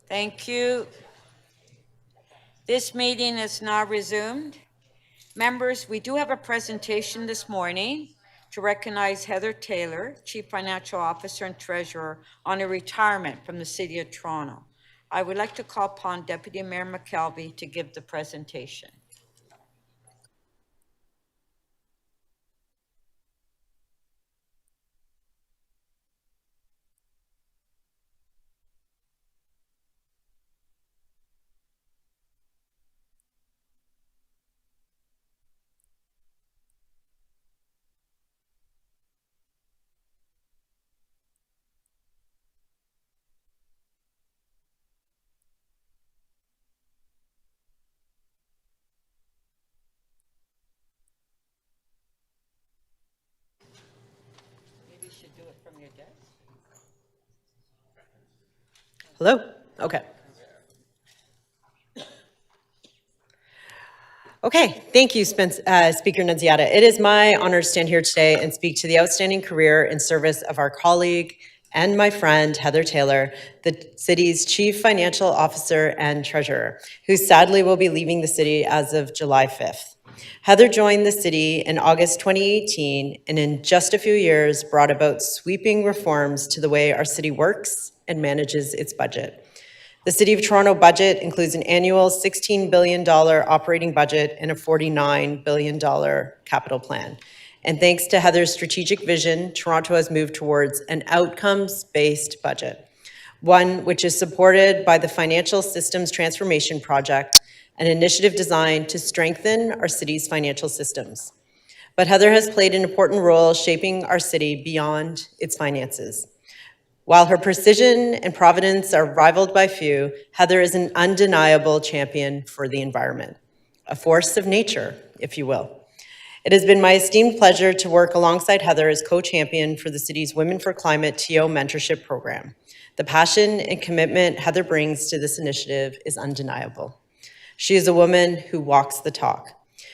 Thank you. This meeting is now resumed. Members, we do have a presentation this morning to recognize Heather Taylor, Chief Financial Officer and Treasurer, on her retirement from the City of Toronto. I would like to call upon Deputy Mayor McKelvey to give the presentation. Maybe you should do it from your desk. Hello? Okay. Okay, thank you, Speaker Nunziata. It is my honor to stand here today and speak to the outstanding career and service of our colleague and my friend, Heather Taylor, the city's Chief Financial Officer and Treasurer, who sadly will be leaving the city as of July 5th. Heather joined the city in August 2018 and in just a few years brought about sweeping reforms to the way our city works and manages its budget. The City of Toronto budget includes an annual $16 billion operating budget and a $49 billion capital plan. And thanks to Heather's strategic vision, Toronto has moved towards an outcomes-based budget, one which is supported by the Financial Systems Transformation Project, an initiative designed to strengthen our city's financial systems. But Heather has played an important role shaping our city beyond its finances. While her precision and providence are rivaled by few, Heather is an undeniable champion for the environment, a force of nature, if you will. It has been my esteemed pleasure to work alongside Heather as co-champion for the city's Women for Climate TO mentorship program. The passion and commitment Heather brings to this initiative is undeniable. She is a woman who walks the talk,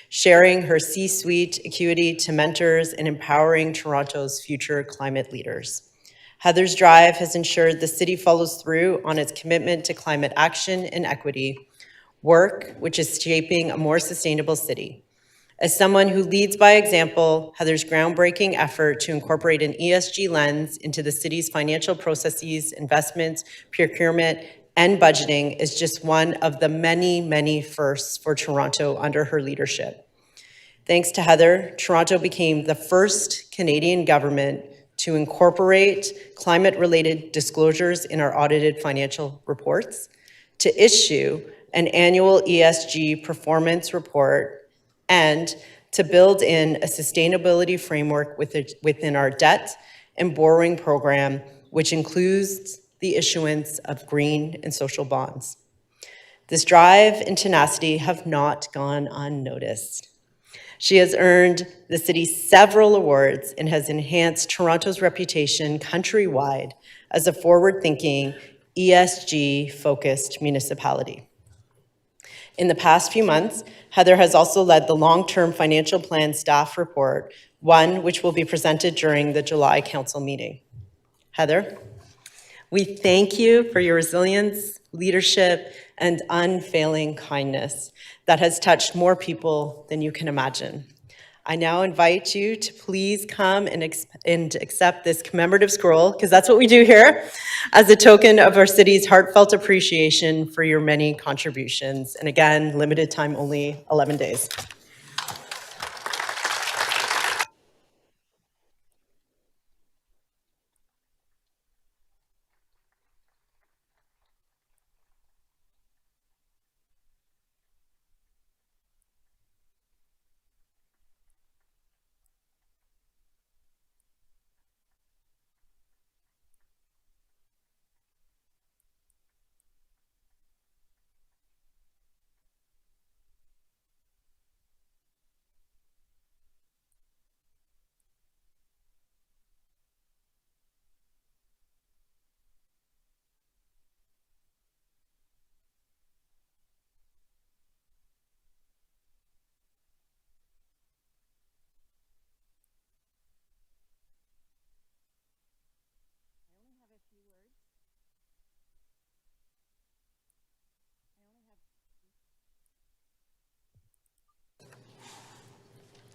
sharing her C-suite acuity to mentors and empowering Toronto's future climate leaders. Heather's drive has ensured the city follows through on its commitment to climate action and equity, work which is shaping a more sustainable city. As someone who leads by example, Heather's groundbreaking effort to incorporate an ESG lens into the city's financial processes, investments, procurement, and budgeting is just one of the many, many firsts for Toronto under her leadership. Thanks to Heather, Toronto became the first Canadian government to incorporate climate-related disclosures in our audited financial reports, to issue an annual ESG performance report, and to build in a sustainability framework within our debt and borrowing program, which includes the issuance of green and social bonds. This drive and tenacity have not gone unnoticed. She has earned the city several awards and has enhanced Toronto's reputation countrywide as a forward-thinking, ESG-focused municipality. In the past few months, Heather has also led the long-term financial plan staff report, one which will be presented during the July council meeting. Heather, we thank you for your resilience, leadership, and unfailing kindness that has touched more people than you can imagine. I now invite you to please come and accept this commemorative scroll, because that's what we do here, as a token of our city's heartfelt appreciation for your many contributions. And again, limited time only, 11 days.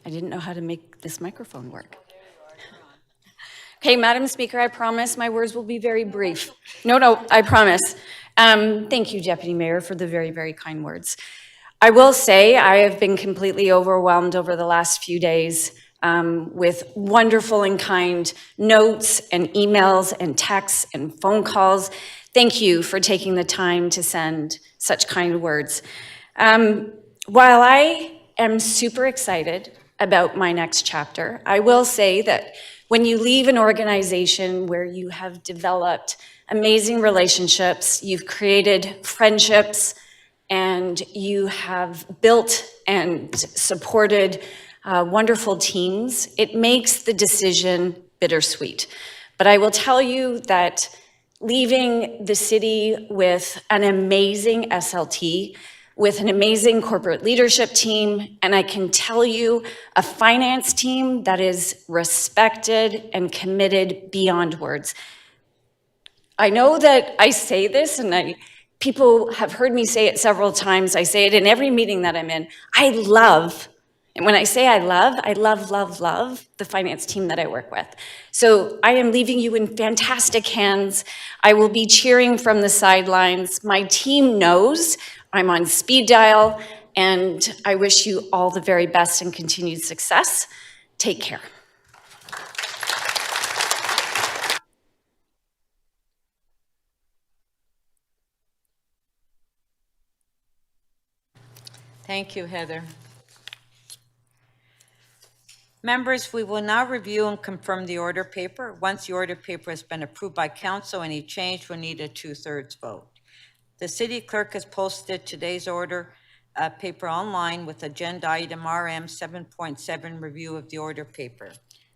I didn't know how to make this microphone work. Okay, Madam Speaker, I promise my words will be very brief. No, I promise. Thank you, Deputy Mayor, for the very, very kind words. I will say I have been completely overwhelmed over the last few days with wonderful and kind notes and emails and texts and phone calls. Thank you for taking the time to send such kind words. While I am super excited about my next chapter, I will say that when you leave an organization where you have developed amazing relationships, you've created friendships, and you have built and supported wonderful teams, it makes the decision bittersweet. But I will tell you that leaving the city with an amazing SLT, with an amazing corporate leadership team, and I can tell you a finance team that is respected and committed beyond words. I know that I say this, and people have heard me say it several times. I say it in every meeting that I'm in. I love, and when I say I love the finance team that I work with. So I am leaving you in fantastic hands. I will be cheering from the sidelines. My team knows I'm on speed dial, and I wish you all the very best and continued success. Take care. Thank you, Heather. Members, we will now review and confirm the order paper. Once the order paper has been approved by council, any change will need a 2/3 vote. The city clerk has posted today's order paper online with agenda item RM 7.7 review of the order paper.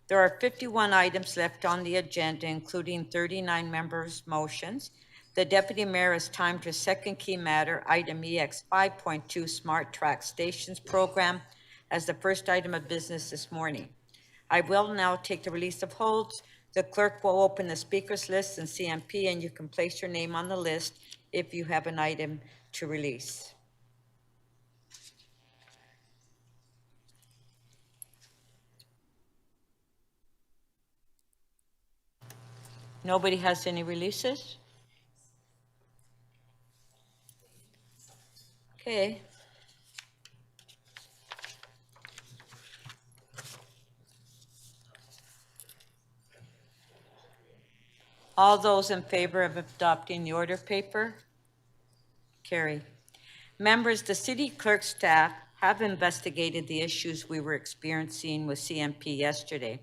There are 51 items left on the agenda, including 39 members' motions. The Deputy Mayor has timed her second key matter, item EX 5.2 Smart Track Stations Program, as the first item of business this morning. I will now take the release of holds. The clerk will open the speakers list in CMP, and you can place your name on the list if you have an item to release. Nobody has any releases? Okay. All those in favor of adopting the order paper? Carry. Members, the city clerk staff have investigated the issues we were experiencing with CMP yesterday.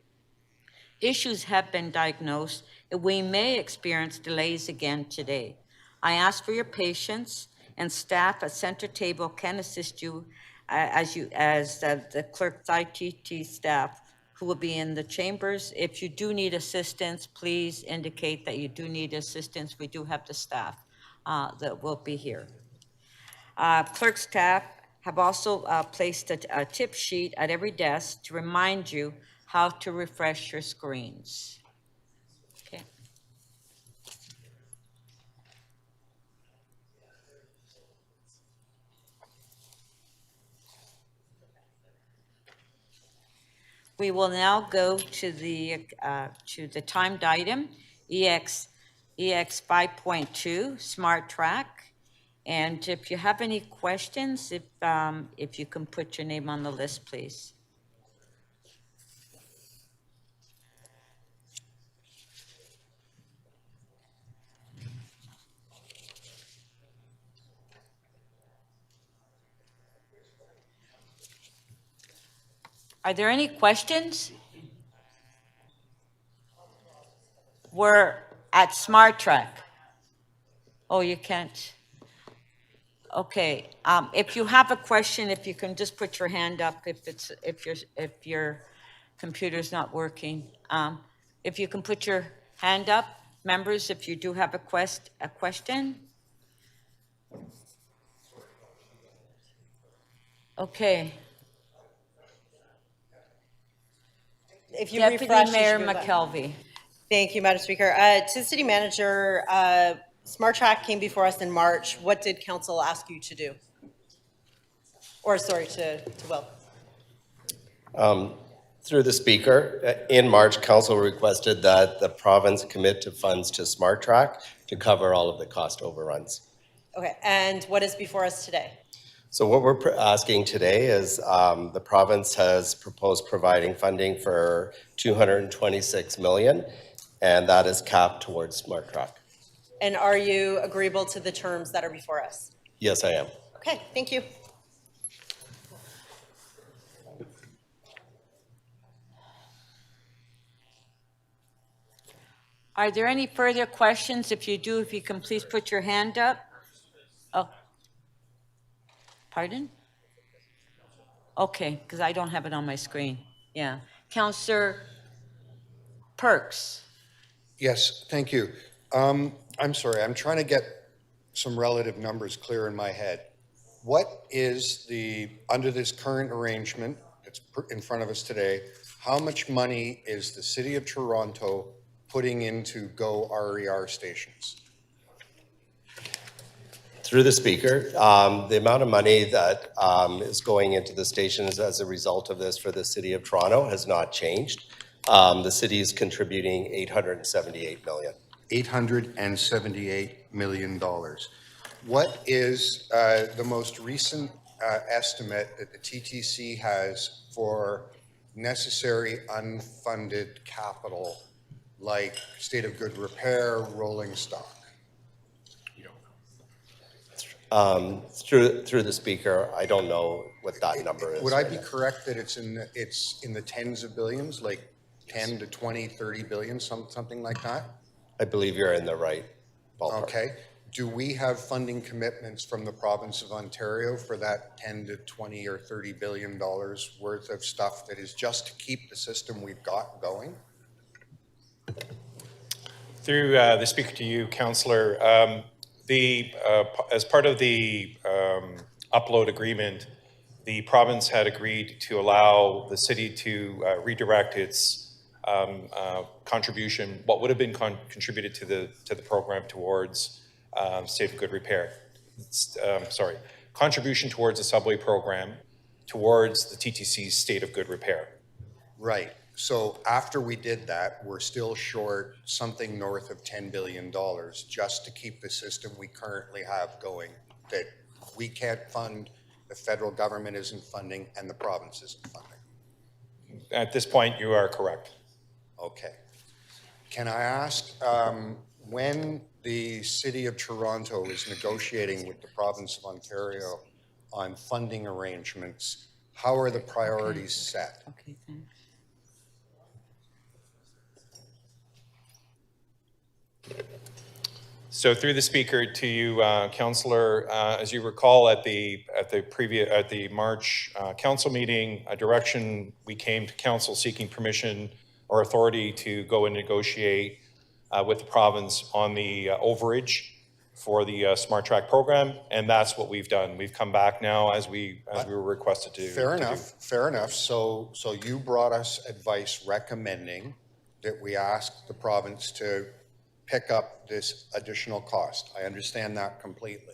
Issues have been diagnosed, and we may experience delays again today. I ask for your patience, and staff at center table can assist you as the clerk's ITT staff who will be in the chambers. If you do need assistance, please indicate that you do need assistance. We do have the staff that will be here. Clerk staff have also placed a tip sheet at every desk to remind you how to refresh your screens. Okay. We will now go to the timed item, EX 5.2 Smart Track. And if you have any questions, if you can put your name on the list, please. Are there any questions? We're at Smart Track. Oh, you can't. Okay. If you have a question, if you can just put your hand up if your computer's not working. If you can put your hand up, members, if you do have a question. Okay. If you Deputy refresh, Mayor McKelvey. Thank you, Madam Speaker. To the City Manager, Smart Track came before us in March. What did council ask you to do? Or sorry, to Will? Through the Speaker, in March, Council requested that the province commit to funds to Smart Track to cover all of the cost overruns. Okay, and what is before us today? So what we're asking today is the province has proposed providing funding for $226 million, and that is capped towards Smart Track. And are you agreeable to the terms that are before us? Yes, I am. Okay, thank you. Are there any further questions? If you do, if you can please put your hand up. Oh. Pardon? Okay, because I don't have it on my screen. Yeah. Councillor Perks. Yes, thank you. I'm sorry, I'm trying to get some relative numbers clear in my head. What is under this current arrangement that's in front of us today, how much money is the City of Toronto putting into GO RER stations? Through the Speaker, the amount of money that is going into the stations as a result of this for the City of Toronto has not changed. The city is contributing $878 million. $878 million. What is the most recent estimate that the TTC has for necessary unfunded capital like state of good repair, rolling stock? Through the Speaker, I don't know what that number is. Would I be correct that it's in the tens of billions, like 10 to 20, 30 billion, something like that? I believe you're in the right ballpark. Okay. Do we have funding commitments from the province of Ontario for that 10 to 20 or 30 billion dollars worth of stuff that is just to keep the system we've got going? Through the Speaker to you, Councillor, as part of the upload agreement, the province had agreed to allow the city to redirect its contribution, what would have been contributed to the program towards safe good repair. Contribution towards the subway program towards the TTC's state of good repair. Right. So after we did that, we're still short something north of $10 billion just to keep the system we currently have going, that we can't fund, the federal government isn't funding, and the province isn't funding. At this point, you are correct. Okay. Can I ask, when the City of Toronto is negotiating with the province of Ontario on funding arrangements, how are the priorities set? Okay, thanks. So through the Speaker to you, Councillor, as you recall at the March council meeting, a direction we came to council seeking permission or authority to go and negotiate with the province on the overage for the Smart Track program, and that's what we've done. We've come back now as we were requested to. Fair enough. So you brought us advice recommending that we ask the province to pick up this additional cost. I understand that completely.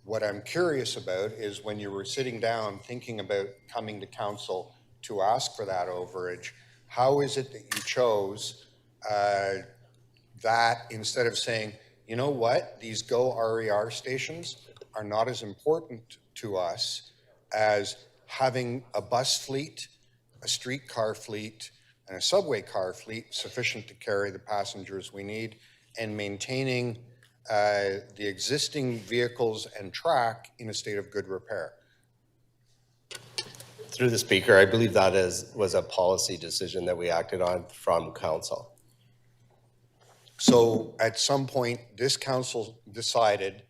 What I'm curious about is when you were sitting down thinking about coming to council to ask for that overage, how is it that you chose that instead of saying, you know what, these GO RER stations are not as important to us as having a bus fleet, a streetcar fleet, and a subway car fleet sufficient to carry the passengers we need, and maintaining the existing vehicles and track in a state of good repair? Through the Speaker, I believe that was a policy decision that we acted on from council. So at some point, this council decided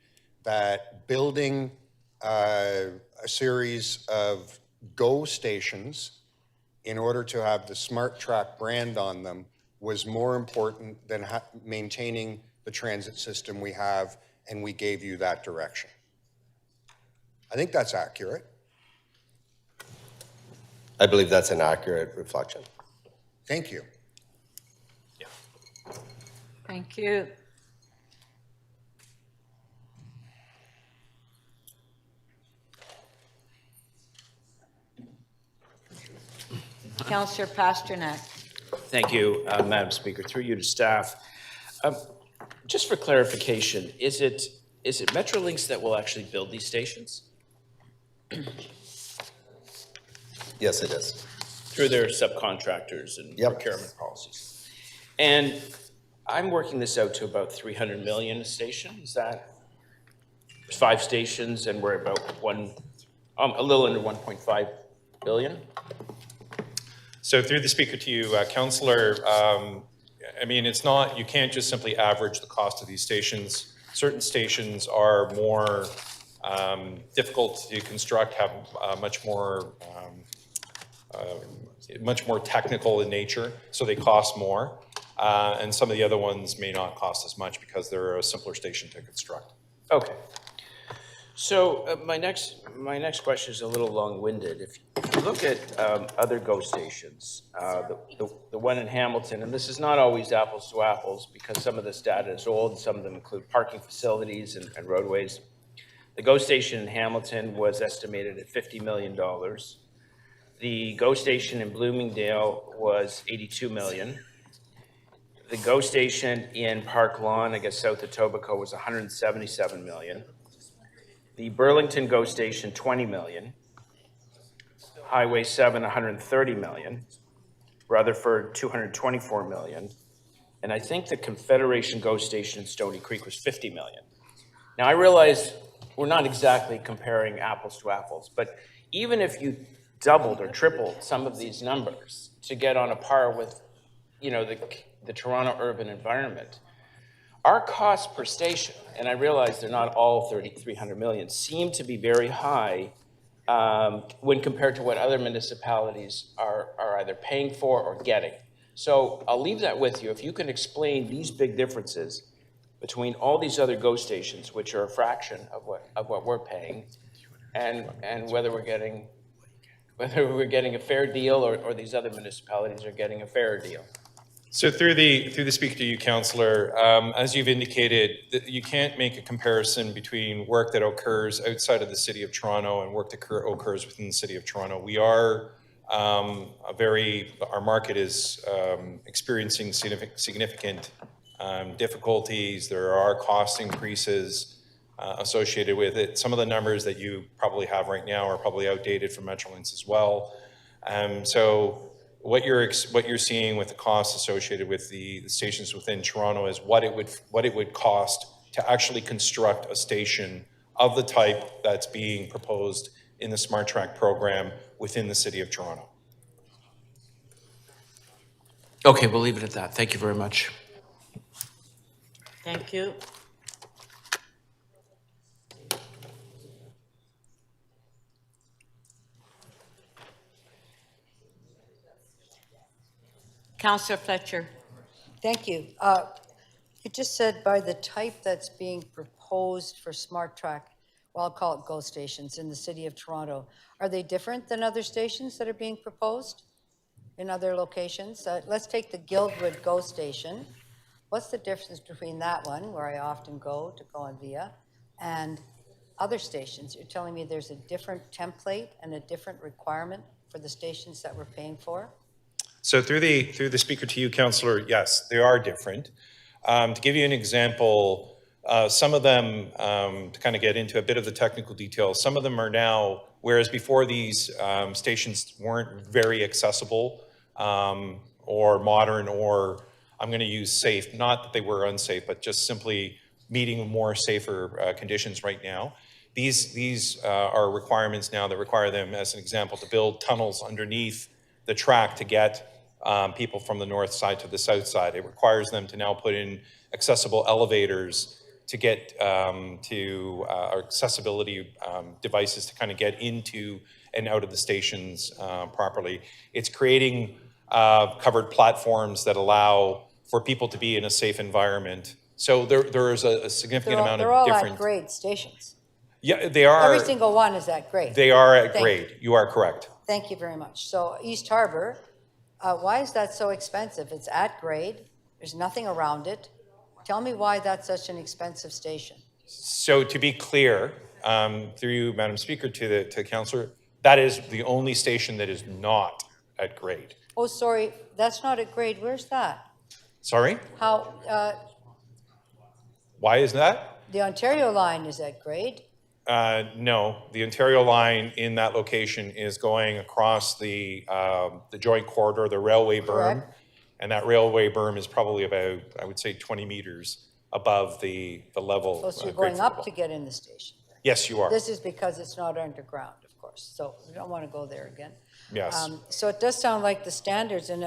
that building a series of GO stations in order to have the Smart Track brand on them was more important than maintaining the transit system we have, and we gave you that direction. I think that's accurate. I believe that's an accurate reflection. Thank you. Thank you. Councillor Pasternak. Thank you, Madam Speaker. Through you to staff. Just for clarification, is it Metrolinx that will actually build these stations Yes, it is. through their subcontractors and Yep. procurement policies? And I'm working this out to about 300 million a station. Is that 5 stations, and we're about a little under 1.5 billion? So through the speaker to you, Councillor, I mean, it's not, you can't just simply average the cost of these stations. Certain stations are more difficult to construct, have much more technical in nature, so they cost more. And some of the other ones may not cost as much because they're a simpler station to construct. Okay. So my next question is a little long-winded. If you look at other GO stations, the one in Hamilton, and this is not always apples to apples because some of this data is old and some of them include parking facilities and roadways. The GO station in Hamilton was estimated at $50 million. The GO station in Bloomingdale was $82 million. The GO station in Park Lawn, I guess south of Etobicoke, was $177 million. The Burlington GO station, $20 million. Highway 7, $130 million. Rutherford, $224 million. And I think the Confederation GO station in Stony Creek was $50 million. Now, I realize we're not exactly comparing apples to apples, but even if you doubled or tripled some of these numbers to get on a par with, you know, the Toronto urban environment, our cost per station, and I realize they're not all 300 million, seem to be very high when compared to what other municipalities are either paying for or getting. So I'll leave that with you. If you can explain these big differences between all these other GO stations, which are a fraction of what we're paying, and whether we're getting a fair deal or these other municipalities are getting a fairer deal. So through the speaker to you, Councillor, as you've indicated, you can't make a comparison between work that occurs outside of the City of Toronto and work that occurs within the City of Toronto. We are our market is experiencing significant difficulties. There are cost increases associated with it. Some of the numbers that you probably have right now are probably outdated from Metrolinx as well. So what you're seeing with the costs associated with the stations within Toronto is what it would cost to actually construct a station of the type that's being proposed in the Smart Track program within the City of Toronto. Okay, we'll leave it at that. Thank you very much. Thank you. Councillor Fletcher. Thank you. You just said by the type that's being proposed for Smart Track, well, I'll call it GO stations in the City of Toronto. Are they different than other stations that are being proposed in other locations? Let's take the Guildwood GO station. What's the difference between that one, where I often go to go on Via, and other stations? You're telling me there's a different template and a different requirement for the stations that we're paying for? So through the speaker to you, Councillor, yes, they are different. To give you an example, some of them, to kind of get into a bit of the technical details, some of them are now, whereas before these stations weren't very accessible or modern, or I'm going to use safe, not that they were unsafe, but just simply meeting more safer conditions right now. These are requirements now that require them, as an example, to build tunnels underneath the track to get people from the north side to the south side. It requires them to now put in accessible elevators to get accessibility devices to kind of get into and out of the stations properly. It's creating covered platforms that allow for people to be in a safe environment. So there is a significant amount They're of all different. at grade stations. Yeah, they are. Every single one is at grade. They are at Thank grade. You are correct. Thank you very much. So East Harbor, why is that so expensive? It's at grade. There's nothing around it. Tell me why that's such an expensive station. So to be clear, through you, Madam Speaker, to Councillor, that is the only station that is not at grade. Oh, sorry, that's not at grade. Where's that? Sorry? How, Why is that? the Ontario line is at grade. No, the Ontario line in that location is going across the joint corridor, the railway berm. Correct. And that railway berm is probably about, I would say, 20 meters above the level. Oh, so you're grade going for the up wall. to get in the station. Yes, you are. This is because it's not underground, of course, so we don't want to go there again. Yes. So it does sound like the standards, and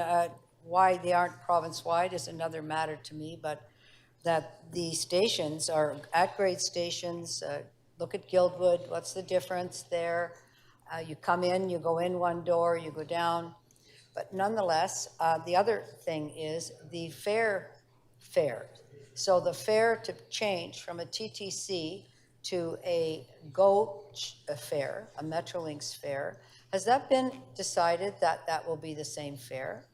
why they aren't province-wide is another matter to me, but that the stations are at-grade stations. Look at Guildwood, what's the difference there? You come in, you go in one door, you go down. But nonetheless, the other thing is the fare. So the fare to change from a TTC to a GO fare, a Metrolinx fare, has that been decided that that will be the same fare?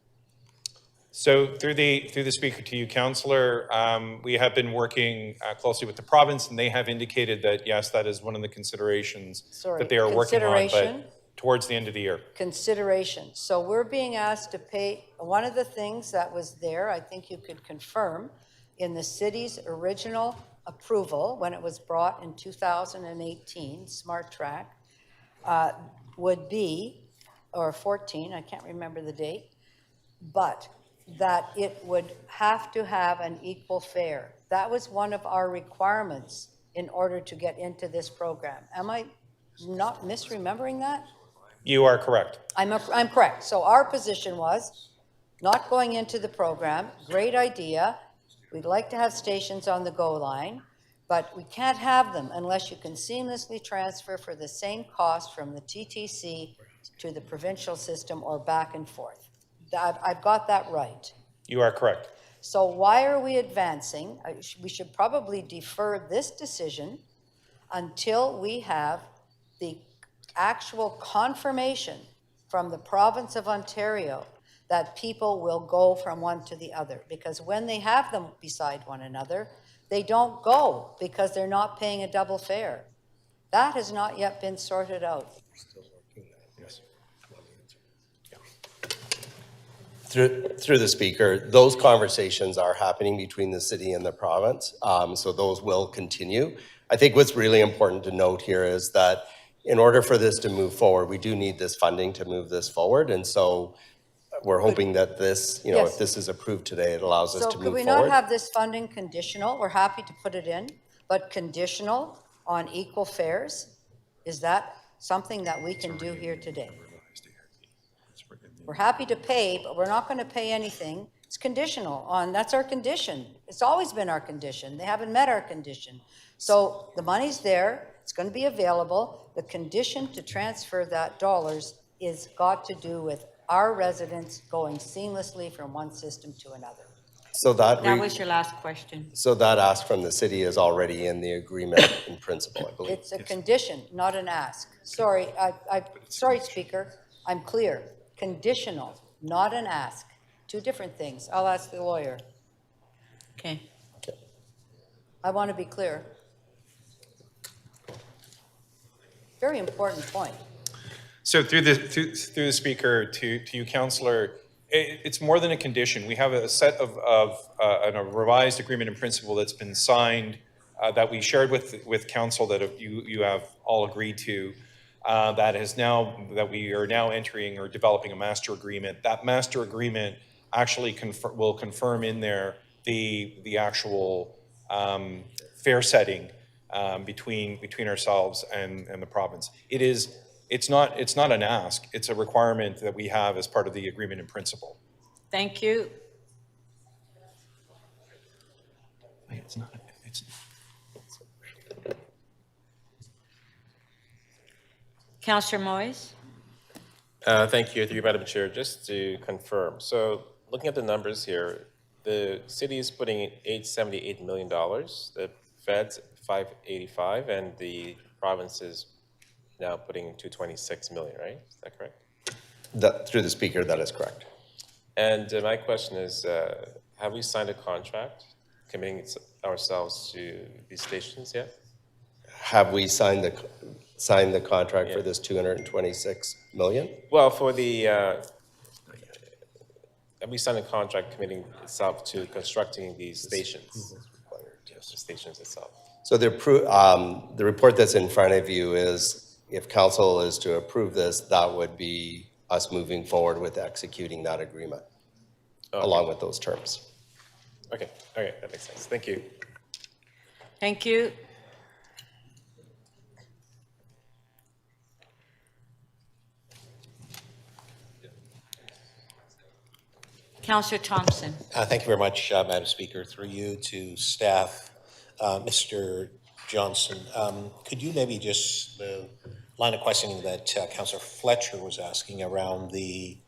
So through the speaker to you, Councillor, we have been working closely with the province, and they have indicated that, yes, that is one of the considerations Sorry, that they are working on, consideration? but towards the end of the year. Consideration. So we're being asked to pay, one of the things that was there, I think you could confirm, in the city's original approval, when it was brought in 2018, Smart Track, would be, or 14, I can't remember the date, but that it would have to have an equal fare. That was one of our requirements in order to get into this program. Am I not misremembering that? You are correct. I'm correct. So our position was not going into the program, great idea. We'd like to have stations on the GO line, but we can't have them unless you can seamlessly transfer for the same cost from the TTC to the provincial system or back and forth. I've got that right. You are correct. So why are we advancing? We should probably defer this decision until we have the actual confirmation from the province of Ontario that people will go from one to the other. Because when they have them beside one another, they don't go because they're not paying a double fare. That has not yet been sorted out. Through the speaker, those conversations are happening between the city and the province, so those will continue. I think what's really important to note here is that in order for this to move forward, we do need this funding to move this forward, and so we're hoping that this, you know, Yes. if this is approved today, it allows us So to could move we not forward. have this funding conditional? We're happy to put it in, but conditional on equal fares? Is that something that we can do here today? We're happy to pay, but we're not going to pay anything. It's conditional on, that's our condition. It's always been our condition. They haven't met our condition. So the money's there, it's going to be available. The condition to transfer that dollars is got to do with our residents going seamlessly from one system to another. So that, That was your last question. so that ask from the city is already in the agreement in principle, I believe. It's a condition, not an ask. Sorry, sorry, Speaker, I'm clear. Conditional, not an ask. Two different things. I'll ask the lawyer. Okay. I want to be clear. Very important point. So through the speaker to you, Councillor, it's more than a condition. We have a set of a revised agreement in principle that's been signed that we shared with council that you have all agreed to. That we are now entering or developing a master agreement. That master agreement actually will confirm in there the actual fare setting between ourselves and the province. It's not an ask. It's a requirement that we have as part of the agreement in principle. Thank you. It's not. Councillor Moyes? Thank you, through you, Madam Chair. Just to confirm, so looking at the numbers here, the city is putting in $878 million, the feds 585, and the province is now putting in $226 million, right? Is that correct? Through the speaker, that is correct. And my question is, have we signed a contract committing ourselves to these stations yet? Have we signed the contract for this 226 million? Well, for the have we signed a contract committing itself to constructing these stations? The stations itself. So the report that's in front of you is, if council is to approve this, that would be us moving forward with executing that agreement, along with those terms. Okay, that makes sense. Thank you. Thank you. Councillor Thompson. Thank you very much, Madam Speaker. Through you to staff, Mr. Johnson, could you maybe just, the line of questioning that Councillor Fletcher was asking around the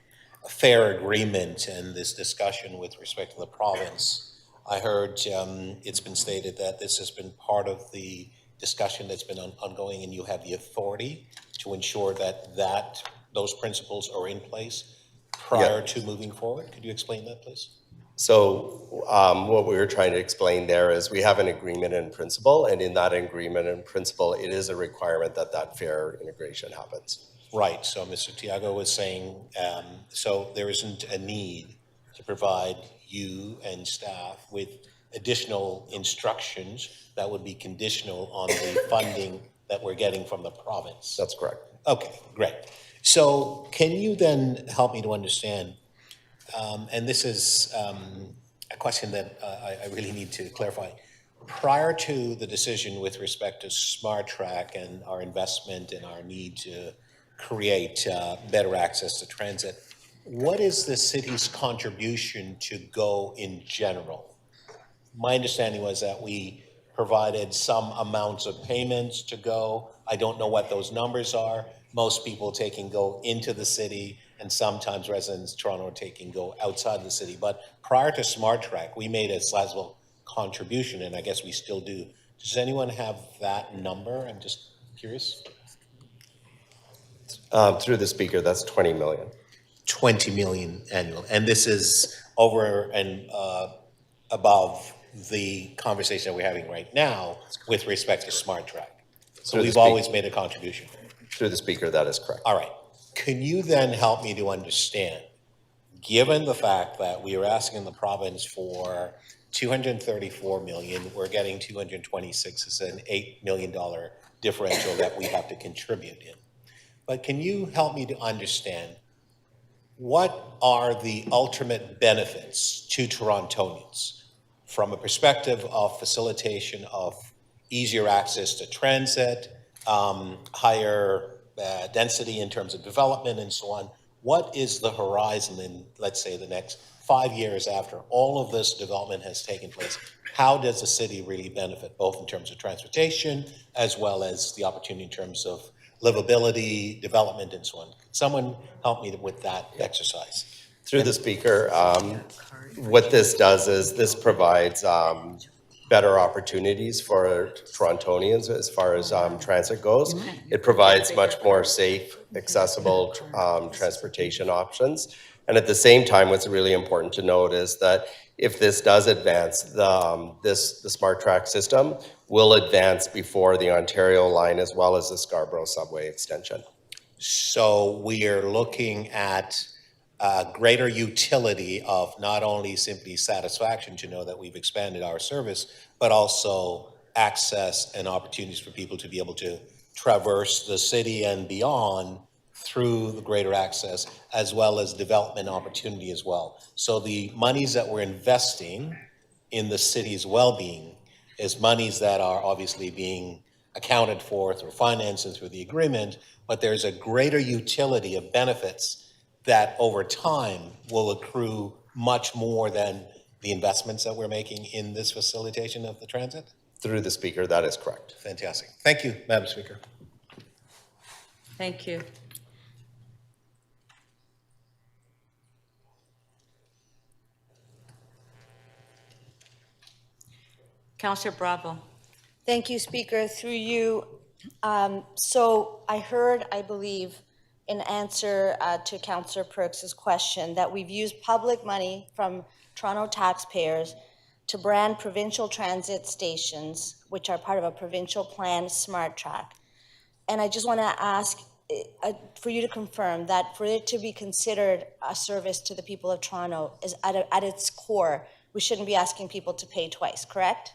fair agreement and this discussion with respect to the province. I heard it's been stated that this has been part of the discussion that's been ongoing, and you have the authority to ensure that those principles are in place prior to moving forward. Could you explain that, please? So what we were trying to explain there is we have an agreement in principle, and in that agreement in principle, it is a requirement that that fair integration happens. Right, so Mr. Tiago was saying, so there isn't a need to provide you and staff with additional instructions that would be conditional on the funding that we're getting from the province. That's correct. Okay, great. So can you then help me to understand, and this is a question that I really need to clarify. Prior to the decision with respect to SmartTrack and our investment and our need to create better access to transit, what is the city's contribution to GO in general? My understanding was that we provided some amounts of payments to GO. I don't know what those numbers are. Most people taking GO into the city, and sometimes residents of Toronto are taking GO outside the city. But prior to SmartTrack, we made a sizable contribution, and I guess we still do. Does anyone have that number? I'm just curious. Through the speaker, that's 20 million. 20 million annual, and this is over and above the conversation that we're having right now with respect to SmartTrack. So we've always made a contribution. Through the speaker, that is correct. All right. Can you then help me to understand, given the fact that we are asking the province for 234 million, we're getting 226, it's an $8 million differential that we have to contribute in. But can you help me to understand what are the ultimate benefits to Torontonians from a perspective of facilitation of easier access to transit, higher density in terms of development and so on? What is the horizon in, let's say, the next 5 years after all of this development has taken place? How does the city really benefit, both in terms of transportation as well as the opportunity in terms of livability, development, and so on? Someone help me with that exercise. Through the speaker, what this does is this provides better opportunities for Torontonians as far as transit goes. It provides much more safe, accessible transportation options. And at the same time, what's really important to note is that if this does advance, the SmartTrack system will advance before the Ontario line as well as the Scarborough subway extension. So we are looking at greater utility of not only simply satisfaction to know that we've expanded our service, but also access and opportunities for people to be able to traverse the city and beyond through the greater access, as well as development opportunity as well. So the monies that we're investing in the city's well-being is monies that are obviously being accounted for through finance and through the agreement, but there's a greater utility of benefits that over time will accrue much more than the investments that we're making in this facilitation of the transit? Through the speaker, that is correct. Fantastic. Thank you, Madam Speaker. Thank you. Councillor Bravo. Thank you, Speaker. Through you, so I heard, I believe, in answer to Councillor Perks' question, that we've used public money from Toronto taxpayers to brand provincial transit stations, which are part of a provincial plan, SmartTrack. And I just want to ask, for you to confirm that for it to be considered a service to the people of Toronto is at its core, we shouldn't be asking people to pay twice, correct?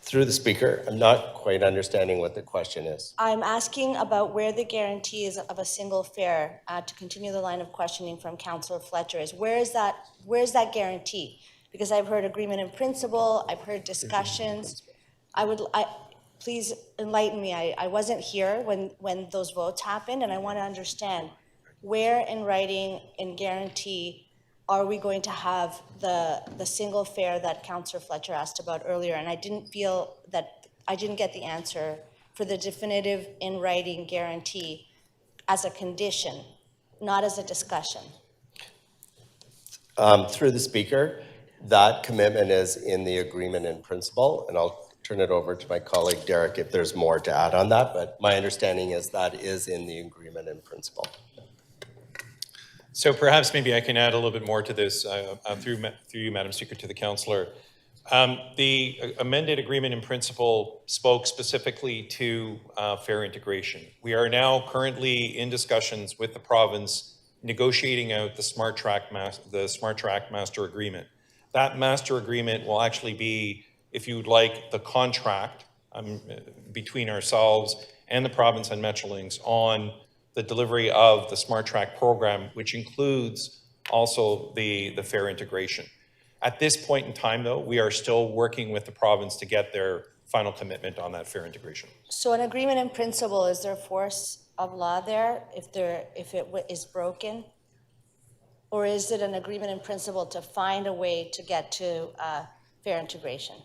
Through the speaker, I'm not quite understanding what the question is. I'm asking about where the guarantee is of a single fare, to continue the line of questioning from Councillor Fletcher, is where is that guarantee? Because I've heard agreement in principle, I've heard discussions. Please enlighten me. I wasn't here when those votes happened, and I want to understand where in writing and guarantee are we going to have the single fare that Councillor Fletcher asked about earlier? And I didn't get the answer for the definitive in writing guarantee as a condition, not as a discussion. Through the speaker, that commitment is in the agreement in principle, and I'll turn it over to my colleague Derek if there's more to add on that, but my understanding is that is in the agreement in principle. So perhaps maybe I can add a little bit more to this through you, Madam Speaker, to the councillor. The amended agreement in principle spoke specifically to fare integration. We are now currently in discussions with the province negotiating out the Smart Track Master Agreement. That master agreement will actually be, if you would like, the contract between ourselves and the province and Metrolinx on the delivery of the Smart Track program, which includes also the fare integration. At this point in time, though, we are still working with the province to get their final commitment on that fare integration. So an agreement in principle, is there force of law there if it is broken? Or is it an agreement in principle to find a way to get to fare integration?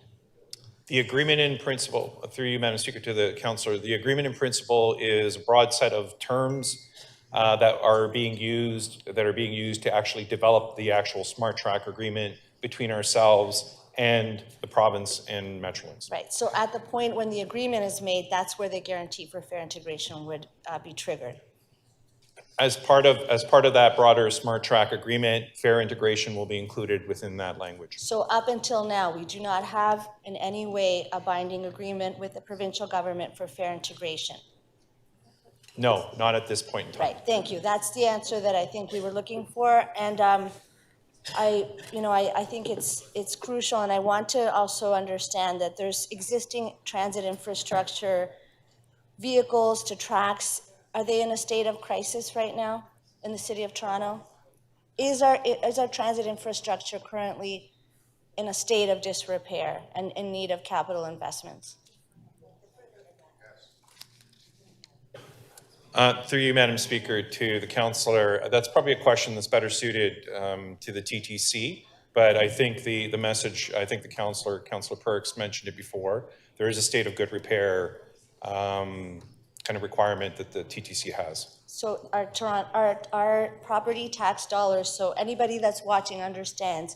The agreement in principle, through you, Madam Speaker, to the councillor, the agreement in principle is a broad set of terms that are being used to actually develop the actual Smart Track agreement between ourselves and the province and Metrolinx. Right, so at the point when the agreement is made, that's where the guarantee for fare integration would be triggered. As part of that broader Smart Track agreement, fare integration will be included within that language. So up until now, we do not have in any way a binding agreement with the provincial government for fare integration. No, not at this point in time. Right, thank you. That's the answer that I think we were looking for. And I think it's crucial, and I want to also understand that there's existing transit infrastructure, vehicles to tracks. Are they in a state of crisis right now in the city of Toronto? Is our transit infrastructure currently in a state of disrepair and in need of capital investments? Through you, Madam Speaker, to the councillor, that's probably a question that's better suited to the TTC, but I think the message, I think the Councillor Perks mentioned it before, there is a state of good repair kind of requirement that the TTC has. So our property tax dollars, so anybody that's watching understands,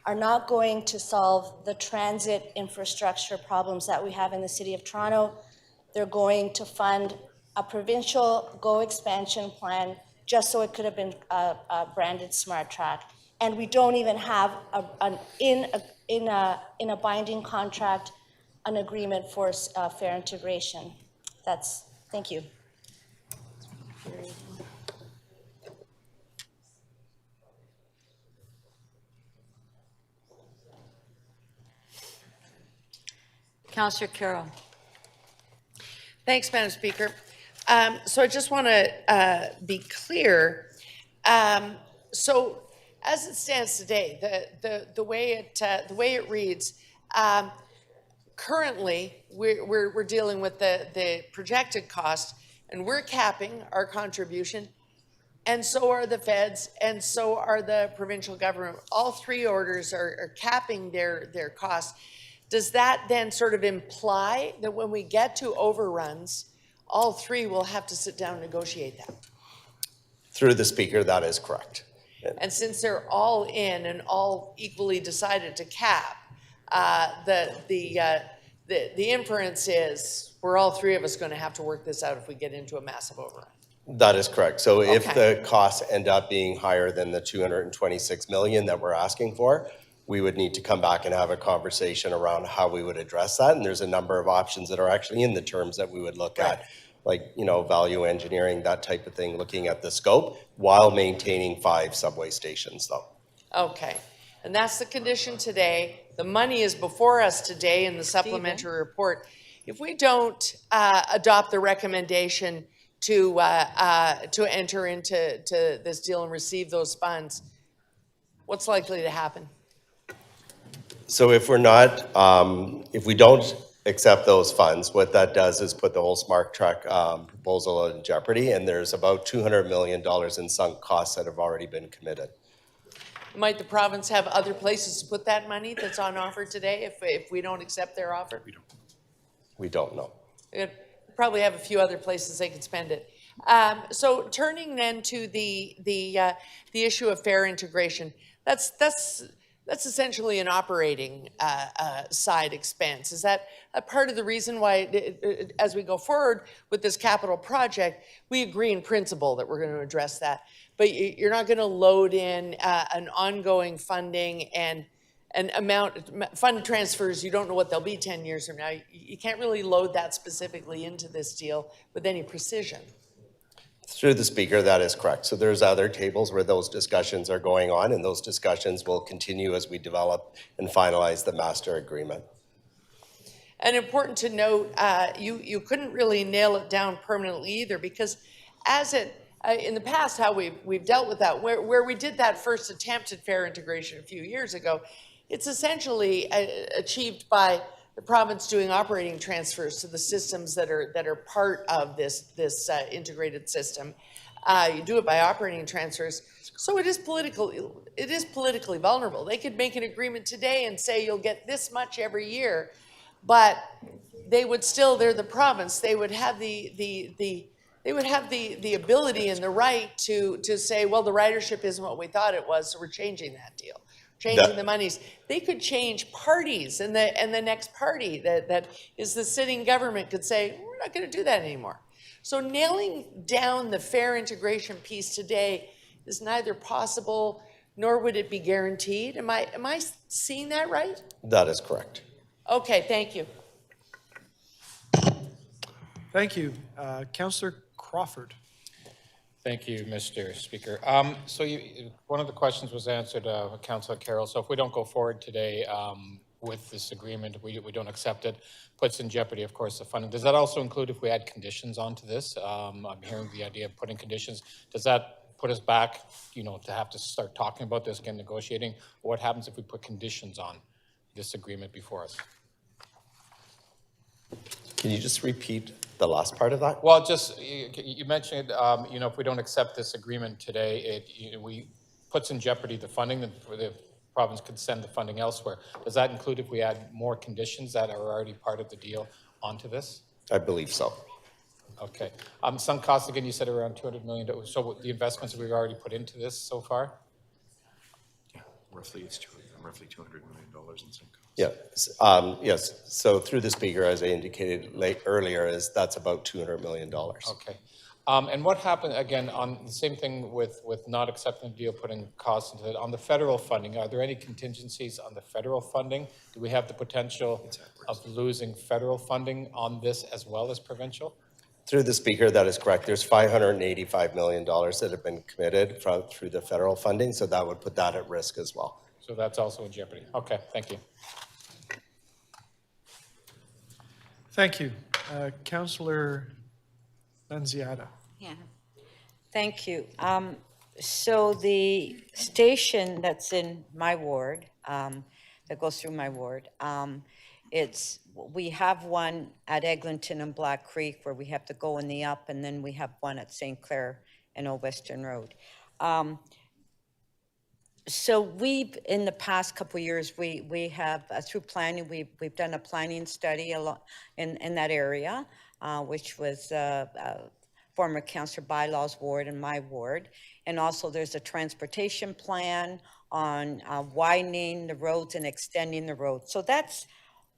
are not going to solve the transit infrastructure problems that we have in the city of Toronto. They're going to fund a provincial GO expansion plan just so it could have been branded Smart Track. And we don't even have in a binding contract an agreement for fare integration. Thank you. Councillor Carroll. Thanks, Madam Speaker. So I just want to be clear. So as it stands today, the way it reads, currently we're dealing with the projected cost, and we're capping our contribution, and so are the feds, and so are the provincial government. All three orders are capping their costs. Does that then sort of imply that when we get to overruns, all three will have to sit down and negotiate that? Through the speaker, that is correct. And since they're all in and all equally decided to cap, the inference is we're all three of us going to have to work this out if we get into a massive overrun. That is correct. So if Okay. the costs end up being higher than the 226 million that we're asking for, we would need to come back and have a conversation around how we would address that. And there's a number of options that are actually in the terms that we would look at, like, you know, value engineering, that type of thing, looking at the scope while maintaining 5 subway stations though. Okay, and that's the condition today. The money is before us today in the supplementary report. If we don't adopt the recommendation to enter into this deal and receive those funds, what's likely to happen? So if we're not, if we don't accept those funds, what that does is put the whole Smart Track proposal in jeopardy, and there's about $200 million in sunk costs that have already been committed. Might the province have other places to put that money that's on offer today if we don't accept their offer? We don't know. They'd probably have a few other places they could spend it. So turning then to the issue of fare integration, that's essentially an operating side expense. Is that a part of the reason why, as we go forward with this capital project, we agree in principle that we're going to address that, but you're not going to load in an ongoing funding and an amount, fund transfers, you don't know what they'll be 10 years from now. You can't really load that specifically into this deal with any precision. Through the speaker, that is correct. So there's other tables where those discussions are going on, and those discussions will continue as we develop and finalize the master agreement. And important to note, you couldn't really nail it down permanently either, because as it, in the past, how we've dealt with that, where we did that first attempt at fare integration a few years ago, it's essentially achieved by the province doing operating transfers to the systems that are part of this integrated system. You do it by operating transfers, so it is politically vulnerable. They could make an agreement today and say you'll get this much every year, but they would still, they're the province, they would have the ability and the right to say, well, the ridership isn't what we thought it was, so we're changing that deal. Changing the monies. They could change parties, and the next party that is the sitting government could say, we're not going to do that anymore. So nailing down the fare integration piece today is neither possible nor would it be guaranteed. Am I seeing that right? That is correct. Okay, thank you. Thank you. Councillor Crawford. Thank you, Mr. Speaker. So one of the questions was answered, Councillor Carroll. So if we don't go forward today with this agreement, we don't accept it, puts in jeopardy, of course, the funding. Does that also include if we add conditions onto this? I'm hearing the idea of putting conditions. Does that put us back, to have to start talking about this again, negotiating? Or what happens if we put conditions on this agreement before us? Can you just repeat the last part of that? Well, just, you mentioned, if we don't accept this agreement today, we puts in jeopardy the funding, the province could send the funding elsewhere. Does that include if we add more conditions that are already part of the deal onto this? I believe so. Okay. Some costs, again, you said around $200 million. So the investments that we've already put into this so far? Yeah, roughly $200 million in some costs. Yeah, yes. So through the speaker, as I indicated earlier, that's about $200 million. Okay. And what happened, again, on the same thing with not accepting the deal, putting costs into it, on the federal funding, are there any contingencies on the federal funding? Do we have the potential of losing federal funding on this as well as provincial? Through the speaker, that is correct. There's $585 million that have been committed through the federal funding, so that would put that at risk as well. So that's also in jeopardy. Okay, thank you. Thank you. Councillor Nunziata. Yeah, thank you. So the station that's in my ward, that goes through my ward, we have one at Eglinton and Black Creek where we have to go in the up, and then we have one at St. Clair and Old Western Road. So we've, in the past couple of years, we have, through planning, we've done a planning study in that area, which was former Councillor Bylaws ward and my ward. And also there's a transportation plan on widening the roads and extending the roads. So that's,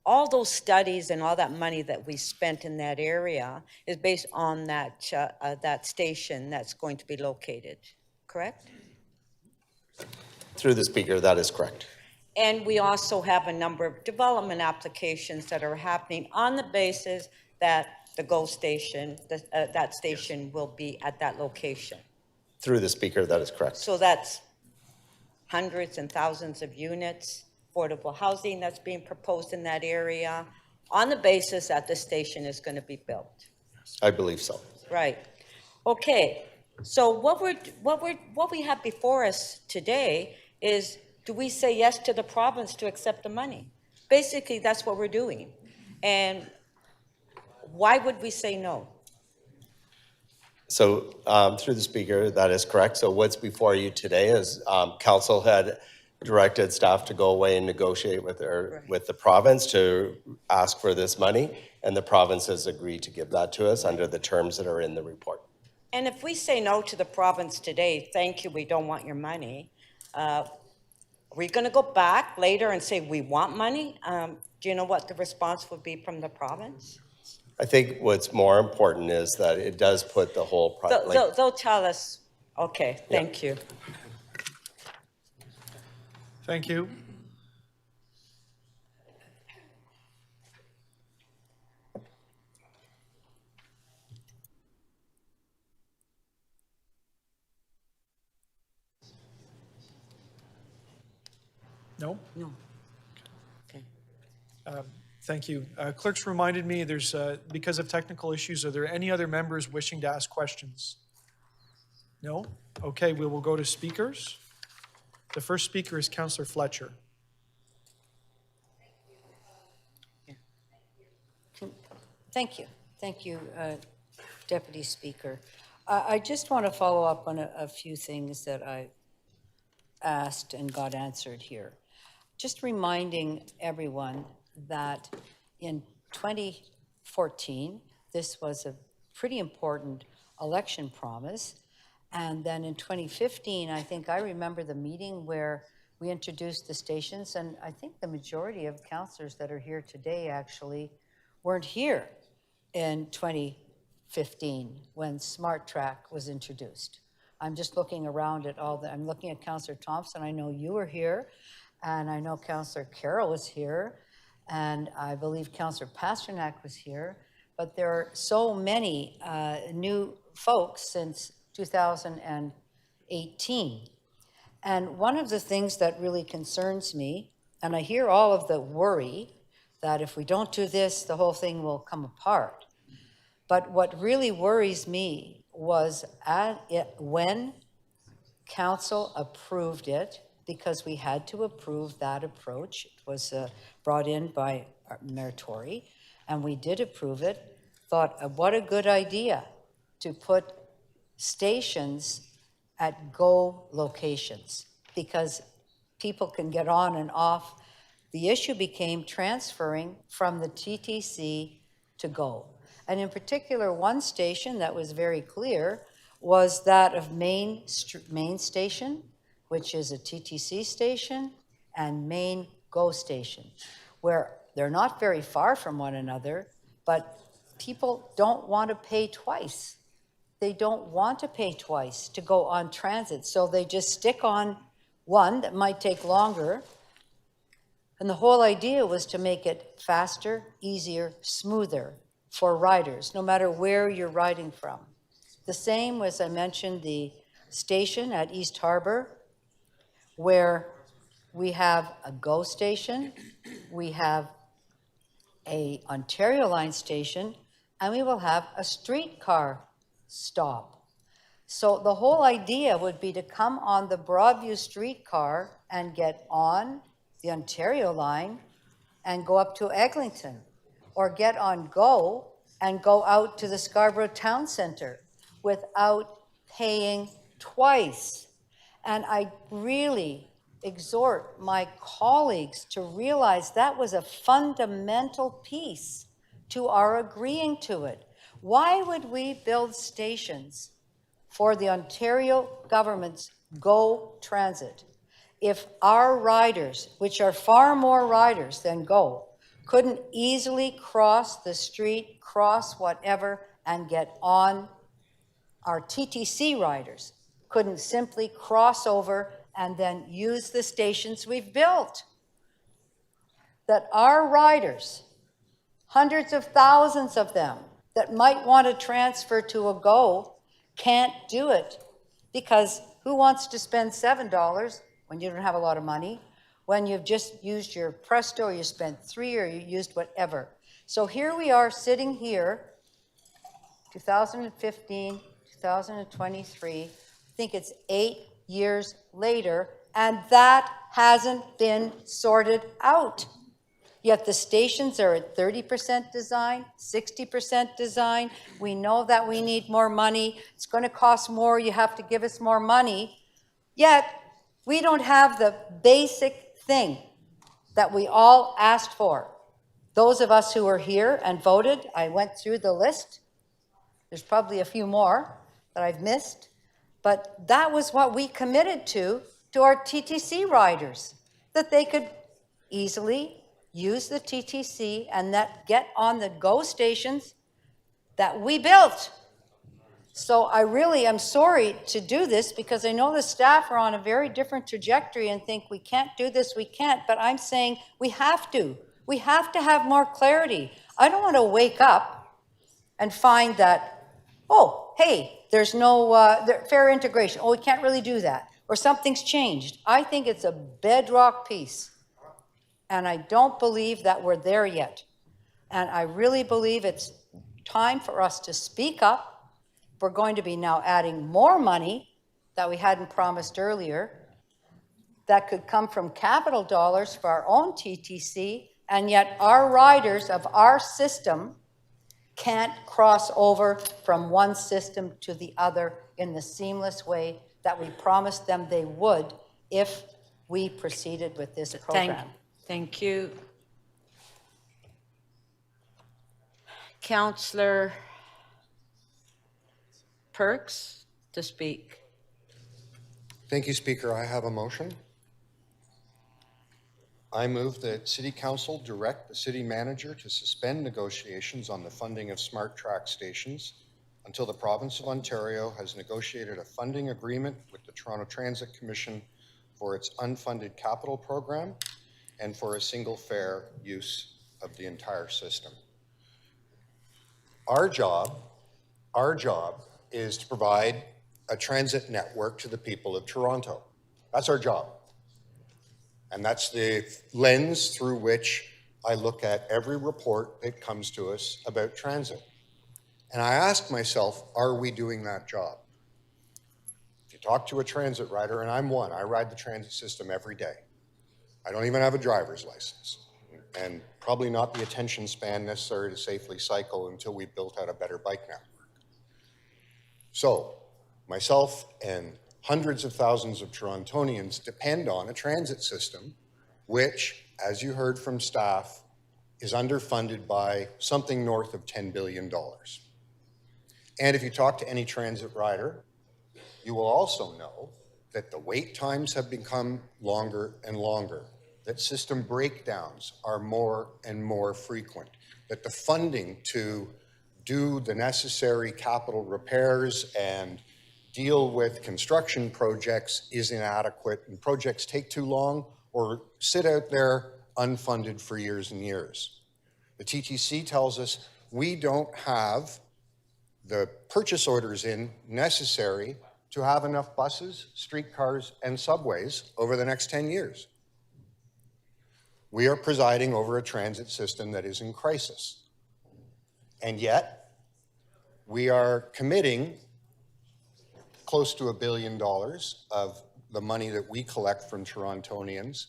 all those studies and all that money that we spent in that area is based on that, that station that's going to be located, correct? Through the speaker, that is correct. And we also have a number of development applications that are happening on the basis that the GO station, that station will be at that location. Through the speaker, that is correct. So that's hundreds and thousands of units, affordable housing that's being proposed in that area on the basis that the station is going to be built. I believe so. Right. Okay. So what we have before us today is, do we say yes to the province to accept the money? Basically, that's what we're doing. And why would we say no? So through the speaker, that is correct. So what's before you today is council had directed staff to go away and negotiate with the province to ask for this money, and the province has agreed to give that to us under the terms that are in the report. And if we say no to the province today, thank you, we don't want your money, are we going to go back later and say we want money? Do you know what the response would be from the province? I think what's more important is that it does put the whole They'll tell us, okay, thank you. Thank you. No? No. Okay. Thank you. Clerk's reminded me there's, because of technical issues, are there any other members wishing to ask questions? No? Okay, we will go to speakers. The first speaker is Councillor Fletcher. Thank you. Thank you, Deputy Speaker. I just want to follow up on a few things that I asked and got answered here. Just reminding everyone that in 2014, this was a pretty important election promise. And then in 2015, I think I remember the meeting where we introduced the stations, and I think the majority of councillors that are here today actually weren't here in 2015 when Smart Track was introduced. I'm just looking around at I'm looking at Councillor Thompson. I know you were here, and I know Councillor Carroll was here, and I believe Councillor Pasternak was here, but there are so many new folks since 2018. And one of the things that really concerns me, and I hear all of the worry that if we don't do this, the whole thing will come apart. But what really worries me was when council approved it, because we had to approve that approach. It was brought in by Mayor Tory, and we did approve it, thought, what a good idea to put stations at GO locations, because people can get on and off. The issue became transferring from the TTC to GO. And in particular, one station that was very clear was that of Main Station, which is a TTC station, and Main GO station, where they're not very far from one another, but people don't want to pay twice. They don't want to pay twice to go on transit, so they just stick on one that might take longer. And the whole idea was to make it faster, easier, smoother for riders, no matter where you're riding from. The same was, I mentioned, the station at East Harbor, where we have a GO station, we have a Ontario Line station, and we will have a streetcar stop. So the whole idea would be to come on the Broadview streetcar and get on the Ontario Line and go up to Eglinton, or get on GO and go out to the Scarborough Town Centre without paying twice. And I really exhort my colleagues to realize that was a fundamental piece to our agreeing to it. Why would we build stations for the Ontario government's GO Transit if our riders, which are far more riders than GO, couldn't easily cross the street, cross whatever, and get on? Our TTC riders couldn't simply cross over and then use the stations we've built. that our riders, hundreds of thousands of them, that might want to transfer to a GO, can't do it. Because who wants to spend $7 when you don't have a lot of money, when you've just used your Presto, or you spent $3, or you used whatever. So here we are sitting here, 2015, 2023, I think it's 8 years later, and that hasn't been sorted out. Yet the stations are at 30% design, 60% design. We know that we need more money. It's going to cost more. You have to give us more money. Yet we don't have the basic thing that we all asked for. Those of us who were here and voted, I went through the list. There's probably a few more that I've missed. But that was what we committed to our TTC riders, that they could easily use the TTC and that get on the GO stations that we built. So I really am sorry to do this, because I know the staff are on a very different trajectory and think we can't do this, we can't, but I'm saying we have to. We have to have more clarity. I don't want to wake up and find that, oh, hey, there's no fair integration. Oh, we can't really do that. Or something's changed. I think it's a bedrock piece. And I don't believe that we're there yet. And I really believe it's time for us to speak up. We're going to be now adding more money that we hadn't promised earlier, that could come from capital dollars for our own TTC, and yet our riders of our system can't cross over from one system to the other in the seamless way that we promised them they would if we proceeded with this program. Thank you. Councillor Perks to speak. Thank you, Speaker. I have a motion. I move that City Council direct the City Manager to suspend negotiations on the funding of Smart Track stations until the Province of Ontario has negotiated a funding agreement with the Toronto Transit Commission for its unfunded capital program and for a single fare use of the entire system. Our job is to provide a transit network to the people of Toronto. That's our job. And that's the lens through which I look at every report that comes to us about transit. And I ask myself, are we doing that job? If you talk to a transit rider, and I'm one, I ride the transit system every day. I don't even have a driver's license, and probably not the attention span necessary to safely cycle until we built out a better bike network. So, myself and hundreds of thousands of Torontonians depend on a transit system which, as you heard from staff, is underfunded by something north of $10 billion. And if you talk to any transit rider, you will also know that the wait times have become longer and longer, that system breakdowns are more and more frequent, that the funding to do the necessary capital repairs and deal with construction projects is inadequate, and projects take too long or sit out there unfunded for years and years. The TTC tells us we don't have the purchase orders in necessary to have enough buses, streetcars, and subways over the next 10 years. We are presiding over a transit system that is in crisis. And yet, we are committing close to $1 billion of the money that we collect from Torontonians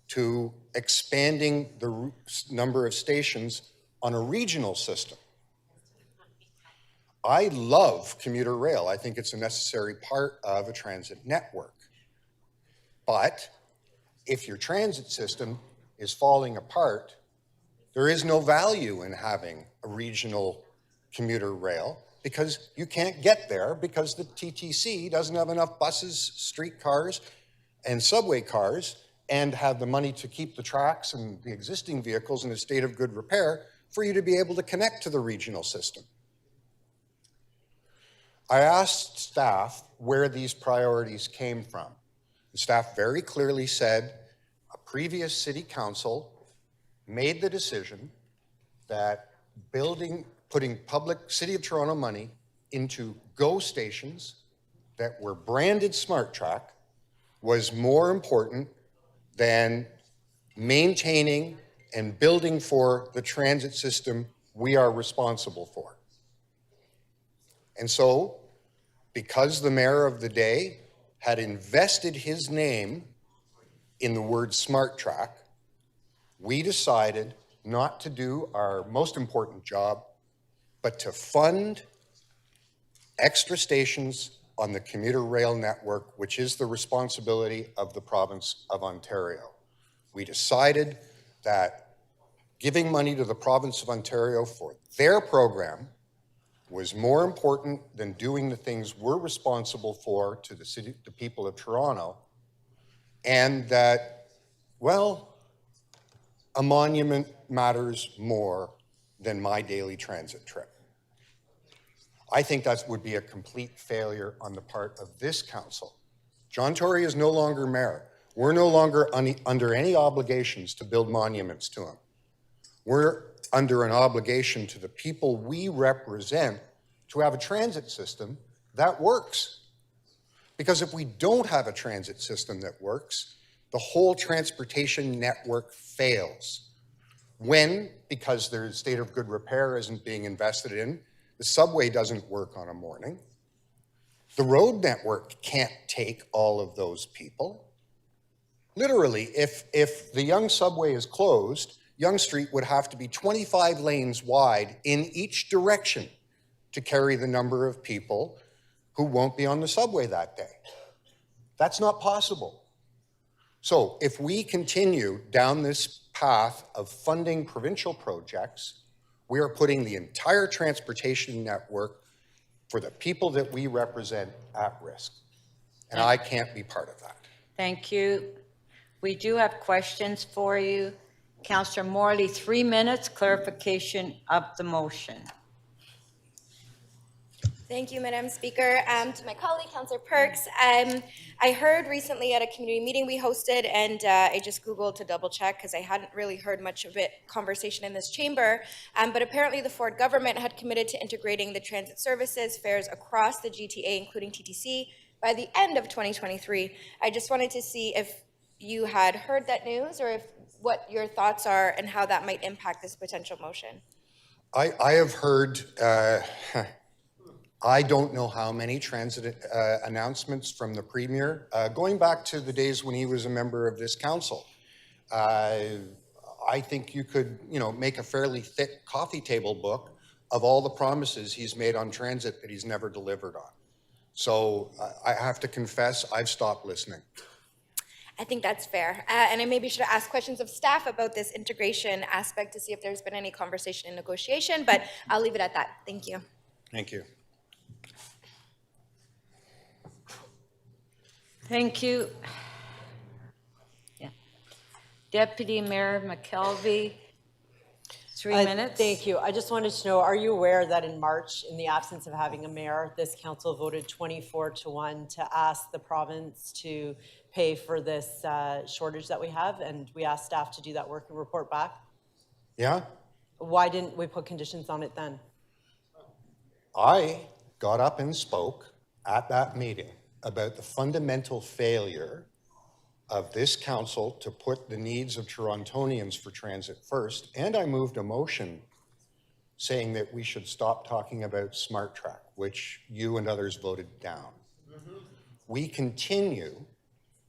to expanding the number of stations on a regional system. I love commuter rail. I think it's a necessary part of a transit network. But if your transit system is falling apart, there is no value in having a regional commuter rail, because you can't get there because the TTC doesn't have enough buses, streetcars, and subway cars, and have the money to keep the tracks and the existing vehicles in a state of good repair for you to be able to connect to the regional system. I asked staff where these priorities came from. The staff very clearly said a previous city council made the decision that putting public City of Toronto money into GO stations that were branded SmartTrack was more important than maintaining and building for the transit system we are responsible for. And so, because the mayor of the day had invested his name in the word SmartTrack, we decided not to do our most important job, but to fund extra stations on the commuter rail network, which is the responsibility of the province of Ontario. We decided that giving money to the province of Ontario for their program was more important than doing the things we're responsible for to the people of Toronto, and that, well, a monument matters more than my daily transit trip. I think that would be a complete failure on the part of this council. John Tory is no longer mayor. We're no longer under any obligations to build monuments to him. We're under an obligation to the people we represent to have a transit system that works. Because if we don't have a transit system that works, the whole transportation network fails. When, because their state of good repair isn't being invested in, the subway doesn't work on a morning. The road network can't take all of those people. Literally, if the Yonge subway is closed, Yonge Street would have to be 25 lanes wide in each direction to carry the number of people who won't be on the subway that day. That's not possible. So if we continue down this path of funding provincial projects, we are putting the entire transportation network for the people that we represent at risk. And I can't be part of that. Thank you. We do have questions for you. Councillor Morley, 3 minutes, clarification of the motion. Thank you, Madam Speaker. To my colleague, Councillor Perks, I heard recently at a community meeting we hosted, and I just Googled to double check because I hadn't really heard much of it conversation in this chamber, but apparently the Ford government had committed to integrating the transit services fares across the GTA, including TTC, by the end of 2023. I just wanted to see if you had heard that news or if what your thoughts are and how that might impact this potential motion. I have heard, I don't know how many transit announcements from the Premier, going back to the days when he was a member of this council. I think you could, make a fairly thick coffee table book of all the promises he's made on transit that he's never delivered on. So I have to confess, I've stopped listening. I think that's fair. And I maybe should ask questions of staff about this integration aspect to see if there's been any conversation and negotiation, but I'll leave it at that. Thank you. Thank you. Thank you. Yeah. Deputy Mayor McKelvey, 3 minutes. Thank you. I just wanted to know, are you aware that in March, in the absence of having a mayor, this council voted 24-1 to ask the province to pay for this shortage that we have, and we asked staff to do that work and report back? Yeah? Why didn't we put conditions on it then? I got up and spoke at that meeting about the fundamental failure of this council to put the needs of Torontonians for transit first, and I moved a motion saying that we should stop talking about SmartTrack, which you and others voted down. We continue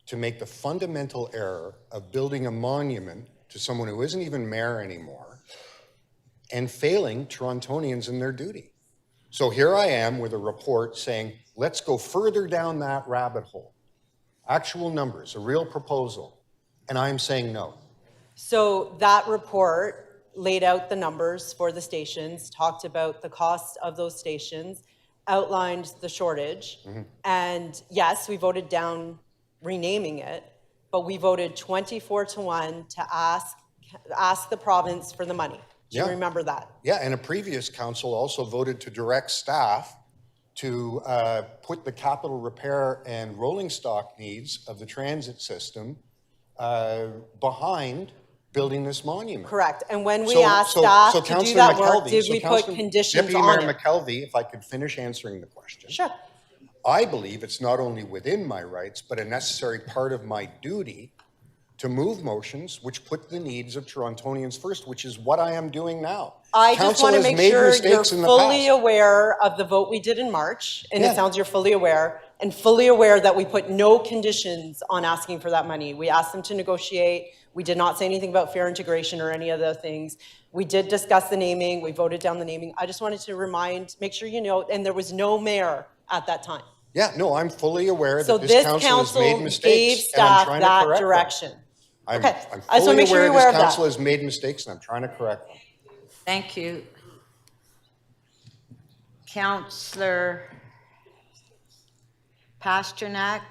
to make the fundamental error of building a monument to someone who isn't even mayor anymore and failing Torontonians in their duty. So here I am with a report saying, let's go further down that rabbit hole. Actual numbers, a real proposal, and I'm saying no. So that report laid out the numbers for the stations, talked about the cost of those stations, outlined the shortage, and yes, we voted down renaming it, but we voted 24-1 to ask the province for the money. Do you remember that? Yeah, and a previous council also voted to direct staff to put the capital repair and rolling stock needs of the transit system behind building this monument. Correct. And when we So- asked so- staff so to do Councillor that work, McKelvey- did so we put Councillor- conditions Deputy on Mayor it? McKelvey, if I could finish answering the question. Sure. I believe it's not only within my rights, but a necessary part of my duty to move motions which put the needs of Torontonians first, which is what I am doing now. I just Council want to has make made sure you're mistakes in the fully past. aware of the vote we did in March, and Yeah. it sounds you're fully aware, and fully aware that we put no conditions on asking for that money. We asked them to negotiate. We did not say anything about fair integration or any of the things. We did discuss the naming. We voted down the naming. I just wanted to make sure you know, and there was no mayor at that time. Yeah, no, I'm fully aware So that this this council has council made gave mistakes, and I'm staff trying to that correct them. direction. I'm Okay, I just wanna fully make sure aware you're aware this of that. council has made mistakes, and I'm trying to correct them. Thank you. Councillor Pasternak,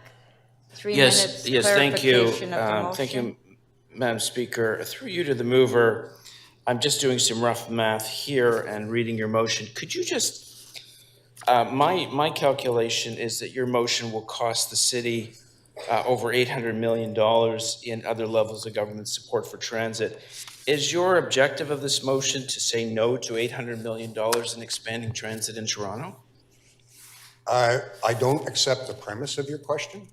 3 minutes Yes, thank you. clarification of the motion. Thank you, Madam Speaker. Through you to the mover, I'm just doing some rough math here and reading your motion. Could you just, my calculation is that your motion will cost the city over $800 million in other levels of government support for transit. Is your objective of this motion to say no to $800 million in expanding transit in Toronto? I don't accept the premise of your question.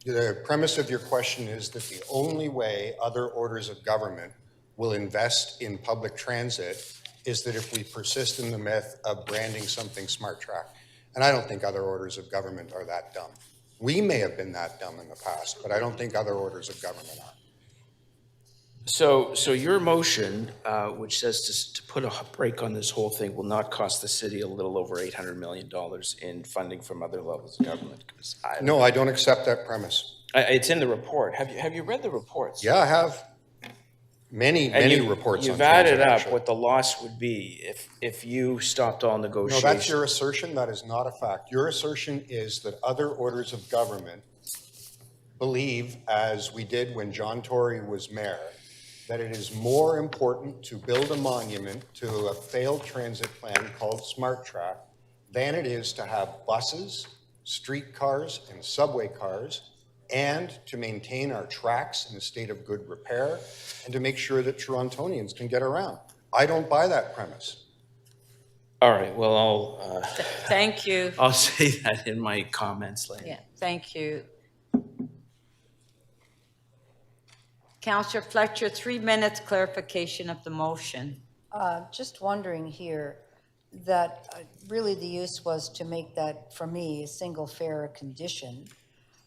The premise of your question is that the only way other orders of government will invest in public transit is that if we persist in the myth of branding something Smart Track. And I don't think other orders of government are that dumb. We may have been that dumb in the past, but I don't think other orders of government are. So your motion, which says to put a break on this whole thing, will not cost the city a little over $800 million in funding from other levels of government? No, I don't accept that premise. It's in the report. Have you read the reports? Yeah, I have many reports on You've added transit, up actually. what the loss would be if you stopped all No, negotiations. that's your assertion. That is not a fact. Your assertion is that other orders of government believe, as we did when John Tory was mayor, that it is more important to build a monument to a failed transit plan called Smart Track than it is to have buses, streetcars, and subway cars, and to maintain our tracks in a state of good repair, and to make sure that Torontonians can get around. I don't buy that premise. All right, well, I'll Thank you. I'll say that in my comments later. Yeah, thank you. Councillor Fletcher, 3 minutes clarification of the motion. Just wondering here that really the use was to make that, for me, a single fare condition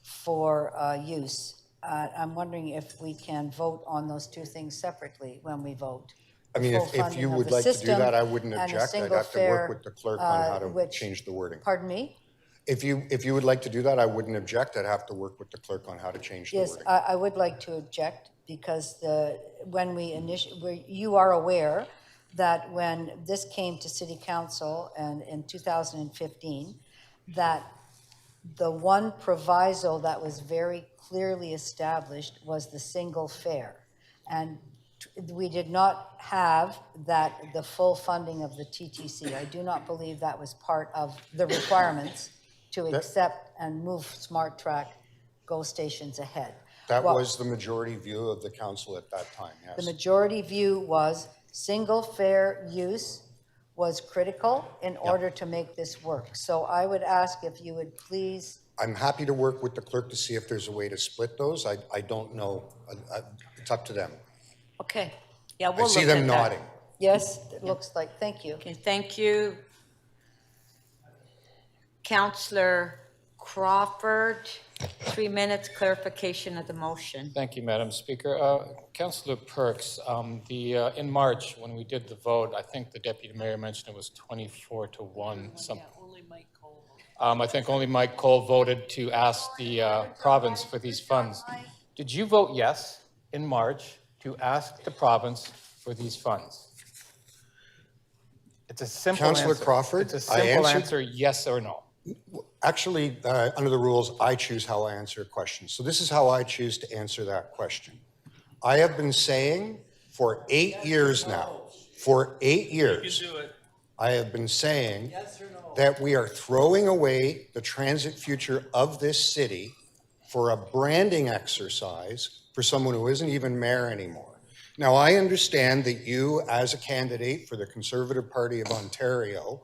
for use. I'm wondering if we can vote on those two things separately when we vote. I mean, Full if funding you of would the like to do system that, I wouldn't and a object. I'd single have to work fare, with the clerk on how to which- change the wording. Pardon me? If you would like to do that, I wouldn't object. I'd have to work with the clerk on how to change the Yes, wording. I would like to object because you are aware that when this came to city council and in 2015, that the one proviso that was very clearly established was the single fare. And we did not have the full funding of the TTC. I do not believe that was part of the requirements to accept and move Smart Track GO stations ahead. That Well, was the majority view of the council at that time, yes. the majority view was single fare use was critical in order to make this work. So I would ask if you would please, I'm happy to work with the clerk to see if there's a way to split those. I don't know. It's up to them. Okay, yeah, I we'll see look at them that. nodding. yes, it looks like, thank you. Okay, thank you. Councillor Crawford, 3 minutes clarification of the motion. Thank you, Madam Speaker. Councillor Perks, in March, when we did the vote, I think the Deputy Mayor mentioned it was 24-1. I think only Mike Cole voted to ask the province for these funds. Did you vote yes in March to ask the province for these funds? It's a simple answer. Councillor Crawford, It's a I simple answered- answer, yes or no. Actually, under the rules, I choose how I answer a question. So this is how I choose to answer that question. I have been saying for 8 years now, for 8 years, I have been saying that we are throwing away the transit future of this city for a branding exercise for someone who isn't even mayor anymore. Now, I understand that you, as a candidate for the Conservative Party of Ontario,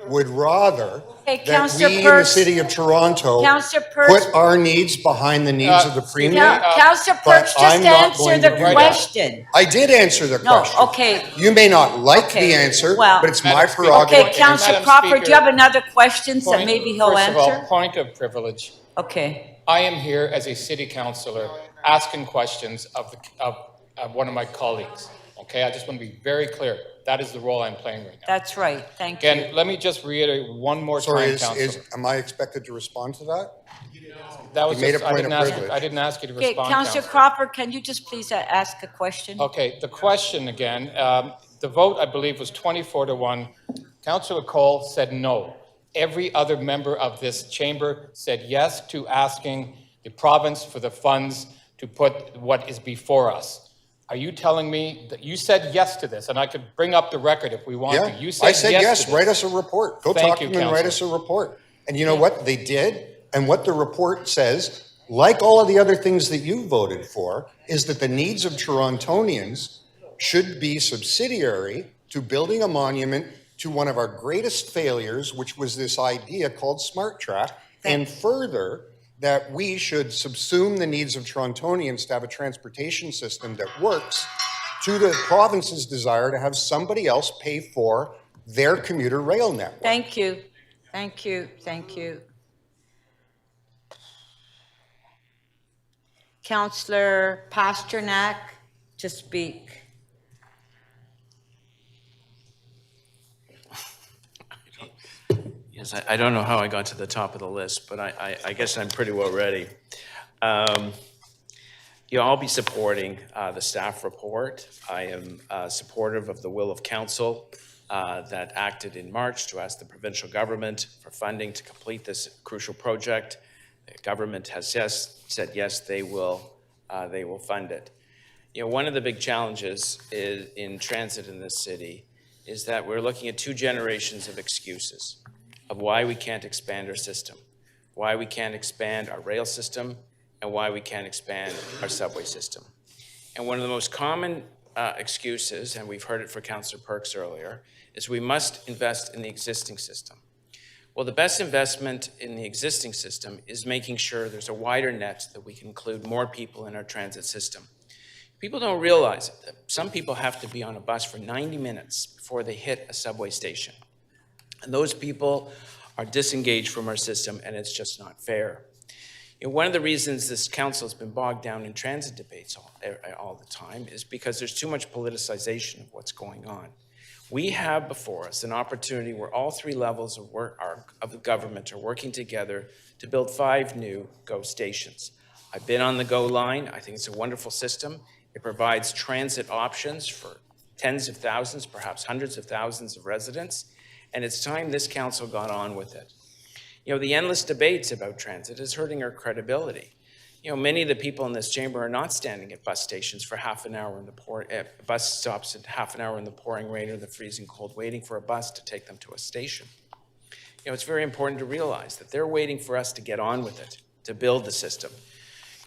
would rather Hey, that Councillor we in the Perks. city of Toronto Councillor Perks. put our needs behind the needs of the premier. Councillor but Perks, I'm just not answer going the to do that. question. I did answer the No, question. okay. You may not like Okay, the answer, well- but it's my Madam Speaker. prerogative. Okay, Councillor Madam Crawford, do you Speaker, have another question that Point- maybe he'll First of all, answer? point of privilege. Okay. I am here as a city councillor asking questions of one of my colleagues. Okay, I just want to be very clear. That is the role I'm playing right now. That's right. Thank you. Again, let me just reiterate one more Sorry, time, Councillor. am I expected to respond to that? That was you made just, a I point didn't of ask, privilege. I didn't ask you to Okay, respond, Councillor Councillor. Crawford, can you just please ask a question? Okay, the question again, the vote, I believe, was 24-1. Councillor Cole said no. Every other member of this chamber said yes to asking the province for the funds to put what is before us. Are you telling me that you said yes to this? And I could bring up the record if we want to. Yeah, You said I said yes, to this. write us a report. Go Thank talk you, to them and write Councillor. us a report. And you know what? They did. And what the report says, like all of the other things that you voted for, is that the needs of Torontonians should be subsidiary to building a monument to one of our greatest failures, which was this idea called Smart Track. And further, that we should subsume the needs of Torontonians to have a transportation system that works to the province's desire to have somebody else pay for their commuter rail network. Thank you. Thank you. Thank you. Councillor Pasternak to speak. Yes, I don't know how I got to the top of the list, but I guess I'm pretty well ready. I'll be supporting the staff report. I am supportive of the will of council that acted in March to ask the provincial government for funding to complete this crucial project. The government has said yes, they will fund it. One of the big challenges in transit in this city is that we're looking at 2 generations of excuses of why we can't expand our system, why we can't expand our rail system, and why we can't expand our subway system. And one of the most common excuses, and we've heard it for Councillor Perks earlier, is we must invest in the existing system. Well, the best investment in the existing system is making sure there's a wider net that we can include more people in our transit system. People don't realize it, that some people have to be on a bus for 90 minutes before they hit a subway station. And those people are disengaged from our system, and it's just not fair. One of the reasons this council has been bogged down in transit debates all the time is because there's too much politicization of what's going on. We have before us an opportunity where all 3 levels of the government are working together to build 5 new GO stations. I've been on the GO line. I think it's a wonderful system. It provides transit options for tens of thousands, perhaps hundreds of thousands of residents. And it's time this council got on with it. The endless debates about transit is hurting our credibility. Many of the people in this chamber are not standing at bus stations for half an hour in the bus stops at half an hour in the pouring rain or the freezing cold, waiting for a bus to take them to a station. It's very important to realize that they're waiting for us to get on with it, to build the system.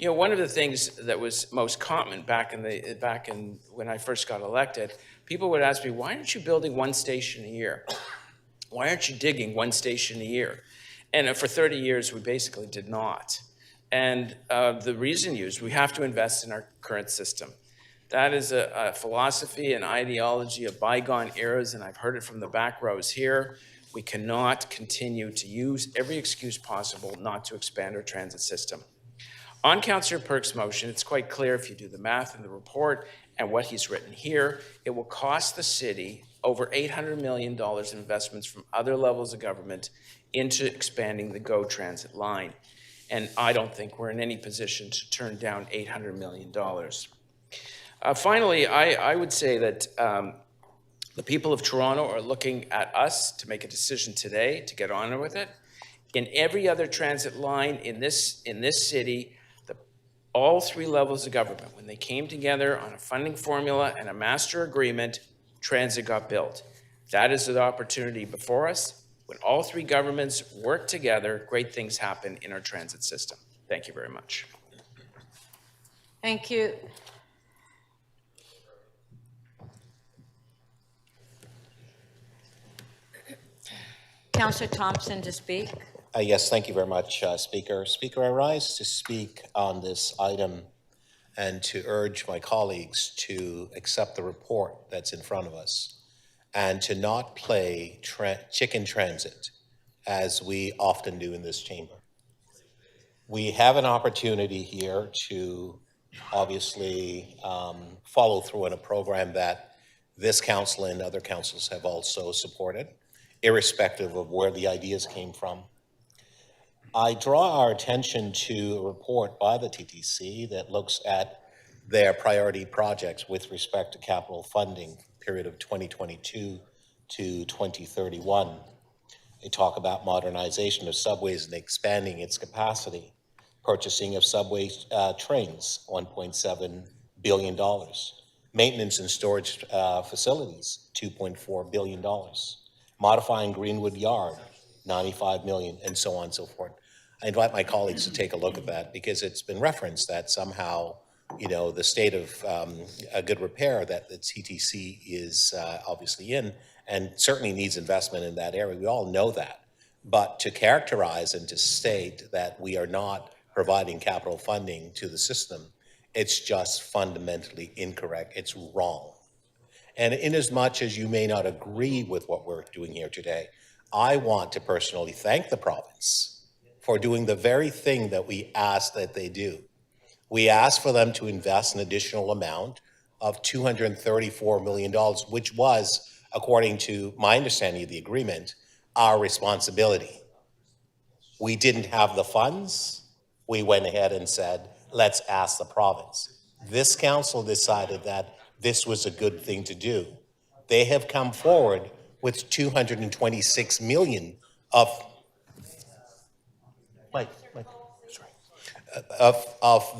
One of the things that was most common back in when I first got elected, people would ask me, why aren't you building 1 station a year? Why aren't you digging 1 station a year? And for 30 years, we basically did not. And the reason used, we have to invest in our current system. That is a philosophy and ideology of bygone eras, and I've heard it from the back rows here. We cannot continue to use every excuse possible not to expand our transit system. On Councillor Perks' motion, it's quite clear if you do the math in the report and what he's written here, it will cost the city over $800 million in investments from other levels of government into expanding the GO transit line. And I don't think we're in any position to turn down $800 million. Finally, I would say that the people of Toronto are looking at us to make a decision today to get on with it. In every other transit line in this city, all 3 levels of government, when they came together on a funding formula and a master agreement, transit got built. That is the opportunity before us. When all 3 governments work together, great things happen in our transit system. Thank you very much. Thank you. Councillor Thompson to speak. Yes, thank you very much, Speaker. Speaker, I rise to speak on this item and to urge my colleagues to accept the report that's in front of us and to not play chicken transit as we often do in this chamber. We have an opportunity here to obviously follow through on a program that this council and other councils have also supported, irrespective of where the ideas came from. I draw our attention to a report by the TTC that looks at their priority projects with respect to capital funding, period of 2022 to 2031. They talk about modernization of subways and expanding its capacity, purchasing of subway trains, $1.7 billion, maintenance and storage facilities, $2.4 billion, modifying Greenwood Yard, $95 million, and so on and so forth. I invite my colleagues to take a look at that because it's been referenced that somehow, you know, the state of a good repair that the TTC is obviously in and certainly needs investment in that area. We all know that. But to characterize and to state that we are not providing capital funding to the system, it's just fundamentally incorrect. It's wrong. And in as much as you may not agree with what we're doing here today, I want to personally thank the province for doing the very thing that we asked that they do. We asked for them to invest an additional amount of $234 million, which was, according to my understanding of the agreement, our responsibility. We didn't have the funds. We went ahead and said, let's ask the province. This council decided that this was a good thing to do. They have come forward with $226 million of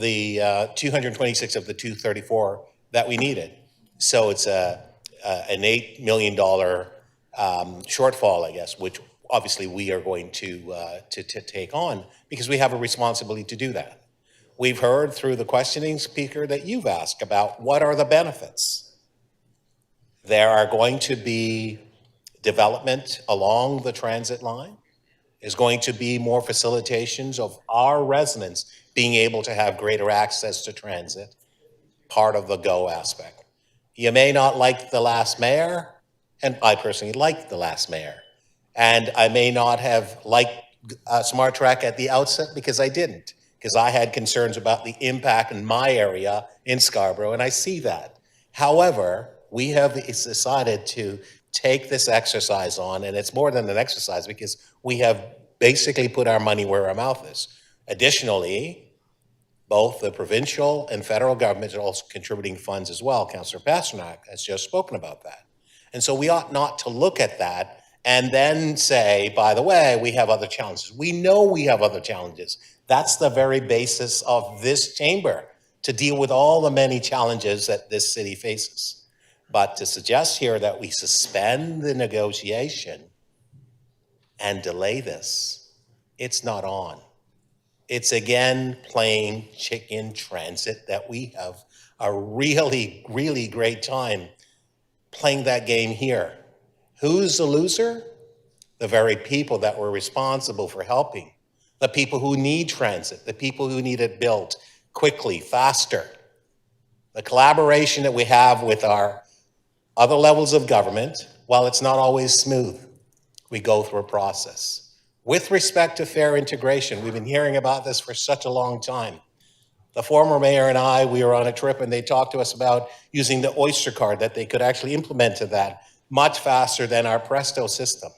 the 226 of the 234 that we needed. So it's an $8 million shortfall, I guess, which obviously we are going to take on because we have a responsibility to do that. We've heard through the questioning, Speaker, that you've asked about what are the benefits. There are going to be development along the transit line. There's going to be more facilitations of our residents being able to have greater access to transit, part of the GO aspect. You may not like the last mayor, and I personally liked the last mayor. And I may not have liked Smart Track at the outset because I didn't, because I had concerns about the impact in my area in Scarborough, and I see that. However, we have decided to take this exercise on, and it's more than an exercise because we have basically put our money where our mouth is. Additionally, both the provincial and federal governments are also contributing funds as well. Councillor Pasternak has just spoken about that. And so we ought not to look at that and then say, by the way, we have other challenges. We know we have other challenges. That's the very basis of this chamber, to deal with all the many challenges that this city faces. But to suggest here that we suspend the negotiation and delay this, it's not on. It's again plain chicken transit that we have a really, really great time playing that game here. Who's the loser? The very people that were responsible for helping. The people who need transit, the people who need it built quickly, faster. The collaboration that we have with our other levels of government, while it's not always smooth, we go through a process. With respect to fare integration, we've been hearing about this for such a long time. The former mayor and I, we were on a trip and they talked to us about using the Oyster card, that they could actually implement to that much faster than our Presto system.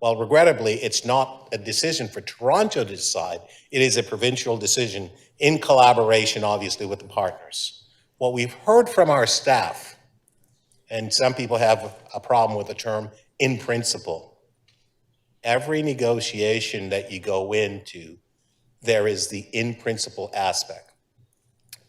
Well, regrettably, it's not a decision for Toronto to decide. It is a provincial decision in collaboration, obviously, with the partners. What we've heard from our staff, and some people have a problem with the term in principle, every negotiation that you go into, there is the in principle aspect.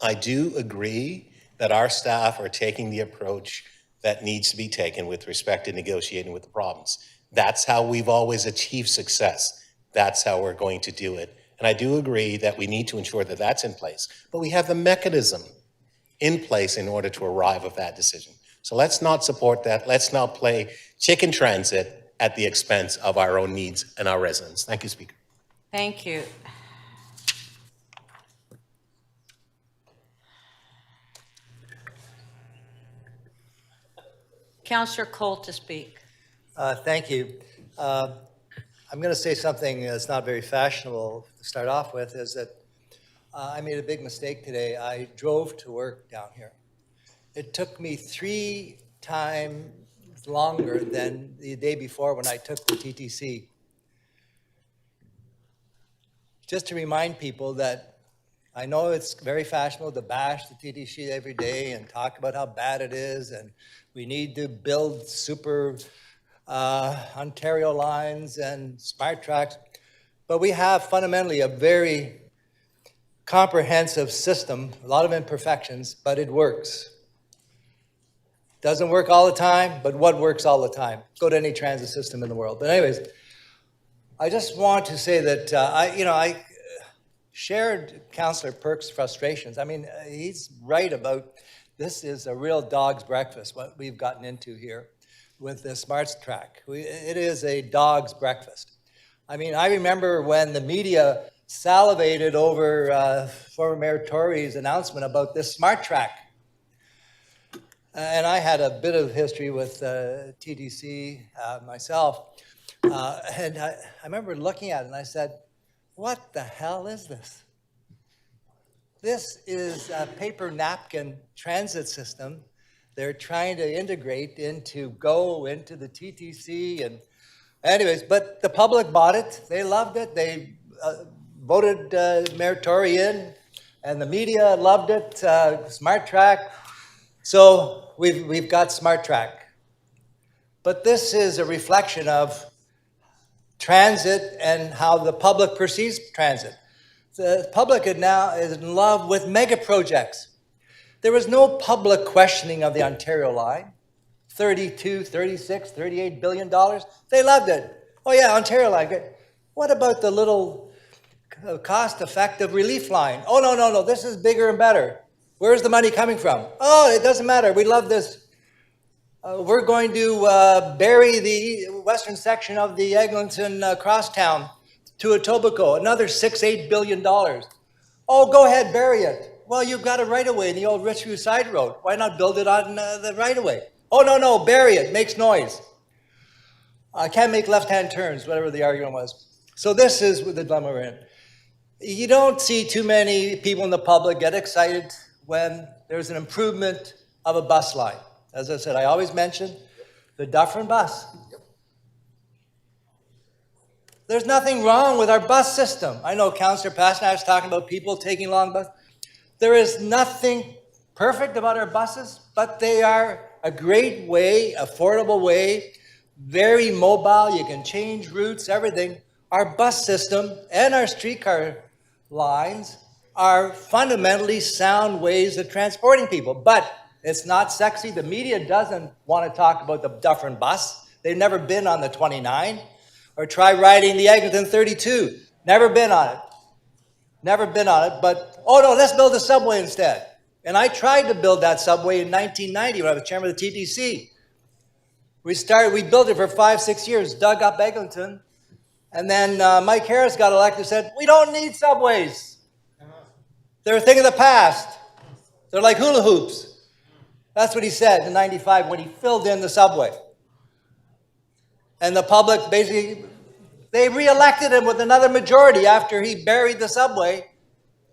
I do agree that our staff are taking the approach that needs to be taken with respect to negotiating with the province. That's how we've always achieved success. That's how we're going to do it. And I do agree that we need to ensure that that's in place, but we have the mechanism in place in order to arrive at that decision. So let's not support that. Let's not play chicken transit at the expense of our own needs and our residents. Thank you, Speaker. Thank you. Councillor Cole to speak. Thank you. I'm going to say something that's not very fashionable to start off with, is that I made a big mistake today. I drove to work down here. It took me 3 times longer than the day before when I took the TTC. Just to remind people that I know it's very fashionable to bash the TTC every day and talk about how bad it is, and we need to build super Ontario lines and smart tracks, but we have fundamentally a very comprehensive system, a lot of imperfections, but it works. Doesn't work all the time, but what works all the time? Go to any transit system in the world. But anyways, I just want to say that I shared Councillor Perks' frustrations. I mean, he's right about this is a real dog's breakfast, what we've gotten into here with the Smart Track. It is a dog's breakfast. I mean, I remember when the media salivated over former Mayor Tory's announcement about this Smart Track. And I had a bit of history with TTC myself. And I remember looking at it and I said, what the hell is this? This is a paper napkin transit system they're trying to integrate into the TTC. And anyways, but the public bought it. They loved it. They voted Mayor Tory in, and the media loved it, Smart Track. So we've got Smart Track. But this is a reflection of transit and how the public perceives transit. The public now is in love with mega projects. There was no public questioning of the Ontario line, $32, $36, $38 billion. They loved it. Oh yeah, Ontario line, good. What about the little cost-effective relief line? Oh, no, this is bigger and better. Where's the money coming from? Oh, it doesn't matter, we love this. We're going to bury the western section of the Eglinton Crosstown to Etobicoke, another $6-8 billion. Oh, go ahead, bury it. Well, you've got a right-of-way in the old Richview Side Road. Why not build it on the right-of-way? Oh, no, bury it, makes noise. I can't make left-hand turns, whatever the argument was. So this is the dilemma we're in. You don't see too many people in the public get excited when there's an improvement of a bus line. As I said, I always mention the Dufferin bus. There's nothing wrong with our bus system. I know Councillor Pasternak was talking about people taking long buses. There is nothing perfect about our buses, but they are a great way, affordable way, very mobile. You can change routes, everything. Our bus system and our streetcar lines are fundamentally sound ways of transporting people, but it's not sexy. The media doesn't want to talk about the Dufferin bus. They've never been on the 29, or try riding the Eglinton 32. Never been on it. Never been on it, but, oh no, let's build a subway instead. And I tried to build that subway in 1990 when I was chairman of the TTC. We built it for 5-6 years, dug up Eglinton, and then Mike Harris got elected and said, we don't need subways. They're a thing of the past. They're like hula hoops. That's what he said in 95 when he filled in the subway. And the public basically, they re-elected him with another majority after he buried the subway.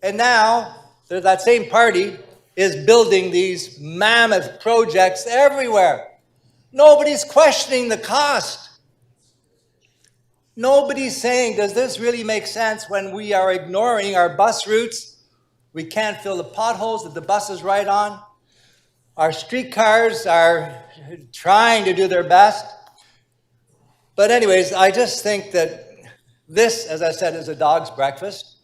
And now, that same party is building these mammoth projects everywhere. Nobody's questioning the cost. Nobody's saying, does this really make sense when we are ignoring our bus routes? We can't fill the potholes that the buses ride on. Our streetcars are trying to do their best. But anyways, I just think that this, as I said, is a dog's breakfast.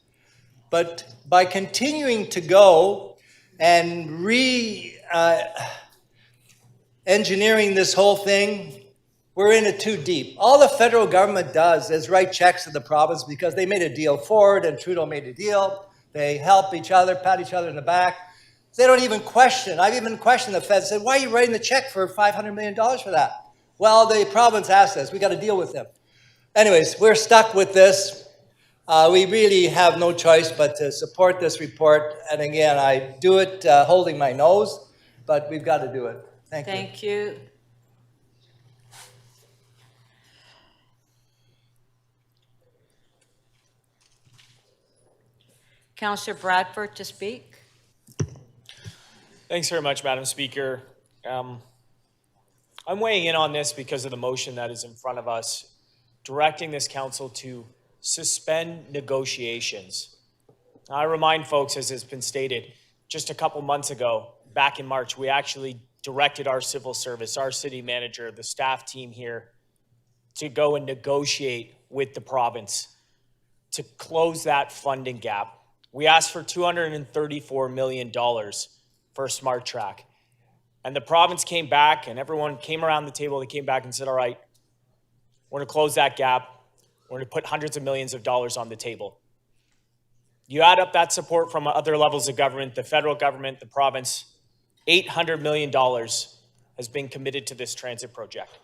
But by continuing to go and engineering this whole thing, we're in it too deep. All the federal government does is write checks to the province because they made a deal. Ford and Trudeau made a deal. They help each other, pat each other in the back. They don't even question. I've even questioned the Fed, said, why are you writing the check for $500 million for that? Well, the province asked us, we got to deal with them. Anyways, we're stuck with this. We really have no choice but to support this report. And again, I do it holding my nose, but we've got to do it. Thank you. Thank you. Councillor Bradford to speak. Thanks very much, Madam Speaker. I'm weighing in on this because of the motion that is in front of us, directing this council to suspend negotiations. Now, I remind folks, as has been stated, just a couple months ago, back in March, we actually directed our civil service, our city manager, the staff team here, to go and negotiate with the province to close that funding gap. We asked for $234 million for Smart Track. And the province came back and everyone came around the table. They came back and said, all right, we're going to close that gap. We're going to put hundreds of millions of dollars on the table. You add up that support from other levels of government, the federal government, the province, $800 million has been committed to this transit project.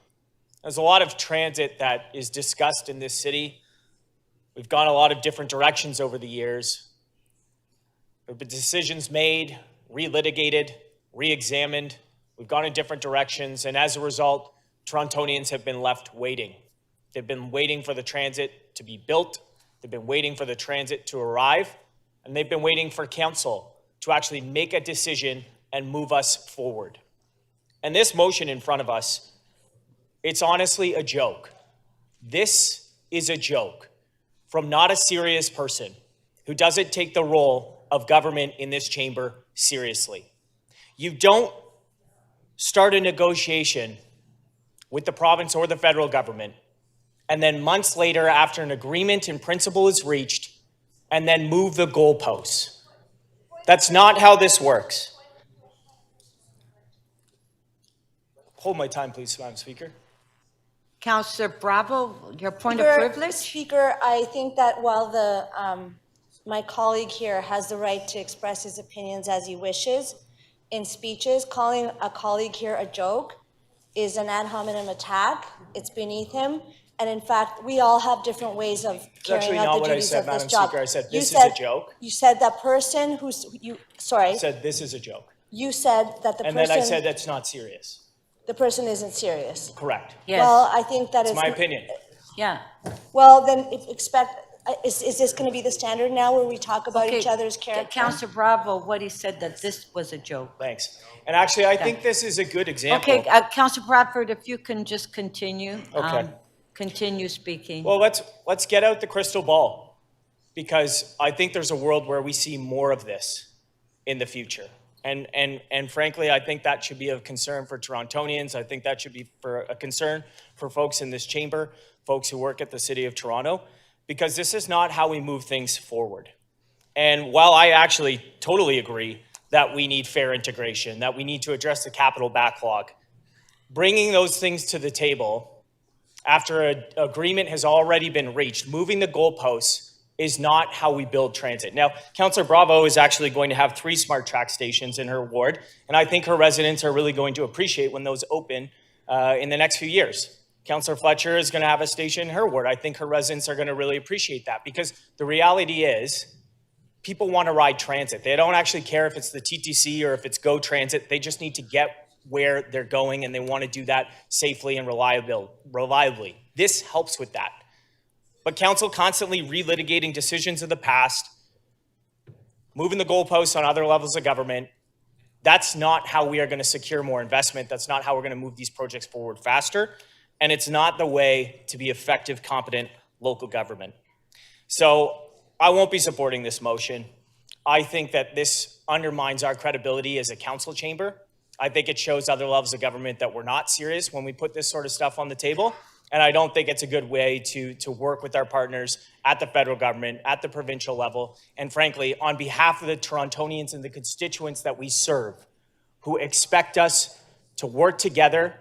There's a lot of transit that is discussed in this city. We've gone a lot of different directions over the years. There have been decisions made, relitigated, re-examined. We've gone in different directions, and as a result, Torontonians have been left waiting. They've been waiting for the transit to be built. They've been waiting for the transit to arrive, and they've been waiting for council to actually make a decision and move us forward. And this motion in front of us, it's honestly a joke. This is a joke from not a serious person who doesn't take the role of government in this chamber seriously. You don't start a negotiation with the province or the federal government, and then months later, after an agreement in principle is reached, and then move the goalposts. That's not how this works. Hold my time, please, Madam Speaker. Councillor Bravo, your point of Speaker- privilege? Speaker, I think that while my colleague here has the right to express his opinions as he wishes in speeches, calling a colleague here a joke is an ad hominem attack. It's beneath him. And in fact, we all have different ways of carrying out the duties of this job. Speaker. I said You this is a joke. You said that person sorry. I said this is a joke. You said that And then I said that's not serious. the person isn't serious. Correct. Yes. Well, I think that It's is. my opinion. Yeah. Well, then is this going to be the standard now where we talk about Okay, each other's character? Councillor Bravo, what he said that this was a joke. Thanks. And actually, I think this is a good example. Okay, Councillor Bradford, if you can just continue. Okay. Continue speaking. Well, let's get out the crystal ball, because I think there's a world where we see more of this in the future. And frankly, I think that should be of concern for Torontonians. I think that should be for a concern for folks in this chamber, folks who work at the City of Toronto, because this is not how we move things forward. And while I actually totally agree that we need fair integration, that we need to address the capital backlog, bringing those things to the table after an agreement has already been reached, moving the goalposts is not how we build transit. Now, Councillor Bravo is actually going to have 3 Smart Track stations in her ward, and I think her residents are really going to appreciate when those open in the next few years. Councillor Fletcher is going to have a station in her ward. I think her residents are going to really appreciate that, because the reality is people want to ride transit. They don't actually care if it's the TTC or if it's GO Transit. They just need to get where they're going, and they want to do that safely and reliably. This helps with that. But council constantly relitigating decisions of the past, moving the goalposts on other levels of government, that's not how we are going to secure more investment. That's not how we're going to move these projects forward faster. And it's not the way to be effective, competent local government. So I won't be supporting this motion. I think that this undermines our credibility as a council chamber. I think it shows other levels of government that we're not serious when we put this sort of stuff on the table. And I don't think it's a good way to work with our partners at the federal government, at the provincial level, and frankly, on behalf of the Torontonians and the constituents that we serve, who expect us to work together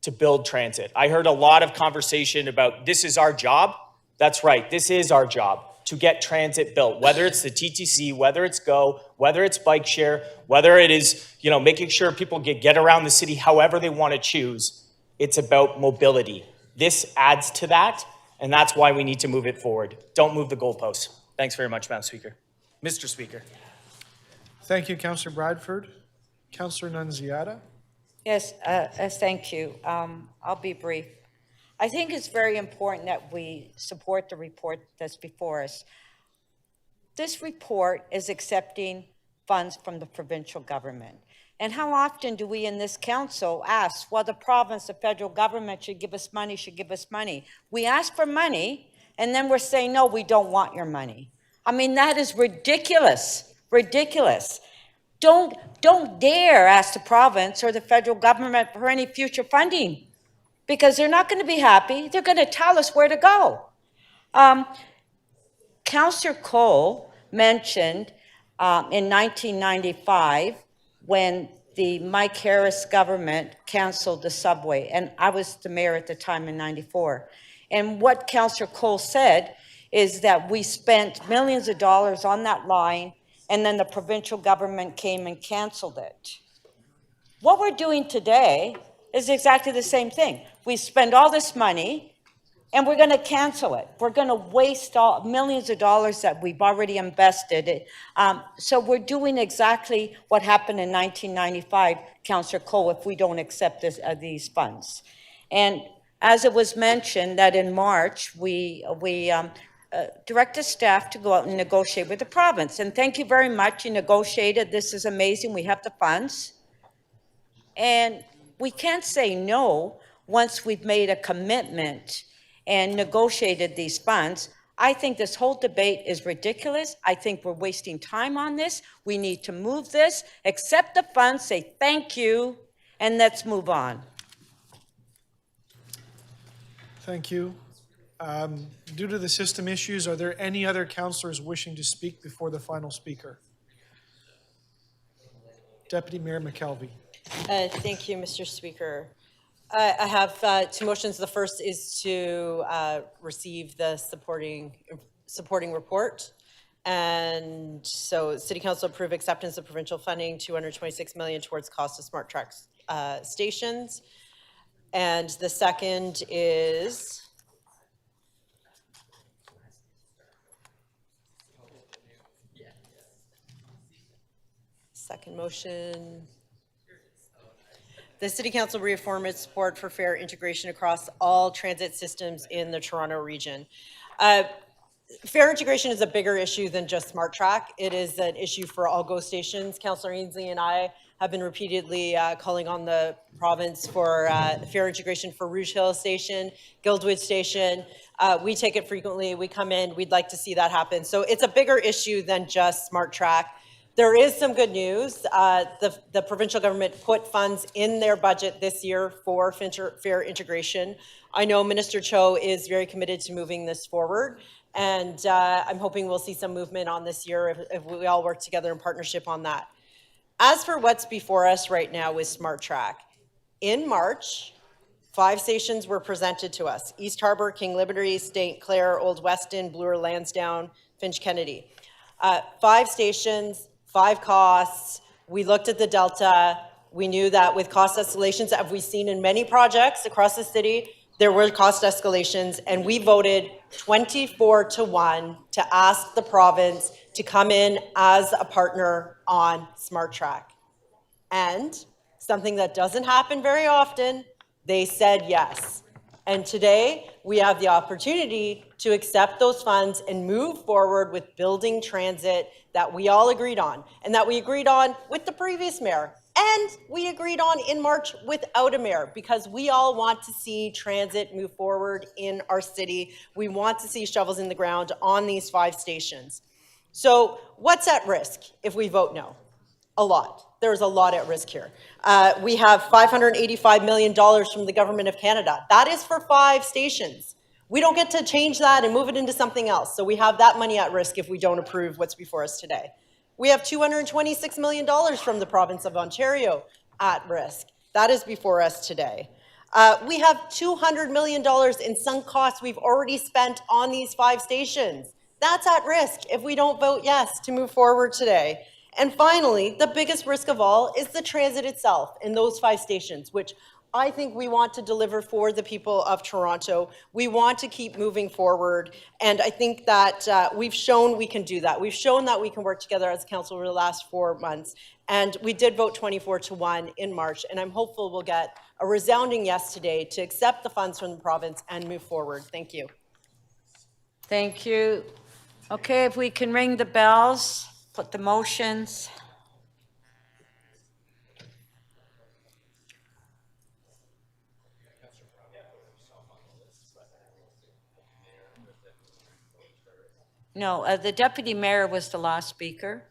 to build transit. I heard a lot of conversation about this is our job. That's right, this is our job, to get transit built, whether it's the TTC, whether it's GO, whether it's bike share, whether it is, making sure people get around the city however they want to choose. It's about mobility. This adds to that, and that's why we need to move it forward. Don't move the goalposts. Thanks very much, Madam Speaker. Mr. Speaker. Thank you, Councillor Bradford. Councillor Nunziata. Yes, thank you. I'll be brief. I think it's very important that we support the report that's before us. This report is accepting funds from the provincial government. And how often do we in this council ask, well, the province, the federal government should give us money, should give us money. We ask for money, and then we're saying, no, we don't want your money. I mean, that is ridiculous, ridiculous. Don't dare ask the province or the federal government for any future funding, because they're not going to be happy. They're going to tell us where to go. Councillor Cole mentioned in 1995 when the Mike Harris government canceled the subway, and I was the mayor at the time in '94. And what Councillor Cole said is that we spent millions of dollars on that line, and then the provincial government came and canceled it. What we're doing today is exactly the same thing. We spend all this money, and we're going to cancel it. We're going to waste millions of dollars that we've already invested. So we're doing exactly what happened in 1995, Councillor Cole, if we don't accept these funds. And as it was mentioned, that in March, we directed staff to go out and negotiate with the province. And thank you very much. You negotiated. This is amazing. We have the funds. And we can't say no once we've made a commitment and negotiated these funds. I think this whole debate is ridiculous. I think we're wasting time on this. We need to move this, accept the funds, say thank you, and let's move on. Thank you. Due to the system issues, are there any other councillors wishing to speak before the final speaker? Deputy Mayor McKelvey. Thank you, Mr. Speaker. I have two motions. The first is to receive the supporting report. And so City Council approve acceptance of provincial funding, $226 million towards cost of Smart Track stations. And the second is second motion. The City Council reaffirm its support for fare integration across all transit systems in the Toronto region. Fare integration is a bigger issue than just Smart Track. It is an issue for all GO stations. Councillor Ainsley and I have been repeatedly calling on the province for fare integration for Rouge Hill Station, Guildwood Station. We take it frequently. We come in. We'd like to see that happen. So it's a bigger issue than just Smart Track. There is some good news. The provincial government put funds in their budget this year for fare integration. I know Minister Cho is very committed to moving this forward, and I'm hoping we'll see some movement on this year if we all work together in partnership on that. As for what's before us right now with Smart Track, in March, 5 stations were presented to us: East Harbour, King Liberty, St. Clair, Old Weston, Bloor, Lansdowne, Finch Kennedy. 5 stations, 5 costs. We looked at the delta. We knew that with cost escalations, as we've seen in many projects across the city, there were cost escalations, and we voted 24-1 to ask the province to come in as a partner on Smart Track. And something that doesn't happen very often, they said yes. And today, we have the opportunity to accept those funds and move forward with building transit that we all agreed on, and that we agreed on with the previous mayor, and we agreed on in March without a mayor, because we all want to see transit move forward in our city. We want to see shovels in the ground on these 5 stations. So what's at risk if we vote no? A lot. There's a lot at risk here. We have $585 million from the Government of Canada. That is for 5 stations. We don't get to change that and move it into something else. So we have that money at risk if we don't approve what's before us today. We have $226 million from the province of Ontario at risk. That is before us today. We have $200 million in sunk costs we've already spent on these 5 stations. That's at risk if we don't vote yes to move forward today. And finally, the biggest risk of all is the transit itself in those 5 stations, which I think we want to deliver for the people of Toronto. We want to keep moving forward. And I think that we've shown we can do that. We've shown that we can work together as council over the last 4 months. And we did vote 24-1 in March. And I'm hopeful we'll get a resounding yes today to accept the funds from the province and move forward. Thank you. Thank you. Okay, if we can ring the bells, put the motions. No, the deputy mayor was the last speaker.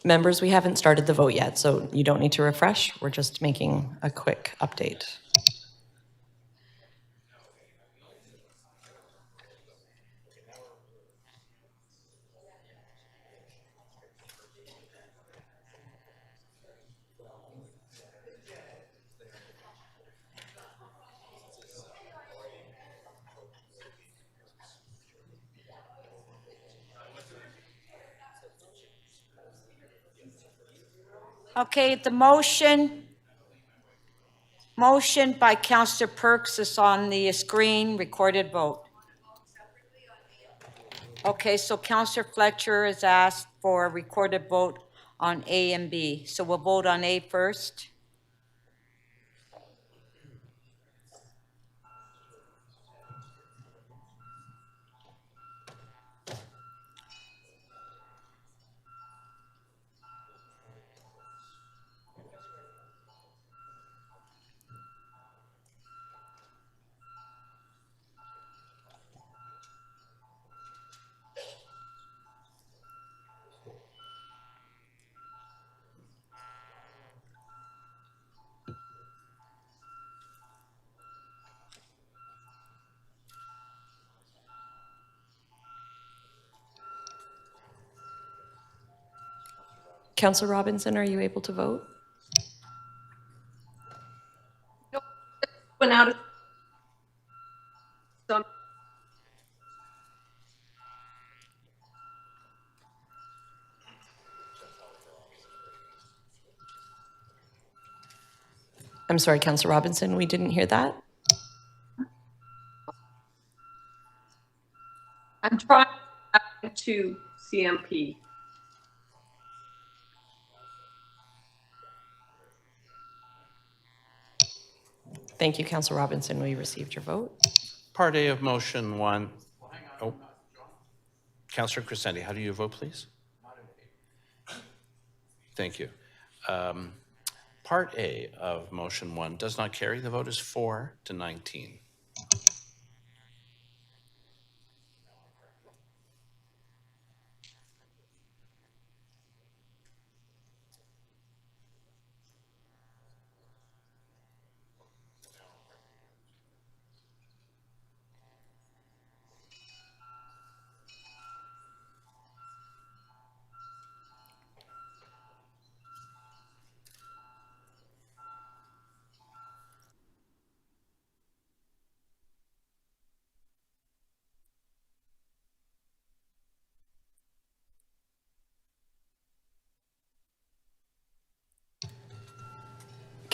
Members, we haven't started the vote yet, so you don't need to refresh. We're just making a quick update. Okay, the motion by Councillor Perks is on the screen, recorded vote. Okay, so Councillor Fletcher has asked for a recorded vote on A and B. So we'll vote on A first. Councillor Robinson, are you able to vote? Went out of. I'm sorry, Councillor Robinson, we didn't hear that. I'm trying to CMP. Thank you, Councillor Robinson. We received your vote. Part A of motion 1. Oh, Councillor Crescendi, how do you vote, please? Thank you. Part A of motion 1 does not carry. The vote is 4-19.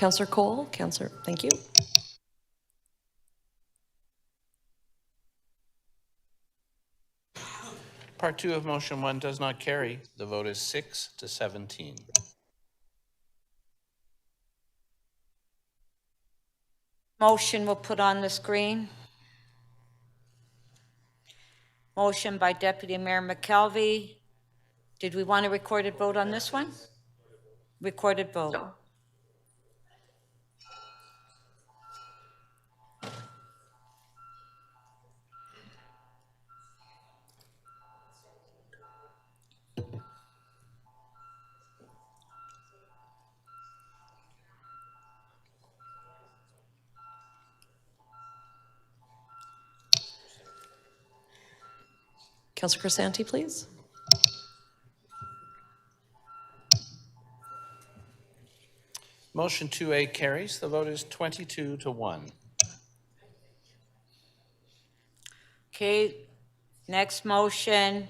Councillor Cole, thank you. Part 2 of motion 1 does not carry. The vote is 6 to 17. Motion we'll put on the screen. Motion by Deputy Mayor McKelvey. Did we want a recorded vote on this one? Recorded vote. No. Councillor Crisanti, please. Motion 2A carries. The vote is 22 to 1. Okay, next motion.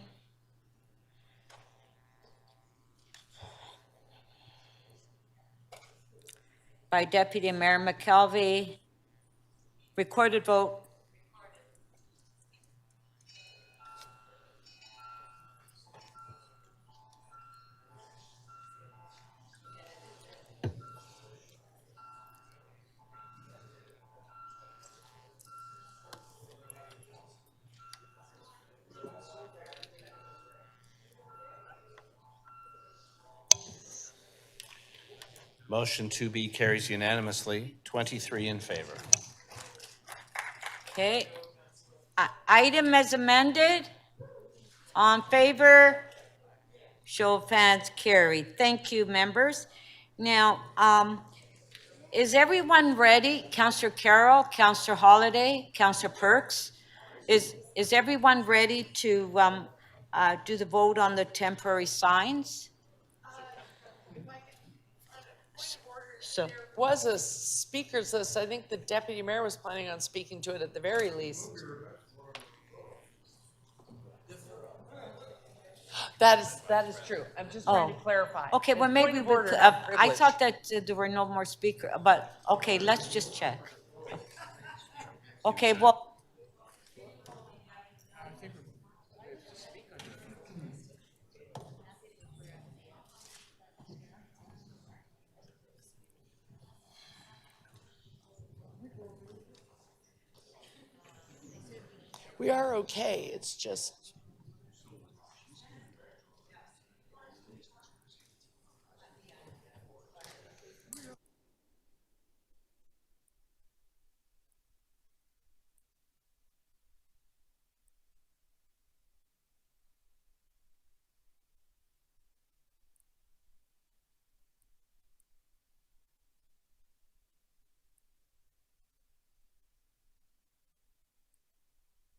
By Deputy Mayor McKelvey. Recorded vote. Motion 2B carries unanimously, 23 in favor. Okay. Item as amended. On favor. Show of hands carried. Thank you, members. Now, is everyone ready? Councillor Carroll, Councillor Holiday, Councillor Perks? Is everyone ready to do the vote on the temporary signs? So, Was a speakers list. I think the deputy mayor was planning on speaking to it at the very least. That is true. I'm just trying to clarify. Okay, well, It's maybe point of we order, could, not I privilege. thought that there were no more speakers, but, okay, let's just check. Okay, well. We are okay. It's just.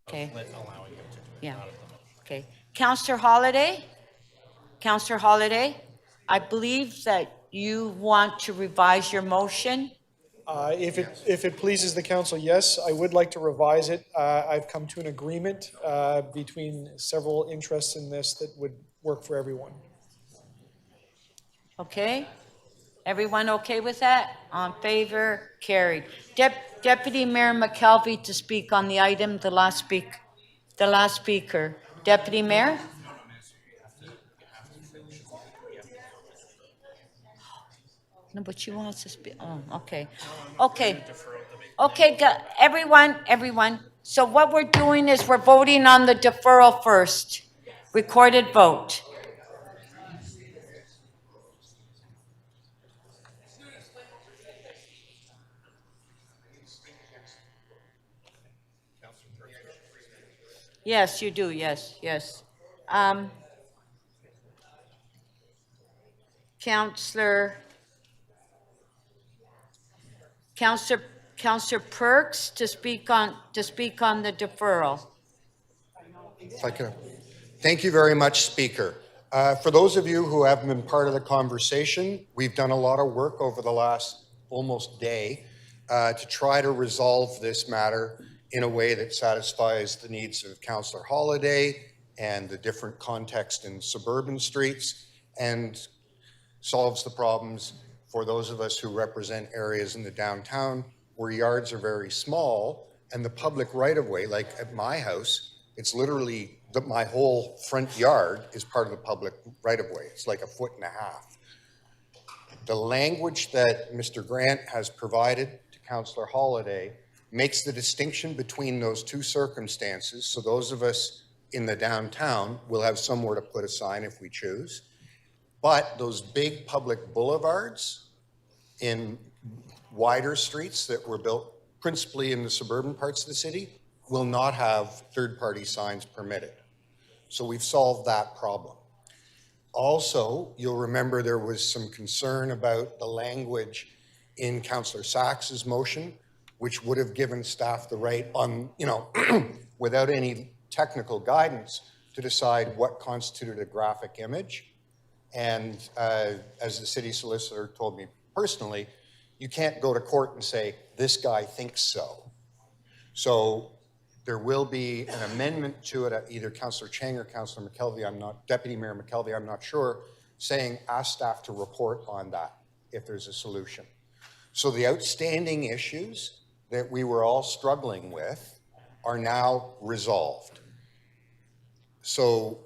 Okay. Yeah, okay. Councillor Holiday? Councillor Holiday, I believe that you want to revise your motion. If it pleases the council, yes, I would like to revise it. I've come to an agreement between several interests in this that would work for everyone. Okay? Everyone okay with that? On favor? Carried. Deputy Mayor McKelvey to speak on the item, the last speaker. Deputy Mayor? No, but she wants to speak, oh, okay. Okay. Okay, everyone. So what we're doing is we're voting on the deferral first. Recorded vote. Yes, you do, yes. Councillor Perks to speak on the deferral. If I could. Thank you very much, Speaker. For those of you who haven't been part of the conversation, we've done a lot of work over the last almost day to try to resolve this matter in a way that satisfies the needs of Councillor Holiday and the different context in suburban streets and solves the problems for those of us who represent areas in the downtown where yards are very small and the public right-of-way, like at my house, it's literally, my whole front yard is part of the public right-of-way. It's like 1.5 feet. The language that Mr. Grant has provided to Councillor Holyday makes the distinction between those two circumstances. So those of us in the downtown will have somewhere to put a sign if we choose. But those big public boulevards in wider streets that were built principally in the suburban parts of the city will not have third-party signs permitted. So we've solved that problem. Also, you'll remember there was some concern about the language in Councillor Sachs's motion, which would have given staff the right on, without any technical guidance, to decide what constituted a graphic image. And as the city solicitor told me personally, you can't go to court and say, this guy thinks so. So there will be an amendment to it, either Councillor Chang or Councillor McKelvey, Deputy Mayor McKelvey, I'm not sure, saying ask staff to report on that if there's a solution. So the outstanding issues that we were all struggling with are now resolved. So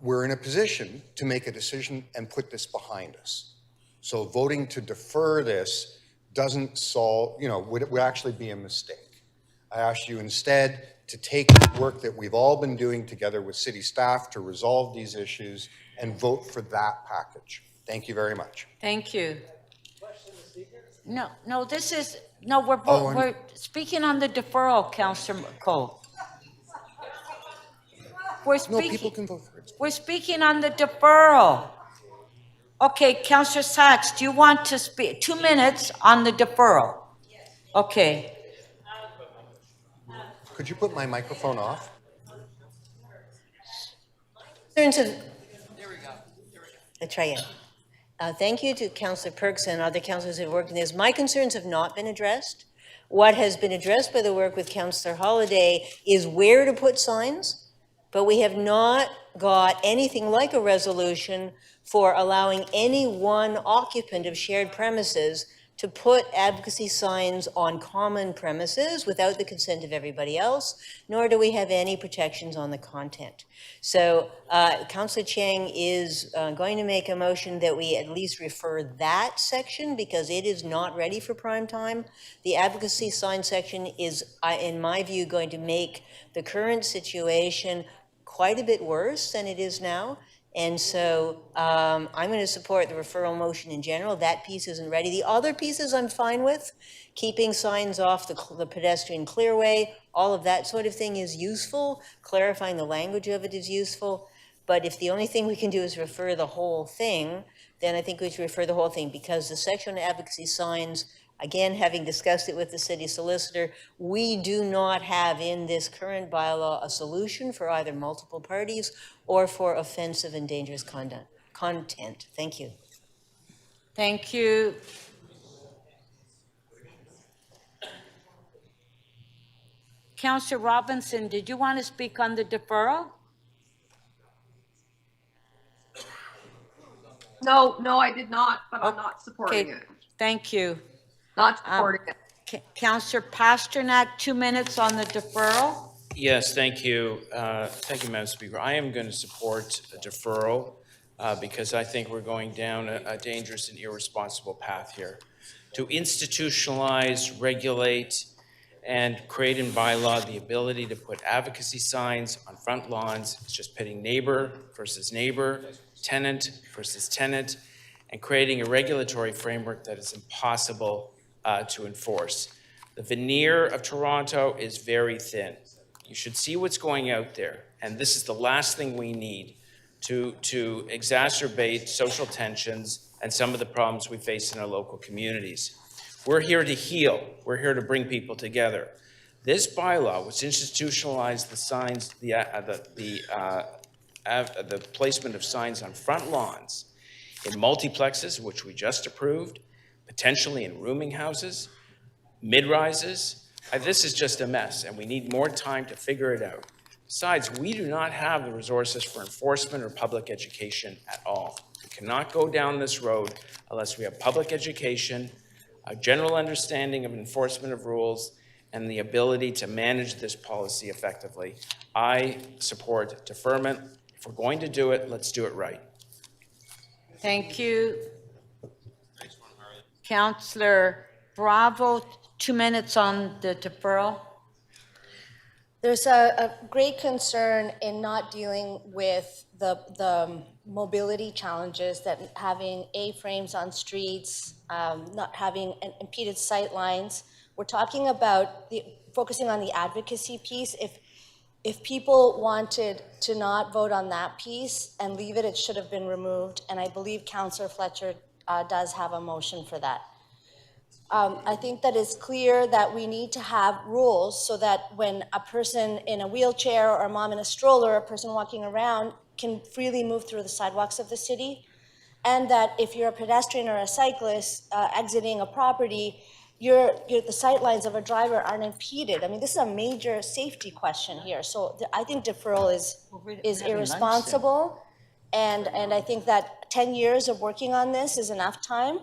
we're in a position to make a decision and put this behind us. So voting to defer this doesn't solve, would actually be a mistake. I ask you instead to take the work that we've all been doing together with city staff to resolve these issues and vote for that package. Thank you very much. Thank you. No, we're Oh, we're speaking on the deferral, Councillor Cole. We're speaking. people can vote for it. We're speaking on the deferral. Okay, Councillor Sachs, do you want to speak? 2 minutes on the deferral. Okay. Could you put my microphone off? Concerns of, let's try again. Thank you to Councillor Perks and other councillors who have worked on this. My concerns have not been addressed. What has been addressed by the work with Councillor Holyday is where to put signs, but we have not got anything like a resolution for allowing any one occupant of shared premises to put advocacy signs on common premises without the consent of everybody else, nor do we have any protections on the content. So Councillor Chang is going to make a motion that we at least refer that section because it is not ready for prime time. The advocacy sign section is, in my view, going to make the current situation quite a bit worse than it is now. And so I'm going to support the referral motion in general. That piece isn't ready. The other pieces I'm fine with. Keeping signs off the pedestrian clearway, all of that sort of thing is useful. Clarifying the language of it is useful. But if the only thing we can do is refer the whole thing, then I think we should refer the whole thing because the section on advocacy signs, again, having discussed it with the city solicitor, we do not have in this current bylaw a solution for either multiple parties or for offensive and dangerous content. Thank you. Thank you. Councillor Robinson, did you want to speak on the deferral? No, I did not, but I'm not supporting it. Thank you. Not supporting it. Councillor Pasternak, 2 minutes on the deferral. Yes, thank you. Thank you, Madam Speaker. I am going to support a deferral because I think we're going down a dangerous and irresponsible path here. To institutionalize, regulate, and create in bylaw the ability to put advocacy signs on front lawns, it's just pitting neighbor versus neighbor, tenant versus tenant, and creating a regulatory framework that is impossible to enforce. The veneer of Toronto is very thin. You should see what's going out there, and this is the last thing we need to exacerbate social tensions and some of the problems we face in our local communities. We're here to heal. We're here to bring people together. This bylaw, which institutionalized the signs, the placement of signs on front lawns in multiplexes, which we just approved, potentially in rooming houses, mid-rises. This is just a mess, and we need more time to figure it out. Besides, we do not have the resources for enforcement or public education at all. The cannot go down this road unless we have public education, a general understanding of enforcement of rules, and the ability to manage this policy effectively. I support deferment. If we're going to do it, let's do it right. Thank you. Councillor Bravo, 2 minutes on the deferral. There's a great concern in not dealing with the mobility challenges that having A-frames on streets, not having impeded sight lines. We're talking about focusing on the advocacy piece. If people wanted to not vote on that piece and leave it, it should have been removed. And I believe Councillor Fletcher does have a motion for that. I think that it's clear that we need to have rules so that when a person in a wheelchair or a mom in a stroller, a person walking around can freely move through the sidewalks of the city. And that if you're a pedestrian or a cyclist exiting a property, the sight lines of a driver aren't impeded. I mean, this is a major safety question here. So I think deferral is irresponsible. And I think that 10 years of working on this is enough time.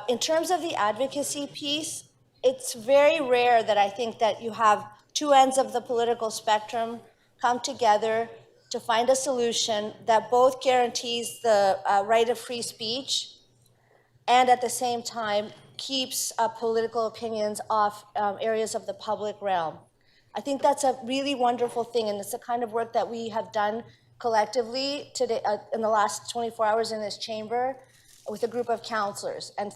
In terms of the advocacy piece, it's very rare that I think that you have two ends of the political spectrum come together to find a solution that both guarantees the right of free speech and at the same time keeps political opinions off areas of the public realm. I think that's a really wonderful thing, and it's the kind of work that we have done collectively today in the last 24 hours in this chamber with a group of councillors, and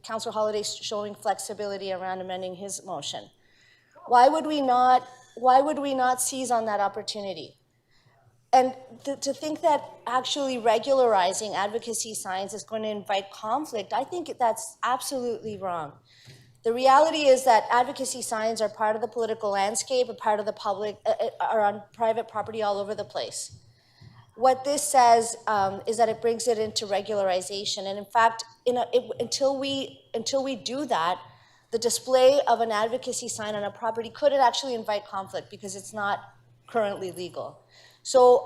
Councillor Holyday showing flexibility around amending his motion. Why would we not seize on that opportunity? And to think that actually regularizing advocacy signs is going to invite conflict, I think that's absolutely wrong. The reality is that advocacy signs are part of the political landscape, a part of the public, are on private property all over the place. What this says is that it brings it into regularization. And in fact, until we do that, the display of an advocacy sign on a property could actually invite conflict because it's not currently legal. So,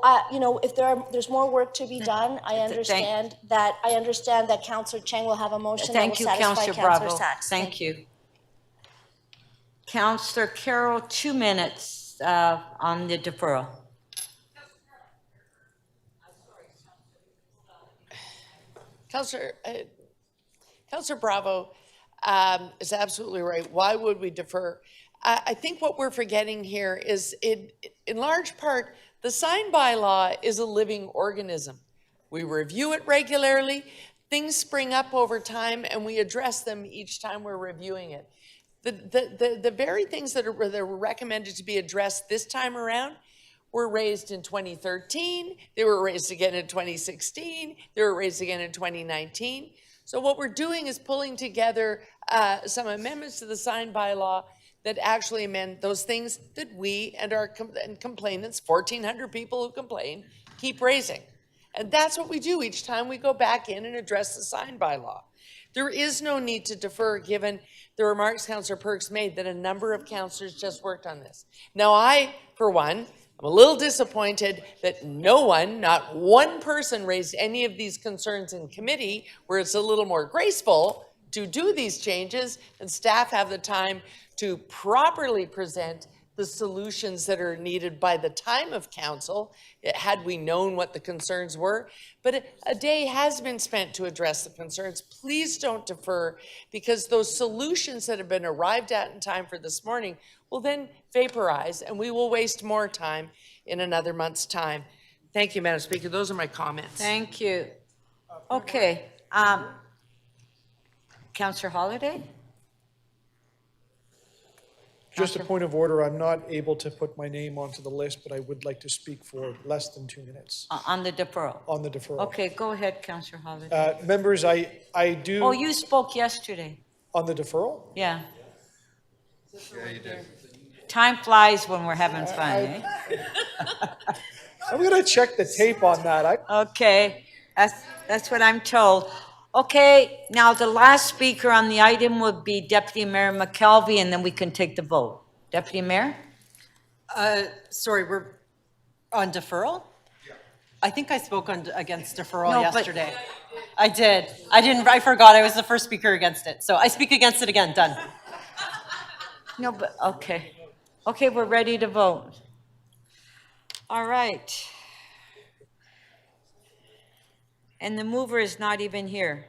if there's more work to be done, I understand that Councillor Cheng will have a motion that will satisfy Councillor Sachs. Thank you. Councillor Carroll, 2 minutes on the deferral. Councillor Bravo is absolutely right. Why would we defer? I think what we're forgetting here is, in large part, the sign bylaw is a living organism. We review it regularly. Things spring up over time, and we address them each time we're reviewing it. The very things that were recommended to be addressed this time around were raised in 2013, they were raised again in 2016, they were raised again in 2019. So what we're doing is pulling together some amendments to the sign bylaw that actually amend those things that we and our complainants, 1,400 people who complain, keep raising. And that's what we do each time we go back in and address the sign bylaw. There is no need to defer, given the remarks Councillor Perks made that a number of councillors just worked on this. Now I, for one, I'm a little disappointed that no one, not one person, raised any of these concerns in committee, where it's a little more graceful to do these changes and staff have the time to properly present the solutions that are needed by the time of council, had we known what the concerns were. But a day has been spent to address the concerns. Please don't defer, because those solutions that have been arrived at in time for this morning will then vaporize, and we will waste more time in another month's time. Thank you, Madam Speaker. Those are my comments. Thank you. Okay. Councillor Holyday? Just a point of order, I'm not able to put my name onto the list, but I would like to speak for less than 2 minutes. On the deferral? On the deferral. Okay, go ahead, Councillor Holyday. Members, I do. Oh, you spoke yesterday. On the deferral? Yeah. Yeah, you did. Time flies when we're having fun, eh? I'm gonna check the tape on that. Okay, that's what I'm told. Okay, now the last speaker on the item would be Deputy Mayor McKelvey, and then we can take the vote. Deputy Mayor? Sorry, we're on deferral? I think I spoke against deferral No, but- yesterday. I did. I forgot I was the first speaker against it. So I speak against it again, done. No, but, okay. Okay, we're ready to vote. All right. And the mover is not even here.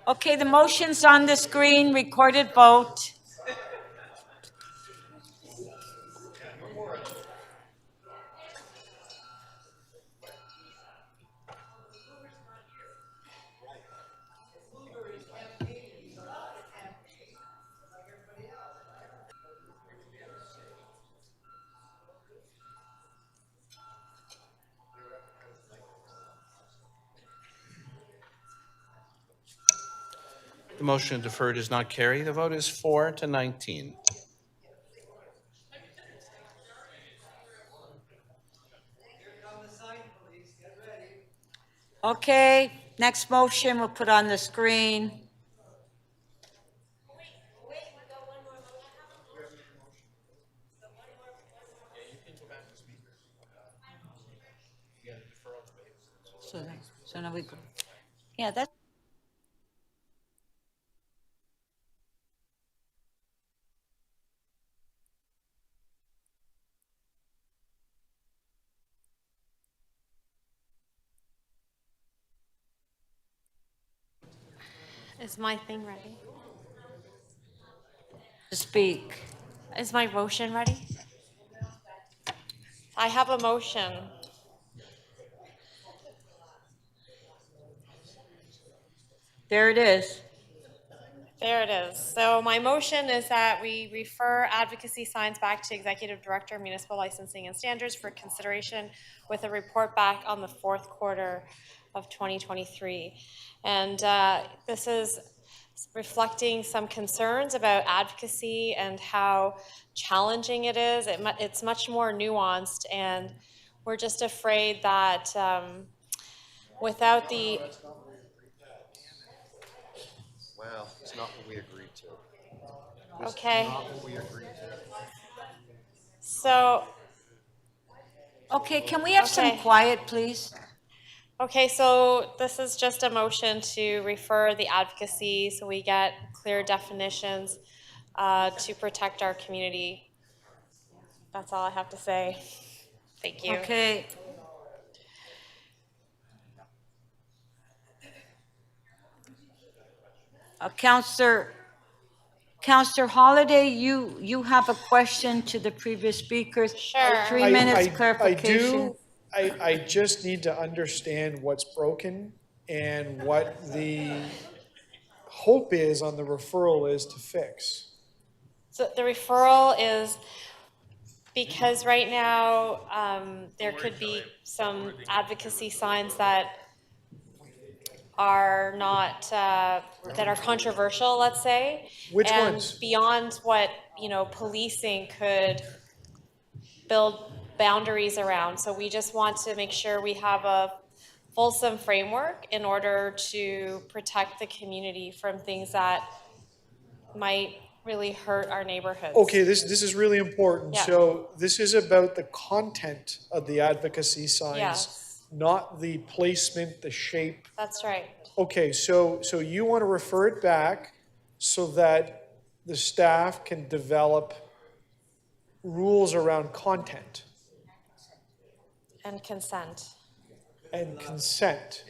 Okay, the motion's on the screen, recorded vote. The motion to defer does not carry. The vote is 4 to 19. Okay, next motion we'll put on the screen. So now we go. Yeah, that's. Is my thing ready? To speak. Is my motion ready? I have a motion. There it is. There it is. So my motion is that we refer advocacy signs back to Executive Director, Municipal Licensing and Standards for consideration with a report back on the fourth quarter of 2023. And this is reflecting some concerns about advocacy and how challenging it is. It's much more nuanced, and we're just afraid that without the... Well, it's not what we agreed to. Okay. Not what we agreed to. So... Okay, can we have some Okay. quiet, please? Okay, so this is just a motion to refer the advocacy so we get clear definitions to protect our community. That's all I have to say. Thank you. Okay. Counselor Holliday, you have a question to the previous speakers. Sure. 3 minutes I clarification. do. I just need to understand what's broken and what the hope is on the referral is to fix. So the referral is because right now there could be some advocacy signs that are not, that are controversial, let's say. Which and ones? Beyond what, policing could build boundaries around. So we just want to make sure we have a fulsome framework in order to protect the community from things that might really hurt our neighborhoods. Okay, this is really important. Yeah. So this is about the content of the advocacy signs, Yes. not the placement, the shape. That's right. Okay, so you want to refer it back so that the staff can develop rules around content And consent. and consent.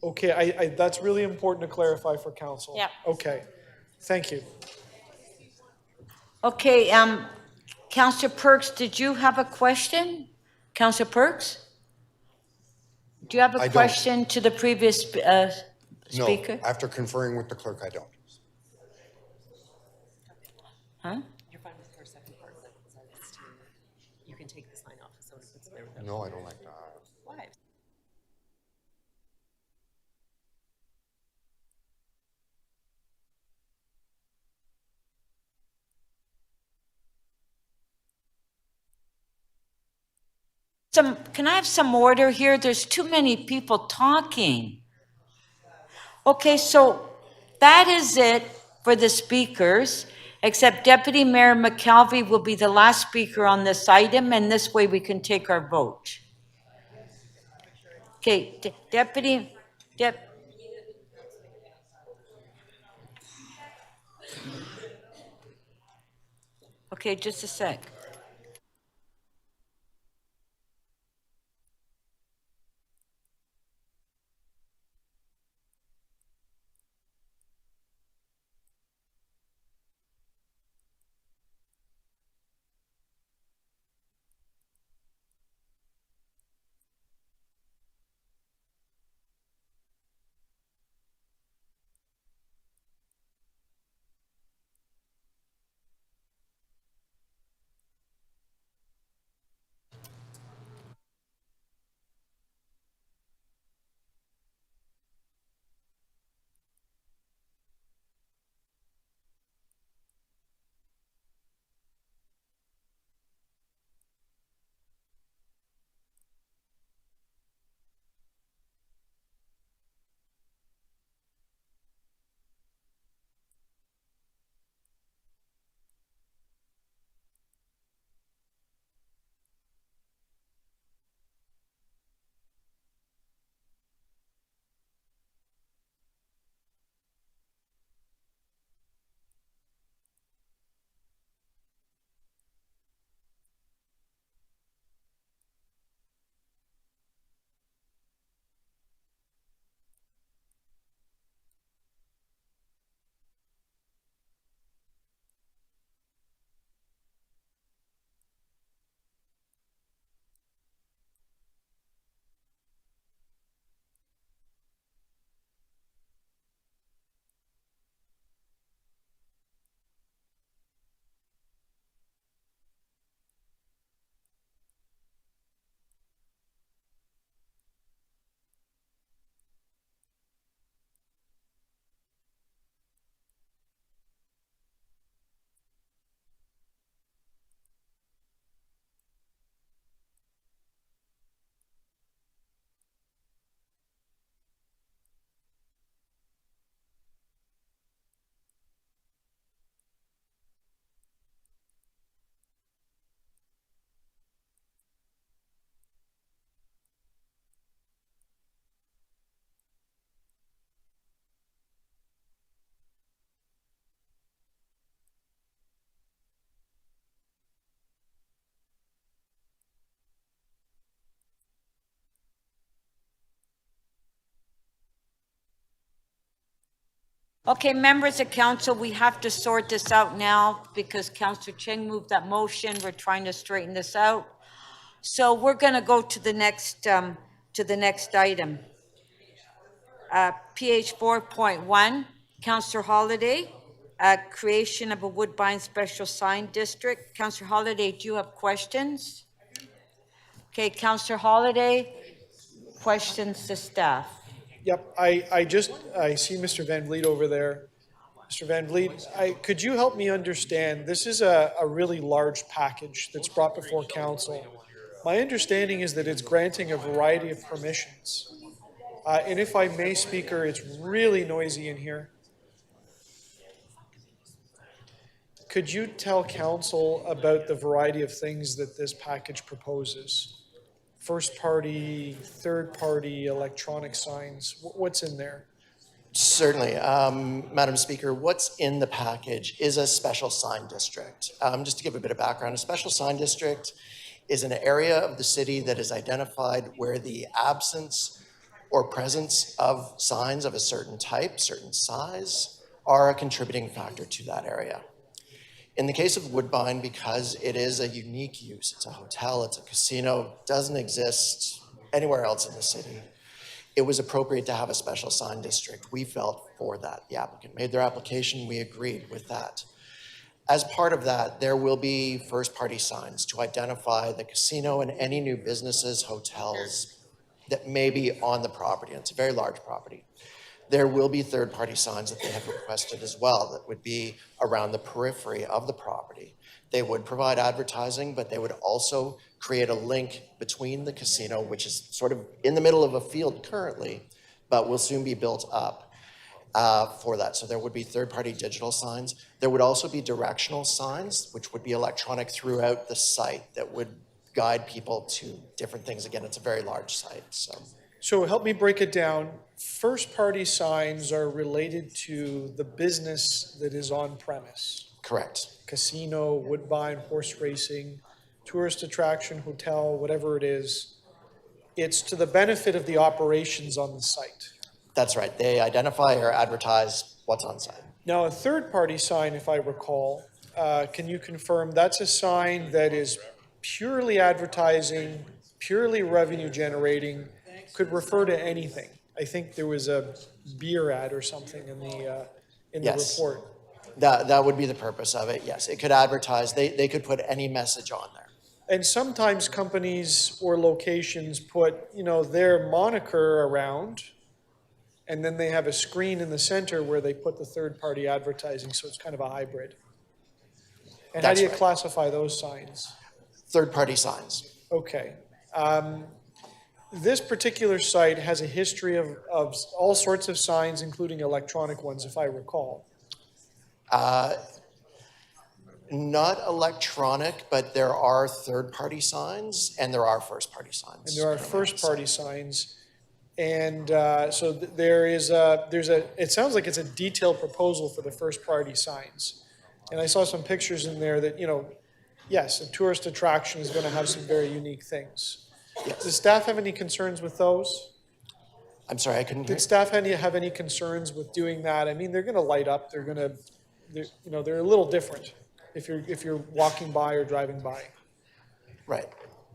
Okay, that's really important to clarify for council. Yep. Okay, thank you. Okay, Counselor Perks, did you have a question? Counselor Perks? Do you have I a don't. question to the previous speaker? No, after conferring with the clerk, I don't. Huh? You're fine with her second part, but it's to, you can take the sign off if someone puts their. No, I don't like that. Why? Can I have some order here? There's too many people talking. Okay, so that is it for the speakers. except Deputy Mayor McKelvey will be the last speaker on this item, and this way we can take our vote. Okay, okay, just a sec. Okay, members of council, we have to sort this out now because Councillor Cheng moved that motion. We're trying to straighten this out. So we're going to go to the next item. PH 4.1, Councillor Holiday, creation of a Woodbine Special Sign District. Councillor Holiday, do you have questions? Okay, Councillor Holiday, questions to staff. Yep, I see Mr. Van Vliet over there. Mr. Van Vliet, could you help me understand, this is a really large package that's brought before council. My understanding is that it's granting a variety of permissions. And if I may, Speaker, it's really noisy in here. Could you tell council about the variety of things that this package proposes? First party, third party, electronic signs, what's in there? Certainly. Madam Speaker, what's in the package is a special sign district. Just to give a bit of background, a special sign district is an area of the city that is identified where the absence or presence of signs of a certain type, certain size, are a contributing factor to that area. In the case of Woodbine, because it is a unique use, it's a hotel, it's a casino, doesn't exist anywhere else in the city, it was appropriate to have a special sign district. We felt for that. The applicant made their application, we agreed with that. As part of that, there will be first-party signs to identify the casino and any new businesses, hotels that may be on the property. And it's a very large property. There will be third-party signs that they have requested as well that would be around the periphery of the property. They would provide advertising, but they would also create a link between the casino, which is sort of in the middle of a field currently, but will soon be built up, for that. So there would be third-party digital signs. There would also be directional signs, which would be electronic throughout the site that would guide people to different things. Again, it's a very large site, so. So help me break it down. First-party signs are related to the business that is on premise. Correct. Casino, woodbine, horse racing, tourist attraction, hotel, whatever it is. It's to the benefit of the operations on the site. That's right. They identify or advertise what's on site. Now, a third-party sign, if I recall, can you confirm that's a sign that is purely advertising, purely revenue generating, could refer to anything? I think there was a beer ad or something in the Yes. report. That would be the purpose of it, yes. It could advertise, they could put any message on there. And sometimes companies or locations put, their moniker around, and then they have a screen in the center where they put the third-party advertising, so it's kind of a hybrid. And how That's do you right. classify those signs? Third-party signs. Okay. This particular site has a history of all sorts of signs, including electronic ones, if I recall. Not electronic, but there are third-party signs and there are first-party signs. And there are first-party signs. And so there's it sounds like it's a detailed proposal for the first-party signs. And I saw some pictures in there that, yes, a tourist attraction is going to have some very unique things. Yes. Does staff have any concerns with those? I'm sorry, I couldn't hear. Did staff have any concerns with doing that? I mean, they're going to light up. They're a little different if you're walking by or driving by. Right.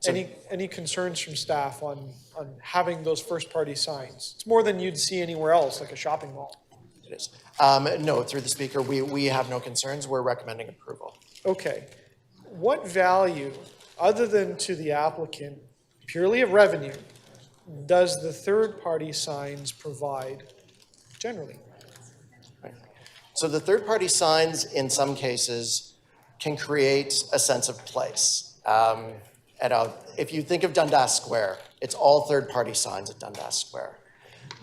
So, Any concerns from staff on having those first-party signs? It's more than you'd see anywhere else, like a shopping mall. it is. No, through the speaker, we have no concerns. We're recommending approval. Okay. What value, other than to the applicant, purely of revenue, does the third-party signs provide generally? So the third-party signs, in some cases, can create a sense of place. If you think of Dundas Square, it's all third-party signs at Dundas Square.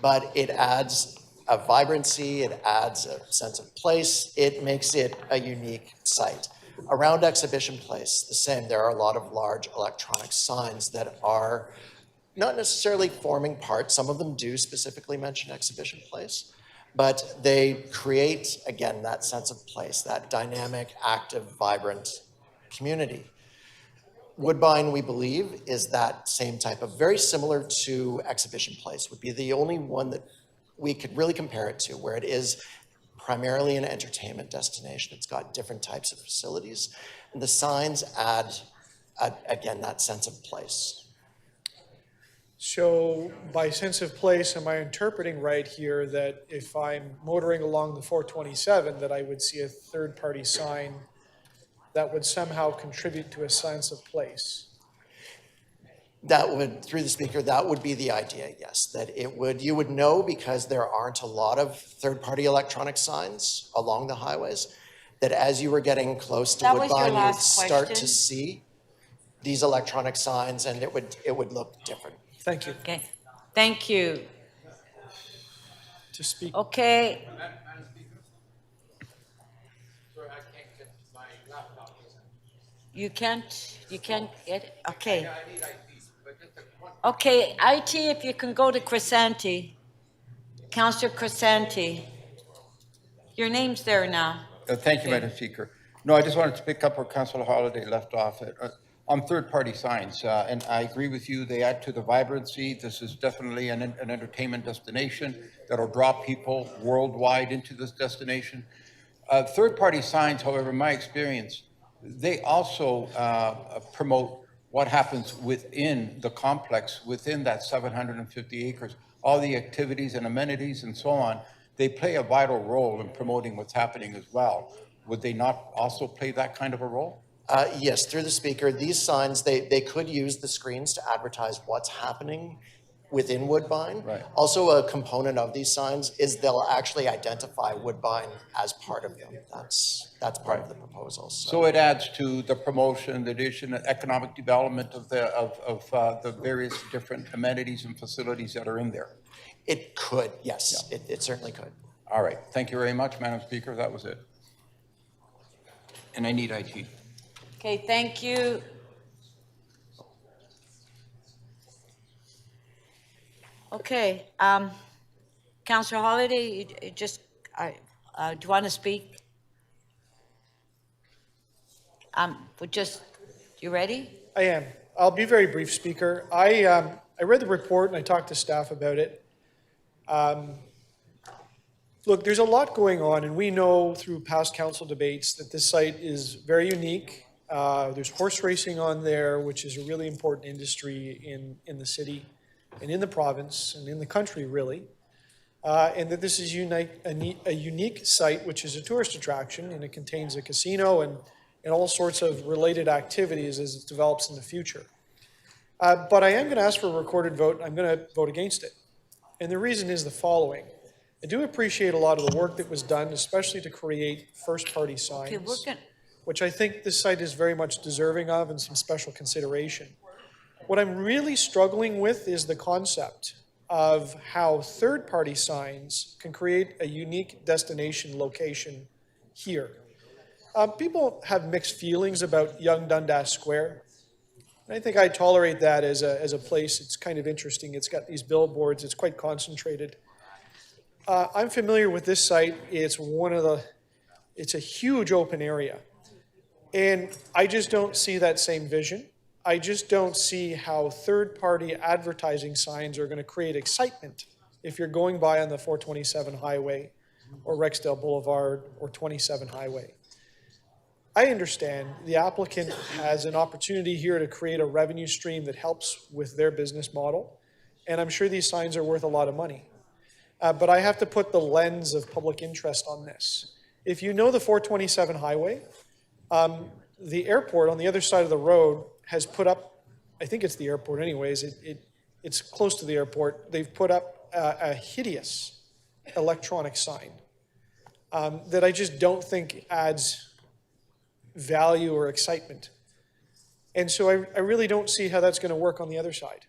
But it adds a vibrancy, it adds a sense of place, it makes it a unique site. Around Exhibition Place, the same. There are a lot of large electronic signs that are not necessarily forming part. Some of them do specifically mention Exhibition Place, but they create, again, that sense of place, that dynamic, active, vibrant community. Woodbine, we believe, is that same type of, very similar to Exhibition Place, would be the only one that we could really compare it to, where it is primarily an entertainment destination. It's got different types of facilities, and the signs add, again, that sense of place. So by sense of place, am I interpreting right here that if I'm motoring along the 427, that I would see a third-party sign that would somehow contribute to a sense of place? That would, through the speaker, that would be the idea, yes. That it would, you would know, because there aren't a lot of third-party electronic signs along the highways, that as you were getting close to That was your Woodbine, you would last start question? to see these electronic signs, and it would look different. Thank you. Okay, thank you. To speak. Okay. You can't get it? Okay. Okay, IT, if you can go to Crisanti. Councillor Crisanti. Your name's there now. Thank you, Madam Speaker. No, I just wanted to pick up where Councillor Holiday left off on third-party signs. And I agree with you, they add to the vibrancy. This is definitely an entertainment destination that'll draw people worldwide into this destination. Third-party signs, however, in my experience, they also promote what happens within the complex, within that 750 acres, all the activities and amenities and so on. They play a vital role in promoting what's happening as well. Would they not also play that kind of a role? Yes, through the speaker, these signs, they could use the screens to advertise what's happening within Woodbine. Right. Also, a component of these signs is they'll actually identify Woodbine as part of them. That's part of the proposal. So it adds to the promotion, the addition, economic development of the various different amenities and facilities that are in there. It could, yes, it certainly could. All right, thank you very much, Madam Speaker, that was it. And I need IT. Okay, thank you. Okay, Councillor Holiday, you just, do you want to speak? You ready? I am. I'll be very brief, Speaker. I read the report and I talked to staff about it. Look, there's a lot going on, and we know through past council debates that this site is very unique. There's horse racing on there, which is a really important industry in the city and in the province and in the country, really. And that this is a unique site, which is a tourist attraction, and it contains a casino and all sorts of related activities as it develops in the future. But I am going to ask for a recorded vote, and I'm going to vote against it. And the reason is the following. I do appreciate a lot of the work that was done, especially to create first-party signs, which I think this site is very much deserving of and some special consideration. What I'm really struggling with is the concept of how third-party signs can create a unique destination location here. People have mixed feelings about Yonge Dundas Square. And I think I tolerate that as a place. It's kind of interesting. It's got these billboards. It's quite concentrated. I'm familiar with this site. It's a huge open area. And I just don't see that same vision. I just don't see how third-party advertising signs are going to create excitement if you're going by on the 427 highway or Rexdale Boulevard or 27 highway. I understand the applicant has an opportunity here to create a revenue stream that helps with their business model, and I'm sure these signs are worth a lot of money. But I have to put the lens of public interest on this. If you know the 427 highway, the airport on the other side of the road has put up, I think it's the airport anyways, it's close to the airport, they've put up a hideous electronic sign that I just don't think adds value or excitement. And so I really don't see how that's going to work on the other side.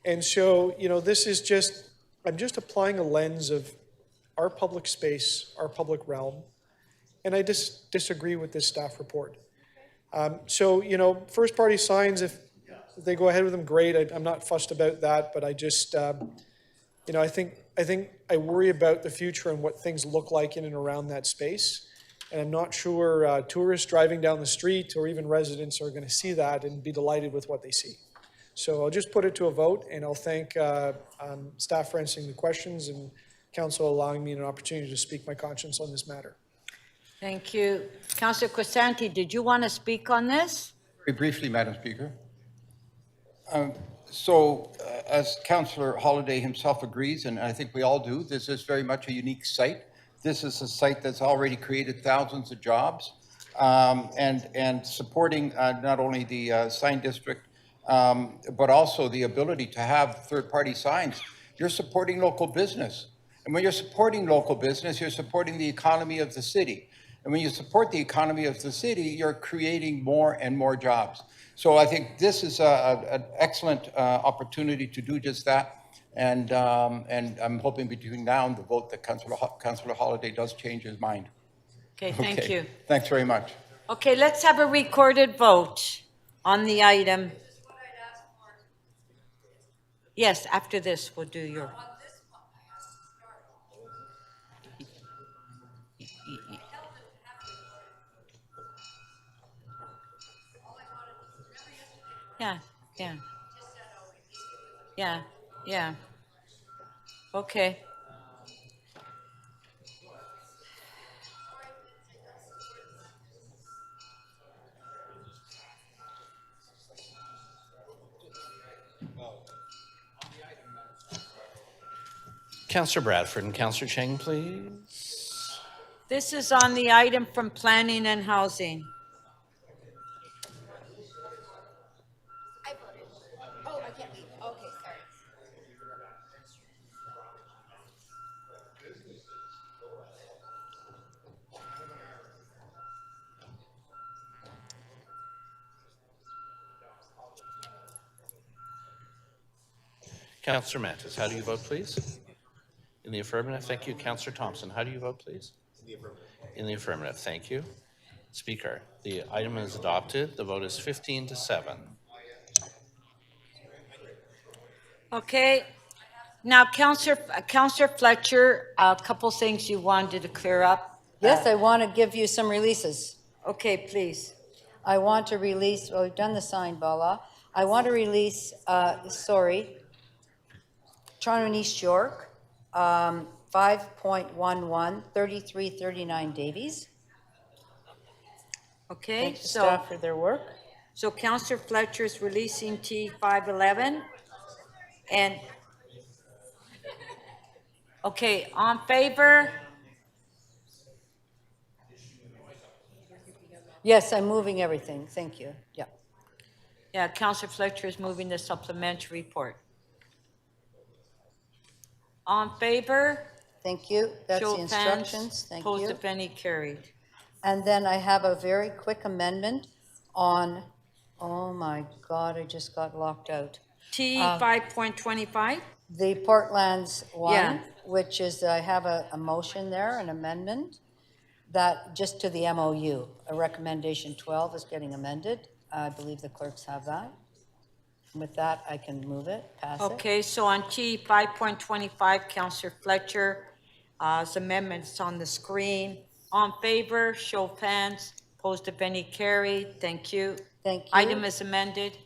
And so, this is just, I'm just applying a lens of our public space, our public realm, and I just disagree with this staff report. First-party signs, if they go ahead with them, great. I'm not fussed about that, but I just, I think I worry about the future and what things look like in and around that space. And I'm not sure tourists driving down the street or even residents are going to see that and be delighted with what they see. So I'll just put it to a vote, and I'll thank staff for answering the questions and council allowing me an opportunity to speak my conscience on this matter. Thank you. Councillor Crisanti, did you want to speak on this? Very briefly, Madam Speaker. As Councillor Holiday himself agrees, and I think we all do, this is very much a unique site. This is a site that's already created thousands of jobs and supporting not only the sign district, but also the ability to have third-party signs. You're supporting local business. And when you're supporting local business, you're supporting the economy of the city. And when you support the economy of the city, you're creating more and more jobs. So I think this is an excellent opportunity to do just that. And I'm hoping between now and the vote that Councillor Holiday does change his mind. Okay, thank you. Thanks very much. Okay, let's have a recorded vote on the item. Yes, after this, we'll do your... Yeah. Okay. Councillor Bradford and Councillor Cheng, please. This is on the item from Planning and Housing. I voted. Oh, I can't leave. Okay, sorry. Councillor Mantis, how do you vote, please? In the affirmative, thank you. Councillor Thompson, how do you vote, please? In the affirmative. In the affirmative, thank you. Speaker, the item is adopted. The vote is 15-7. Okay. Now, Councillor Fletcher, a couple things you wanted to clear up. Yes, I want to give you some releases. Okay, please. I want to release, well, we've done the sign bylaw. I want to release, Toronto and East York, 5.11, 3339 Davies. Okay, Thank the so, staff for their work. so Councillor Fletcher is releasing T 511. And, okay, on favor? Yes, I'm moving everything. Thank you. Yeah. Yeah, Councillor Fletcher is moving the supplementary report. On favor? Thank you. That's Show the of hands. instructions. Thank Opposed, you. if any, carried. And then I have a very quick amendment on, oh my God, I just got locked out. T 5.25? The Portlands one, Yeah. which is, I have a motion there, an amendment, that just to the MOU, a recommendation 12 is getting amended. I believe the clerks have that. With that, I can move it, pass it. Okay, so on T 5.25, Councillor Fletcher, his amendment's on the screen. On favor, show of hands. Opposed, if any, carried. Thank you. Thank you. Item is amended.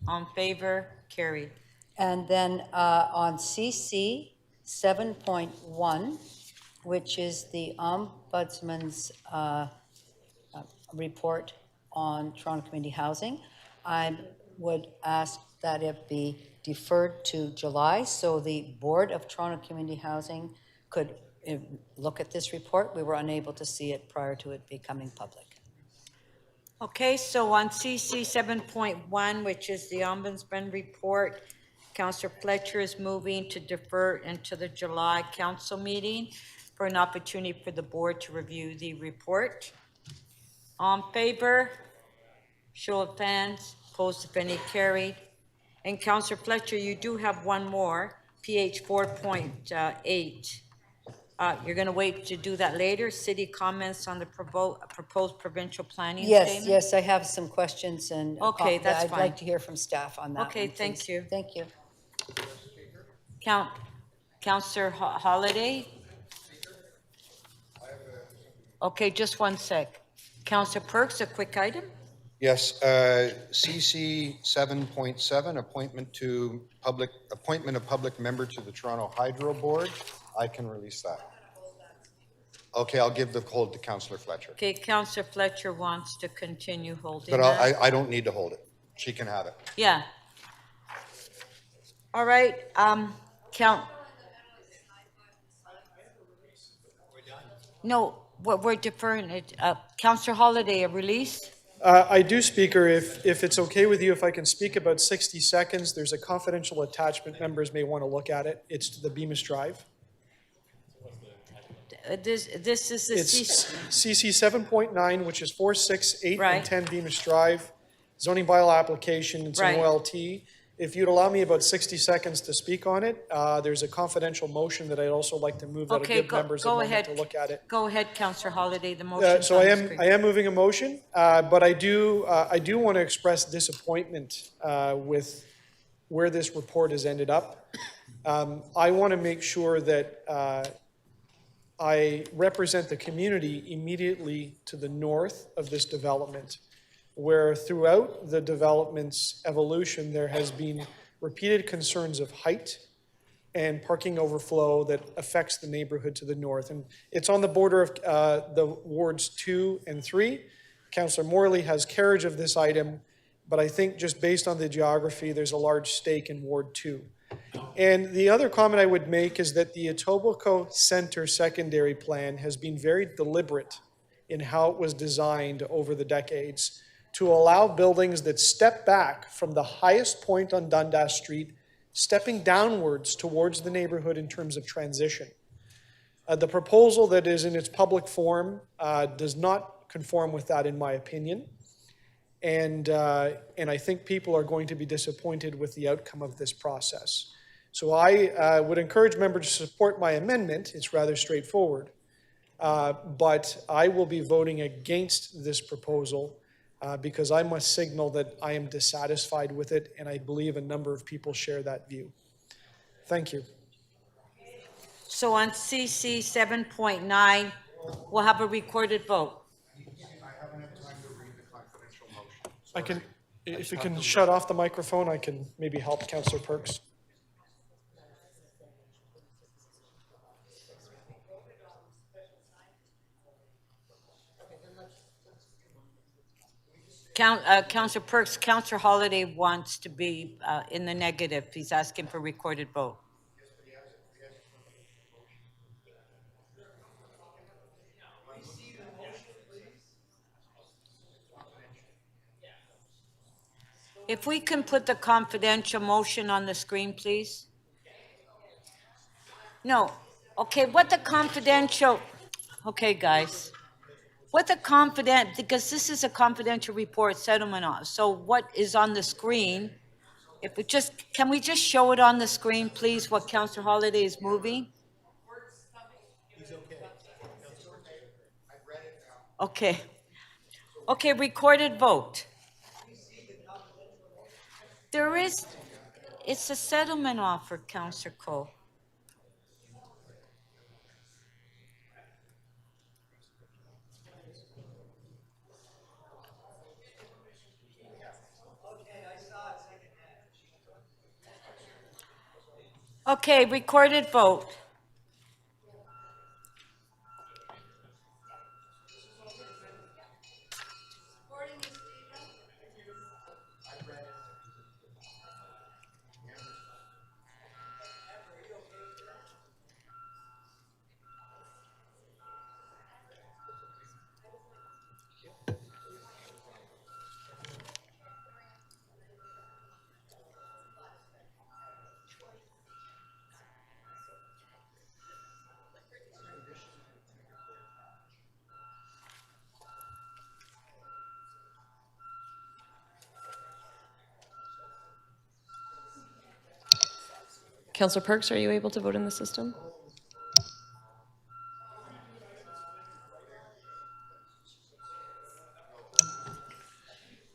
On favor, carried. And then on CC 7.1, which is the Ombudsman's report on Toronto Community Housing, I would ask that it be deferred to July so the Board of Toronto Community Housing could look at this report. We were unable to see it prior to it becoming public. Okay, so on CC 7.1, which is the Ombudsman report, Councillor Fletcher is moving to defer into the July council meeting for an opportunity for the board to review the report. On favor, show of hands, opposed if any, carried. And Councillor Fletcher, you do have one more, PH 4.8. You're going to wait to do that later? City comments on the proposed provincial planning statement? Yes, I have some questions and Okay, that's I'd fine. like to hear from staff on that. Okay, one, thank please. you. Thank you. Councillor Holiday? Okay, just one sec. Councillor Perks, a quick item? Yes, CC 7.7, appointment of public member to the Toronto Hydro Board. I can release that. Okay, I'll give the hold to Councillor Fletcher. Okay, Councillor Fletcher wants to continue holding But that. I don't need to hold it. She can have it. Yeah. All right, No, we're deferring it. Councillor Holiday, a release? I do, Speaker, if it's okay with you, if I can speak about 60 seconds, there's a confidential attachment, members may want to look at it. It's to the Bemis Drive. This is the It's CC 7.9, which is 4, 6, 8, Right. and 10 Bemis Drive, zoning bylaw application, it's Right. an OLT. If you'd allow me about 60 seconds to speak on it, there's a confidential motion that I'd also like to move that'll Okay, give members a go moment ahead. to look at it. Go ahead, Councillor Holiday, the motion's So on I the am, screen. I am moving a motion, but I do want to express disappointment with where this report has ended up. I want to make sure that I represent the community immediately to the north of this development, where throughout the development's evolution, there has been repeated concerns of height and parking overflow that affects the neighborhood to the north. And it's on the border of the wards 2 and 3. Councillor Morley has carriage of this item, but I think just based on the geography, there's a large stake in Ward 2. And the other comment I would make is that the Etobicoke Center secondary plan has been very deliberate in how it was designed over the decades to allow buildings that step back from the highest point on Dundas Street, stepping downwards towards the neighborhood in terms of transition. The proposal that is in its public form does not conform with that, in my opinion. And I think people are going to be disappointed with the outcome of this process. So I would encourage members to support my amendment. It's rather straightforward. But I will be voting against this proposal because I must signal that I am dissatisfied with it, and I believe a number of people share that view. Thank you. So on CC 7.9, we'll have a recorded vote. I can, if you can shut off the microphone, I can maybe help Councillor Perks. Councillor Perks, Councillor Holiday wants to be in the negative. He's asking for recorded vote. If we can put the confidential motion on the screen, please. No, okay, what the confidential, okay, guys. What the because this is a confidential report settlement on, so what is on the screen, if we just, can we just show it on the screen, please, what Councillor Holiday is moving? Okay. Okay, recorded vote. There is, it's a settlement offer, Councillor Coe. Okay, recorded vote. Councillor Perks, are you able to vote in the system?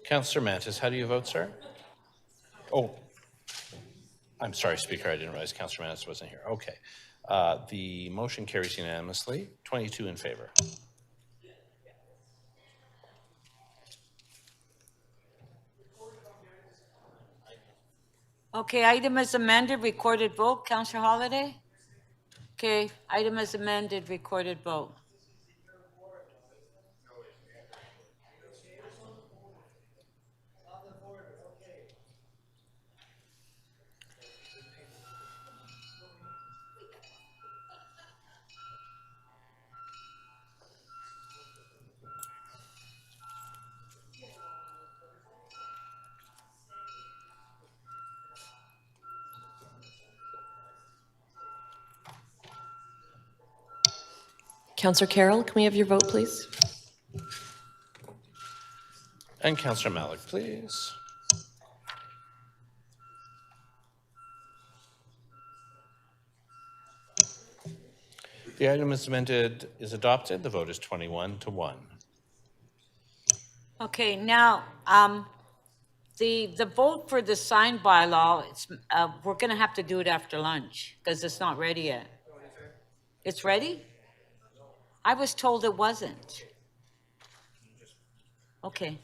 Councillor Mantis, how do you vote, sir? Oh, I'm sorry, Speaker, I didn't realize Councillor Mantis wasn't here. Okay. The motion carries unanimously, 22 in favor. Okay, item is amended, recorded vote. Councillor Holiday? Okay, item is amended, recorded vote. Councillor Carroll, can we have your vote, please? And Councillor Malik, please. The item is amended, is adopted. The vote is 21-1. Okay, now, the vote for the sign bylaw, it's, we're gonna have to do it after lunch, because it's not ready yet. It's ready? I was told it wasn't. Okay.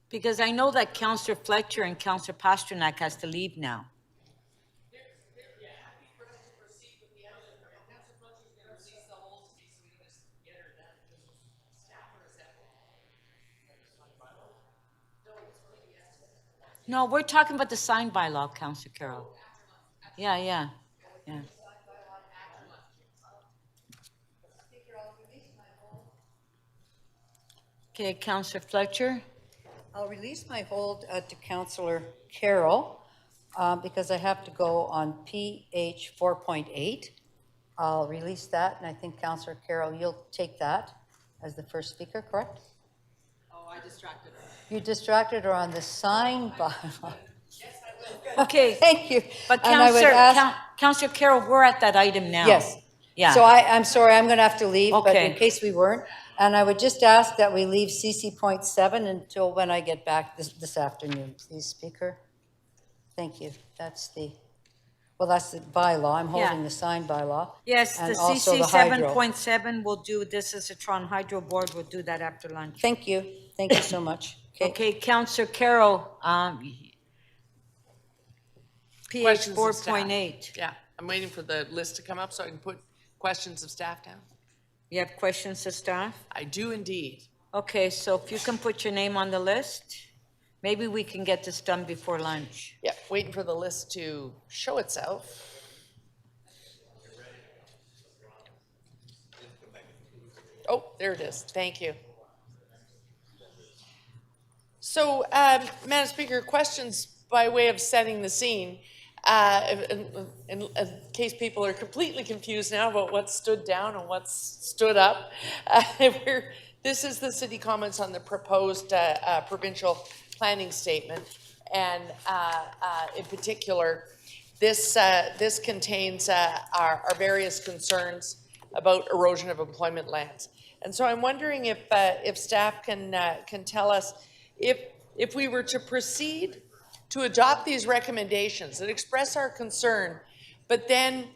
Because I know that Councillor Fletcher and Councillor Pasternak has to leave now. No, we're talking about the sign bylaw, Councillor Carroll. Yeah. Okay, Councillor Fletcher. I'll release my hold to Councillor Carroll because I have to go on PH 4.8. I'll release that, and I think Councillor Carroll, you'll take that as the first speaker, correct? Oh, I You distracted her on the sign bylaw. Okay. Thank you. But And I would ask- Councillor Carroll, we're at that item now. Yes. Yeah. So I'm sorry, I'm going to have to leave, but in Okay. case we weren't. And I would just ask that we leave CC point 7 until when I get back this afternoon, please, Speaker. Thank you. That's the bylaw. I'm holding Yeah. the sign bylaw. Yes, and the also CC the hydro. 7.7 will do, this is the Toronto Hydro Board, we'll do that after lunch. Thank you. Thank you so much. Okay, Councillor Carroll, PH Questions of staff. 4.8. Yeah, I'm waiting for the list to come up so I can put questions of staff down. You have questions of staff? I do indeed. Okay, so if you can put your name on the list, maybe we can get this done before lunch. Yeah, waiting for the list to show itself. Oh, there it is. Thank you. So, Madam Speaker, questions by way of setting the scene. In case people are completely confused now about what stood down and what's stood up, this is the city comments on the proposed provincial planning statement. And in particular, this contains our various concerns about erosion of employment lands. And so I'm wondering if staff can tell us if we were to proceed to adopt these recommendations that express our concern, but then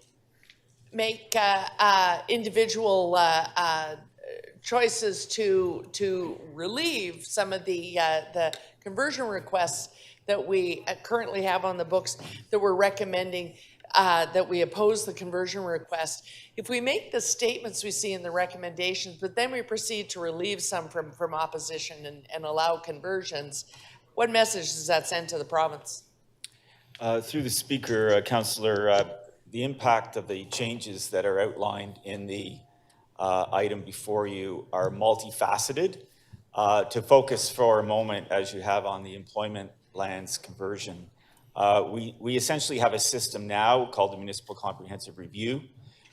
make individual choices to relieve some of the conversion requests that we currently have on the books that we're recommending that we oppose the conversion request. If we make the statements we see in the recommendations, but then we proceed to relieve some from opposition and allow conversions, what message does that send to the province? Through the Speaker, Councillor, the impact of the changes that are outlined in the item before you are multifaceted. To focus for a moment, as you have on the employment lands conversion, we essentially have a system now called the Municipal Comprehensive Review,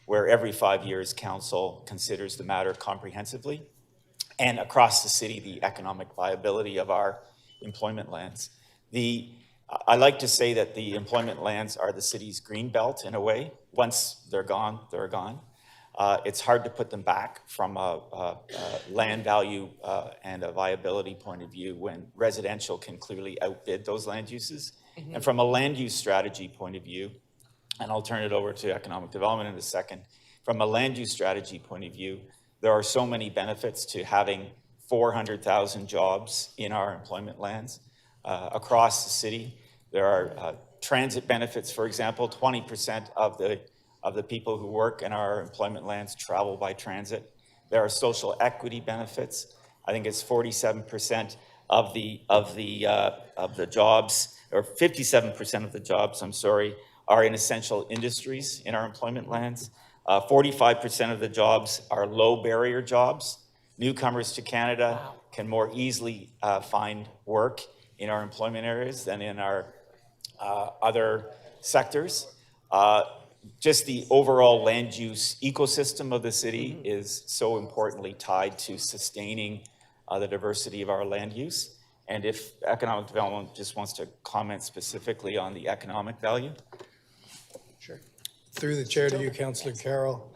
where every 5 years Council considers the matter comprehensively, and across the city, the economic viability of our employment lands. I like to say that the employment lands are the city's green belt in a way. Once they're gone, they're gone. It's hard to put them back from a land value and a viability point of view when residential can clearly outbid those land uses. Mm-hmm. And from a land use strategy point of view, and I'll turn it over to economic development in a second, from a land use strategy point of view, there are so many benefits to having 400,000 jobs in our employment lands across the city. There are transit benefits, for example. 20% of the people who work in our employment lands travel by transit. There are social equity benefits. I think it's 47% of the jobs, or 57% of the jobs, I'm sorry, are in essential industries in our employment lands. 45% of the jobs are low barrier jobs. Newcomers to Canada can more easily find work in our employment areas than in our other sectors. Just the overall land use ecosystem of the city is so importantly tied to sustaining the diversity of our land use. And if economic development just wants to comment specifically on the economic value. Sure. Through the chair to you, Councillor Carroll.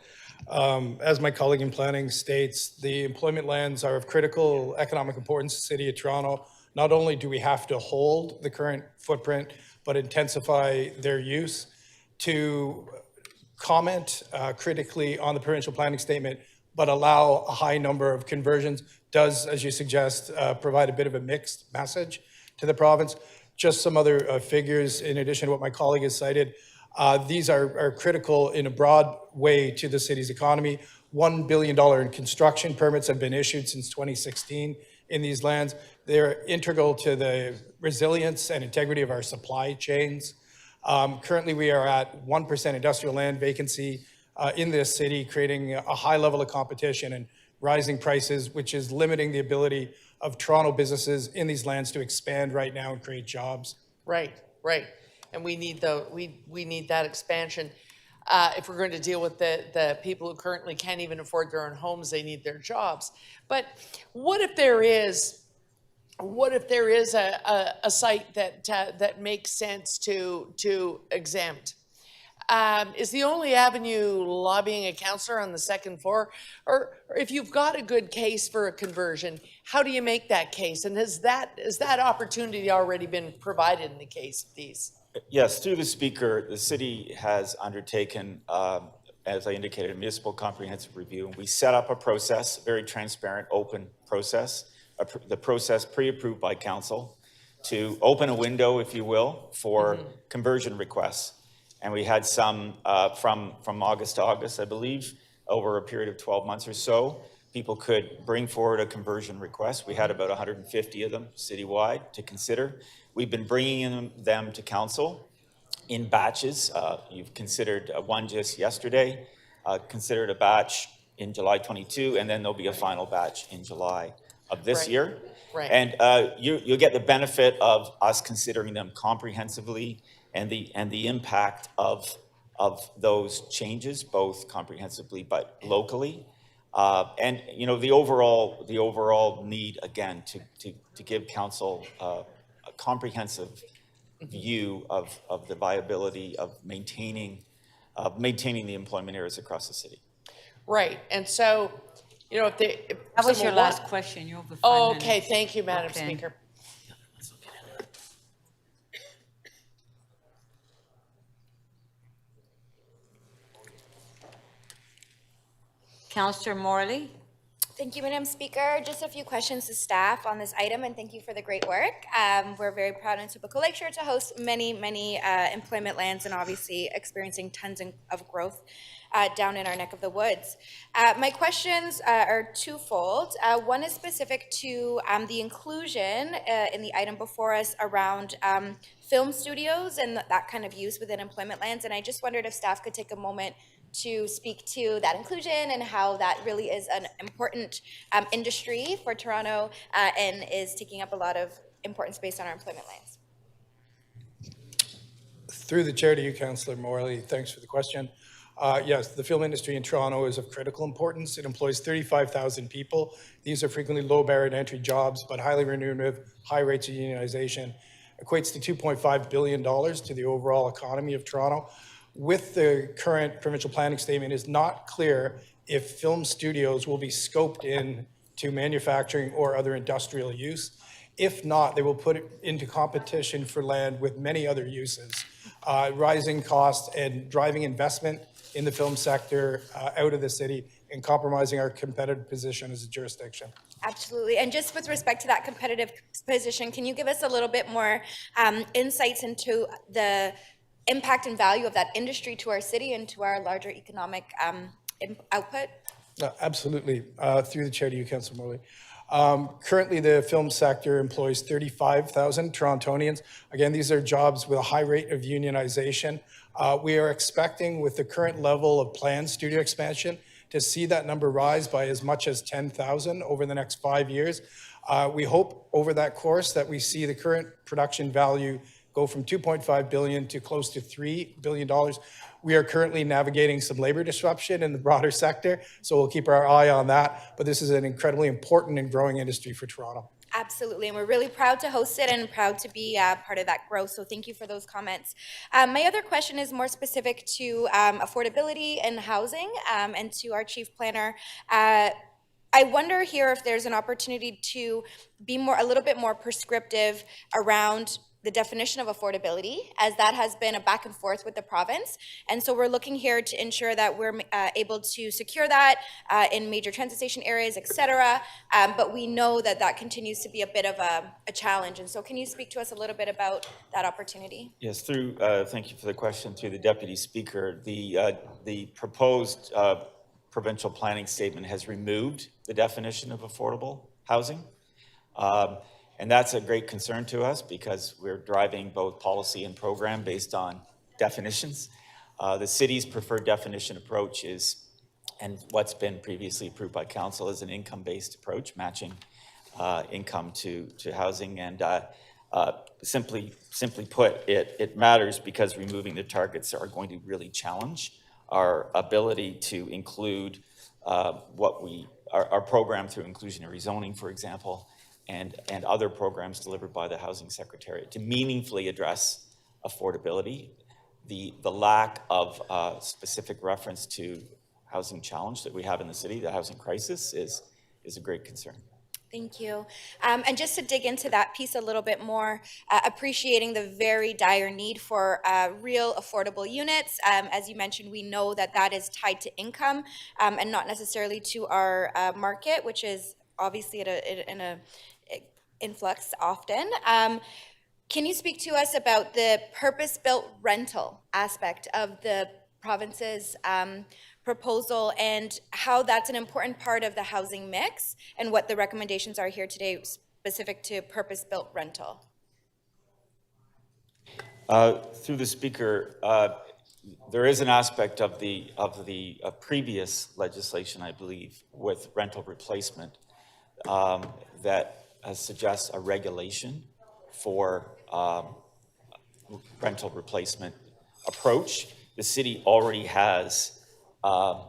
As my colleague in planning states, the employment lands are of critical economic importance to the City of Toronto. Not only do we have to hold the current footprint, but intensify their use. To comment critically on the provincial planning statement, but allow a high number of conversions does, as you suggest, provide a bit of a mixed message to the province. Just some other figures in addition to what my colleague has cited. These are critical in a broad way to the city's economy. $1 billion in construction permits have been issued since 2016 in these lands. They're integral to the resilience and integrity of our supply chains. Currently, we are at 1% industrial land vacancy in this city, creating a high level of competition and rising prices, which is limiting the ability of Toronto businesses in these lands to expand right now and create jobs. Right, right. And we need we need that expansion. If we're going to deal with the people who currently can't even afford their own homes, they need their jobs. But what if there is what if there is a site that makes sense to exempt? Is the only avenue lobbying a councillor on the second floor? Or if you've got a good case for a conversion, how do you make that case? And has that opportunity already been provided in the case of these? Yes, through the speaker, the city has undertaken, as I indicated, a municipal comprehensive review. And we set up a process, a very transparent, open process, the process pre-approved by council to open a window, if you will, for conversion requests. And we had some from August to August, I believe, over a period of 12 months or so. People could bring forward a conversion request. We had about 150 of them citywide to consider. We've been bringing them to council in batches. You've considered one just yesterday, considered a batch in July 22, and then there'll be a final batch in July of this year. Right. And you'll get the benefit of us considering them comprehensively and the impact of those changes, both comprehensively but locally. And you know, the overall need, again, to give council a comprehensive view of the viability of maintaining the employment areas across the city. Right, and so, you know, if That was your someone last want- question. You're over 5 Oh, minutes. okay, thank you, Madam Okay. Speaker. Councillor Morley? Thank you, Madam Speaker. Just a few questions to staff on this item, and thank you for the great work. We're very proud in Etobicoke Lakeshore to host many employment lands and obviously experiencing tons of growth down in our neck of the woods. My questions are twofold. One is specific to the inclusion in the item before us around film studios and that kind of use within employment lands, and I just wondered if staff could take a moment to speak to that inclusion and how that really is an important industry for Toronto and is taking up a lot of important space on our employment lands. Through the chair to you, Councillor Morley, thanks for the question. Yes, the film industry in Toronto is of critical importance. It employs 35,000 people. These are frequently low barrier to entry jobs, but highly remunerative, high rates of unionization. Equates to $2.5 billion to the overall economy of Toronto. With the current provincial planning statement, it is not clear if film studios will be scoped in to manufacturing or other industrial use. If not, they will put it into competition for land with many other uses, rising costs and driving investment in the film sector out of the city and compromising our competitive position as a jurisdiction. Absolutely. And just with respect to that competitive position, can you give us a little bit more insights into the impact and value of that industry to our city and to our larger economic output? Absolutely. Through the chair to you, Councillor Morley. Currently, the film sector employs 35,000 Torontonians. Again, these are jobs with a high rate of unionization. We are expecting, with the current level of planned studio expansion, to see that number rise by as much as 10,000 over the next 5 years. We hope over that course that we see the current production value go from $2.5 billion to close to $3 billion. We are currently navigating some labor disruption in the broader sector, so we'll keep our eye on that. But this is an incredibly important and growing industry for Toronto. Absolutely, and we're really proud to host it and proud to be part of that growth, so thank you for those comments. My other question is more specific to affordability and housing, and to our chief planner. I wonder here if there's an opportunity to be a little bit more prescriptive around the definition of affordability, as that has been a back and forth with the province. And so we're looking here to ensure that we're able to secure that in major transit station areas, et cetera. But we know that that continues to be a bit of a challenge. And so can you speak to us a little bit about that opportunity? Yes, thank you for the question. Through the Deputy Speaker, the proposed provincial planning statement has removed the definition of affordable housing. And that's a great concern to us because we're driving both policy and program based on definitions. The city's preferred definition approach is, and what's been previously approved by council, is an income-based approach, matching income to housing. And simply put, it matters because removing the targets are going to really challenge our ability to include our program through inclusionary zoning, for example, and other programs delivered by the Housing Secretariat to meaningfully address affordability. The lack of specific reference to housing challenge that we have in the city, the housing crisis, is a great concern. Thank you. And just to dig into that piece a little bit more, appreciating the very dire need for real affordable units. As you mentioned, we know that that is tied to income and not necessarily to our market, which is obviously in a influx often. Can you speak to us about the purpose-built rental aspect of the province's proposal and how that's an important part of the housing mix and what the recommendations are here today specific to purpose-built rental? Through the speaker, there is an aspect of the previous legislation, I believe, with rental replacement that suggests a regulation for rental replacement approach. The city already has a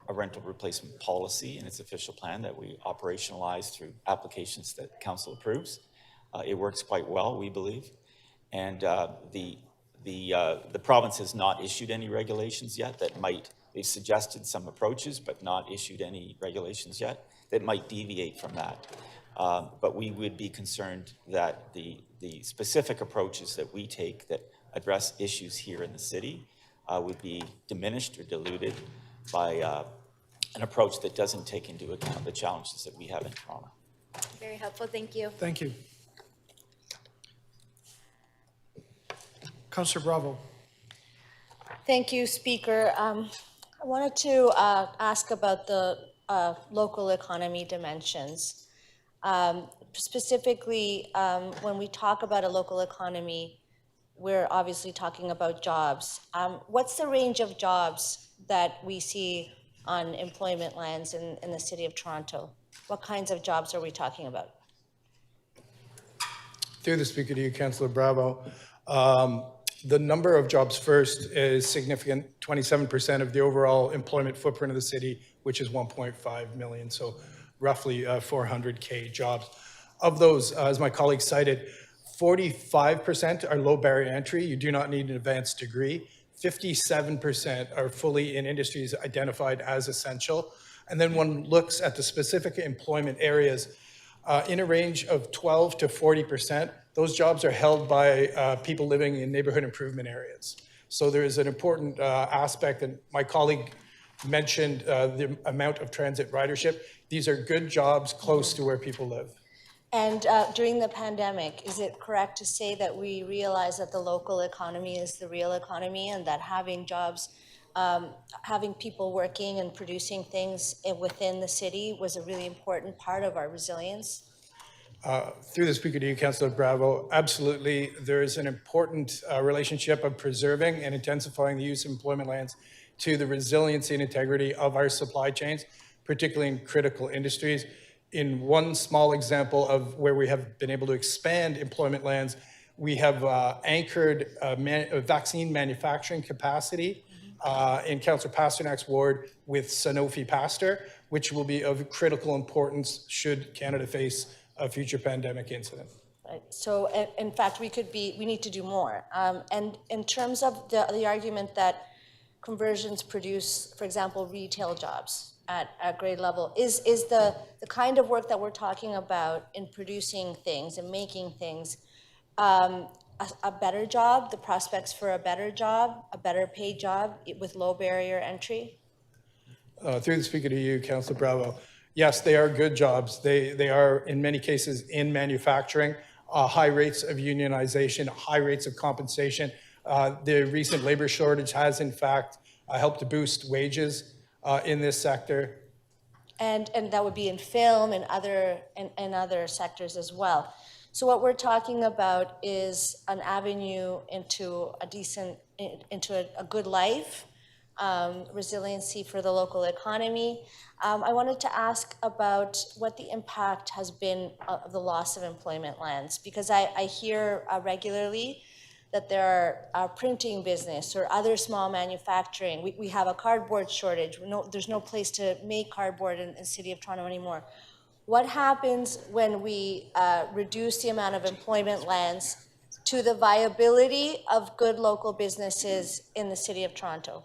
rental replacement policy in its official plan that we operationalize through applications that council approves. It works quite well, we believe. And the province has not issued any regulations yet that might, they've suggested some approaches, but not issued any regulations yet that might deviate from that. But we would be concerned that the specific approaches that we take that address issues here in the city would be diminished or diluted by an approach that doesn't take into account the challenges that we have in Toronto. Very helpful, thank you. Thank you. Councillor Bravo. Thank you, Speaker. I wanted to ask about the local economy dimensions. Specifically, when we talk about a local economy, we're obviously talking about jobs. What's the range of jobs that we see on employment lands in the City of Toronto? What kinds of jobs are we talking about? Through the Speaker to you, Councillor Bravo. The number of jobs first is significant, 27% of the overall employment footprint of the city, which is 1.5 million, so roughly 400K jobs. Of those, as my colleague cited, 45% are low barrier entry. You do not need an advanced degree. 57% are fully in industries identified as essential. And then one looks at the specific employment areas in a range of 12 to 40%. Those jobs are held by people living in neighborhood improvement areas. So there is an important aspect, and my colleague mentioned the amount of transit ridership. These are good jobs close to where people live. And during the pandemic, is it correct to say that we realize that the local economy is the real economy and that having jobs, having people working and producing things within the city was a really important part of our resilience? Through the Speaker to you, Councillor Bravo, absolutely. There is an important relationship of preserving and intensifying the use of employment lands to the resiliency and integrity of our supply chains, particularly in critical industries. In one small example of where we have been able to expand employment lands, we have anchored vaccine manufacturing capacity in Councillor Pasternak's ward with Sanofi Pasteur, which will be of critical importance should Canada face a future pandemic incident. Right. So in fact, we need to do more. And in terms of the argument that conversions produce, for example, retail jobs at grade level, is the kind of work that we're talking about in producing things and making things a better job, the prospects for a better job, a better paid job with low barrier entry? Through the Speaker to you, Councillor Bravo. Yes, they are good jobs. They are, in many cases, in manufacturing, high rates of unionization, high rates of compensation. The recent labor shortage has, in fact, helped to boost wages in this sector. And that would be in film and other sectors as well. So what we're talking about is an avenue into a good life, resiliency for the local economy. I wanted to ask about what the impact has been of the loss of employment lands, because I hear regularly that there are printing business or other small manufacturing. We have a cardboard shortage. There's no place to make cardboard in the City of Toronto anymore. What happens when we reduce the amount of employment lands to the viability of good local businesses in the city of Toronto?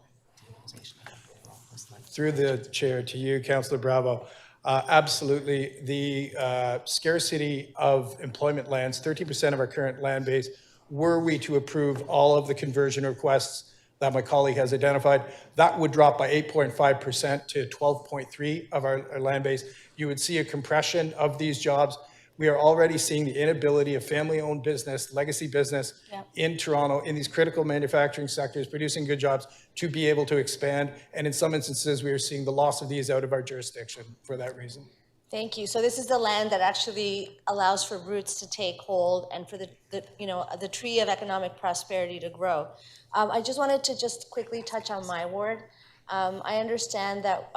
Through the chair to you, Councillor Bravo. Absolutely. The scarcity of employment lands, 30% of our current land base, were we to approve all of the conversion requests that my colleague has identified, that would drop by 8.5% to 12.3% of our land base. You would see a compression of these jobs. We are already seeing the inability of family-owned business, legacy business in Toronto, in these critical manufacturing sectors, producing good jobs, to be able to expand. And in some instances, we are seeing the loss of these out of our jurisdiction for that reason. Thank you. So this is the land that actually allows for roots to take hold and for the tree of economic prosperity to grow. I just wanted to just quickly touch on my ward. I understand that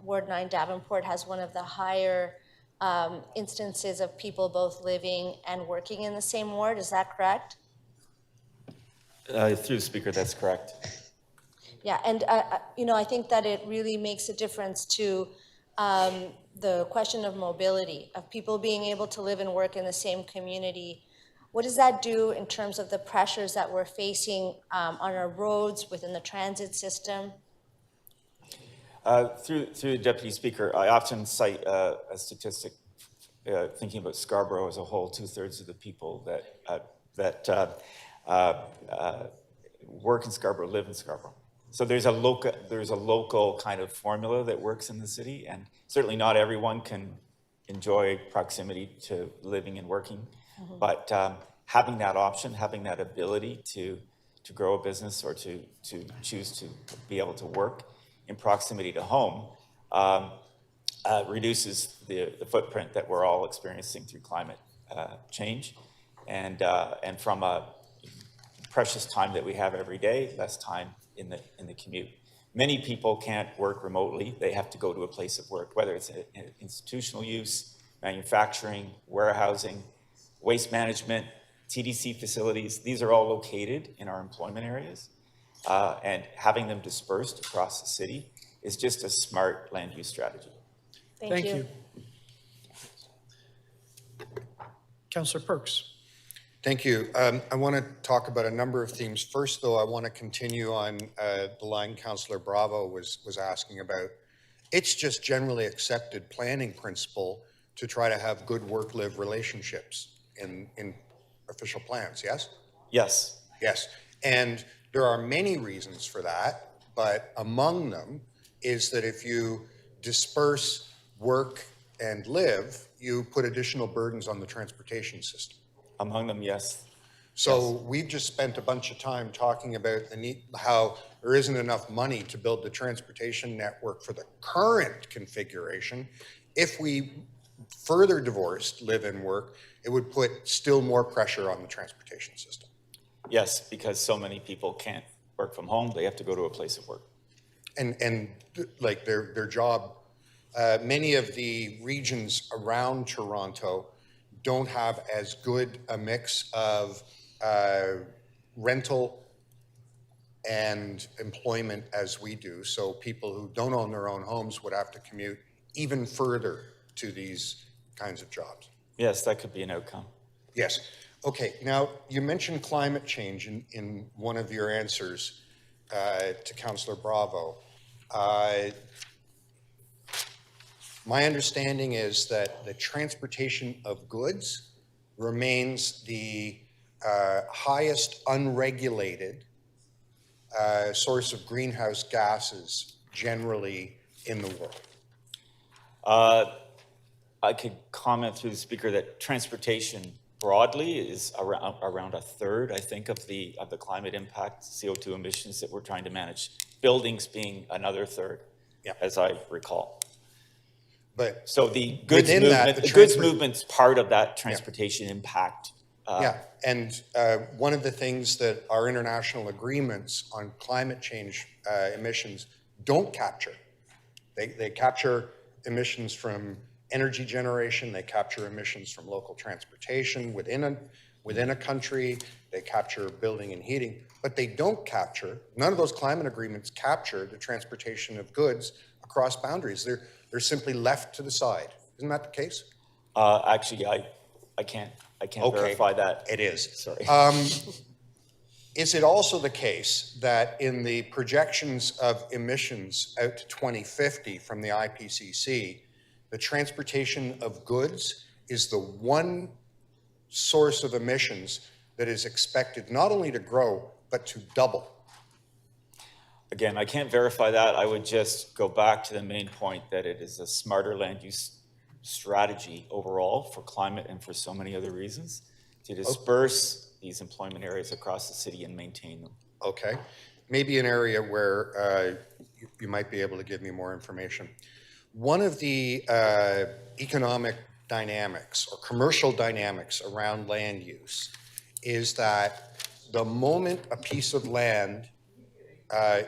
Ward 9 Davenport has one of the higher instances of people both living and working in the same ward. Is that correct? Through the speaker, that's correct. Yeah, and I think that it really makes a difference to the question of mobility, of people being able to live and work in the same community. What does that do in terms of the pressures that we're facing on our roads, within the transit system? Through the Deputy Speaker, I often cite a statistic thinking about Scarborough as a whole. 2/3 of the people that work in Scarborough live in Scarborough. So there's a local kind of formula that works in the city, and certainly not everyone can enjoy proximity to living and working. Mm-hmm. But having that option, having that ability to grow a business or to choose to be able to work in proximity to home reduces the footprint that we're all experiencing through climate change, and from a precious time that we have every day, less time in the commute. Many people can't work remotely. They have to go to a place of work, whether it's institutional use, manufacturing, warehousing, waste management, TDC facilities. These are all located in our employment areas, and having them dispersed across the city is just a smart land use strategy. Thank you. Councillor Perks. Thank you. I want to talk about a number of themes. First, though, I want to continue on the line Councillor Bravo was asking about. It's just generally accepted planning principle to try to have good work-live relationships in official plans, yes? Yes. Yes. And there are many reasons for that, but among them is that if you disperse work and live, you put additional burdens on the transportation system. Among them, yes. So we've just spent a bunch of time talking about the need, how there isn't enough money to build the transportation network for the current configuration. If we further divorced live and work, it would put still more pressure on the transportation system. Yes, because so many people can't work from home. They have to go to a place of work. And like their job, many of the regions around Toronto don't have as good a mix of rental and employment as we do. So people who don't own their own homes would have to commute even further to these kinds of jobs. Yes, that could be an outcome. Yes. Okay, now you mentioned climate change in one of your answers to Councillor Bravo. My understanding is that the transportation of goods remains the highest unregulated source of greenhouse gases generally in the world. I could comment through the speaker that transportation broadly is around a third, I think, of the climate impact, CO2 emissions that we're trying to manage. Buildings being another third, as I recall. But so the goods movement, the goods movement's part of that transportation impact. And one of the things that our international agreements on climate change emissions don't capture, they capture emissions from energy generation, they capture emissions from local transportation within a country, they capture building and heating, but they don't capture, none of those climate agreements capture the transportation of goods across boundaries. They're simply left to the side. Isn't that the case? Actually, I can't Okay, verify that. It is. Sorry. Is it also the case that in the projections of emissions out to 2050 from the IPCC, the transportation of goods is the one source of emissions that is expected not only to grow, but to double? Again, I can't verify that. I would just go back to the main point that it is a smarter land use strategy overall for climate and for so many other reasons to disperse these employment areas across the city and maintain them. Okay. Maybe an area where you might be able to give me more information. One of the economic dynamics or commercial dynamics around land use is that the moment a piece of land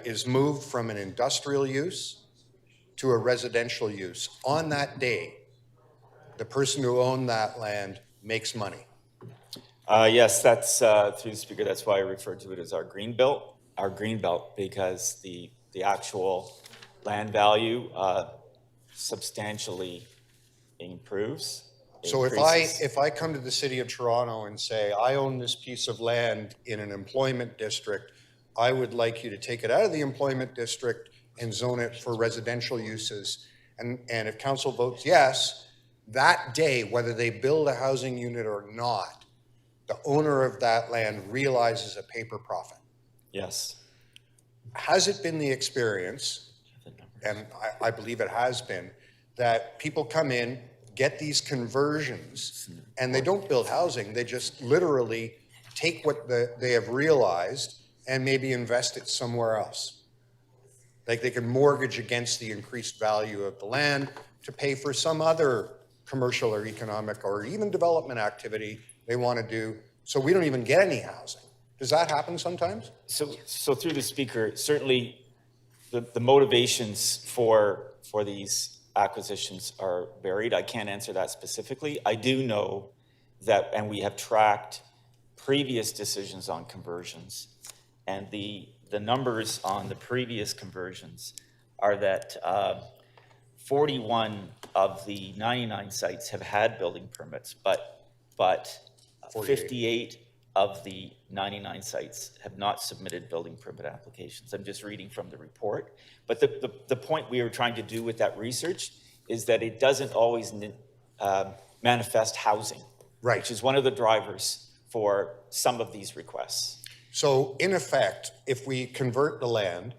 is moved from an industrial use to a residential use, on that day, the person who owned that land makes money. Yes, that's through the speaker. That's why I referred to it as our green belt, because the actual land value substantially improves. So increases. if I come to the city of Toronto and say, I own this piece of land in an employment district, I would like you to take it out of the employment district and zone it for residential uses. And if council votes yes, that day, whether they build a housing unit or not, the owner of that land realizes a paper profit. Yes. Has it been the experience, and I believe it has been, that people come in, get these conversions, and they don't build housing, they just literally take what they have realized and maybe invest it somewhere else? Like they can mortgage against the increased value of the land to pay for some other commercial or economic or even development activity they want to do, so we don't even get any housing. Does that happen sometimes? So through the speaker, certainly the motivations for these acquisitions are varied. I can't answer that specifically. I do know that, and we have tracked previous decisions on conversions, and the numbers on the previous conversions are that 41 of the 99 sites have had building permits, but 58 of the 99 sites have not submitted building permit applications. I'm just reading from the report. But the point we were trying to do with that research is that it doesn't always manifest housing, right, which is one of the drivers for some of these requests. So in effect, if we convert the land,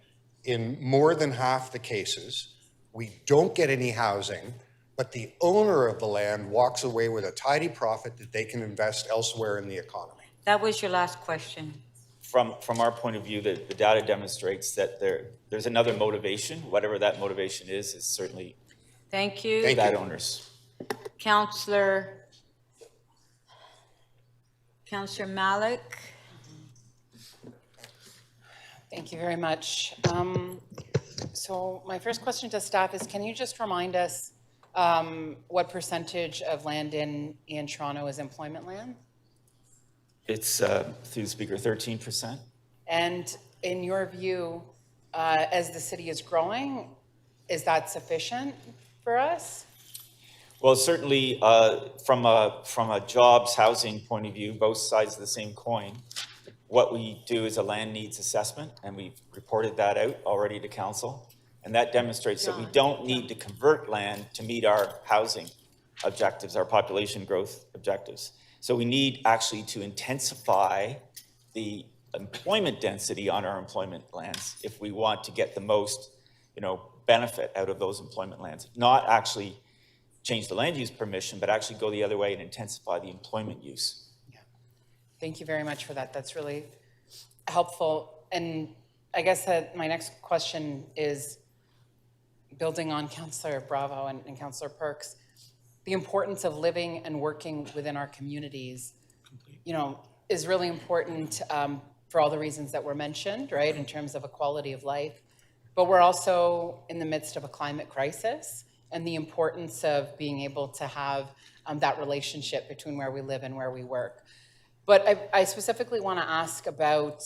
in more than half the cases, we don't get any housing, but the owner of the land walks away with a tidy profit that they can invest elsewhere in the economy. That was your last question. From our point of view, the data demonstrates that there's another motivation. Whatever that motivation is certainly Thank you. that owner's. Councillor Malik. Thank you very much. So my first question to staff is, can you just remind us what percentage of land in Toronto is employment land? It's, through the speaker, 13%. And in your view, as the city is growing, is that sufficient for us? Well, certainly from a jobs, housing point of view, both sides of the same coin, what we do is a land needs assessment, and we've reported that out already to council. And that demonstrates that we don't need to convert land to meet our housing objectives, our population growth objectives. So we need actually to intensify the employment density on our employment lands if we want to get the most, benefit out of those employment lands. Not actually change the land use permission, but actually go the other way and intensify the employment use. Thank you very much for that. That's really helpful. And I guess that my next question is, building on Councillor Bravo and Councillor Perks, the importance of living and working within our communities, is really important for all the reasons that were mentioned, right, in terms of a quality of life. But we're also in the midst of a climate crisis, and the importance of being able to have that relationship between where we live and where we work. But I specifically want to ask about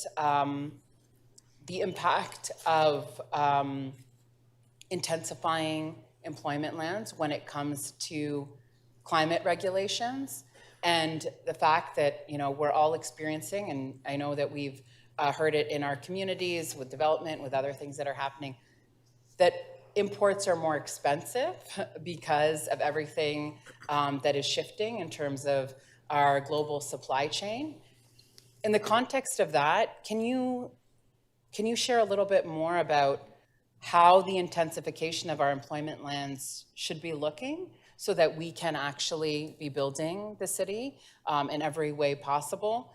the impact of intensifying employment lands when it comes to climate regulations, and the fact that, you know, we're all experiencing, and I know that we've heard it in our communities with development, with other things that are happening, that imports are more expensive because of everything that is shifting in terms of our global supply chain. In the context of that, can you share a little bit more about how the intensification of our employment lands should be looking so that we can actually be building the city in every way possible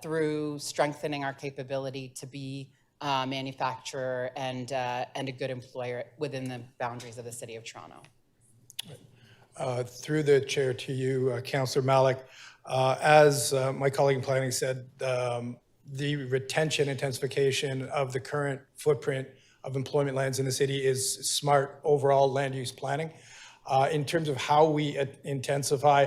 through strengthening our capability to be a manufacturer and a good employer within the boundaries of the city of Toronto? Through the chair to you, Councillor Malik, as my colleague in planning said, the retention intensification of the current footprint of employment lands in the city is smart overall land use planning. In terms of how we intensify,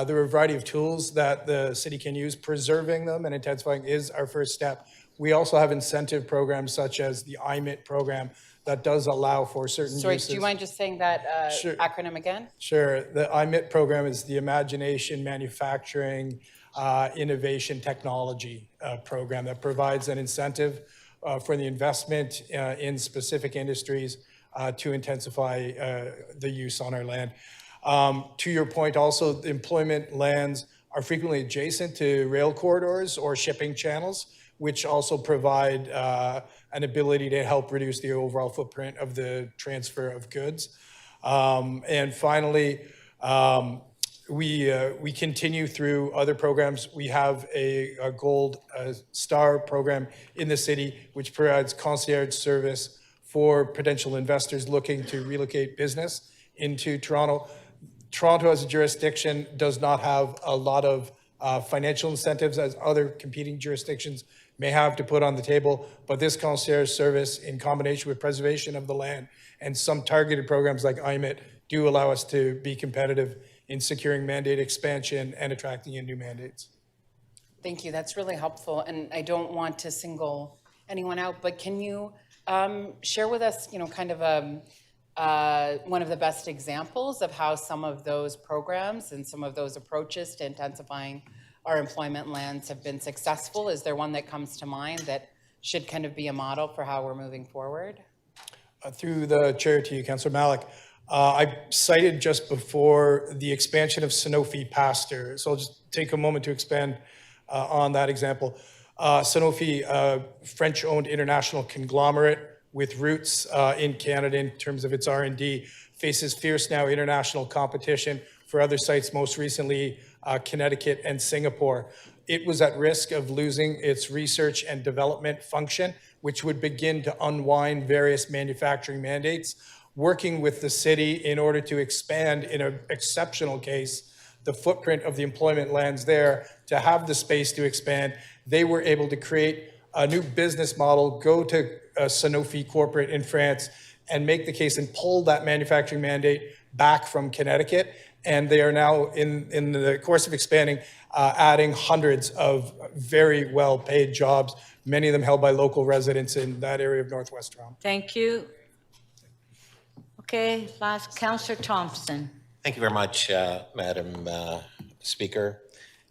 there are a variety of tools that the city can use. Preserving them and intensifying is our first step. We also have incentive programs such as the IMIT program that does allow for certain Sorry, uses. do you mind just saying that Sure. acronym again? Sure. The IMIT program is the Imagination Manufacturing Innovation Technology program that provides an incentive for the investment in specific industries to intensify the use on our land. To your point also, the employment lands are frequently adjacent to rail corridors or shipping channels, which also provide an ability to help reduce the overall footprint of the transfer of goods. And finally, we continue through other programs. We have a Gold Star program in the city, which provides concierge service for potential investors looking to relocate business into Toronto. Toronto as a jurisdiction does not have a lot of financial incentives as other competing jurisdictions may have to put on the table, but this concierge service in combination with preservation of the land and some targeted programs like IMIT do allow us to be competitive in securing mandate expansion and attracting in new mandates. Thank you, that's really helpful. And I don't want to single anyone out, but can you share with us, you know, kind of one of the best examples of how some of those programs and some of those approaches to intensifying our employment lands have been successful? Is there one that comes to mind that should kind of be a model for how we're moving forward? Through the chair to you, Councillor Malik, I cited just before the expansion of Sanofi Pasteur. So I'll just take a moment to expand on that example. Sanofi, French-owned international conglomerate with roots in Canada in terms of its R&D, faces fierce now international competition for other sites, most recently Connecticut and Singapore. It was at risk of losing its research and development function, which would begin to unwind various manufacturing mandates, working with the city in order to expand, in an exceptional case, the footprint of the employment lands there to have the space to expand. They were able to create a new business model, go to Sanofi corporate in France and make the case and pull that manufacturing mandate back from Connecticut. And they are now in the course of expanding, adding hundreds of very well-paid jobs, many of them held by local residents in that area of Northwest Toronto. Thank you. Okay, last, Councillor Thompson. Thank you very much, Madam Speaker.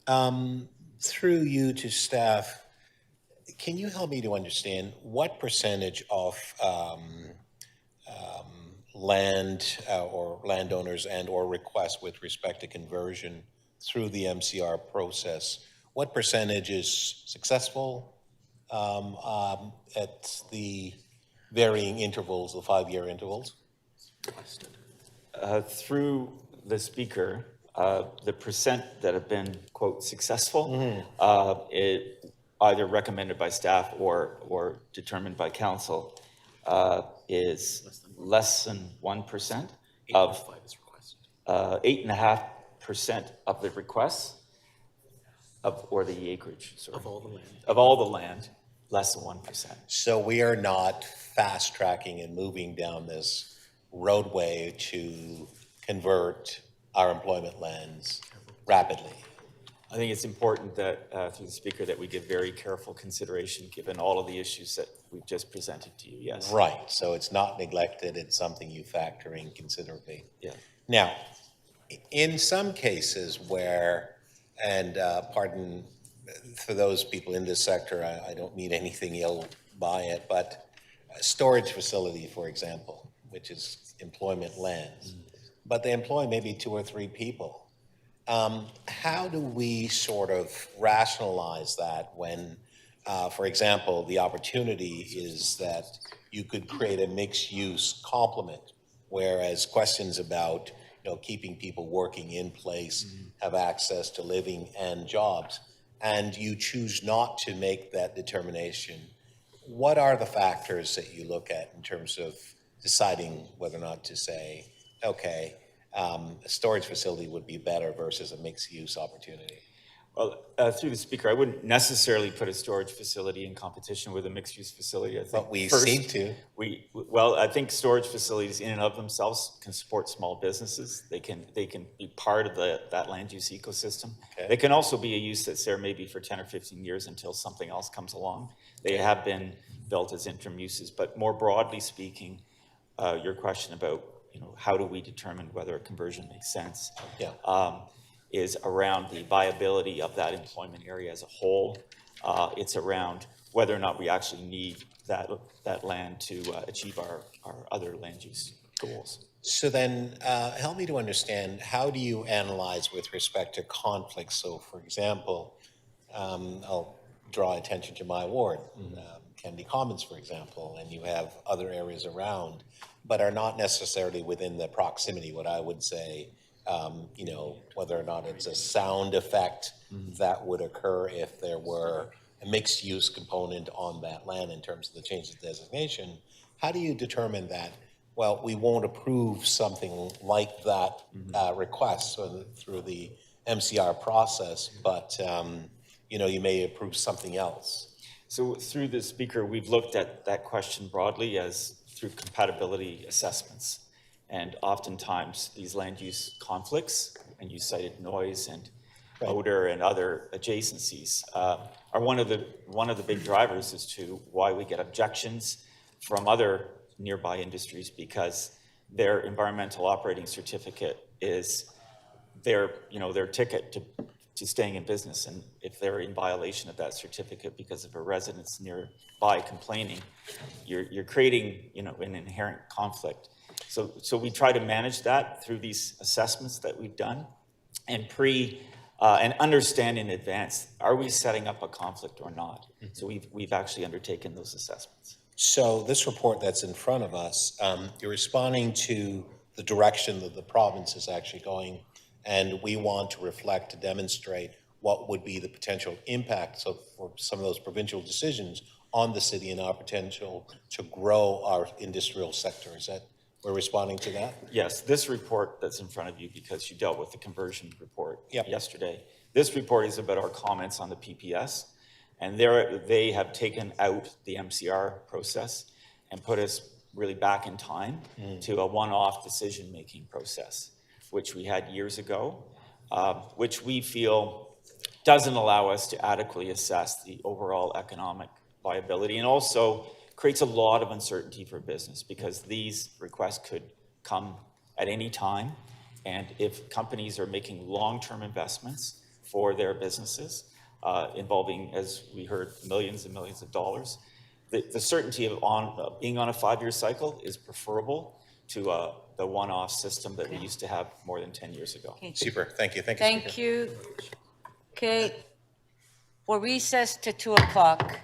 Through you to staff, can you help me to understand what percentage of land or landowners and or requests with respect to conversion through the MCR process, what percentage is successful at the varying intervals, the 5-year intervals? Through the speaker, the percent that have been, quote, successful, it either recommended by staff or determined by council, is less than 1% of 8.5% of the requests or the acreage, sorry. Of all the land. Of all the land, less than 1%. So we are not fast tracking and moving down this roadway to convert our employment lands rapidly. I think it's important that, through the speaker, that we give very careful consideration given all of the issues that we've just presented to you, yes. Right, so it's not neglected, it's something you factor in considerably. Yeah. Now, In some cases where, and pardon for those people in this sector, I don't mean anything ill by it, but a storage facility, for example, which is employment lands, but they employ maybe 2 or 3 people. How do we sort of rationalize that when, for example, the opportunity is that you could create a mixed-use complement, whereas questions about keeping people working in place, have access to living and jobs, and you choose not to make that determination, what are the factors that you look at in terms of deciding whether or not to say, okay, a storage facility would be better versus a mixed-use opportunity? Well, through the speaker, I wouldn't necessarily put a storage facility in competition with a mixed-use facility. I think But we seem to. Well, I think storage facilities in and of themselves can support small businesses. They can be part of that land use ecosystem. Okay. They can also be a use that's there maybe for 10 or 15 years until something else comes along. They have been built as interim uses, but more broadly speaking, your question about how do we determine whether a conversion makes sense? Yeah. Is around the viability of that employment area as a whole. It's around whether or not we actually need that land to achieve our other land use goals. So then, help me to understand, how do you analyze with respect to conflicts? So for example, I'll draw attention to my ward, Kennedy Commons, for example, and you have other areas around, but are not necessarily within the proximity, what I would say, whether or not it's a sound effect that would occur if there were a mixed use component on that land in terms of the change of designation. How do you determine that, well, we won't approve something like that request through the MCR process, but you may approve something else? So through the speaker, we've looked at that question broadly as through compatibility assessments. And oftentimes these land use conflicts, and you cited noise and odor and other adjacencies, are one of the big drivers as to why we get objections from other nearby industries, because their environmental operating certificate is their ticket to staying in business. And if they're in violation of that certificate because of a residence nearby complaining, you're creating an inherent conflict. So we try to manage that through these assessments that we've done and and understand in advance, are we setting up a conflict or not? So we've actually undertaken those assessments. So this report that's in front of us, you're responding to the direction that the province is actually going, and we want to reflect to demonstrate what would be the potential impacts for some of those provincial decisions on the city and our potential to grow our industrial sector. Is that we're responding to that? Yes, this report that's in front of you, because you dealt with the conversion report yesterday, this report is about our comments on the PPS, and they have taken out the MCR process and put us really back in time to a one-off decision-making process, which we had years ago, which we feel doesn't allow us to adequately assess the overall economic viability, and also creates a lot of uncertainty for business, because these requests could come at any time. And if companies are making long-term investments for their businesses, involving, as we heard, millions and millions of dollars, the certainty of being on a 5-year cycle is preferable to the one-off system that we used to have more than 10 years ago. Super, thank you. Thank you. Okay, we'll recess to 2 o'clock.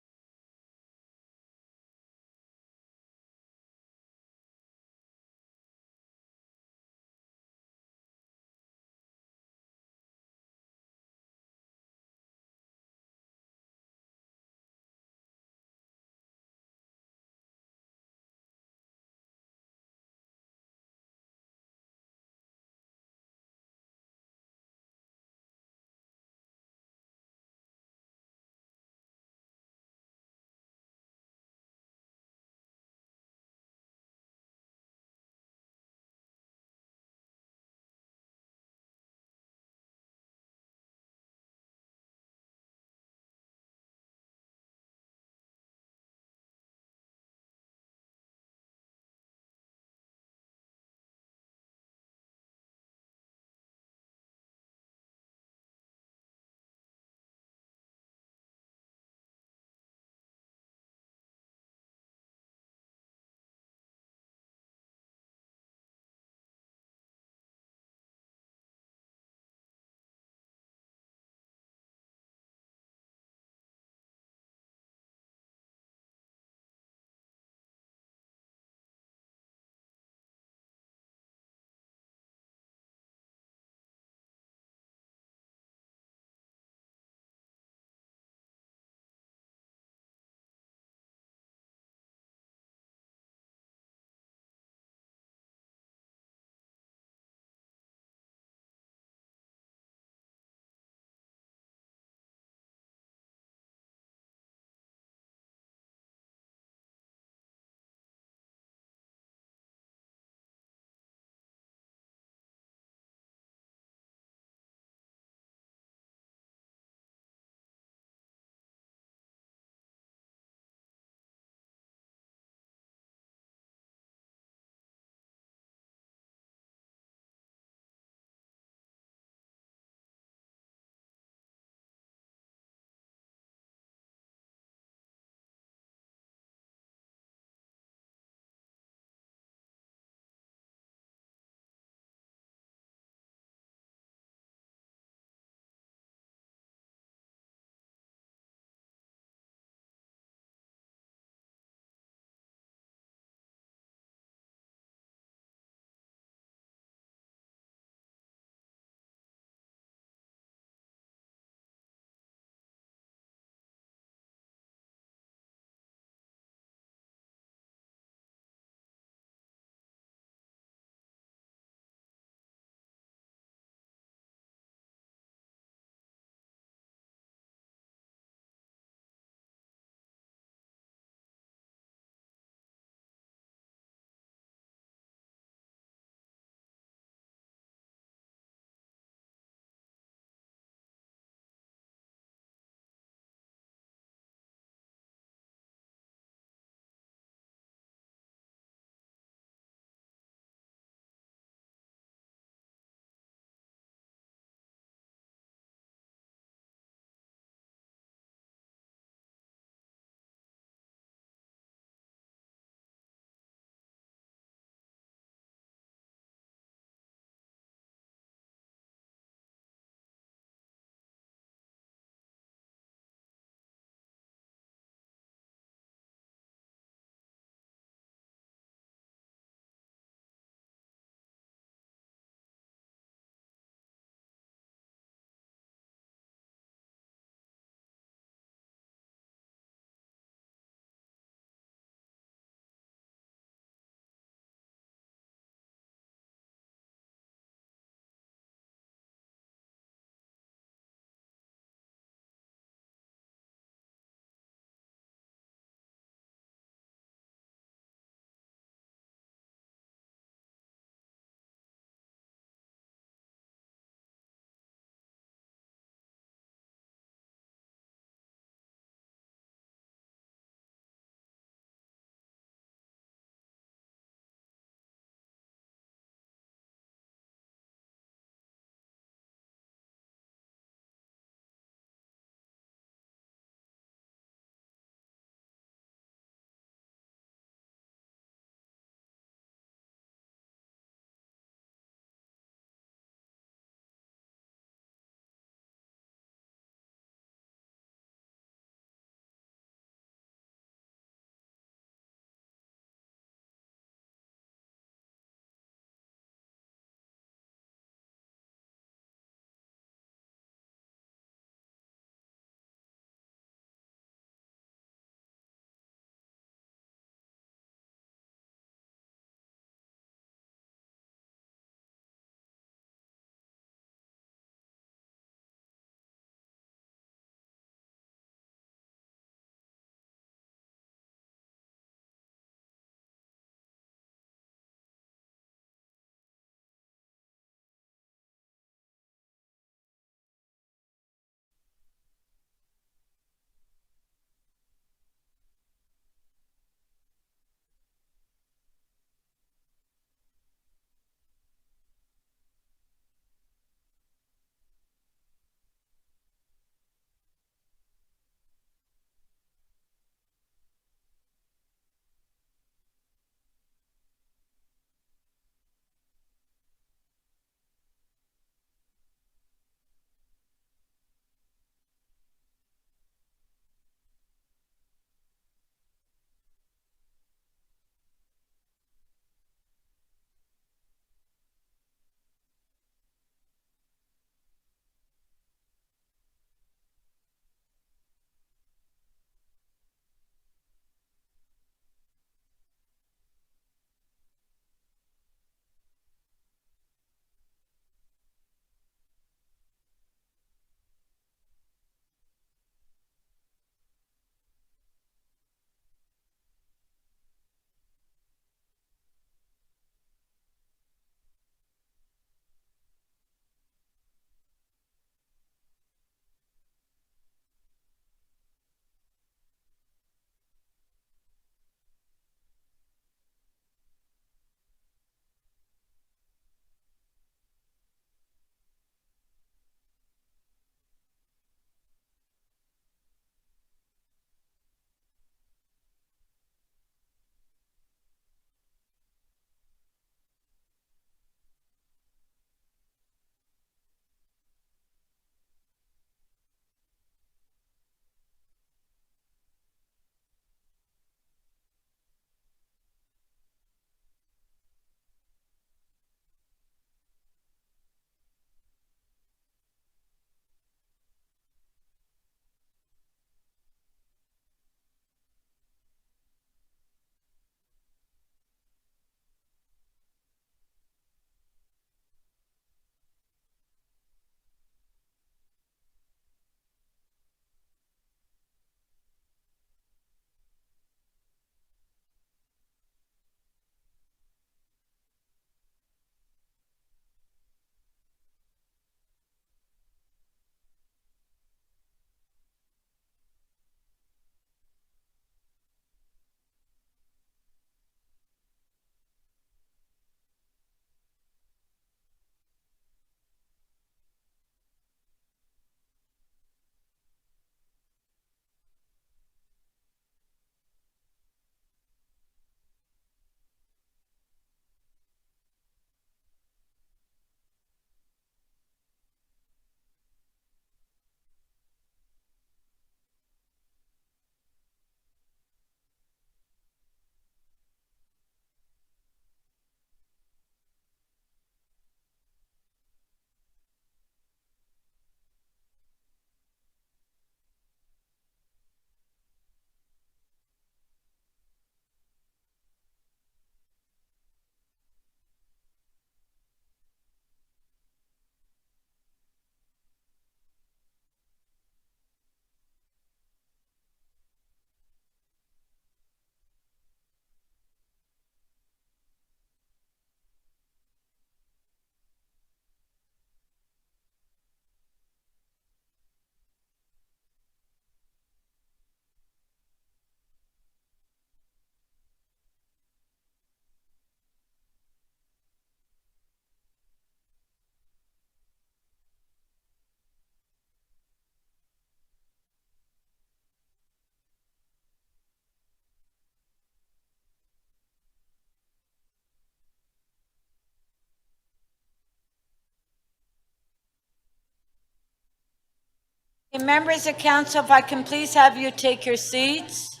Members of council, if I can please have you take your seats.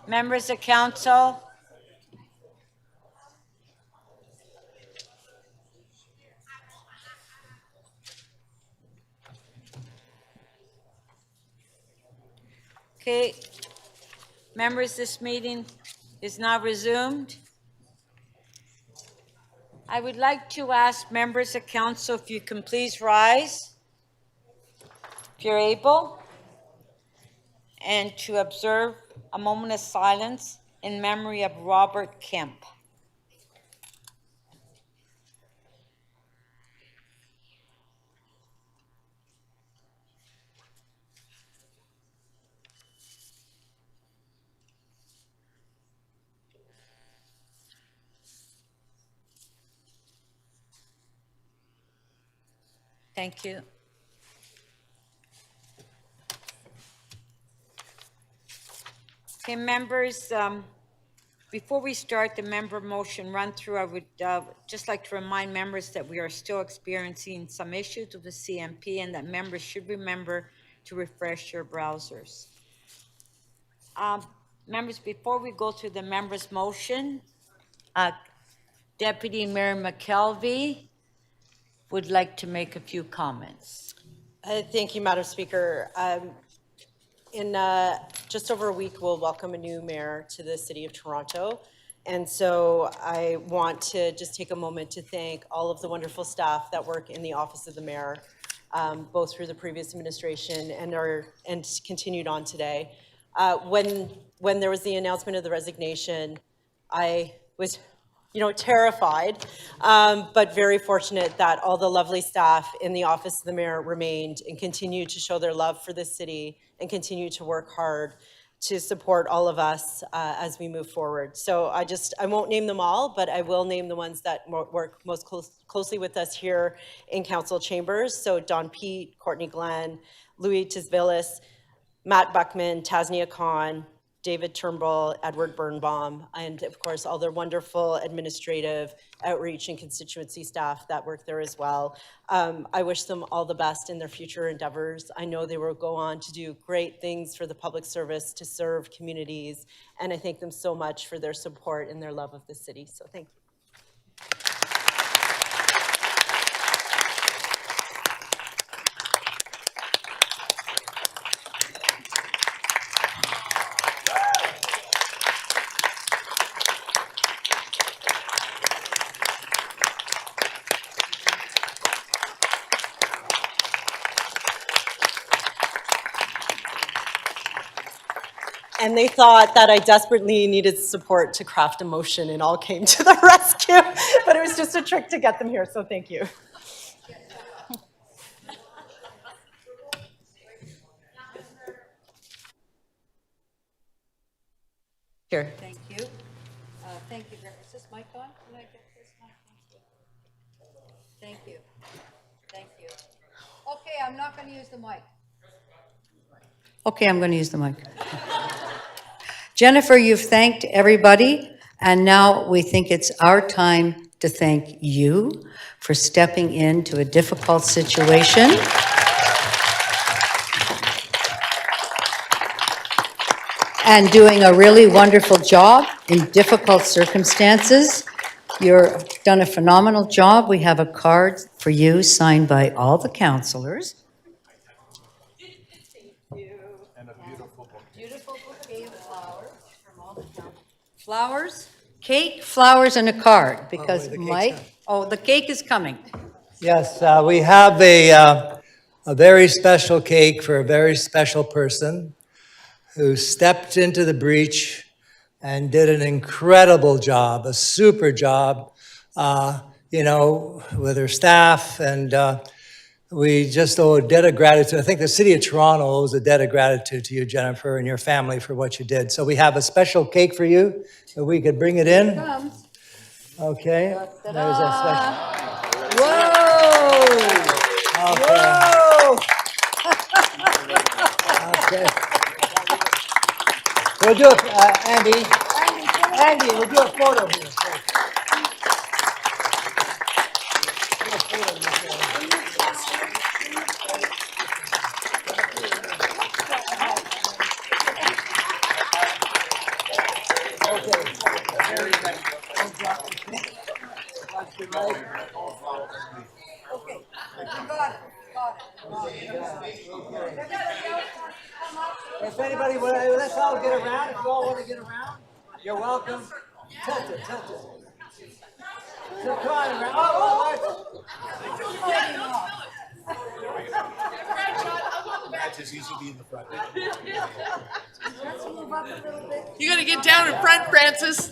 Members of council. Okay, members, this meeting is now resumed. I would like to ask members of council if you can please rise, if you're able, and to observe a moment of silence in memory of Robert Kemp. Thank you. Okay, members, before we start the member motion run through, I would just like to remind members that we are still experiencing some issues with the CMP and that members should remember to refresh your browsers. Members, before we go to the members motion, Deputy Mayor McKelvey would like to make a few comments. Thank you, Madam Speaker. In just over a week, we'll welcome a new mayor to the City of Toronto. And so I want to just take a moment to thank all of the wonderful staff that work in the Office of the Mayor, both through the previous administration and continued on today. When there was the announcement of the resignation, I was terrified, but very fortunate that all the lovely staff in the Office of the Mayor remained and continued to show their love for this city and continue to work hard to support all of us as we move forward. So I won't name them all, but I will name the ones that work most closely with us here in council chambers. So Don Pete, Courtney Glenn, Louis Tisvillis, Matt Buckman, Tasnia Khan, David Turnbull, Edward Birnbaum, and of course, all the wonderful administrative outreach and constituency staff that work there as well. I wish them all the best in their future endeavors. I know they will go on to do great things for the public service, to serve communities, and I thank them so much for their support and their love of the city. So thank you. And they thought that I desperately needed support to craft a motion and all came to the rescue, but it was just a trick to get them here, so thank you. Here. Thank you. Thank you. Is this mic on? Can I get this mic on? Thank you. Thank you. Okay, I'm not going to use the mic. Okay, I'm going to use the mic. Jennifer, you've thanked everybody, and now we think it's our time to thank you for stepping into a difficult situation. And doing a really wonderful job in difficult circumstances. You've done a phenomenal job. We have a card for you signed by all the councillors. Flowers, cake, flowers, and a card, because Mike, the cake is coming. Yes, we have a very special cake for a very special person who stepped into the breach and did an incredible job, a super job, with her staff. And we just owe a debt of gratitude. I think the City of Toronto owes a debt of gratitude to you, Jennifer, and your family for what you did. So we have a special cake for you, if we could bring it in. Here it comes. Okay. There's a special. Whoa! Okay. Whoa! Okay. We'll do it, Andy, we'll do a photo here. If anybody, let's all get around. If you all want to get around, you're welcome. Tilt it, tilt it. So come on around. Matches usually be in the front. You gotta get down in front, Francis.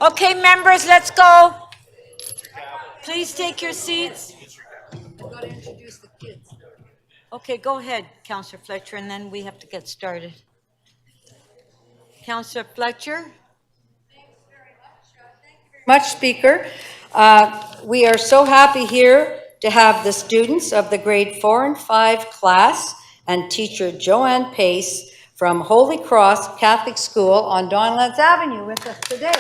Okay, members, let's go. Please take your seats. Okay, go ahead, Councillor Fletcher, and then we have to get started. Councillor Fletcher? Much, Speaker. We are so happy here to have the students of the grade 4 and 5 class and teacher Joanne Pace from Holy Cross Catholic School on Don Lands Avenue with us today.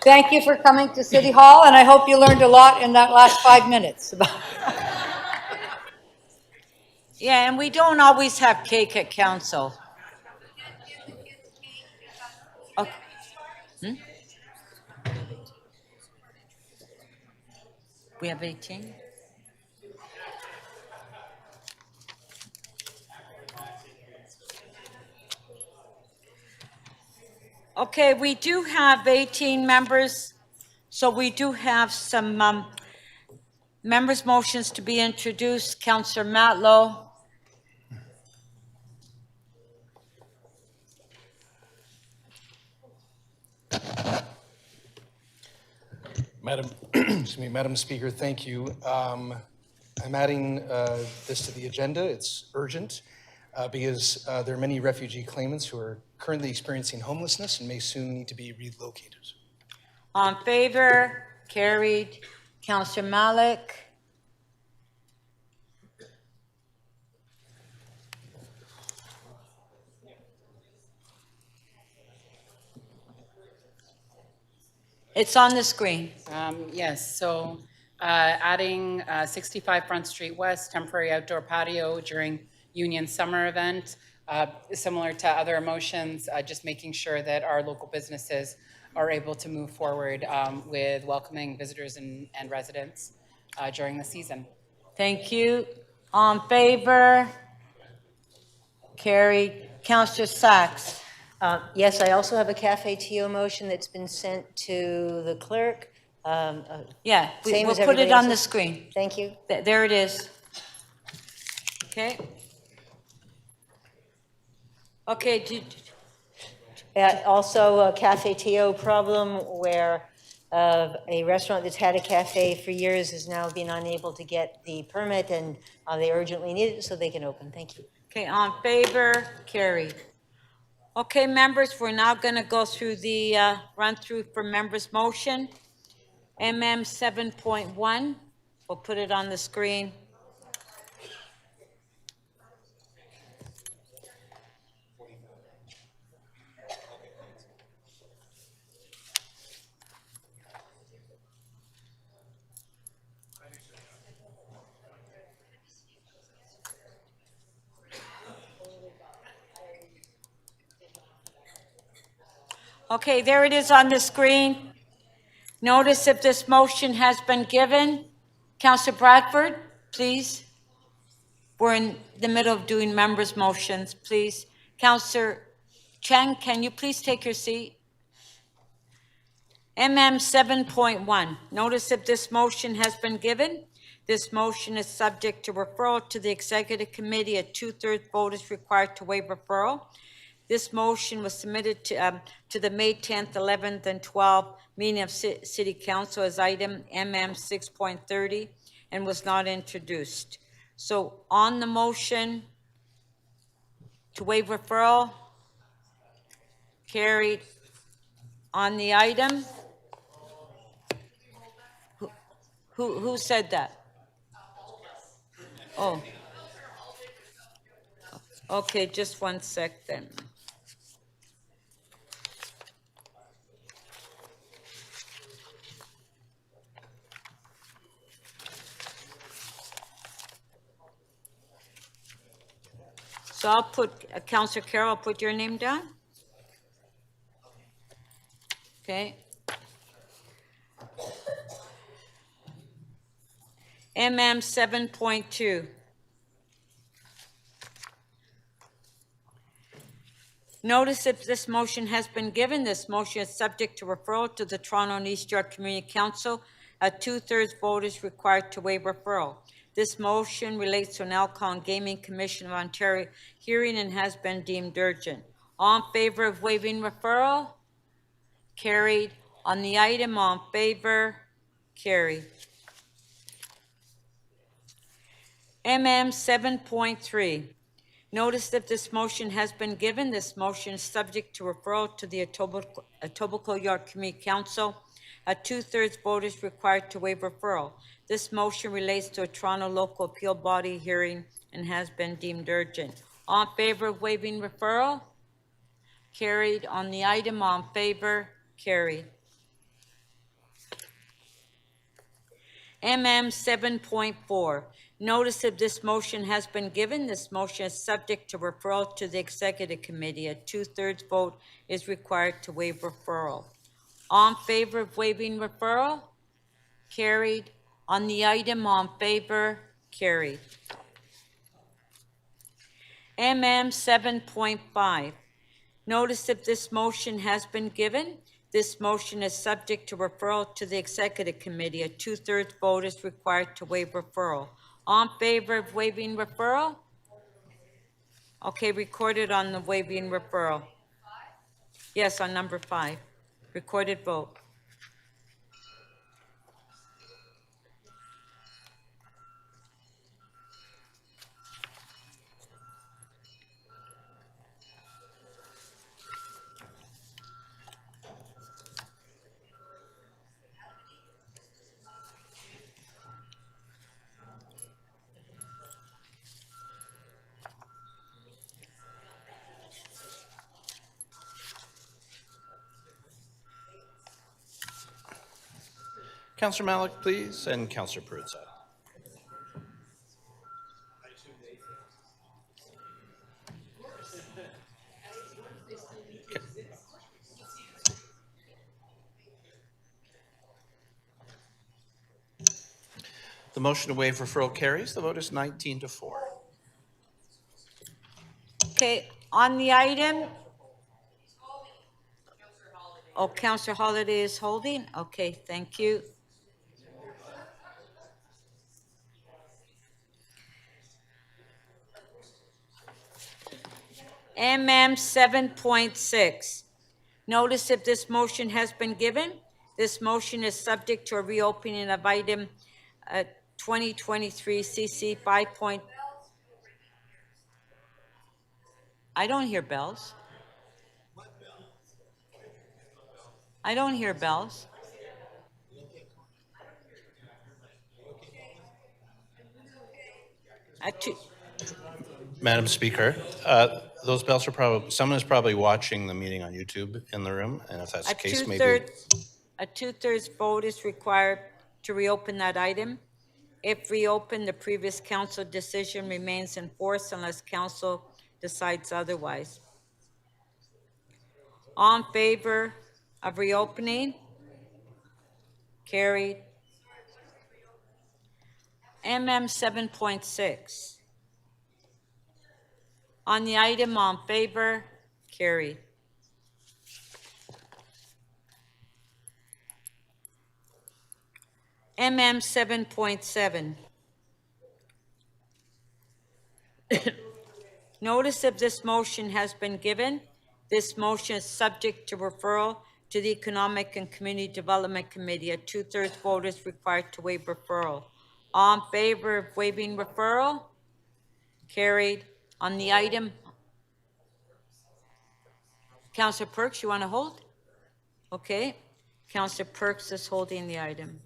Thank you for coming to City Hall, and I hope you learned a lot in that last 5 minutes. Yeah, and we don't always have cake at council. Okay. We have 18? Okay, we do have 18 members, so we do have some members' motions to be introduced. Councillor Matlow. Madam Speaker, thank you. I'm adding this to the agenda. It's urgent because there are many refugee claimants who are currently experiencing homelessness and may soon need to be relocated. On favor? Carried. Counselor Malik? It's on the screen. Yes, so adding 65 Front Street West, temporary outdoor patio during Union Summer event, similar to other motions, just making sure that our local businesses are able to move forward with welcoming visitors and residents during the season. Thank you. On favor? Carried. Counselor Sachs? Yes, I also have a Cafe TO motion that's been sent to the clerk. Yeah, Same we'll as put it everybody on the else's. screen. Thank you. There it is. Okay. Okay, Also, a Cafe TO problem where a restaurant that's had a cafe for years is now being unable to get the permit, and they urgently need it so they can open. Thank you. Okay, on favor? Carried. Okay, members, we're now going to go through the run-through for members' motion. MM 7.1, we'll put it on the screen. Okay, there it is on the screen. Notice if this motion has been given. Councillor Bradford, please. We're in the middle of doing members' motions, please. Councillor Cheng, can you please take your seat? MM 7.1, notice if this motion has been given. This motion is subject to referral to the Executive Committee. A 2/3 vote is required to waive referral. This motion was submitted to the May 10th, 11th, and 12th meeting of City Council as item MM 6.30 and was not introduced. So on the motion to waive referral, carried. On the item, who said that? Oh. Okay, just 1 sec then. So I'll put, Councillor Carroll, I'll put your name down. Okay. MM 7.2. Notice if this motion has been given. This motion is subject to referral to the Toronto and East York Community Council. A 2/3 vote is required to waive referral. This motion relates to an Alcohol and Gaming Commission of Ontario hearing and has been deemed urgent. All in favor of waiving referral? Carried. On the item, all in favor? Carried. MM 7.3. Notice that this motion has been given. This motion is subject to referral to the Etobicoke York Community Council. A 2/3 vote is required to waive referral. This motion relates to a Toronto local appeal body hearing and has been deemed urgent. All in favor of waiving referral? Carried. On the item, all in favor? Carried. MM 7.4. Notice if this motion has been given. This motion is subject to referral to the Executive Committee. A 2/3 vote is required to waive referral. All in favor of waiving referral? Carried. On the item, all in favor? Carried. MM 7.5. Notice if this motion has been given. This motion is subject to referral to the Executive Committee. A 2/3 vote is required to waive referral. All in favor of waiving referral? Okay, recorded on the waiving referral. Yes, on number 5. Recorded vote. Councillor Malik, please, and Councillor Perruzza. The motion to waive referral carries. The vote is 19-4. Okay, on the item. Oh, Councillor Holiday is holding? Okay, thank you. MM 7.6. Notice if this motion has been given. This motion is subject to a reopening of item 2023 CC 5. I don't hear bells. I don't hear bells. Madam Speaker, those bells are probably, someone is probably watching the meeting on YouTube in the room, and if that's the case, maybe. A two-thirds vote is required to reopen that item. If reopened, the previous council decision remains in force unless council decides otherwise. All in favor of reopening? Carried. MM 7.6. On the item, all in favor? Carried. MM 7.7. Notice of this motion has been given. This motion is subject to referral to the Economic and Community Development Committee. A two-thirds vote is required to waive referral. All in favor of waiving referral? Carried. On the item, Councillor Perks, you want to hold? Okay. Councillor Perks is holding the item.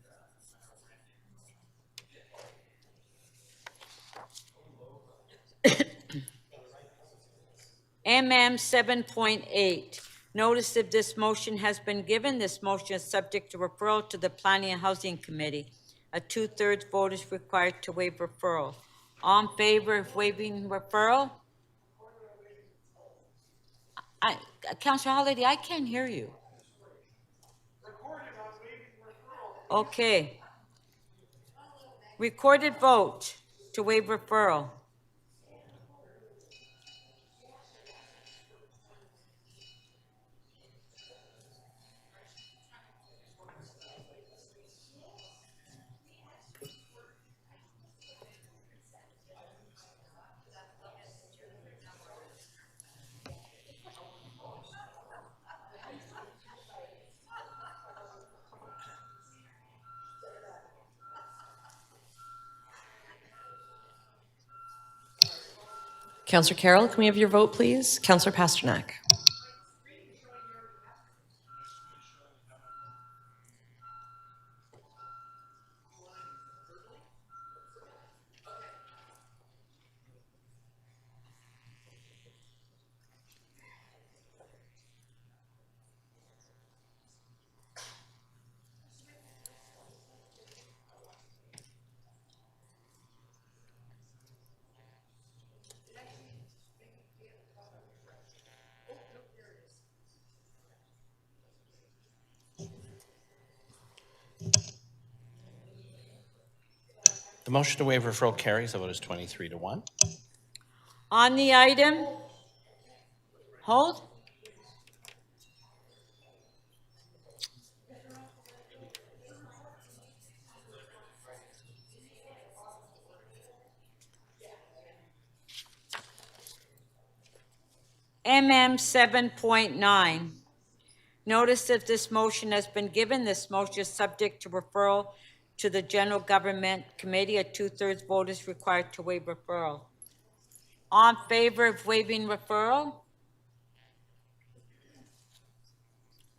MM 7.8. Notice if this motion has been given. This motion is subject to referral to the Planning and Housing Committee. A two-thirds vote is required to waive referral. All in favor of waiving referral? Councillor Holiday, I can't hear you. Okay. Recorded vote to waive referral. Councillor Carroll, can we have your vote, please? Councillor Pasternak. The motion to waive referral carries. The vote is 23-1. On the item, hold. MM 7.9. Notice if this motion has been given. This motion is subject to referral to the General Government Committee. A two-thirds vote is required to waive referral. All in favor of waiving referral?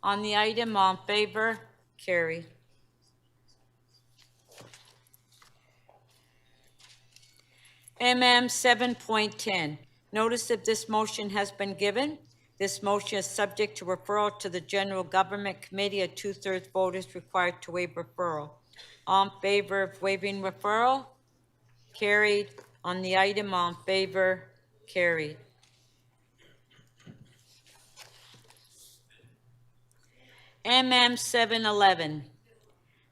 On the item, all in favor? Carry. MM 7.10. Notice if this motion has been given. This motion is subject to referral to the General Government Committee. A two-thirds vote is required to waive referral. All in favor of waiving referral? Carried. On the item, all in favor? Carried. MM 711.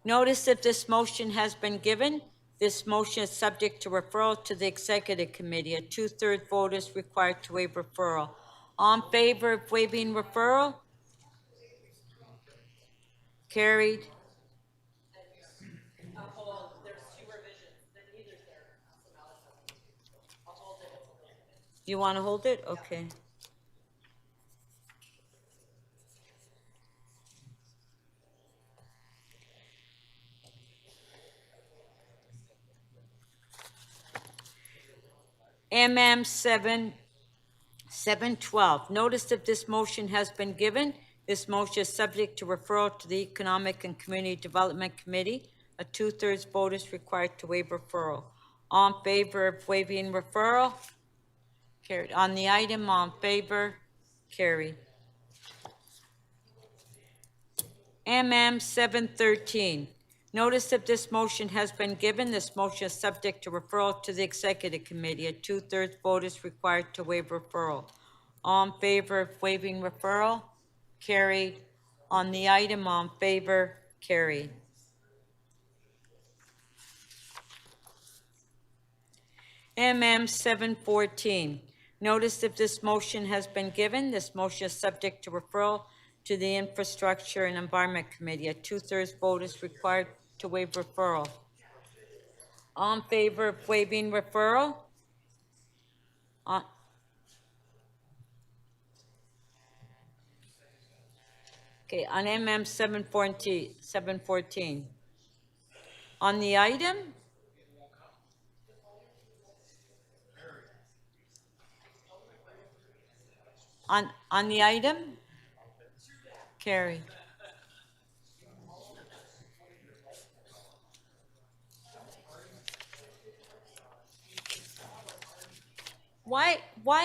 Notice if this motion has been given. This motion is subject to referral to the Executive Committee. A 2/3 vote is required to waive referral. All in favor of waiving referral? Carried. You want to hold it? Okay. MM 712. Notice if this motion has been given. This motion is subject to referral to the Economic and Community Development Committee. A 2/3 vote is required to waive referral. All in favor of waiving referral? Carried. On the item, all in favor? Carried. MM 713. Notice if this motion has been given. This motion is subject to referral to the Executive Committee. A 2/3 vote is required to waive referral. All in favor of waiving referral? Carried. On the item, all in favor? Carried. MM 714. Notice if this motion has been given. This motion is subject to referral to the Infrastructure and Environment Committee. A 2/3 vote is required to waive referral. All in favor of waiving referral? Okay, on MM 714. On the item? On the item? Carried. Why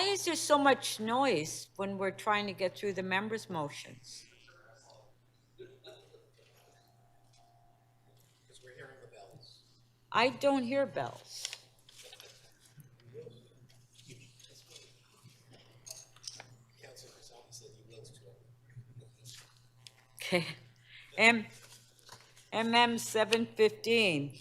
is there so much noise when we're trying to get through the members' motions? Because we're hearing the bells. I don't hear bells. Okay. MM 715.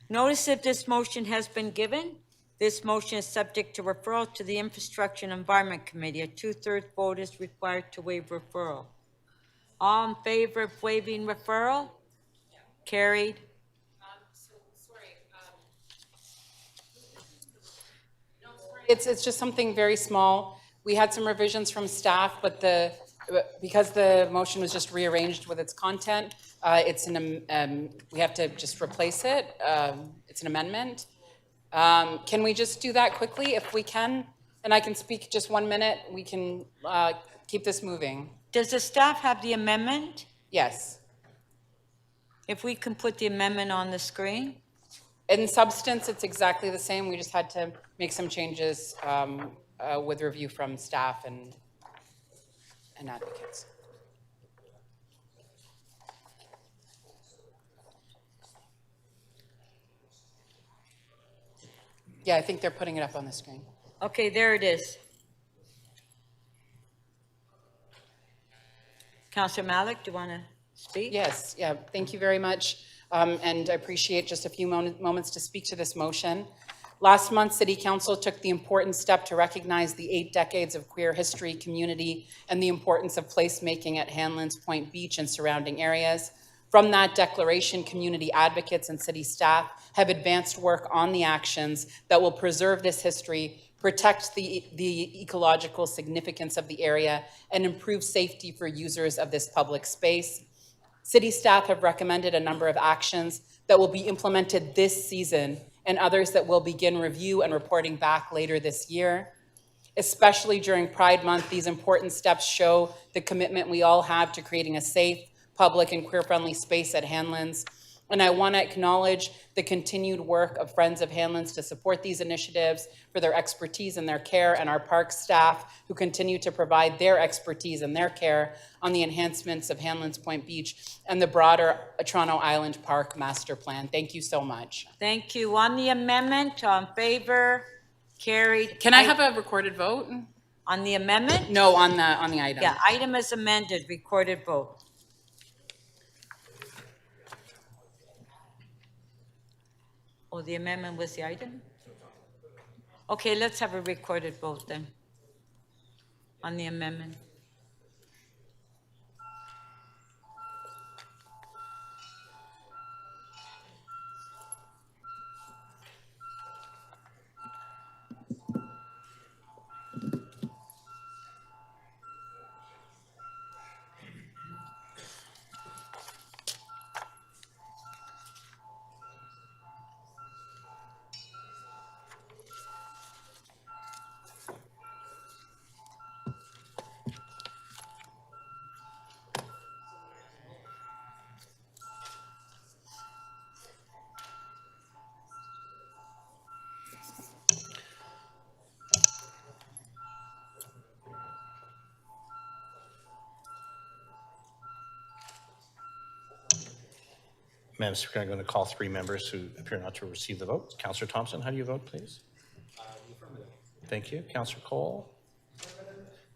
Notice if this motion has been given. This motion is subject to referral to the Infrastructure and Environment Committee. A 2/3 vote is required to waive referral. All in favor of waiving referral? Carried. It's just something very small. We had some revisions from staff, but because the motion was just rearranged with its content, we have to just replace it. It's an amendment. Can we just do that quickly if we can? And I can speak just 1 minute. We can keep this moving. Does the staff have the amendment? Yes. If we can put the amendment on the screen? In substance, it's exactly the same. We just had to make some changes with review from staff and advocates. Yeah, I think they're putting it up on the screen. Okay, there it is. Councillor Malik, do you want to speak? Yes, yeah, thank you very much. And I appreciate just a few moments to speak to this motion. Last month, City Council took the important step to recognize the 8 decades of queer history, community, and the importance of placemaking at Hanlan's Point Beach and surrounding areas. From that declaration, community advocates and city staff have advanced work on the actions that will preserve this history, protect the ecological significance of the area, and improve safety for users of this public space. City staff have recommended a number of actions that will be implemented this season and others that will begin review and reporting back later this year. Especially during Pride Month, these important steps show the commitment we all have to creating a safe, public, and queer-friendly space at Hanlan's. And I want to acknowledge the continued work of Friends of Hanlan's to support these initiatives, for their expertise and their care, and our park staff who continue to provide their expertise and their care on the enhancements of Hanlan's Point Beach and the broader Toronto Island Park Master Plan. Thank you so much. Thank you. On the amendment, on favor, carried. Can I have a recorded vote? On the amendment? No, on the item. Yeah, item is amended, recorded vote. Oh, the amendment was the item? Okay, let's have a recorded vote then on the amendment. Madam Speaker, I'm going to call three members who appear not to receive the vote. Councillor Thompson, how do you vote, please? Thank you. Councillor Cole?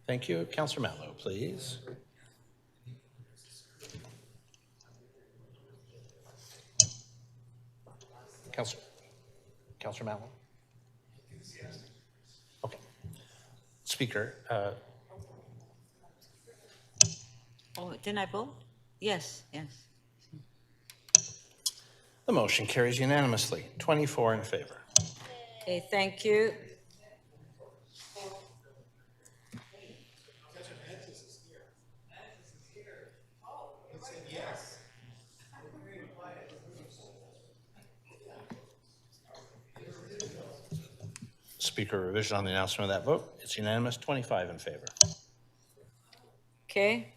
Thank you. Councillor Mallow, please. Councillor Mallow? Okay. Speaker, Oh, didn't I vote? Yes, yes. the motion carries unanimously, 24 in favor. Okay, thank you. Speaker, revision on the announcement of that vote. It's unanimous, 25 in favor. Okay.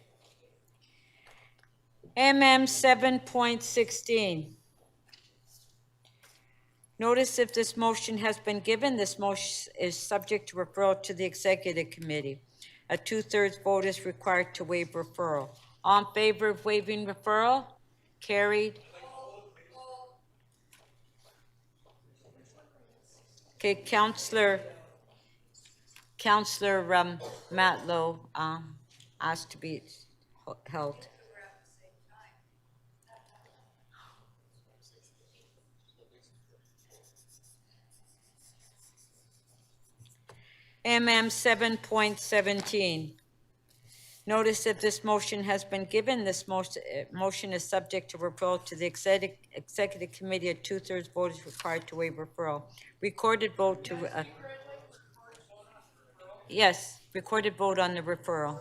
MM 7.16. Notice if this motion has been given, this motion is subject to referral to the Executive Committee. A 2/3 vote is required to waive referral. All in favor of waiving referral? Carried. Okay, Councillor Matlow asked to be held. MM 7.17. Notice if this motion has been given, this motion is subject to referral to the Executive Committee. A 2/3 vote is required to waive referral. Recorded vote to, yes, recorded vote on the referral.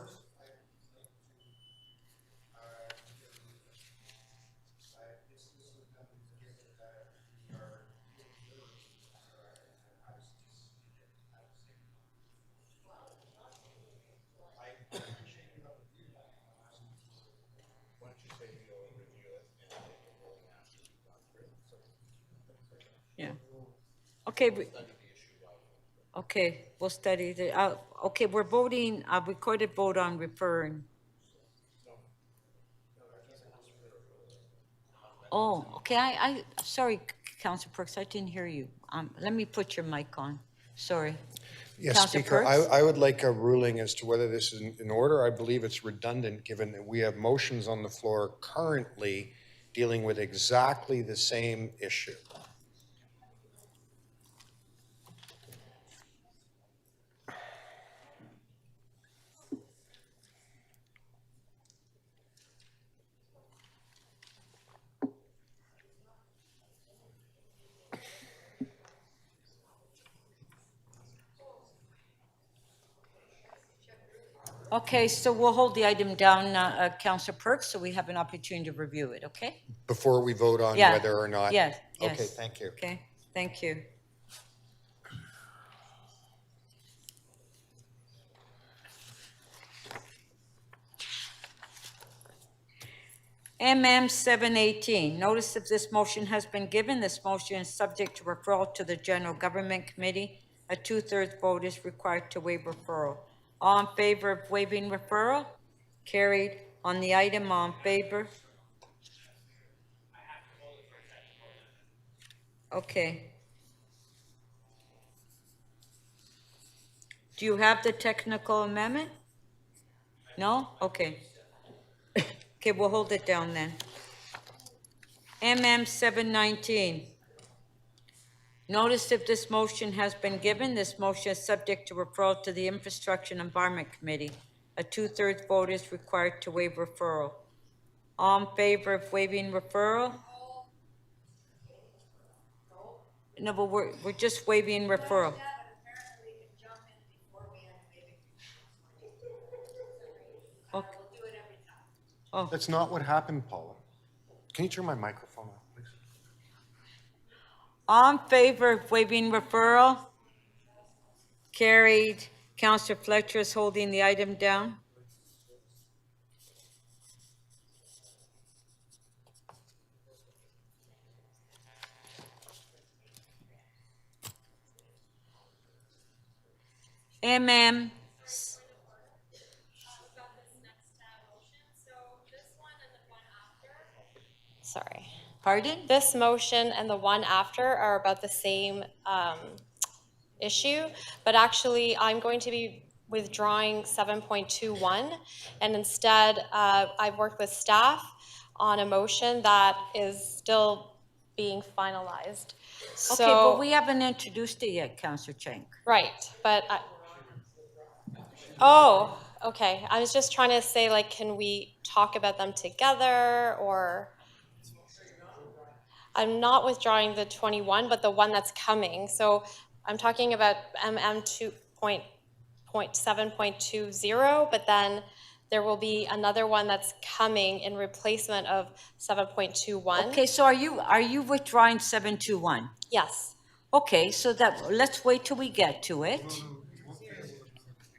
Yeah. Okay. Okay, we'll study the, okay, we're voting, recorded vote on referring. Oh, okay, sorry, Councillor Perks, I didn't hear you. Let me put your mic on, sorry. Yes, Councillor Speaker, Perks? I would like a ruling as to whether this is in order. I believe it's redundant, given that we have motions on the floor currently dealing with exactly the same issue. Okay, so we'll hold the item down, Councillor Perks, so we have an opportunity to review it, okay? Before we vote on Yeah. whether or not? Yes, Okay, yes. thank you. Okay, thank you. MM 718, notice of this motion has been given. This motion is subject to referral to the General Government Committee. A 2/3 vote is required to waive referral. All in favor of waiving referral? Carried. On the item, all in favor? Okay. Do you have the technical amendment? No? Okay. Okay, we'll hold it down then. MM 719. Notice if this motion has been given. This motion is subject to referral to the Infrastructure and Environment Committee. A 2/3 vote is required to waive referral. All in favor of waiving referral? No, but we're just waiving referral. Okay. Oh. That's not what happened, Paula. Can you turn my microphone off, please? All in favor of waiving referral? Carried. Councillor Fletcher is holding the item down. MM. Sorry. Pardon? This motion and the one after are about the same issue, but actually I'm going to be withdrawing 7.21, and instead I've worked with staff on a motion that is still being finalized. Okay, but we haven't introduced it yet, Councillor Chang. Right, but oh, okay. I was just trying to say, like, can we talk about them together, or? I'm not withdrawing the 21, but the one that's coming. So I'm talking about MM 2.7.20, but then there will be another one that's coming in replacement of 7.21. Okay, so are you withdrawing 721? Yes. Okay, so let's wait till we get to it.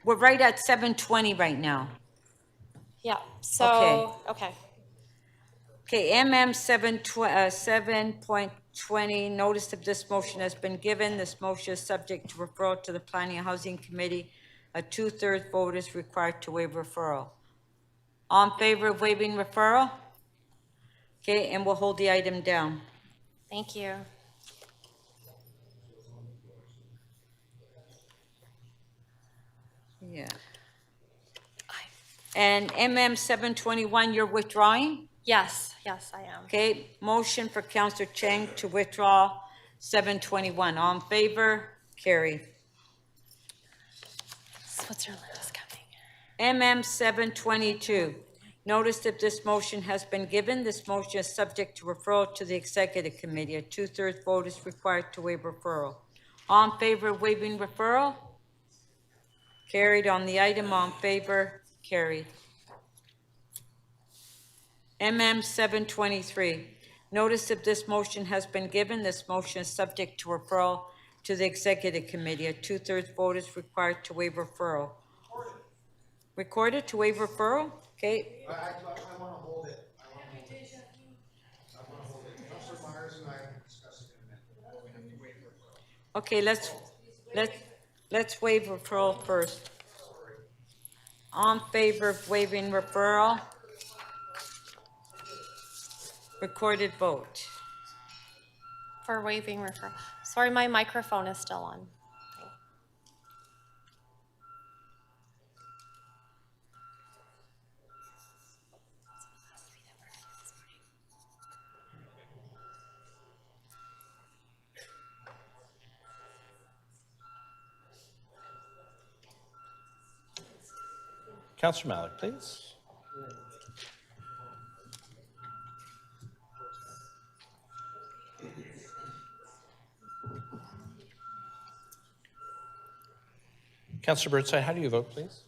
We're right at 720 right now. Yeah, so, okay. Okay, MM 7.20, notice of this motion has been given. This motion is subject to referral to the Planning and Housing Committee. A 2/3 vote is required to waive referral. All in favor of waiving referral? Okay, and we'll hold the item down. Thank you. Yeah. And MM 721, you're withdrawing? Yes, yes, I am. Okay, motion for Councillor Chang to withdraw 721. All in favor? Carried. Switzerland is coming. MM 722. Notice that this motion has been given. This motion is subject to referral to the Executive Committee. A 2/3 vote is required to waive referral. All in favor of waiving referral? Carried. On the item, all in favor? Carried. MM 723. Notice of this motion has been given. This motion is subject to referral to the Executive Committee. A 2/3 vote is required to waive referral. Recorded to waive referral? Okay. I want to hold it. I want to hold it. Councillor Myers and I can discuss it in a minute. We have to waive referral. Okay, let's waive referral first. All in favor of waiving referral? Recorded vote. For waiving referral. Sorry, my microphone is still on. Councillor Malik, please. Councillor Birdside, how do you vote, please?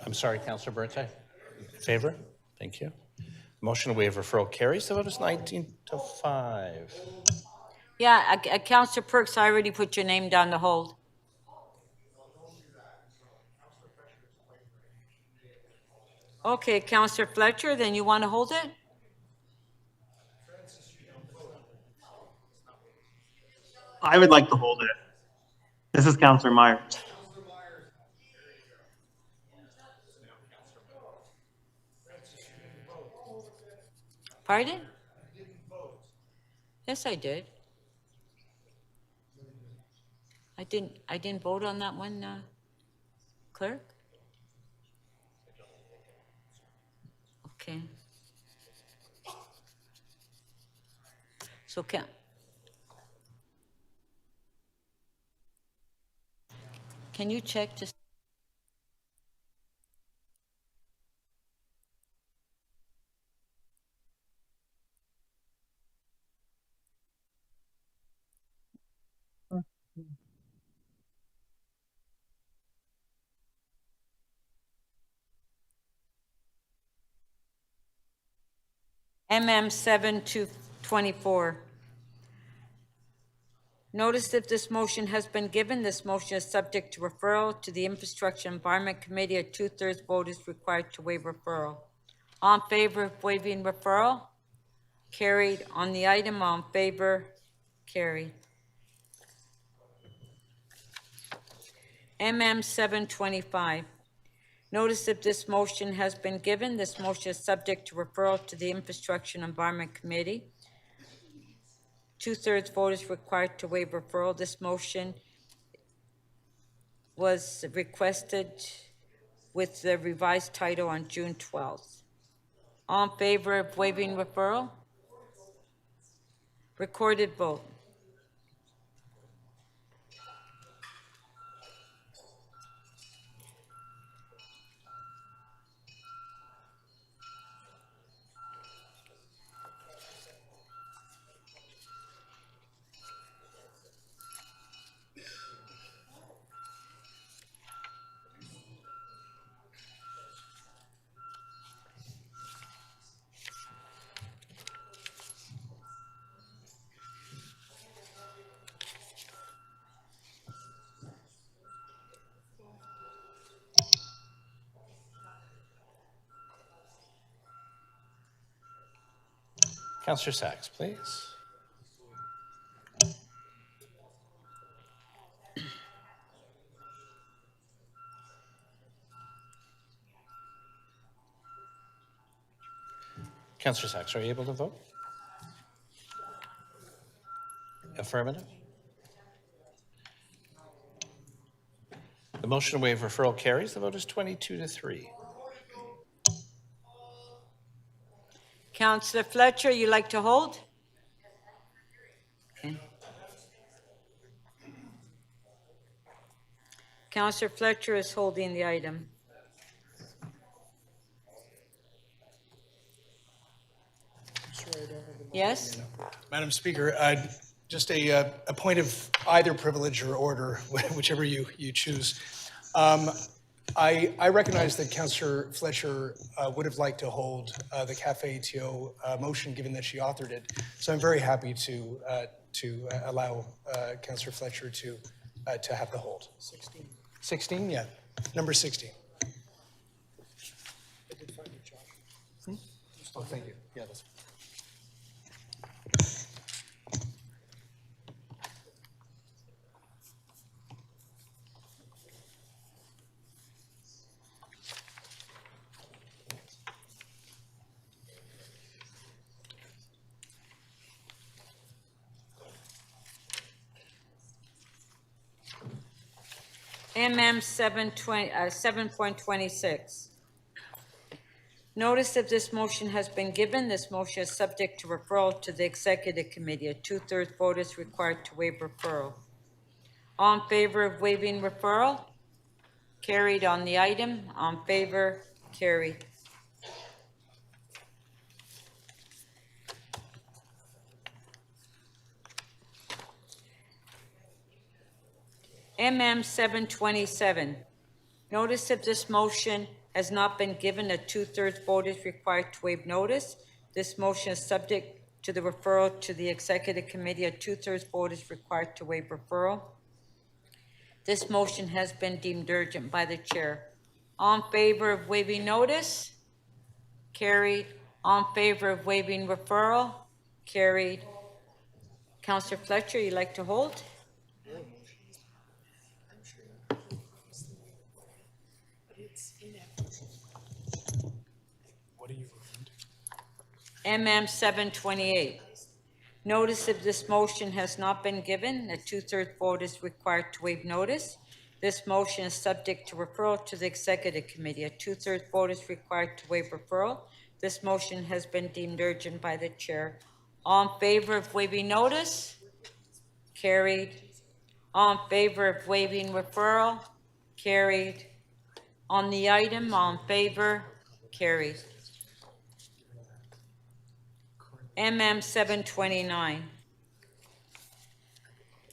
I'm sorry, Councillor Birdside. In favor? Thank you. Motion to waive referral carries. The vote is 19-5. Yeah, Councillor Perks, I already put your name down to hold. Okay, Counselor Fletcher, then you want to hold it? I would like to hold it. This is Counselor Myers. Pardon? Yes, I did. I didn't vote on that one, Clerk? Okay. So can you check just? MM 7-24. Notice if this motion has been given, this motion is subject to referral to the Infrastructure Environment Committee. A 2/3 vote is required to waive referral. All in favor of waiving referral? Carried. On the item, all in favor? Carried. MM 725. Notice if this motion has been given, this motion is subject to referral to the Infrastructure and Environment Committee. 2/3 vote is required to waive referral. This motion was requested with the revised title on June 12th. All in favor of waiving referral? Recorded vote. Councillor Sachs, please. Councillor Sachs, are you able to vote? Affirmative. The motion to waive referral carries. The vote is 22-3. Councillor Fletcher, you like to hold? Okay. Councillor Fletcher is holding the item. Yes? Madam Speaker, just a point of either privilege or order, whichever you choose. I recognize that Councillor Fletcher would have liked to hold the Cafe ATO motion, given that she authored it. So I'm very happy to allow Councillor Fletcher to have the hold. 16. 16, yeah, number 16. Oh, thank you. Yeah, that's. MM 7.26. Notice if this motion has been given, this motion is subject to referral to the Executive Committee. A 2/3 vote is required to waive referral. All in favor of waiving referral? Carried on the item. All in favor? Carried. MM 727. Notice if this motion has not been given, a 2/3 vote is required to waive notice. This motion is subject to the referral to the Executive Committee. A 2/3 vote is required to waive referral. This motion has been deemed urgent by the chair. All in favor of waiving notice? Carried. All in favor of waiving referral? Carried. Councillor Fletcher, you'd like to hold? MM 728. Notice of this motion has not been given. A two-thirds vote is required to waive notice. This motion is subject to referral to the Executive Committee. A two-thirds vote is required to waive referral. This motion has been deemed urgent by the Chair. All in favor of waiving notice? Carried. All in favor of waiving referral? Carried. On the item, all in favor? Carried. MM 729.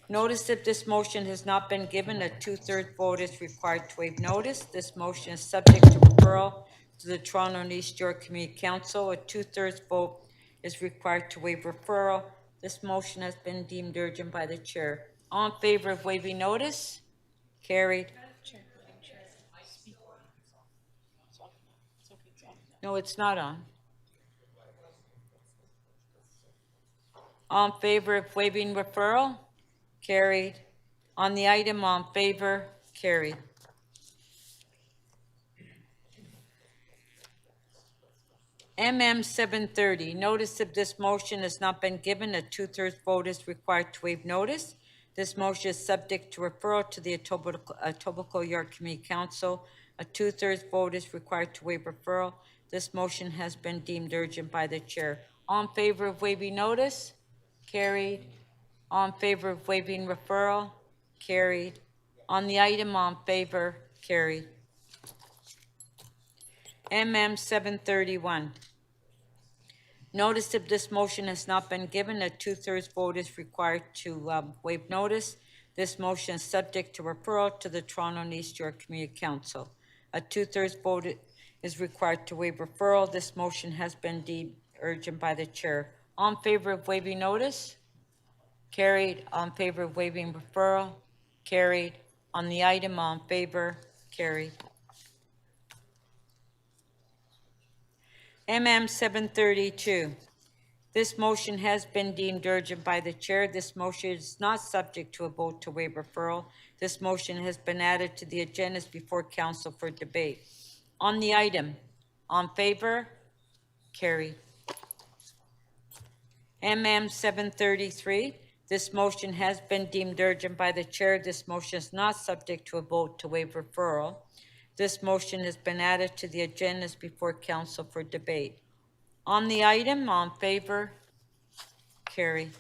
Notice if this motion has not been given, a two-thirds vote is required to waive notice. This motion is subject to referral to the Toronto and East York Community Council. A two-thirds vote is required to waive referral. This motion has been deemed urgent by the Chair. All in favor of waiving notice? Carried. No, it's not on. All in favor of waiving referral? Carried. On the item, all in favor? Carried. MM 730. Notice of this motion has not been given. A two-thirds vote is required to waive notice. This motion is subject to referral to the Etobicoke York Community Council. A two-thirds vote is required to waive referral. This motion has been deemed urgent by the Chair. All in favor of waiving notice? Carried. All in favor of waiving referral? Carried. On the item, all in favor? Carried. MM 731. Notice if this motion has not been given, a two-thirds vote is required to waive notice. This motion is subject to referral to the Toronto and East York Community Council. A two-thirds vote is required to waive referral. This motion has been deemed urgent by the Chair. All in favor of waiving notice? Carried. All in favor of waiving referral? Carried. On the item, all in favor? Carried. MM 732. This motion has been deemed urgent by the Chair. This motion is not subject to a vote to waive referral. This motion has been added to the agendas before Council for debate. On the item, on favor? Carried. MM 733. This motion has been deemed urgent by the Chair. This motion is not subject to a vote to waive referral. This motion has been added to the agendas before Council for debate. On the item, all in favor? Carried.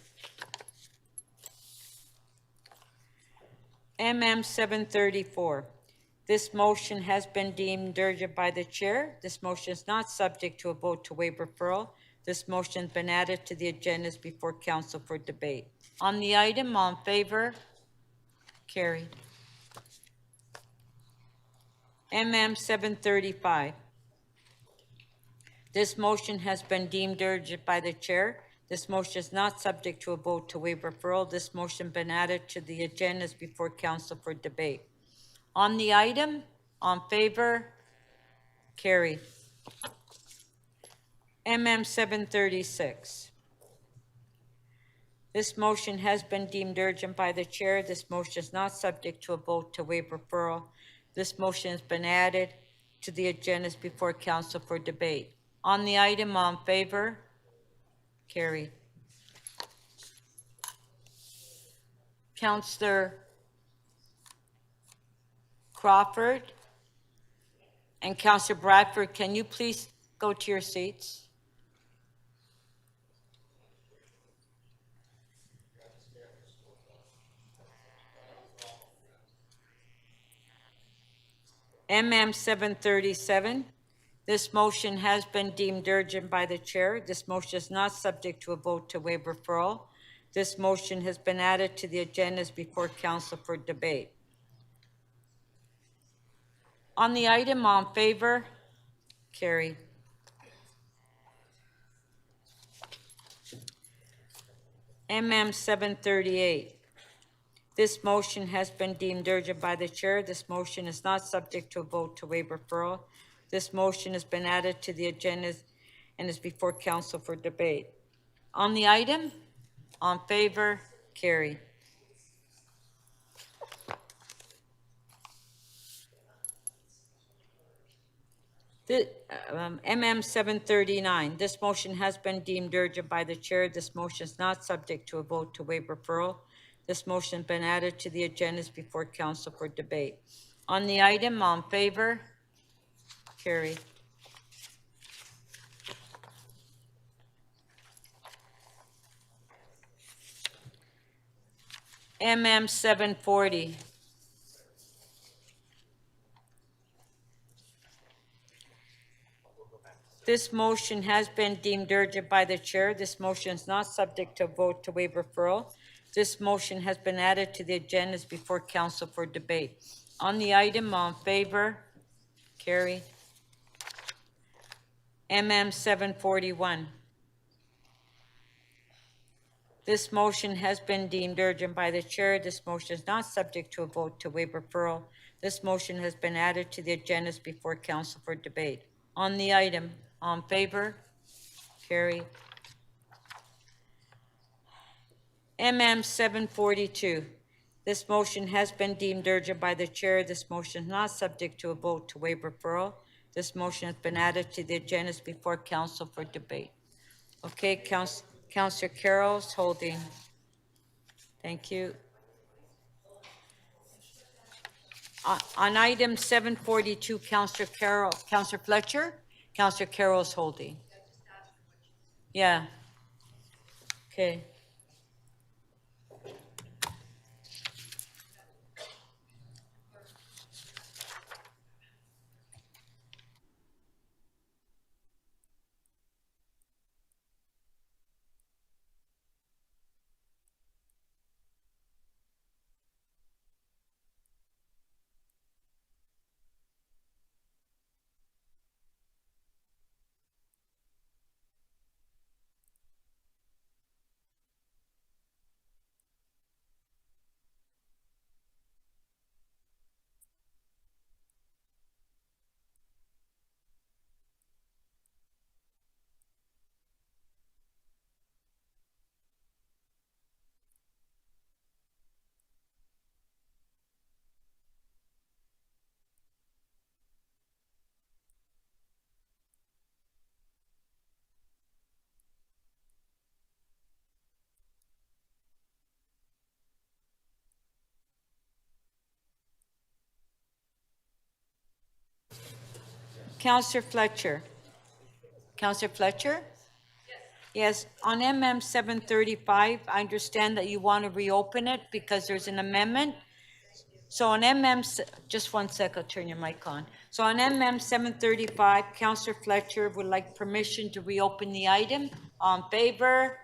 MM 734. This motion has been deemed urgent by the Chair. This motion is not subject to a vote to waive referral. This motion has been added to the agendas before Council for debate. On the item, all in favor? Carried. MM 735. This motion has been deemed urgent by the Chair. This motion is not subject to a vote to waive referral. This motion has been added to the agendas before Council for debate. On the item, on favor? Carried. MM 736. This motion has been deemed urgent by the Chair. This motion is not subject to a vote to waive referral. This motion has been added to the agendas before Council for debate. On the item, all in favor? Carried. Councillor Crawford and Councillor Bradford, can you please go to your seats? MM 737. This motion has been deemed urgent by the Chair. This motion is not subject to a vote to waive referral. This motion has been added to the agendas before Council for debate. On the item, all in favor? Carried. MM 738. This motion has been deemed urgent by the Chair. This motion is not subject to a vote to waive referral. This motion has been added to the agenda and is before council for debate. On the item, on favor, carried. MM 739, this motion has been deemed urgent by the chair. This motion is not subject to a vote to waive referral. This motion has been added to the agenda before council for debate. On the item, on favor, carried. MM 740. This motion has been deemed urgent by the chair. This motion is not subject to a vote to waive referral. This motion has been added to the agenda before council for debate. On the item, on favor, carried. MM 741. This motion has been deemed urgent by the chair. This motion is not subject to a vote to waive referral. This motion has been added to the agenda before council for debate. On the item, on favor, carried. MM 742. This motion has been deemed urgent by the chair. This motion is not subject to a vote to waive referral. This motion has been added to the agenda before council for debate. Okay, Councillor Carroll's holding. Thank you. On item 742, Councillor Carroll, Councillor Fletcher, Councillor Carroll's holding. Yeah. Okay. Councillor Fletcher. Councillor Fletcher? Yes, on MM 735, I understand that you want to reopen it because there's an amendment. So on just one sec, I'll turn your mic on. So on MM 735, Councillor Fletcher would like permission to reopen the item. On favor?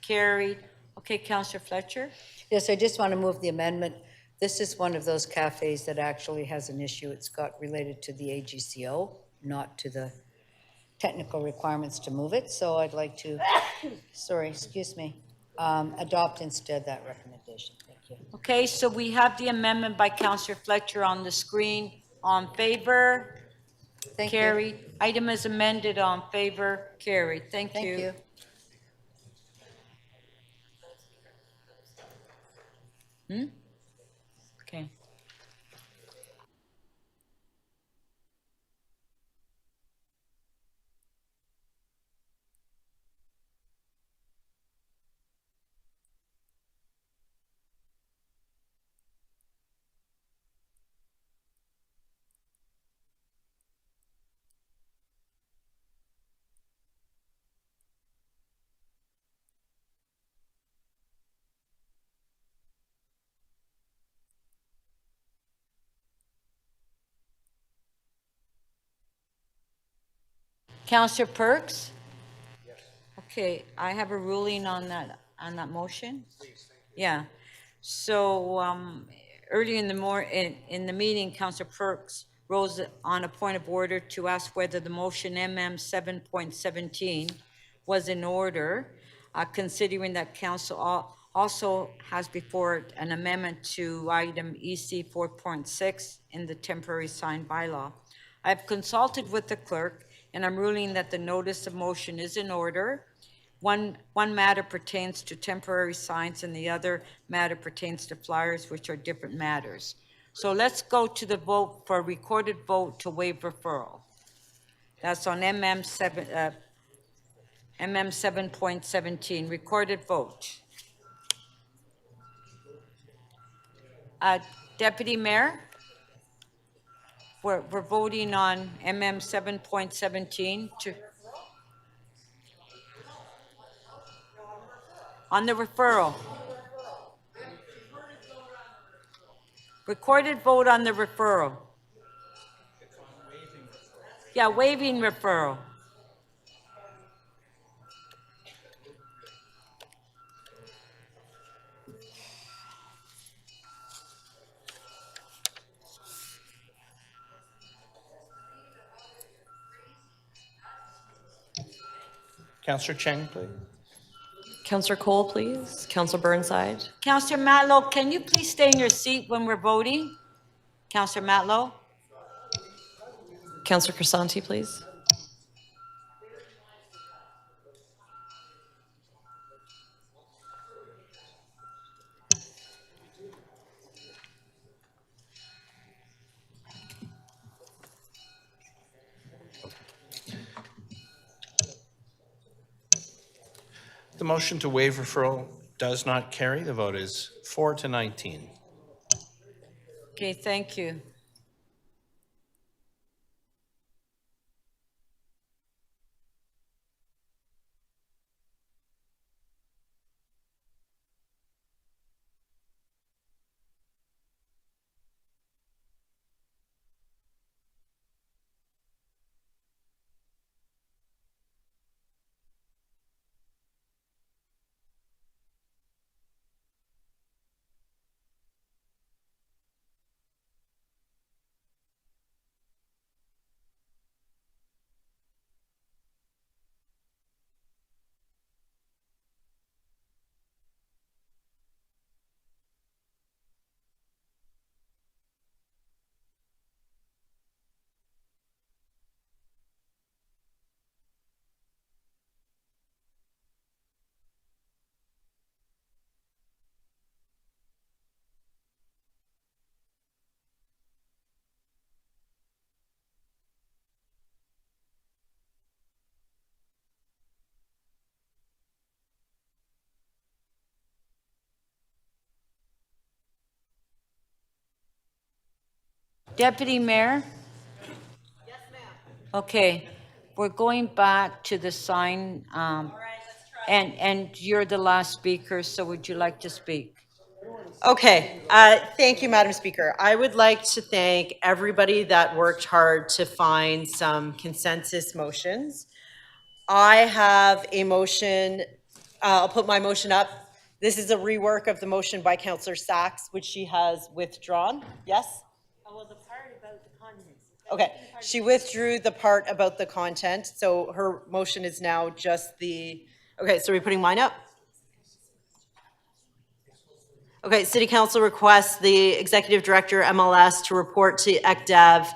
Carried. Okay, Councillor Fletcher? Yes, I just want to move the amendment. This is one of those cafes that actually has an issue. It's got related to the AGCO, not to the technical requirements to move it. So I'd like to, adopt instead that recommendation. Thank you. Okay, so we have the amendment by Councillor Fletcher on the screen. On favor? Thank you. Carried. Item is amended. On favor? Carried. Thank you. Thank you. Okay. Councillor Perks? Yes. Okay, I have a ruling on that motion. Please, thank you. Yeah. So early in the meeting, Councillor Perks rose on a point of order to ask whether the motion MM 7.17 was in order, considering that council also has before it an amendment to item EC 4.6 in the temporary sign bylaw. I've consulted with the clerk, and I'm ruling that the notice of motion is in order. One matter pertains to temporary signs, and the other matter pertains to flyers, which are different matters. So let's go to the vote for a recorded vote to waive referral. That's on MM 7.17, recorded vote. Deputy Mayor, we're voting on MM 7.17 to, on the referral. Recorded vote on the referral. Yeah, waiving referral. Councillor Cheng, please. Councillor Cole, please. Councillor Burnside. Councillor Matlow, can you please stay in your seat when we're voting? Councillor Matlow? Councillor Crisanti, please. The motion to waive referral does not carry. The vote is 4-19. Okay, thank you. Deputy Mayor? Yes, ma'am. Okay, we're going back to the sign, and you're the last speaker, so would you like to speak? Okay, thank you, Madam Speaker. I would like to thank everybody that worked hard to find some consensus motions. I have a motion, I'll put my motion up. This is a rework of the motion by Councillor Sachs, which she has withdrawn. Yes? Well, the part about the content. Okay, she withdrew the part about the content, so her motion is now just the, okay, so are we putting mine up? Okay, City Council requests the Executive Director, MLS, to report to ECDEV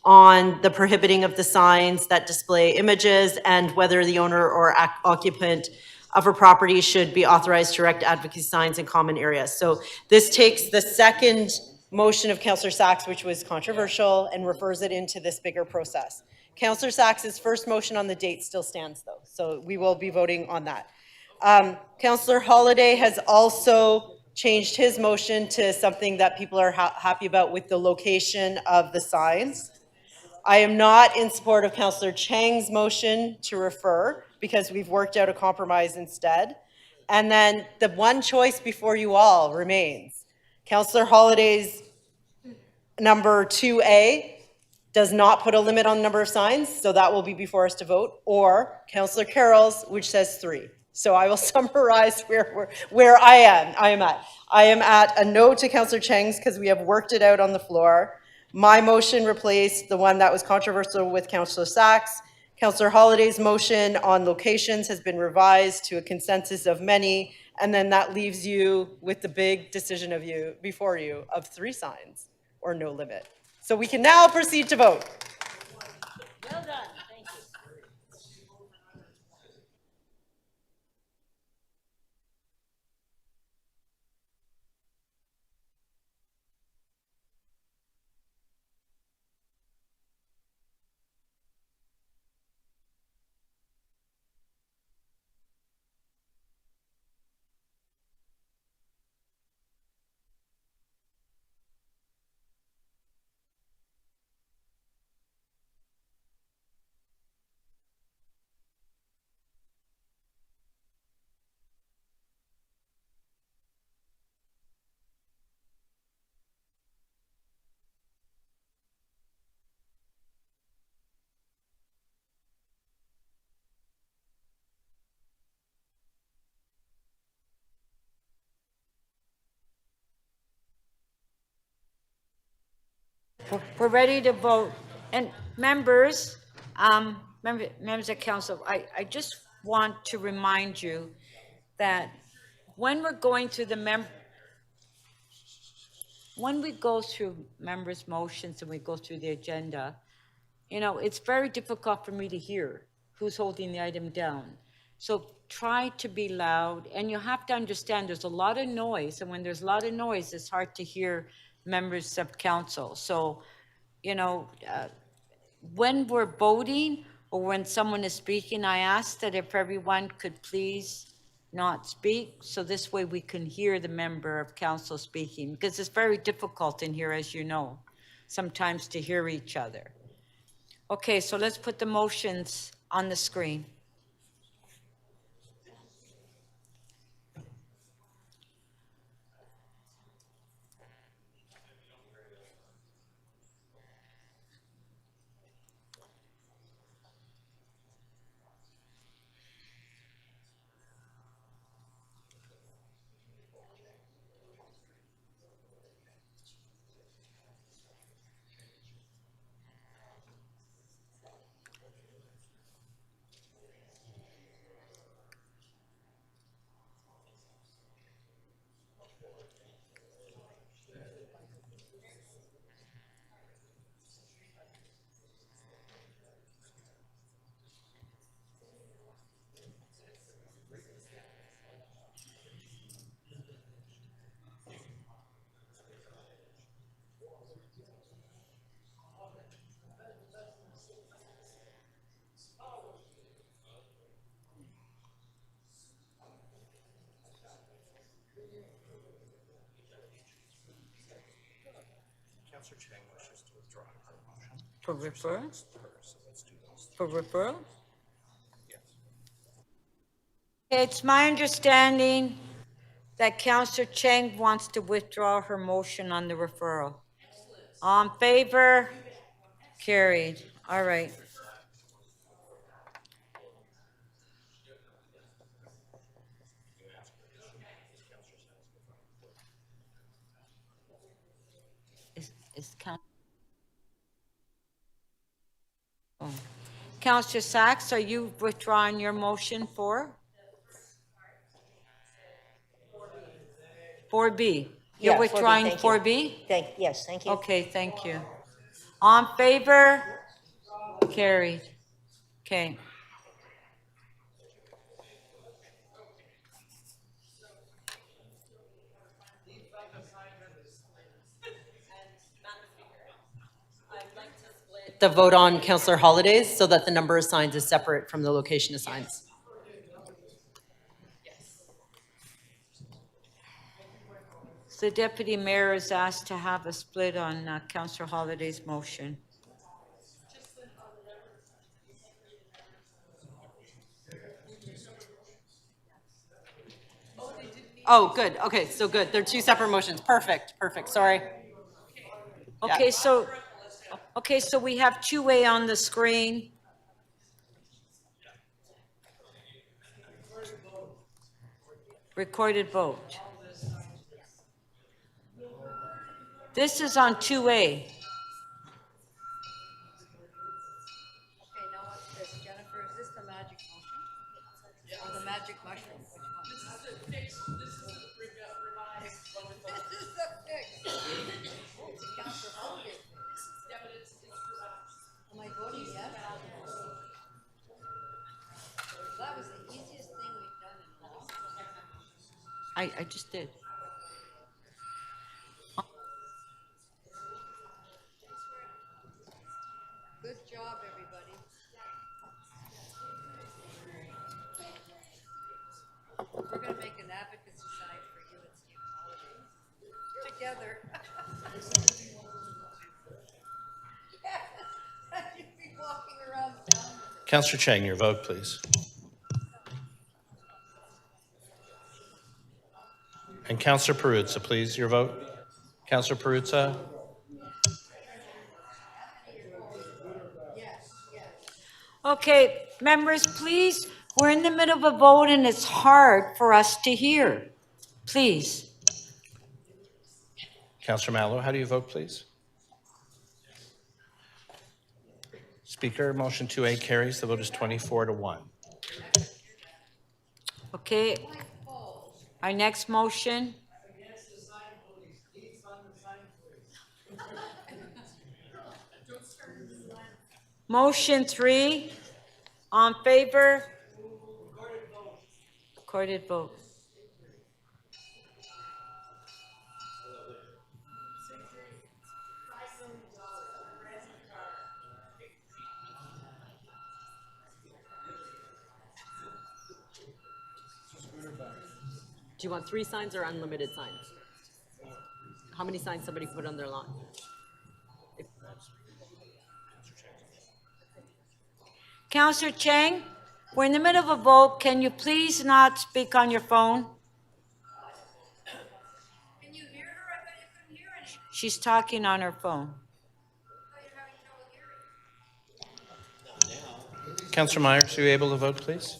on the prohibiting of the signs that display images and whether the owner or occupant of a property should be authorized to erect advocacy signs in common areas. So this takes the second motion of Councillor Sachs, which was controversial, and refers it into this bigger process. Councillor Sachs's first motion on the date still stands, though, so we will be voting on that. Councillor Holyday has also changed his motion to something that people are happy about with the location of the signs. I am not in support of Councillor Cheng's motion to refer because we've worked out a compromise instead. And then the one choice before you all remains. Councillor Holyday's number 2A does not put a limit on the number of signs, so that will be before us to vote, or Councillor Carroll's, which says 3. So I will summarize where I am at. I am at a no to Councillor Cheng's because we have worked it out on the floor. My motion replaced the one that was controversial with Councillor Sachs. Councillor Holyday's motion on locations has been revised to a consensus of many, and then that leaves you with the big decision of you before you of 3 signs or no limit. So we can now proceed to vote. We're ready to vote. And members, members of council, I just want to remind you that when we're going through when we go through members' motions and we go through the agenda, you know, it's very difficult for me to hear who's holding the item down. So try to be loud, and you have to understand there's a lot of noise, and when there's a lot of noise, it's hard to hear members of council. So, you know, when we're voting or when someone is speaking, I ask that if everyone could please not speak, so this way we can hear the member of council speaking, because it's very difficult in here, as you know, sometimes to hear each other. Okay, so let's put the motions on the screen. Councillor Chang wishes to withdraw her motion. For referral? For referral? Yes. It's my understanding that Councillor Chang wants to withdraw her motion on the referral. All in favor? Carried. All right. Is Councillor Sachs, are you withdrawing your motion for? 4B. You're Yeah, 4B, withdrawing thank you. 4B? Yes, thank you. Okay, thank you. On favor? Carried. Okay. The vote on Councillor Holidays so that the number of signs is separate from the location of signs. So the deputy mayor is asked to have a split on Councillor Holiday's motion. Oh, good. Okay, so good. They're two separate motions. Perfect, perfect. Sorry. Okay, Yeah. so we have 2A on the screen. Recorded vote. This is on 2A. Okay, now what's this? Jennifer, is this the magic motion? Or the magic mushroom? Which one? This is the fix. This is the revised. This is the fix. It's Councillor Hogan. Yeah, but it's revised. Am I voting yes? That was the easiest thing we've done in a long time. I just did. Good job, everybody. We're gonna make an advocacy sign for you and Stephen Holiday. Together. You'd be walking around town. Councillor Chang, your vote, please. And Councillor Perruzza, please, your vote. Councillor Perruzza? Okay, members, please, we're in the middle of a vote and it's hard for us to hear. Please. Councillor Mallow, how do you vote, please? Speaker, motion 2A carries. The vote is 24-1. Okay. Our next motion. Motion 3, on favor? Recorded vote. Do you want 3 signs or unlimited signs? How many signs somebody can put on their lawn? Councillor Chang, we're in the middle of a vote. Can you please not speak on your phone? Can you hear her? I bet you couldn't hear anything. She's talking on her phone. Councillor Myers, are you able to vote, please?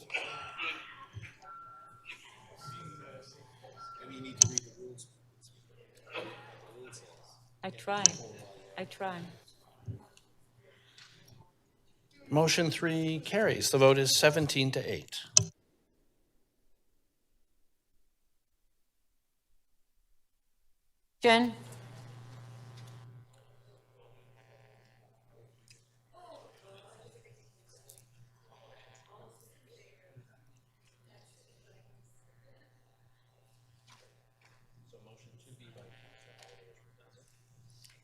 I tried. Motion 3 carries. The vote is 17-8. Jen?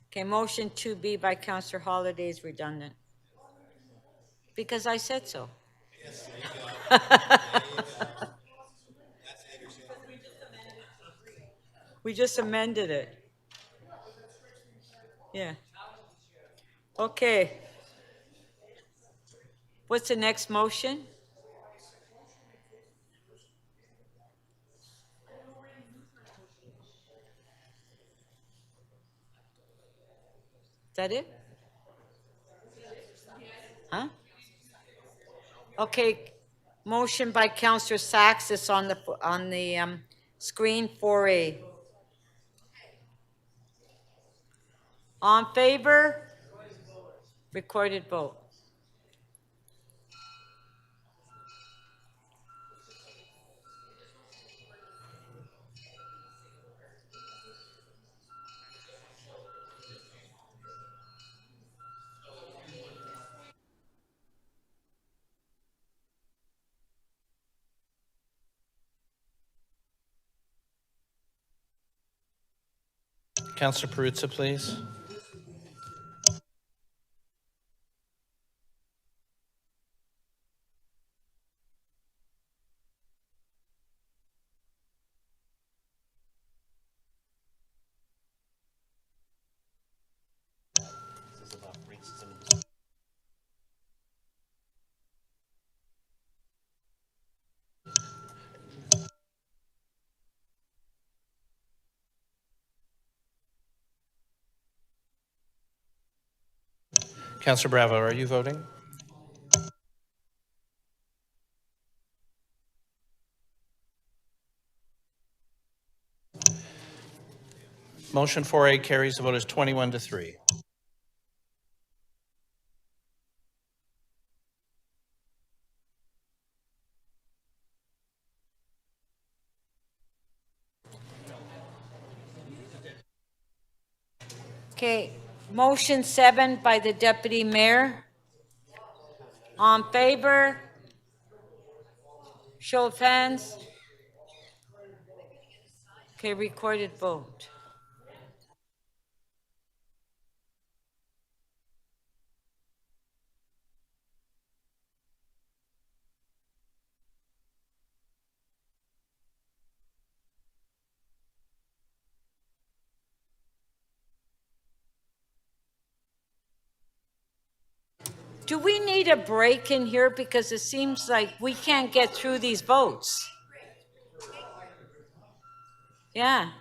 Okay, motion 2B by Councillor Holiday is redundant. Because I said so. We just amended it. Yeah. Okay. What's the next motion? Is that it? Huh? Okay, motion by Councillor Sachs is on the screen 4A. On favor? Recorded vote. Councillor Perruzza, please. Councillor Bravo, are you voting? Motion 4A carries. The vote is 21-3. Okay, motion 7 by the Deputy Mayor. On favor? Show of hands. Okay, recorded vote. Do we need a break in here? Because it seems like we can't get through these votes. Yeah.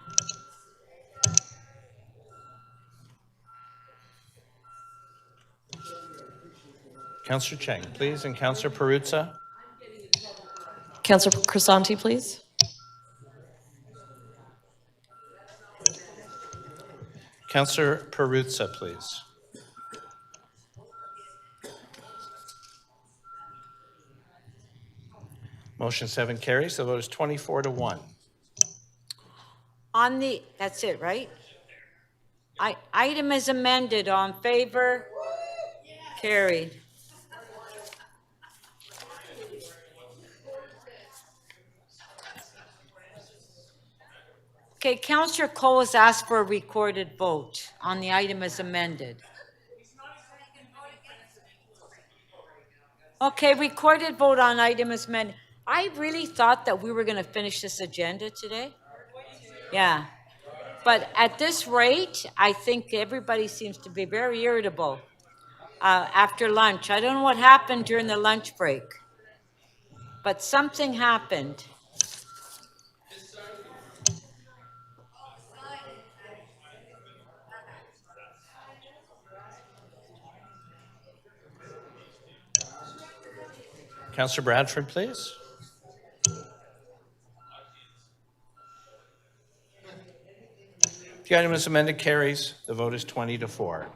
Councillor Chang, please, and Councillor Perruzza. Councillor Crisanti, please. Councillor Perruzza, please. Motion 7 carries. The vote is 24-1. On the, that's it, right? Item is amended. On favor? Carried. Okay, Councillor Cole has asked for a recorded vote on the item as amended. Okay, recorded vote on item as amended. I really thought that we were going to finish this agenda today. Yeah. But at this rate, I think everybody seems to be very irritable after lunch. I don't know what happened during the lunch break, but something happened. Councillor Bradford, please. The item is amended, carries. The vote is 20-4.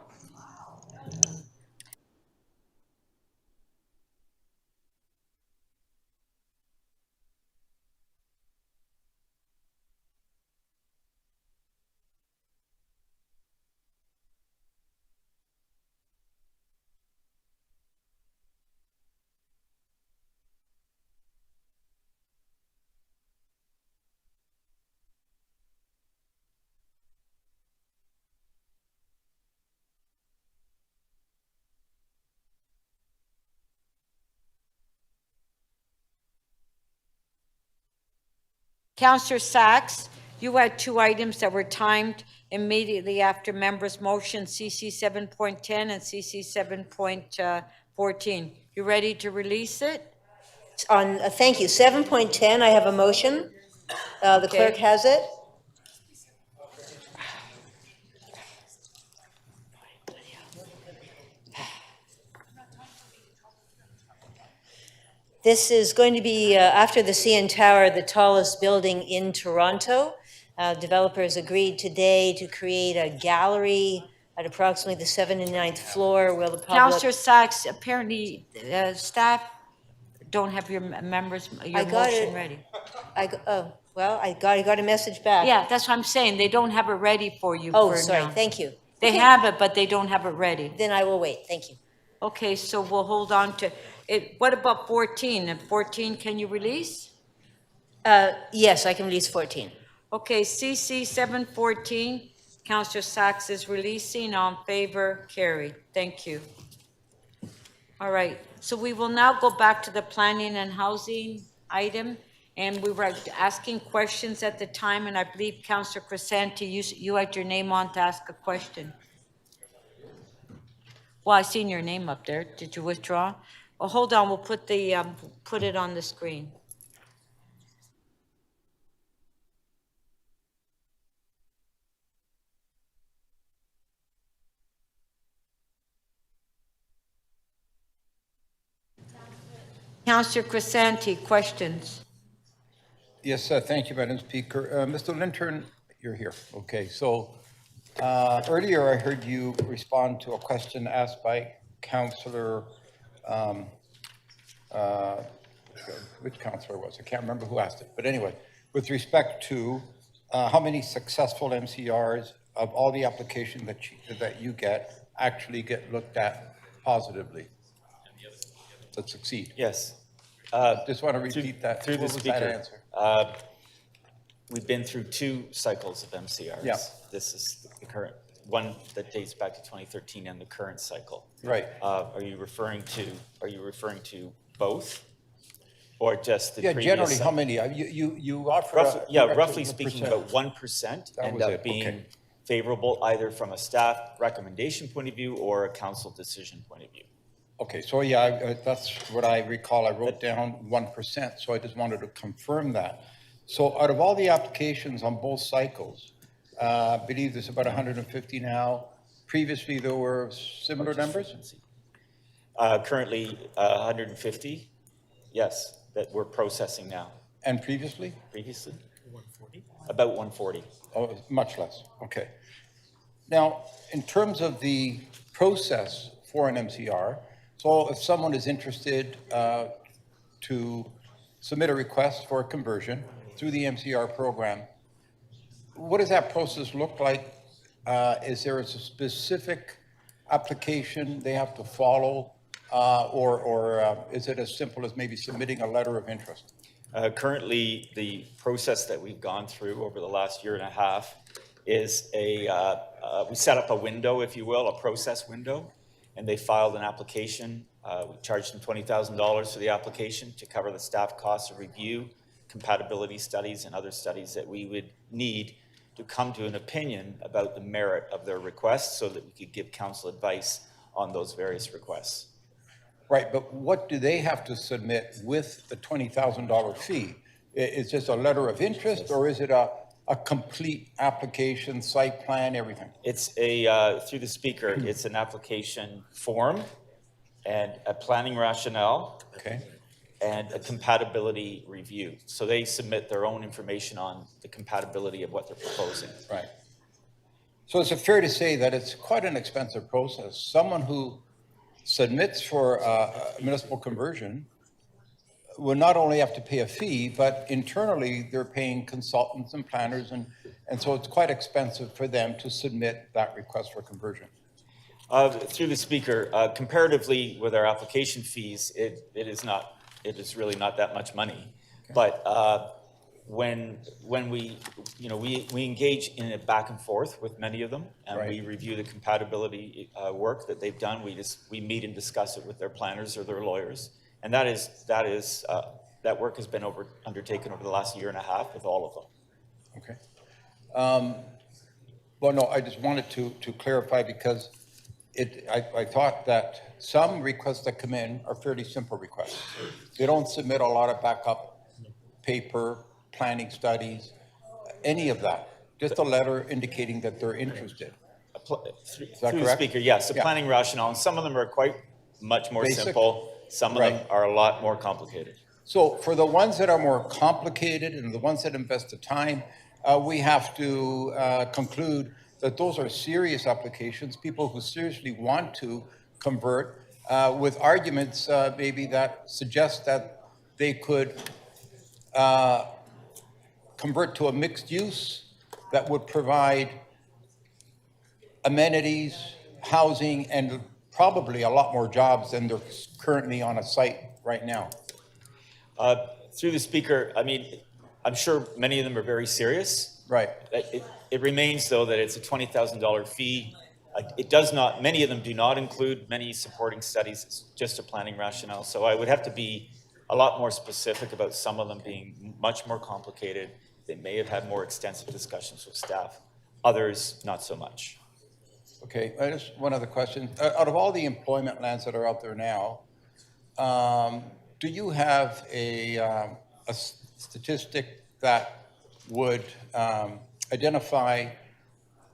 Councillor Sachs, you had two items that were timed immediately after members' motion, CC 7.10 and CC 7.14. You ready to release it? Thank you. 7.10, I have a motion. The clerk has it. This is going to be, after the CN Tower, the tallest building in Toronto. Developers agreed today to create a gallery at approximately the 7th and 9th floor where the public... Councillor Sachs, apparently staff don't have your members, your motion ready. I got a message back. Yeah, that's what I'm saying. They don't have it ready for you. Oh, for sorry. now. Thank you. They Okay. have it, but they don't have it ready. Then I will wait. Thank you. Okay, so we'll hold on to it. What about 14? And 14, can you release? Yes, I can release 14. Okay, CC 714, Councillor Sachs is releasing. On favor, carried. Thank you. All right, so we will now go back to the planning and housing item. And we were asking questions at the time, and I believe Councillor Crescenti, you had your name on to ask a question. Well, I seen your name up there. Did you withdraw? Well, hold on, we'll put the, put it on the screen. Councillor Crescenti, questions? Yes, thank you, Madam Speaker. Mr. Lintern, you're here. Okay, so earlier I heard you respond to a question asked by Councillor, which councillor was it? I can't remember who asked it. But anyway, with respect to how many successful MCRs of all the applications that you get actually get looked at positively, that succeed? Yes. Just want to repeat that. Through the What was that speaker. answer? We've been through 2 cycles of MCRs. Yeah. This is the current one that dates back to 2013 and the current cycle. Right. Are you referring to both, or just the Yeah, previous? generally, how cycle? many? You offer. Roughly speaking, about 1% That end was up it, being okay. favorable either from a staff recommendation point of view or a council decision point of view. Okay, so yeah, that's what I recall. I wrote down 1%, so I just wanted to confirm that. So out of all the applications on both cycles, I believe there's about 150 now. Previously, there were similar numbers? Currently, 150, yes, that we're processing now. And previously? Previously? 140. About 140. Oh, much less, okay. Now, in terms of the process for an MCR, so if someone is interested to submit a request for a conversion through the MCR program. What does that process look like? Is there a specific application they have to follow? Or is it as simple as maybe submitting a letter of interest? Currently, the process that we've gone through over the last year and a half is we set up a window, if you will, a process window, and they filed an application. We charged them $20,000 for the application to cover the staff costs of review, compatibility studies, and other studies that we would need to come to an opinion about the merit of their requests so that we could give council advice on those various requests. Right, but what do they have to submit with the $20,000 fee? Is this a letter of interest, or is it a complete application, site plan, everything? It's through the speaker, it's an application form and a planning rationale. Okay. And a compatibility review. So they submit their own information on the compatibility of what they're proposing. Right. So is it fair to say that it's quite an expensive process? Someone who submits for a municipal conversion will not only have to pay a fee, but internally they're paying consultants and planners, and so it's quite expensive for them to submit that request for conversion. Through the speaker, comparatively with our application fees, it is really not that much money. Okay. But when we engage in a back and forth with many of them, and right. We review the compatibility work that they've done. We meet and discuss it with their planners or their lawyers, and that work has been undertaken over the last year and a half with all of them. Okay. Well, no, I just wanted to clarify, because I thought that some requests that come in are fairly simple requests. They don't submit a lot of backup paper, planning studies, any of that. Just a letter indicating that they're interested. Through the speaker, yes, the planning rationale, and some of them are quite much more basic. Simple. Some of them are a lot more complicated. So for the ones that are more complicated and the ones that invest the time, we have to conclude that those are serious applications, people who seriously want to convert, with arguments maybe that suggest that they could convert to a mixed use that would provide amenities, housing, and probably a lot more jobs than they're currently on a site right now. Through the speaker, I mean, I'm sure many of them are very serious. Right. It remains, though, that it's a $20,000 fee. Many of them do not include many supporting studies. It's just a planning rationale. So I would have to be a lot more specific about some of them being much more complicated. They may have had more extensive discussions with staff. Others, not so much. Okay, just one other question. Out of all the employment lands that are out there now, do you have a statistic that would identify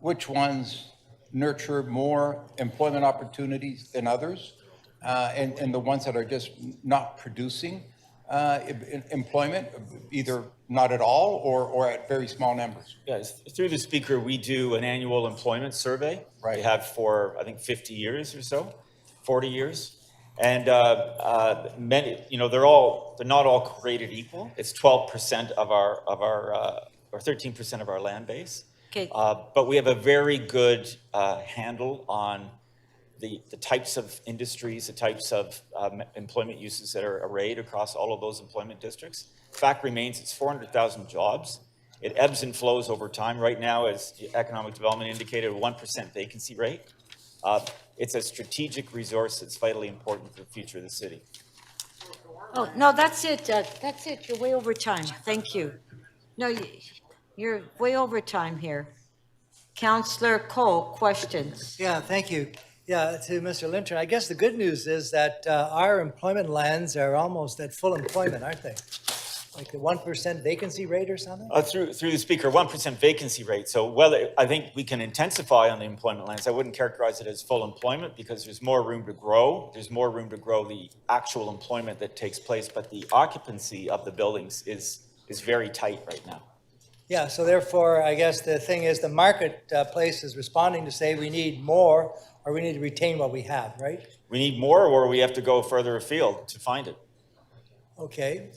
which ones nurture more employment opportunities than others, and the ones that are just not producing employment, either not at all or at very small numbers? Yes, through the speaker, we do an annual employment survey. Right. We have for, I think, 50 years or so, 40 years. And many, they're not all created equal. It's 12% of our or 13% of our land base. Okay. But we have a very good handle on the types of industries, the types of employment uses that are arrayed across all of those employment districts. Fact remains, it's 400,000 jobs. It ebbs and flows over time. Right now, as economic development indicated, a 1% vacancy rate. It's a strategic resource that's vitally important for the future of the city. Oh, no, that's it. That's it. You're way over time. Thank you. No, you're way over time here. Councillor Cole, questions? Yeah, thank you. Yeah, to Mr. Lintern, I guess the good news is that our employment lands are almost at full employment, aren't they? Like the 1% vacancy rate or something? Through the speaker, 1% vacancy rate. So whether I think we can intensify on the employment lands, I wouldn't characterize it as full employment because there's more room to grow. There's more room to grow the actual employment that takes place, but the occupancy of the buildings is very tight right now. Yeah, so therefore, I guess the thing is the marketplace is responding to say we need more or we need to retain what we have, right? We need more or we have to go further afield to find it. Okay.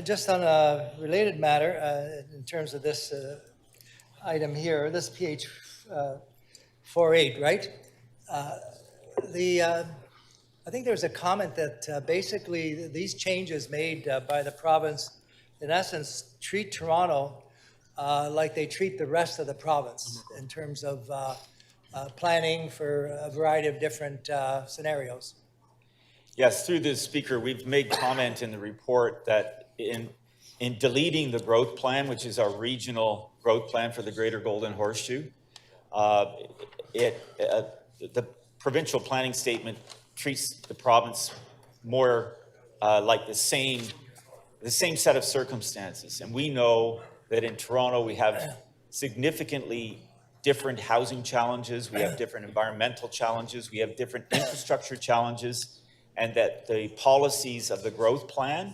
Just on a related matter, in terms of this item here, this PH 48, right? I think there's a comment that basically these changes made by the province, in essence, treat Toronto like they treat the rest of the province in terms of planning for a variety of different scenarios. Yes, through the speaker, we've made comment in the report that in deleting the growth plan, which is our regional growth plan for the Greater Golden Horseshoe, the provincial planning statement treats the province more like the same set of circumstances. And we know that in Toronto, we have significantly different housing challenges, we have different environmental challenges, we have different infrastructure challenges, and that the policies of the growth plan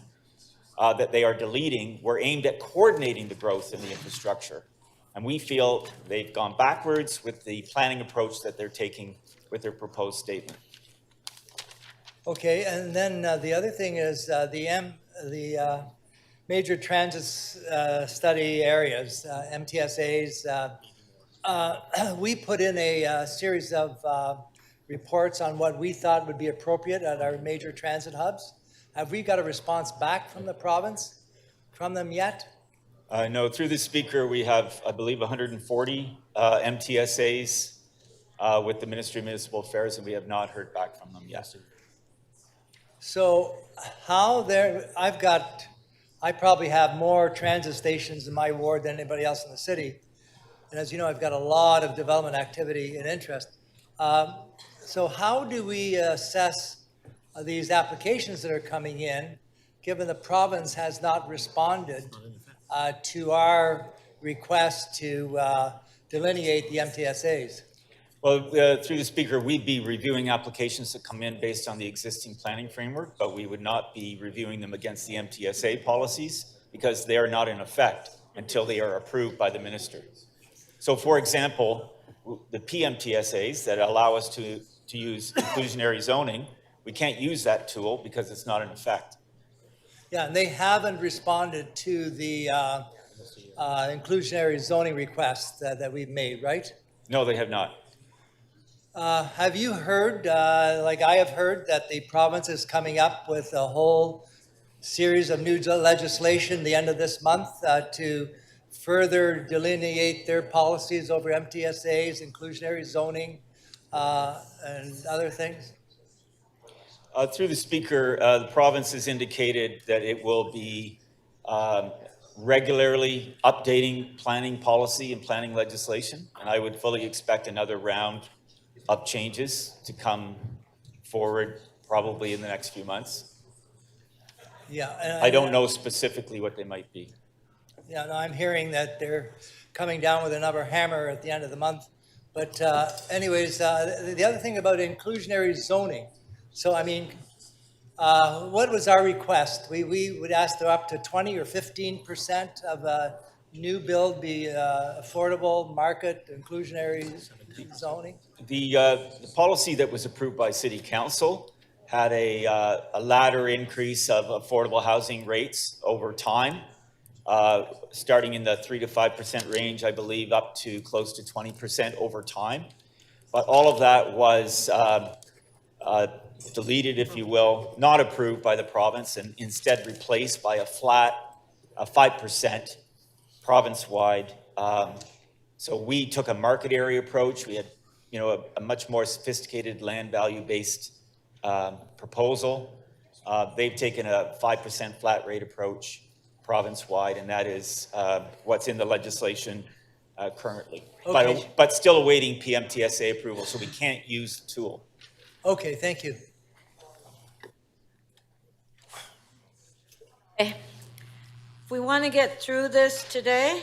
that they are deleting were aimed at coordinating the growth in the infrastructure. And we feel they've gone backwards with the planning approach that they're taking with their proposed statement. Okay, and then the other thing is the major transit study areas, MTSAs. We put in a series of reports on what we thought would be appropriate at our major transit hubs. Have we got a response back from the province, from them yet? No, through the speaker, we have, I believe, 140 MTSAs with the Ministry of Municipal Affairs, and we have not heard back from them yet. So how there, I probably have more transit stations in my ward than anybody else in the city. And as you know, I've got a lot of development activity and interest. So how do we assess these applications that are coming in, given the province has not responded to our request to delineate the MTSAs? Well, through the speaker, we'd be reviewing applications that come in based on the existing planning framework, but we would not be reviewing them against the MTSA policies because they are not in effect until they are approved by the minister. So for example, the PMTSAs that allow us to use inclusionary zoning, we can't use that tool because it's not in effect. Yeah, and they haven't responded to the inclusionary zoning request that we've made, right? No, they have not. Have you heard, like I have heard, that the province is coming up with a whole series of new legislation the end of this month to further delineate their policies over MTSAs, inclusionary zoning, and other things? Through the speaker, the province has indicated that it will be regularly updating planning policy and planning legislation, and I would fully expect another round of changes to come forward probably in the next few months. Yeah. I don't know specifically what they might be. Yeah, no, I'm hearing that they're coming down with another hammer at the end of the month. But anyways, the other thing about inclusionary zoning. So, I mean, what was our request? We would ask that up to 20 or 15% of a new build be affordable market inclusionary zoning? The policy that was approved by City Council had a ladder increase of affordable housing rates over time, starting in the 3 to 5% range, I believe, up to close to 20% over time. But all of that was deleted, if you will, not approved by the province, and instead replaced by a flat 5% province-wide. So we took a market area approach. We had, you know, a much more sophisticated land value-based proposal. They've taken a 5% flat rate approach province-wide, and that is what's in the legislation currently. Okay. But still awaiting PMTSA approval, so we can't use the tool. Okay, thank you. Okay. If we want to get through this today,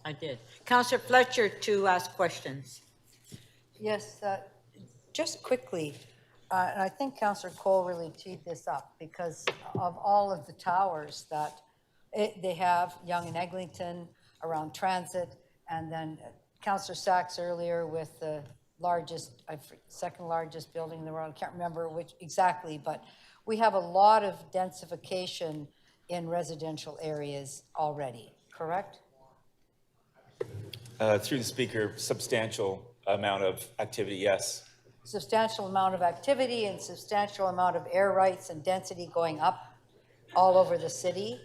I did. Councillor Fletcher to ask questions. Yes, just quickly, and I think Councillor Cole really teed this up because of all of the towers that they have, Yonge and Eglinton, around Transit, and then Councillor Sachs earlier with the largest, second largest building in the world, I can't remember which exactly, but we have a lot of densification in residential areas already, correct? Through the speaker, substantial amount of activity, yes. Substantial amount of activity and substantial amount of air rights and density going up all over the city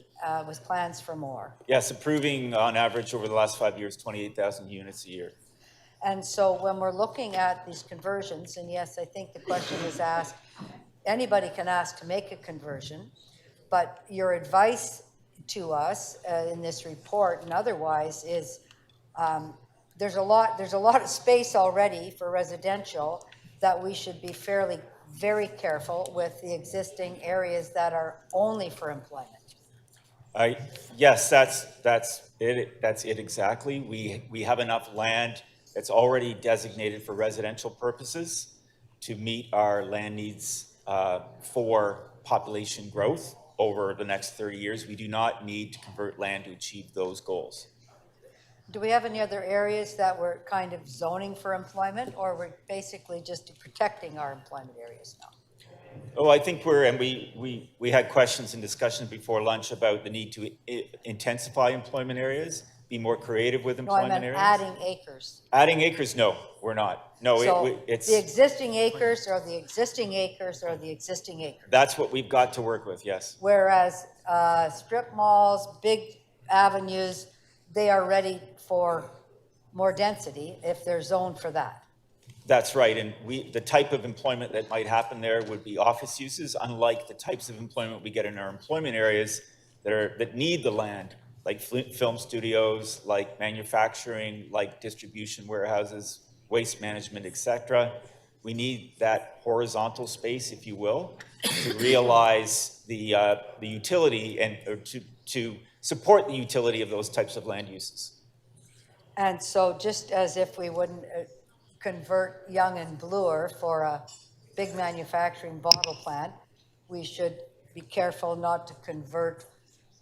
with plans for more. Yes, approving on average over the last 5 years, 28,000 units a year. And so when we're looking at these conversions, and yes, I think the question was asked, anybody can ask to make a conversion, but your advice to us in this report and otherwise is there's a lot of space already for residential that we should be very careful with the existing areas that are only for employment. Yes, that's it exactly. We have enough land that's already designated for residential purposes to meet our land needs for population growth over the next 30 years. We do not need to convert land to achieve those goals. Do we have any other areas that we're kind of zoning for employment, or we're basically just protecting our employment areas now? Oh, I think we had questions and discussions before lunch about the need to intensify employment areas, be more creative with employment No, I meant areas. adding acres. Adding acres, no, we're not. No, So it's, the existing acres or the existing acres or the existing acres. that's what we've got to work with, yes. Whereas strip malls, big avenues, they are ready for more density if they're zoned for that. That's right, and the type of employment that might happen there would be office uses, unlike the types of employment we get in our employment areas that need the land, like film studios, like manufacturing, like distribution warehouses, waste management, etc. We need that horizontal space, if you will, to realize the utility and or to support the utility of those types of land uses. And so just as if we wouldn't convert Yonge and Bloor for a big manufacturing bottle plant, we should be careful not to convert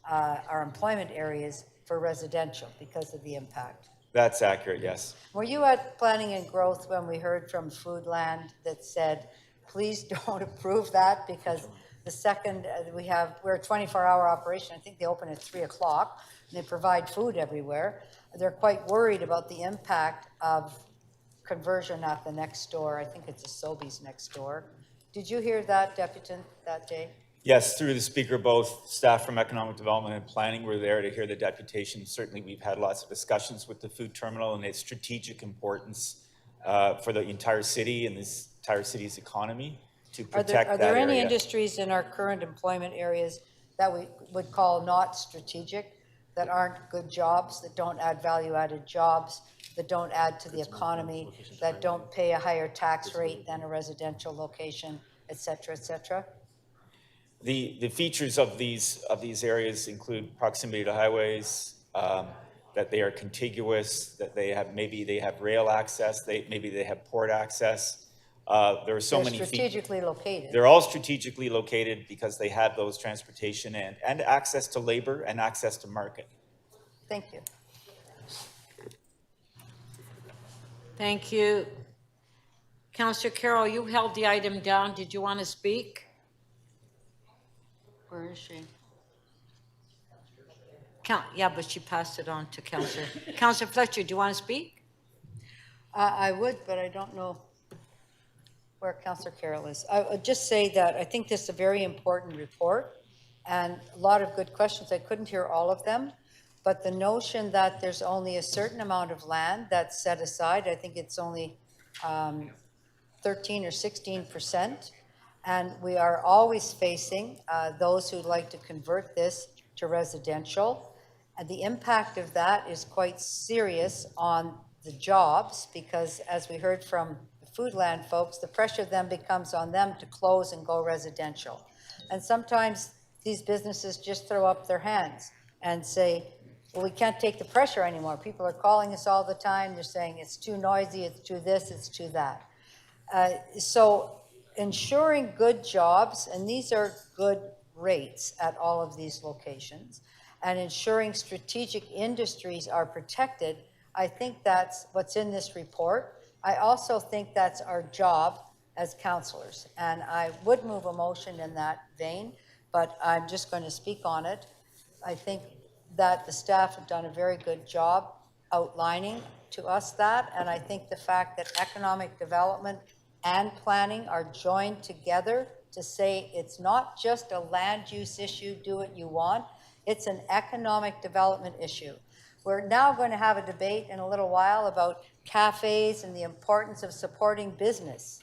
our employment areas for residential because of the impact. That's accurate, yes. Were you at Planning and Growth when we heard from Foodland that said, please don't approve that because the second we're a 24-hour operation. I think they open at 3 o'clock and they provide food everywhere. They're quite worried about the impact of conversion at the next door. I think it's a Sobeys next door. Did you hear that, Deputant, that day? Yes, through the speaker, both staff from Economic Development and Planning were there to hear the deputation. Certainly, we've had lots of discussions with the food terminal and its strategic importance for the entire city and this entire city's economy to protect that area. Are there any industries in our current employment areas that we would call not strategic, that aren't good jobs, that don't add value-added jobs, that don't add to the economy, that don't pay a higher tax rate than a residential location, et cetera, et cetera? The features of these areas include proximity to highways, that they are contiguous, that maybe they have rail access, maybe they have port access. There are so many. They're strategically located. They're all strategically located because they have those transportation and access to labor and access to market. Thank you. Thank you. Councillor Carroll, you held the item down. Did you want to speak? Where is she? Yeah, but she passed it on to Councillor. Councillor Fletcher, do you want to speak? I would, but I don't know where Councillor Carroll is. I would just say that I think this is a very important report and a lot of good questions. I couldn't hear all of them, but the notion that there's only a certain amount of land that's set aside, I think it's only 13 or 16%. And we are always facing those who'd like to convert this to residential. And the impact of that is quite serious on the jobs because as we heard from the Foodland folks, the pressure then becomes on them to close and go residential. And sometimes these businesses just throw up their hands and say, Well, we can't take the pressure anymore. People are calling us all the time. They're saying it's too noisy, it's too this, it's too that. So ensuring good jobs, and these are good rates at all of these locations, and ensuring strategic industries are protected, I think that's what's in this report. I also think that's our job as councillors, and I would move a motion in that vein, but I'm just going to speak on it. I think that the staff have done a very good job outlining to us that, and I think the fact that economic development and planning are joined together to say it's not just a land use issue, do what you want, it's an economic development issue. We're now going to have a debate in a little while about cafes and the importance of supporting business.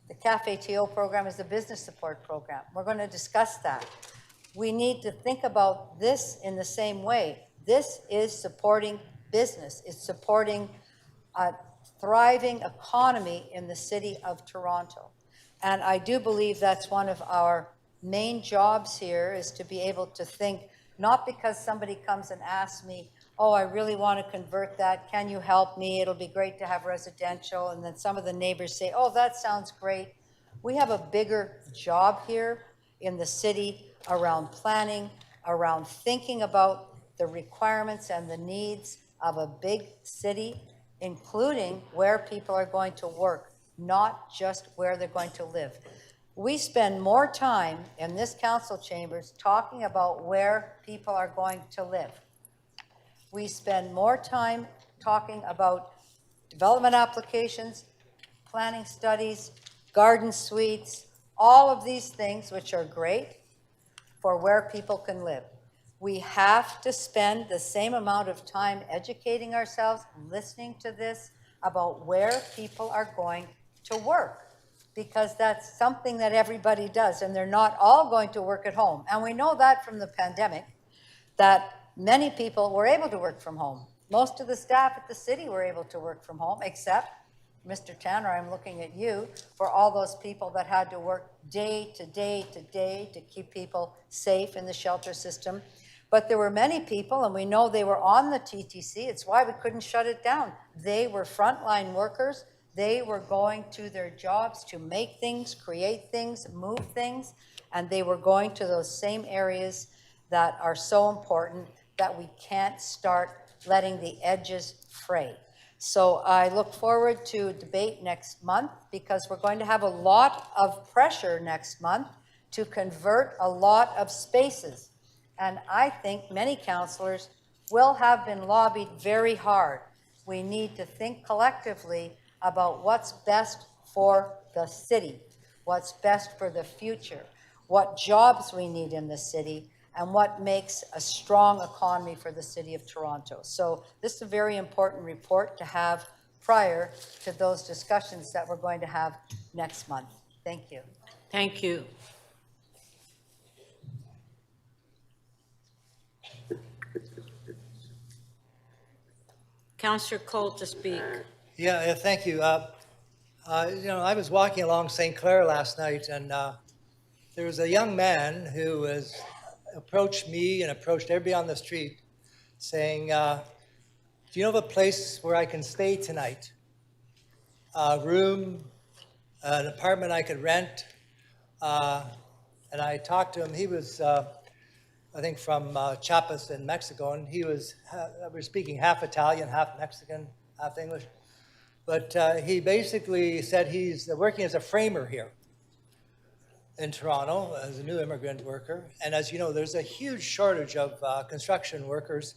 The Cafe TO program is a business support program. We're going to discuss that. We need to think about this in the same way. This is supporting business. It's supporting a thriving economy in the city of Toronto. And I do believe that's one of our main jobs here, is to be able to think, not because somebody comes and asks me, oh, I really want to convert that, can you help me? It'll be great to have residential. And then some of the neighbors say, oh, that sounds great. We have a bigger job here in the city around planning, around thinking about the requirements and the needs of a big city, including where people are going to work, not just where they're going to live. We spend more time in this council chambers talking about where people are going to live. We spend more time talking about development applications, planning studies, garden suites, all of these things which are great for where people can live. We have to spend the same amount of time educating ourselves, listening to this, about where people are going to work, because that's something that everybody does, and they're not all going to work at home. And we know that from the pandemic, that many people were able to work from home. Most of the staff at the city were able to work from home, except Mr. Tanner, I'm looking at you, for all those people that had to work day to day to day to keep people safe in the shelter system. But there were many people, and we know they were on the TTC. It's why we couldn't shut it down. They were frontline workers. They were going to their jobs to make things, create things, move things, and they were going to those same areas that are so important that we can't start letting the edges fray. So I look forward to a debate next month, because we're going to have a lot of pressure next month to convert a lot of spaces. And I think many councillors will have been lobbied very hard. We need to think collectively about what's best for the city, what's best for the future, what jobs we need in the city, and what makes a strong economy for the city of Toronto. So this is a very important report to have prior to those discussions that we're going to have next month. Thank you. Thank you. Councillor Cole to speak. Yeah, thank you. I was walking along St. Clair last night, and there was a young man who approached me and approached everybody on the street saying, do you know of a place where I can stay tonight? A room, an apartment I could rent. And I talked to him. He was, I think, from Chiapas in Mexico, and we were speaking half Italian, half Mexican, half English. But he basically said he's working as a framer here in Toronto as a new immigrant worker. And as you know, there's a huge shortage of construction workers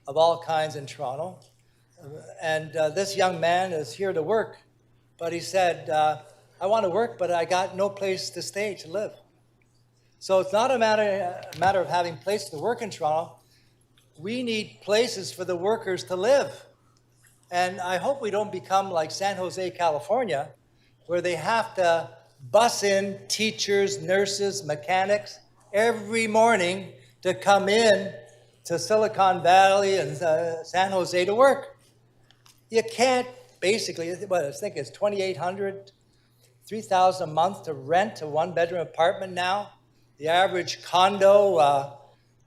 of all kinds in Toronto. And this young man is here to work, but he said, I want to work, but I got no place to stay, to live. So it's not a matter of having places to work in Toronto. We need places for the workers to live. And I hope we don't become like San Jose, California, where they have to bus in teachers, nurses, mechanics every morning to come in to Silicon Valley and San Jose to work. You can't basically, I think it's $2,800, $3,000 a month to rent a one-bedroom apartment now. The average condo,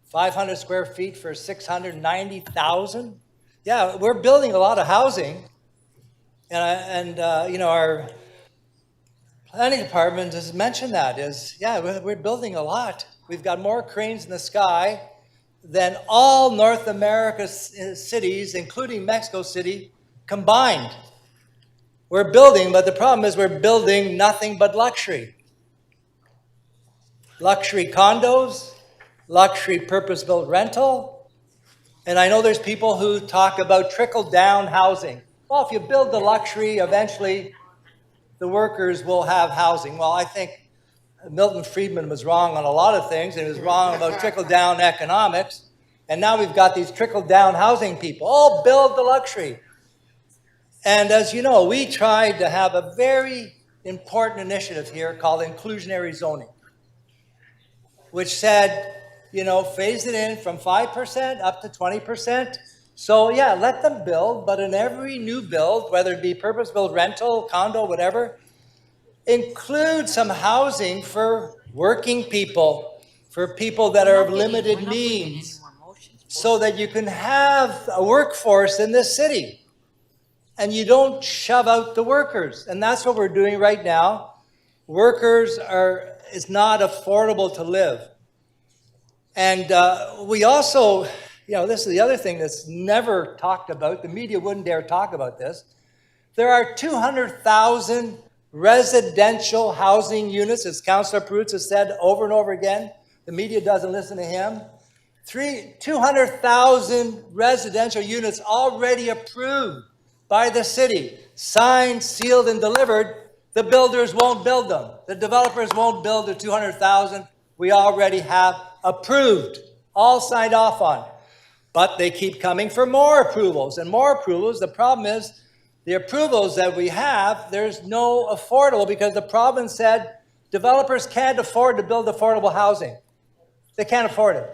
500 square feet for 690,000. Yeah, we're building a lot of housing. And you know, our planning department has mentioned that we're building a lot. We've got more cranes in the sky than all North America's cities, including Mexico City, combined. We're building, but the problem is we're building nothing but luxury. Luxury condos, luxury purpose-built rental. And I know there's people who talk about trickle-down housing. Well, if you build the luxury, eventually the workers will have housing. Well, I think Milton Friedman was wrong on a lot of things, and he was wrong about trickle-down economics. And now we've got these trickle-down housing people. Oh, build the luxury. And as you know, we tried to have a very important initiative here called inclusionary zoning, which said, you know, phase it in from 5% up to 20%. So yeah, let them build, but in every new build, whether it be purpose-built rental, condo, whatever, include some housing for working people, for people that are of limited means, so that you can have a workforce in this city and you don't shove out the workers. And that's what we're doing right now. It's not affordable to live. And we also, you know, this is the other thing that's never talked about. The media wouldn't dare talk about this. There are 200,000 residential housing units, as Councillor Perruzza has said over and over again. The media doesn't listen to him. 200,000 residential units already approved by the city, signed, sealed, and delivered. The builders won't build them. The developers won't build the 200,000 we already have approved, all signed off on. But they keep coming for more approvals and more approvals. The problem is the approvals that we have, there's no affordable, because the province said developers can't afford to build affordable housing. They can't afford it.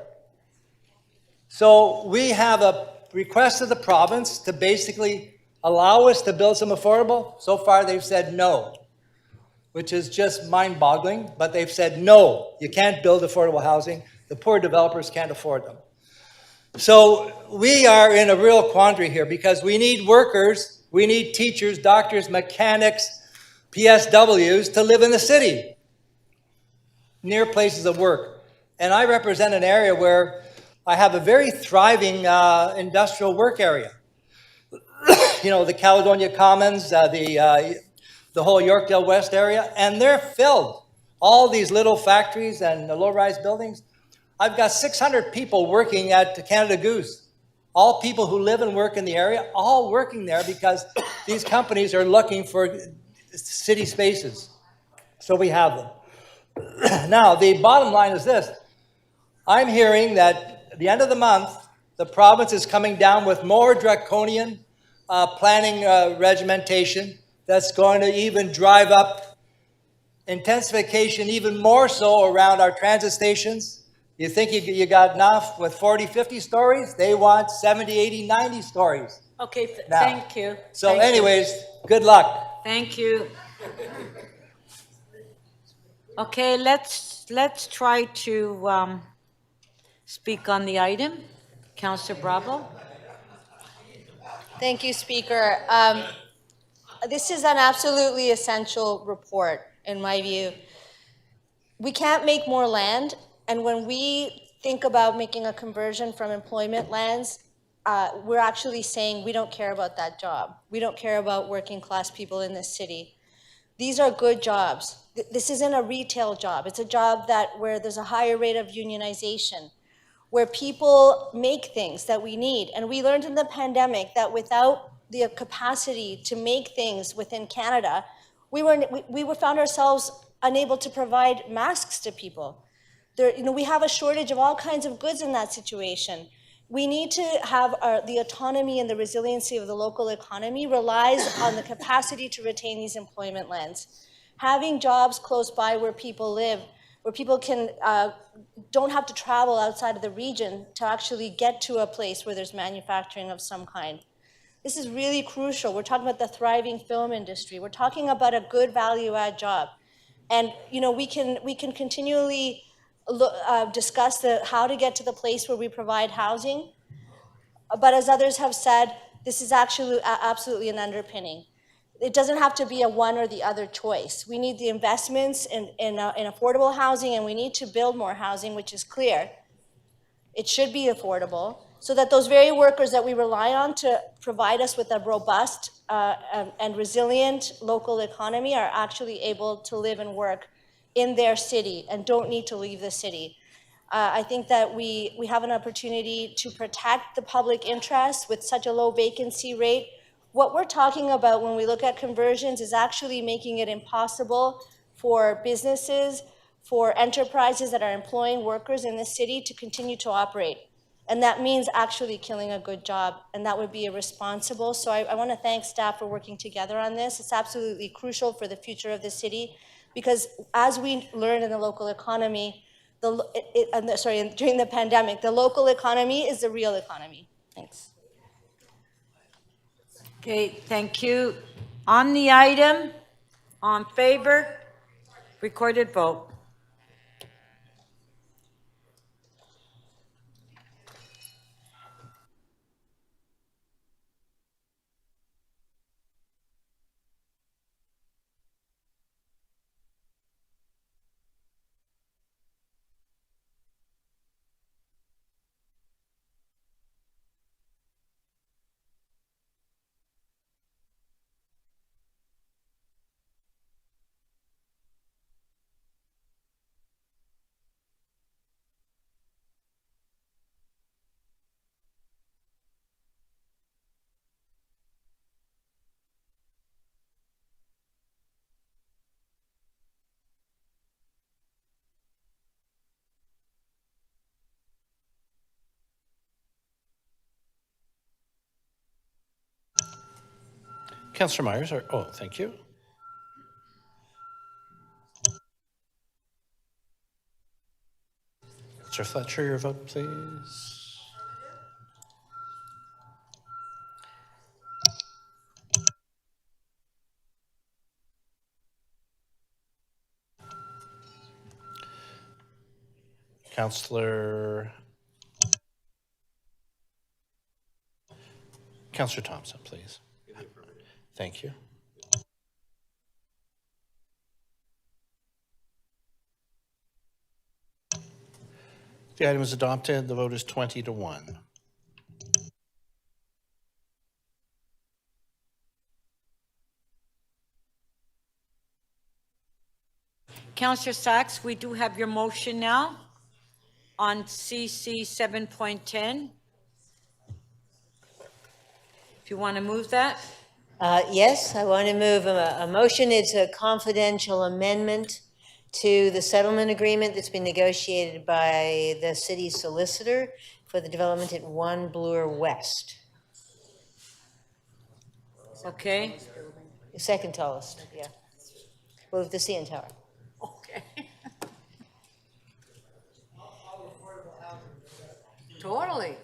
So we have a request of the province to basically allow us to build some affordable. So far they've said no, which is just mind-boggling, but they've said no, you can't build affordable housing. The poor developers can't afford them. So we are in a real quandary here, because we need workers, we need teachers, doctors, mechanics, PSWs to live in the city, near places of work. And I represent an area where I have a very thriving industrial work area. You know, the Caledonia Commons, the whole Yorkdale West area, and they're filled. All these little factories and low-rise buildings. I've got 600 people working at Canada Goose. All people who live and work in the area, all working there because these companies are looking for city spaces. So we have them. Now, the bottom line is this. I'm hearing that at the end of the month, the province is coming down with more draconian planning regimentation that's going to even drive up intensification even more so around our transit stations. You think you got enough with 40, 50 stories? They want 70, 80, 90 stories. Okay, now. thank you. So Thank anyways, you. good luck. Thank you. Okay, let's try to speak on the item. Councillor Bravo. Thank you, Speaker. This is an absolutely essential report, in my view. We can't make more land, and when we think about making a conversion from employment lands, we're actually saying we don't care about that job. We don't care about working class people in this city. These are good jobs. This isn't a retail job. It's a job where there's a higher rate of unionization, where people make things that we need. And we learned in the pandemic that without the capacity to make things within Canada, we found ourselves unable to provide masks to people. We have a shortage of all kinds of goods in that situation. We need to have the autonomy and the resiliency of the local economy relies on the capacity to retain these employment lands. Having jobs close by where people live, where people don't have to travel outside of the region to actually get to a place where there's manufacturing of some kind. This is really crucial. We're talking about the thriving film industry. We're talking about a good value-add job. And we can continually discuss how to get to the place where we provide housing. But as others have said, this is actually absolutely an underpinning. It doesn't have to be a one or the other choice. We need the investments in affordable housing, and we need to build more housing, which is clear. It should be affordable, so that those very workers that we rely on to provide us with a robust and resilient local economy are actually able to live and work in their city and don't need to leave the city. I think that we have an opportunity to protect the public interest with such a low vacancy rate. What we're talking about when we look at conversions is actually making it impossible for businesses, for enterprises that are employing workers in the city to continue to operate. And that means actually killing a good job, and that would be irresponsible. So I want to thank staff for working together on this. It's absolutely crucial for the future of the city, because as we learned in the local economy, during the pandemic, the local economy is the real economy. Thanks. Okay, thank you. On the item, on favor, recorded vote. Councillor Myers, thank you. Councillor Fletcher, your vote, please. Councillor Thompson, please. Thank you. The item is adopted. The vote is 20-1. Councillor Sachs, we do have your motion now on CC 7.10. If you want to move that. Yes, I want to move a motion. It's a confidential amendment to the settlement agreement that's been negotiated by the city solicitor for the development at 1 Bloor West. Okay. The second tallest, yeah. Well, the CN Tower. Okay. Totally.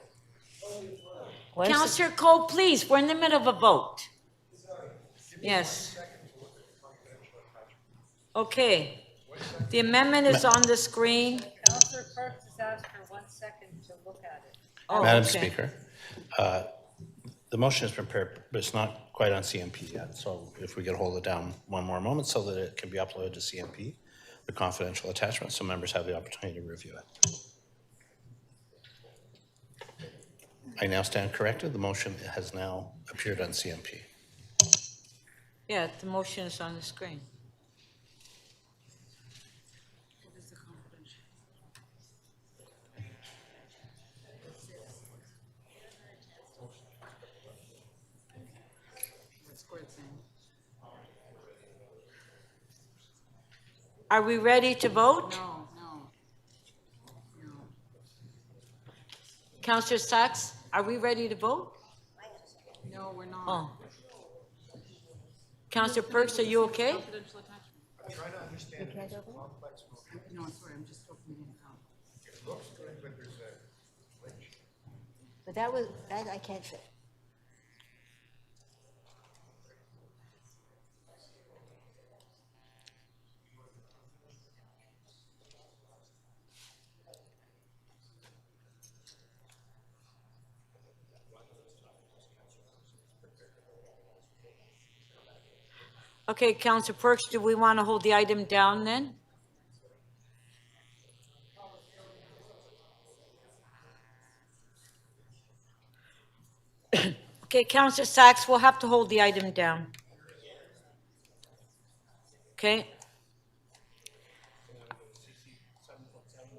Councillor Cole, please, we're in the middle of a vote. Yes. Okay. The amendment is on the screen. Councillor Parks has asked for 1 second to look at it. Oh, Madam okay. Speaker, the motion is prepared, but it's not quite on CMP yet. So if we could hold it down one more moment so that it can be uploaded to CMP, the confidential attachment, so members have the opportunity to review it. I now stand corrected. The motion has now appeared on CMP. Yeah, the motion is on the screen. Are we ready to vote? No. Councillor Sachs, are we ready to vote? No, we're not. Oh. Councillor Perks, are you okay? I'm trying to understand this complex movement. No, sorry, I'm just opening it up. It looks good, but there's a glitch. But that I can't say. Okay, Councillor Perks, do we want to hold the item down then? Okay, Councillor Sachs, we'll have to hold the item down. Okay?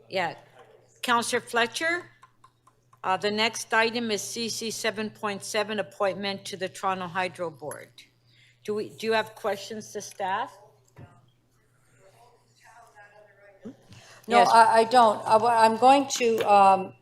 Yeah. Councillor Fletcher, the next item is CC 7.7, appointment to the Toronto Hydro Board. Do you have questions to staff? No, Yes. I don't. I'm going to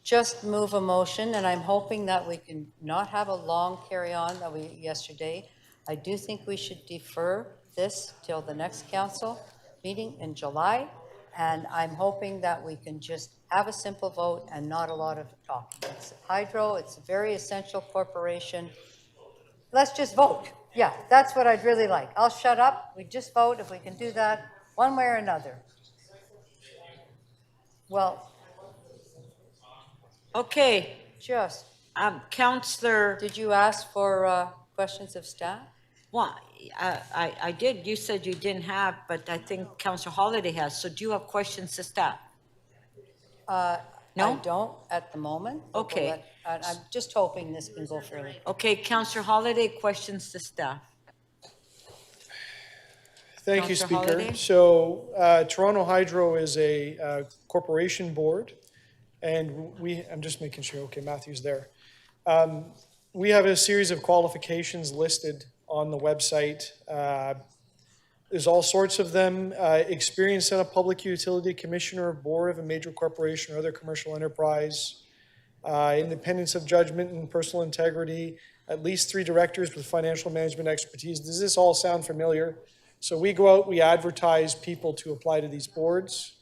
just move a motion, and I'm hoping that we can not have a long carry-on that we yesterday. I do think we should defer this till the next council meeting in July, and I'm hoping that we can just have a simple vote and not a lot of talking. It's Hydro, it's a very essential corporation. Let's just vote. Yeah, that's what I'd really like. I'll shut up. We just vote if we can do that one way or another. Well, okay. Just. Councillor. Did you ask for questions of staff? Well, I did. You said you didn't have, but I think Councillor Holiday has. So do you have questions to staff? No? I don't at the moment. Okay. But I'm just hoping this can go fairly. Okay, Councillor Holiday, questions to staff. Thank you, Councillor Speaker. Holiday? So Toronto Hydro is a corporation board, and I'm just making sure, okay, Matthew's there. We have a series of qualifications listed on the website. There's all sorts of them. Experience in a public utility commissioner, board of a major corporation or other commercial enterprise, independence of judgment and personal integrity, at least 3 directors with financial management expertise. Does this all sound familiar? So we go out, we advertise people to apply to these boards.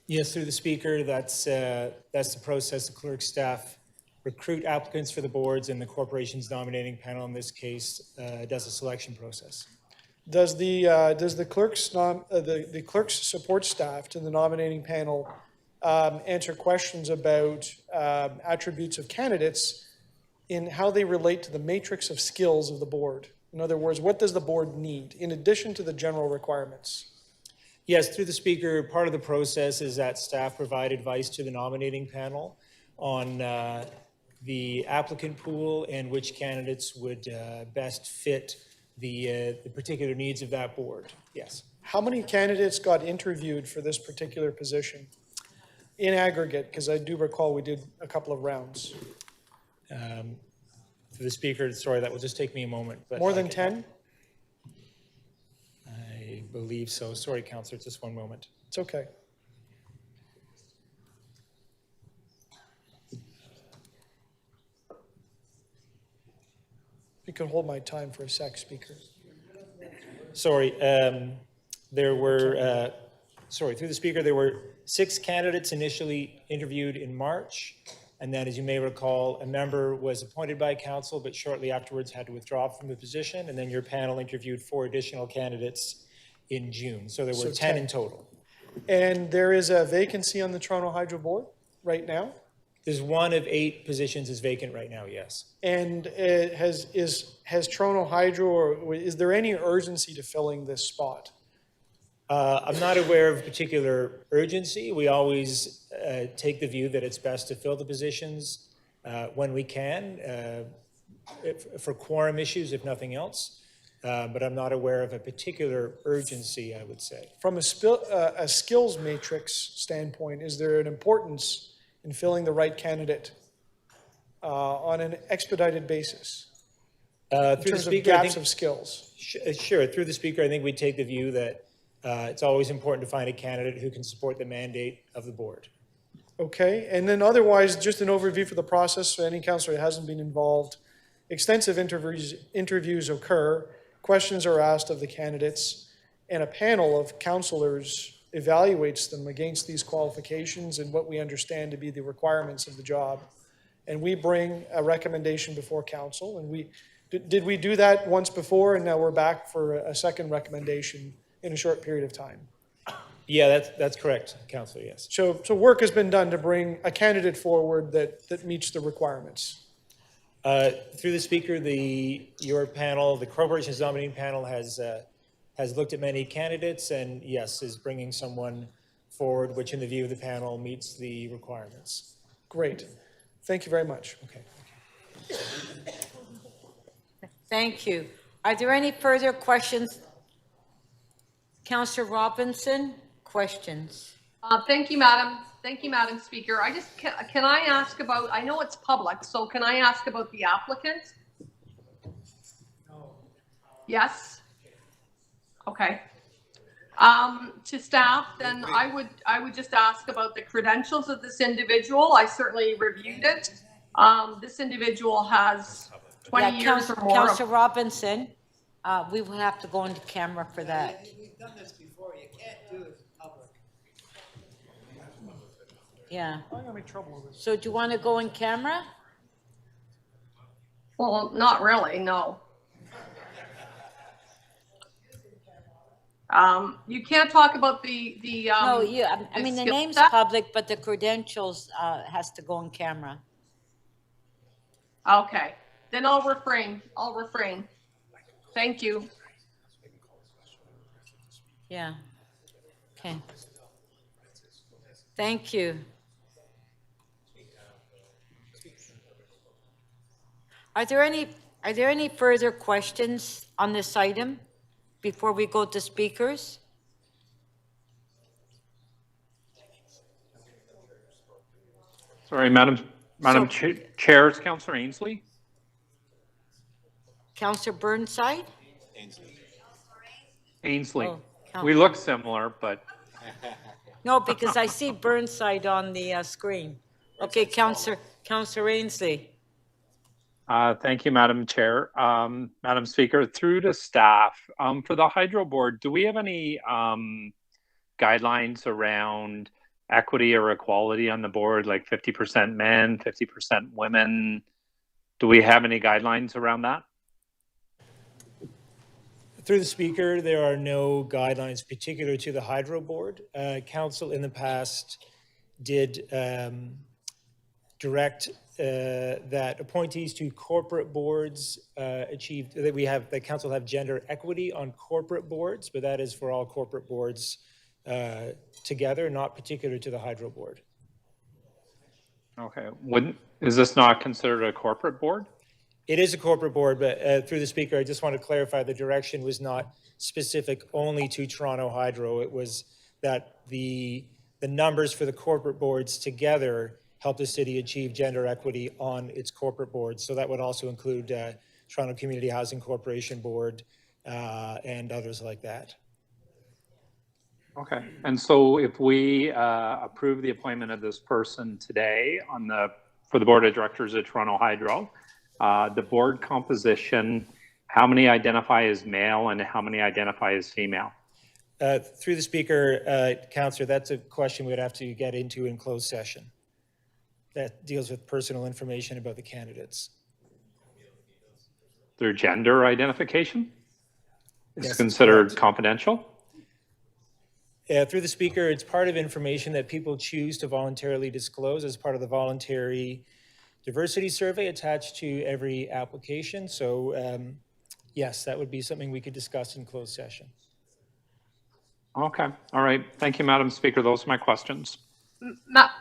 Yes, through the Speaker, that's the process. The clerk staff recruit applicants for the boards, and the corporation's nominating panel in this case does a selection process. Does the clerk's support staff to the nominating panel answer questions about attributes of candidates in how they relate to the matrix of skills of the board? In other words, what does the board need in addition to the general requirements? Yes, through the Speaker, part of the process is that staff provide advice to the nominating panel on the applicant pool and which candidates would best fit the particular needs of that board. Yes. How many candidates got interviewed for this particular position in aggregate? Because I do recall we did a couple of rounds. To the Speaker, sorry, that will just take me a moment. But More than 10? I believe so. Sorry, Councillor, just one moment. It's okay. You can hold my time for a sec, Speaker. Sorry, there were, through the Speaker, there were 6 candidates initially interviewed in March. And then, as you may recall, a member was appointed by council, but shortly afterwards had to withdraw from the position. And then your panel interviewed 4 additional candidates in June. So there were 10 in total. And there is a vacancy on the Toronto Hydro Board right now? There's 1 of 8 positions is vacant right now, yes. And has Toronto Hydro, or is there any urgency to filling this spot? I'm not aware of particular urgency. We always take the view that it's best to fill the positions when we can, for quorum issues, if nothing else. But I'm not aware of a particular urgency, I would say. From a skills matrix standpoint, is there an importance in filling the right candidate on an expedited basis? In terms of gaps of skills? Sure. Through the Speaker, I think we take the view that it's always important to find a candidate who can support the mandate of the board. Okay, and then otherwise, just an overview for the process, for any councillor that hasn't been involved. Extensive interviews occur, questions are asked of the candidates, and a panel of councillors evaluates them against these qualifications and what we understand to be the requirements of the job. And we bring a recommendation before council, and did we do that once before, and now we're back for a second recommendation in a short period of time? Yeah, that's correct, Councillor, yes. So work has been done to bring a candidate forward that meets the requirements. Through the speaker, your panel, the Corporations Nominating Panel has looked at many candidates and yes, is bringing someone forward, which in the view of the panel meets the requirements. Great. Thank you very much. Okay. Thank you. Are there any further questions? Councillor Robinson, questions? Thank you, Madam. Thank you, Madam Speaker. I just, can I ask about, I know it's public, so can I ask about the applicant? No. Yes? Okay. To staff, then I would just ask about the credentials of this individual. I certainly reviewed it. This individual has 20 years or more. Councillor Robinson, we will have to go into camera for that. We've done this before. You can't do it in public. Yeah. I'm gonna make trouble with this. So do you want to go in camera? Well, not really, no. You can't talk about the No, I mean, the skill name's set. public, but the credentials has to go in camera. Okay, then I'll refrain. I'll refrain. Thank you. Yeah. Okay. Thank you. Are there any further questions on this item before we go to speakers? Sorry, Madam Chair, it's Councillor Ainsley. Councillor Burnside? Ainsley. Oh, We look similar, but No, because I see Burnside on the screen. Okay, Councillor Ainsley. thank you, Madam Chair. Madam Speaker, through to staff, for the Hydro Board, do we have any guidelines around equity or equality on the board, like 50% men, 50% women? Do we have any guidelines around that? Through the speaker, there are no guidelines particular to the Hydro Board. Council in the past did direct that appointees to corporate boards achieved that council have gender equity on corporate boards, but that is for all corporate boards together, not particular to the Hydro Board. Okay, is this not considered a corporate board? It is a corporate board, but through the speaker, I just want to clarify the direction was not specific only to Toronto Hydro. It was that the numbers for the corporate boards together help the city achieve gender equity on its corporate boards. So that would also include Toronto Community Housing Corporation Board and others like that. Okay, and so if we approve the appointment of this person today for the Board of Directors of Toronto Hydro, the board composition, how many identify as male and how many identify as female? Through the speaker, Councillor, that's a question we would have to get into in closed session. That deals with personal information about the candidates. Their gender identification is Yes, considered correct. confidential? Through the speaker, it's part of information that people choose to voluntarily disclose as part of the voluntary diversity survey attached to every application. So yes, that would be something we could discuss in closed session. Okay, all right. Thank you, Madam Speaker. Those are my questions.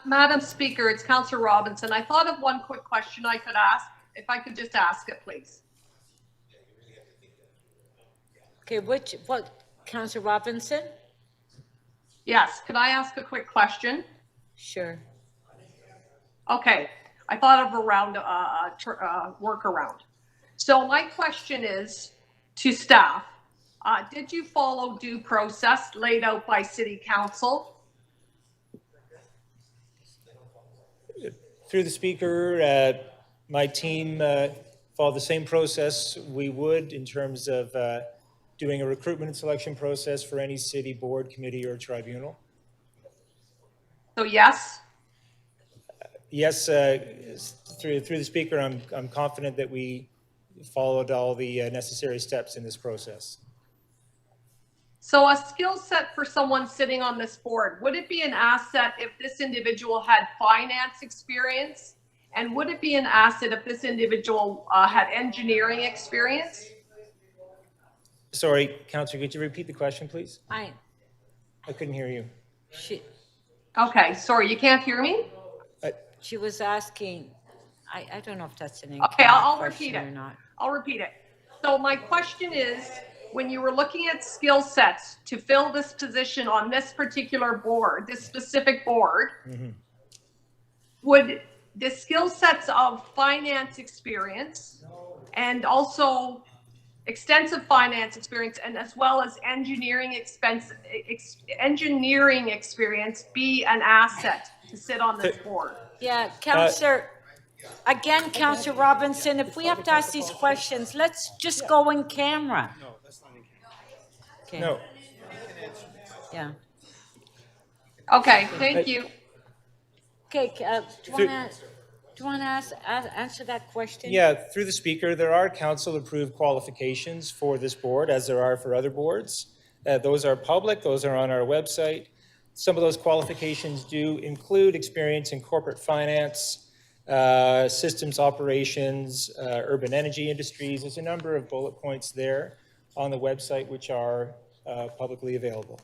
Madam Speaker, it's Councillor Robinson. I thought of one quick question I could ask, if I could just ask it, please. Okay, what, Councillor Robinson? Yes, could I ask a quick question? Sure. Okay, I thought of a workaround. So my question is to staff, did you follow due process laid out by City Council? Through the speaker, my team followed the same process we would in terms of doing a recruitment and selection process for any city board, committee, or tribunal. So yes? Yes, through the speaker, I'm confident that we followed all the necessary steps in this process. So a skill set for someone sitting on this board, would it be an asset if this individual had finance experience And would it be an asset if this individual had engineering experience? Sorry, Counselor, could you repeat the question, please? I, I couldn't hear you. Okay, sorry, you can't hear me? she was asking, I don't know if that's an Okay, incorrect I'll question repeat it. or not. I'll repeat it. So my question is, when you were looking at skill sets to fill this position on this particular board, this specific board, would the skill sets of finance experience and also extensive finance experience and as well as engineering experience be an asset to sit on this board? Yeah, Counselor, again, Counselor Robinson, if we have to ask these questions, let's just go in camera. No, that's not in Okay. No. Yeah. Okay, thank you. Okay, do you want to answer that question? Yeah, through the speaker, there are council-approved qualifications for this board, as there are for other boards. Those are public, those are on our website. Some of those qualifications do include experience in corporate finance, systems operations, urban energy industries. There's a number of bullet points there on the website which are publicly available.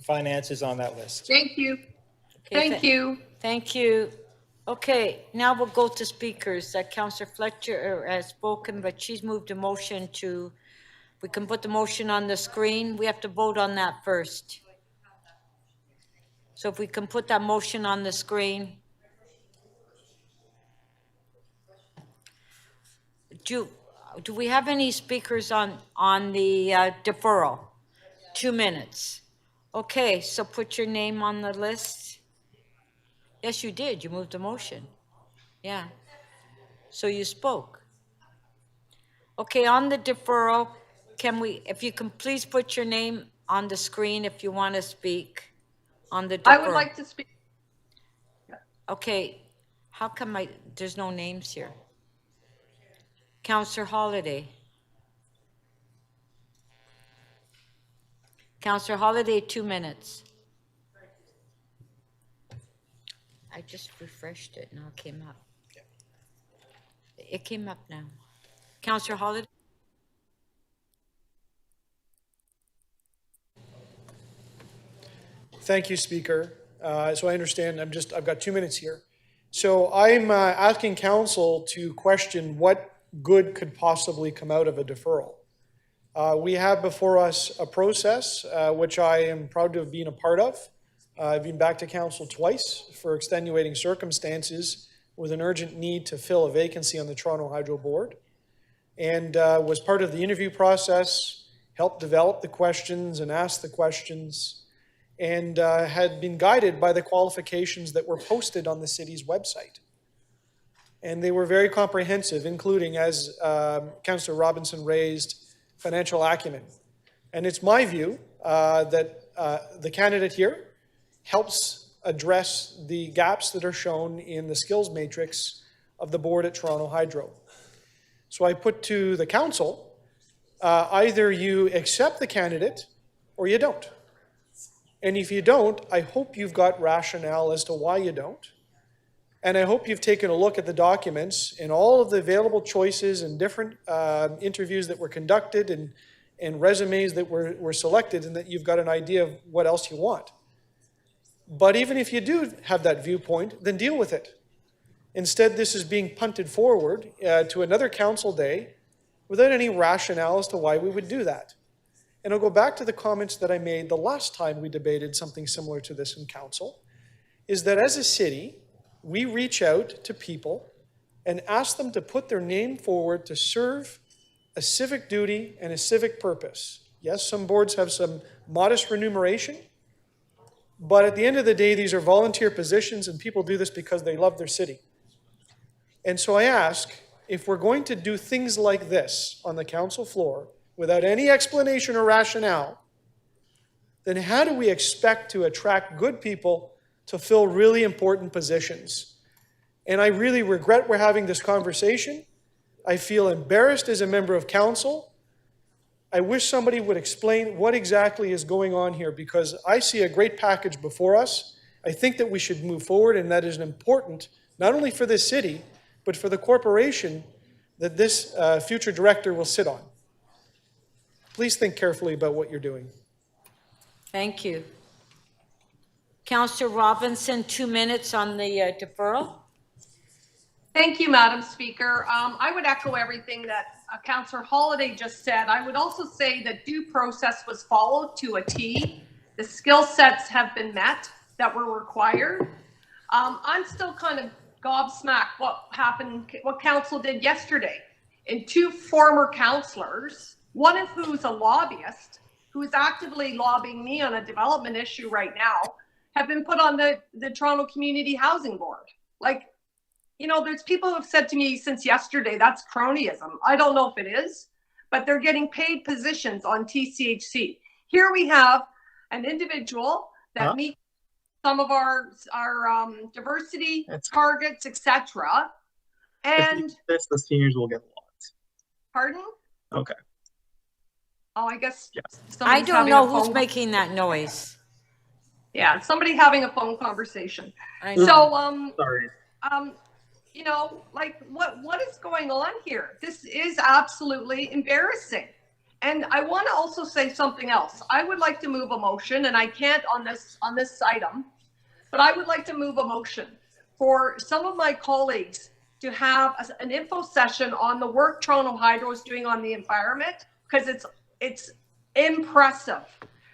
Finance is on that list. Thank you. Okay, Thank you. Thank you. Okay, now we'll go to speakers. Councillor Fletcher has spoken, but she's moved a motion to, we can put the motion on the screen. We have to vote on that first. So if we can put that motion on the screen. Do we have any speakers on the deferral? 2 minutes. Okay, so put your name on the list. Yes, you did. You moved a motion. Yeah. So you spoke. Okay, on the deferral, if you can please put your name on the screen if you want to speak on the deferral. I would like to speak. Okay, how come there's no names here? Councillor Holiday. Councillor Holiday, 2 minutes. I just refreshed it, now it came up. It came up now. Councillor Holiday? Thank you, Speaker. So I understand, I've got 2 minutes here. So I'm asking council to question what good could possibly come out of a deferral. We have before us a process, which I am proud to have been a part of. I've been back to council twice for extenuating circumstances with an urgent need to fill a vacancy on the Toronto Hydro Board, and was part of the interview process, helped develop the questions and ask the questions, and had been guided by the qualifications that were posted on the city's website. And they were very comprehensive, including, as Councillor Robinson raised, financial acumen. And it's my view that the candidate here helps address the gaps that are shown in the skills matrix of the board at Toronto Hydro. So I put to the council, either you accept the candidate or you don't. And if you don't, I hope you've got rationale as to why you don't. And I hope you've taken a look at the documents and all of the available choices and different interviews that were conducted and resumes that were selected, and that you've got an idea of what else you want. But even if you do have that viewpoint, then deal with it. Instead, this is being punted forward to another council day without any rationale as to why we would do that. And I'll go back to the comments that I made the last time we debated something similar to this in council, is that as a city, we reach out to people and ask them to put their name forward to serve a civic duty and a civic purpose. Yes, some boards have some modest remuneration, but at the end of the day, these are volunteer positions and people do this because they love their city. And so I ask, if we're going to do things like this on the council floor without any explanation or rationale, then how do we expect to attract good people to fill really important positions? And I really regret we're having this conversation. I feel embarrassed as a member of council. I wish somebody would explain what exactly is going on here, because I see a great package before us. I think that we should move forward, and that is an important not only for this city, but for the corporation that this future director will sit on. Please think carefully about what you're doing. Thank you. Councillor Robinson, 2 minutes on the deferral. Thank you, Madam Speaker. I would echo everything that Councillor Holladay just said. I would also say that due process was followed to a T. The skill sets have been met that were required. I'm still kind of gobsmacked what happened, what council did yesterday. And 2 former councillors, one of who's a lobbyist, who is actively lobbying me on a development issue right now, have been put on the Toronto Community Housing Board. Like, you know, there's people who have said to me since yesterday, that's cronyism. I don't know if it is, but they're getting paid positions on TCHC. Here we have an individual that meets some of our diversity targets, etc. And the seniors will get lots. Pardon? Okay. Oh, I guess I somebody's don't having know a who's phone- making that noise. Yeah, somebody having a phone conversation. I know. So, Sorry. you know, like what is going on here? This is absolutely embarrassing. And I want to also say something else. I would like to move a motion, and I can't on this item, but I would like to move a motion for some of my colleagues to have an info session on the work Toronto Hydro is doing on the environment, because it's impressive.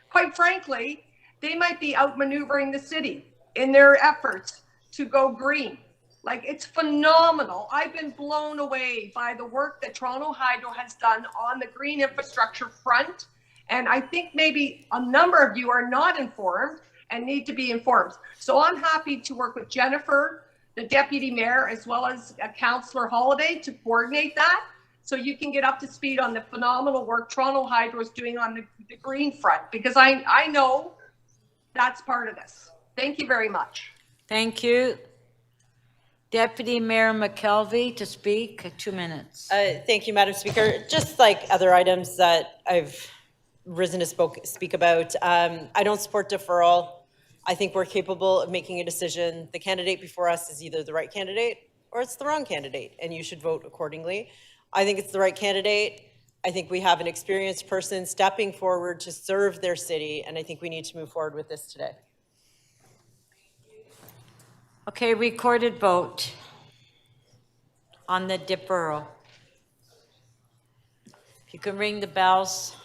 Quite frankly, they might be outmaneuvering the city in their efforts to go green. Like, it's phenomenal. I've been blown away by the work that Toronto Hydro has done on the green infrastructure front. And I think maybe a number of you are not informed and need to be informed. So I'm happy to work with Jennifer, the deputy mayor, as well as Councillor Holladay to coordinate that, so you can get up to speed on the phenomenal work Toronto Hydro is doing on the green front, because I know that's part of this. Thank you very much. Thank you. Deputy Mayor McKelvey to speak, 2 minutes. Thank you, Madam Speaker. Just like other items that I've risen to speak about, I don't support deferral. I think we're capable of making a decision. The candidate before us is either the right candidate or it's the wrong candidate, and you should vote accordingly. I think it's the right candidate. I think we have an experienced person stepping forward to serve their city, and I think we need to move forward with this today. Okay, recorded vote on the deferral. If you can ring the bells.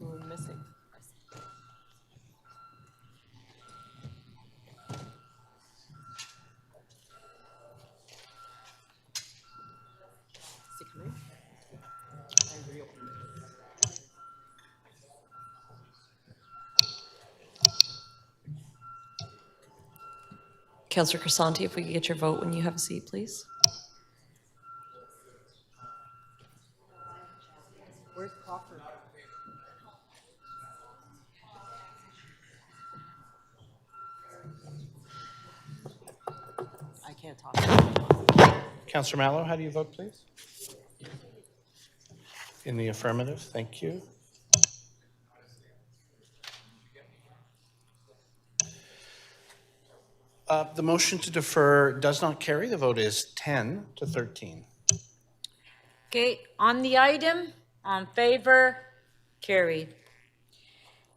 We're missing. Councillor Crisanti, if we could get your vote when you have a seat, please. Where's Crawford? I can't talk. Councillor Mallow, how do you vote, please? In the affirmative, thank you. The motion to defer does not carry. The vote is 10 to 13. Okay, on the item, on favor, carried.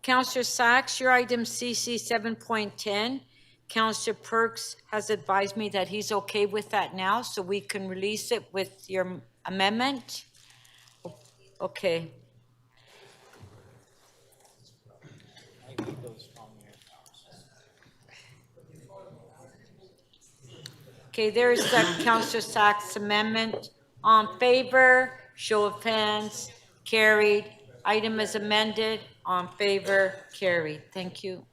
Councillor Sachs, your item CC 7.10. Councillor Perks has advised me that he's okay with that now, so we can release it with your amendment. Okay. Okay, there's the Councillor Sachs amendment. On favor, show of hands, carried. Item is amended. On favor, carried. Thank you.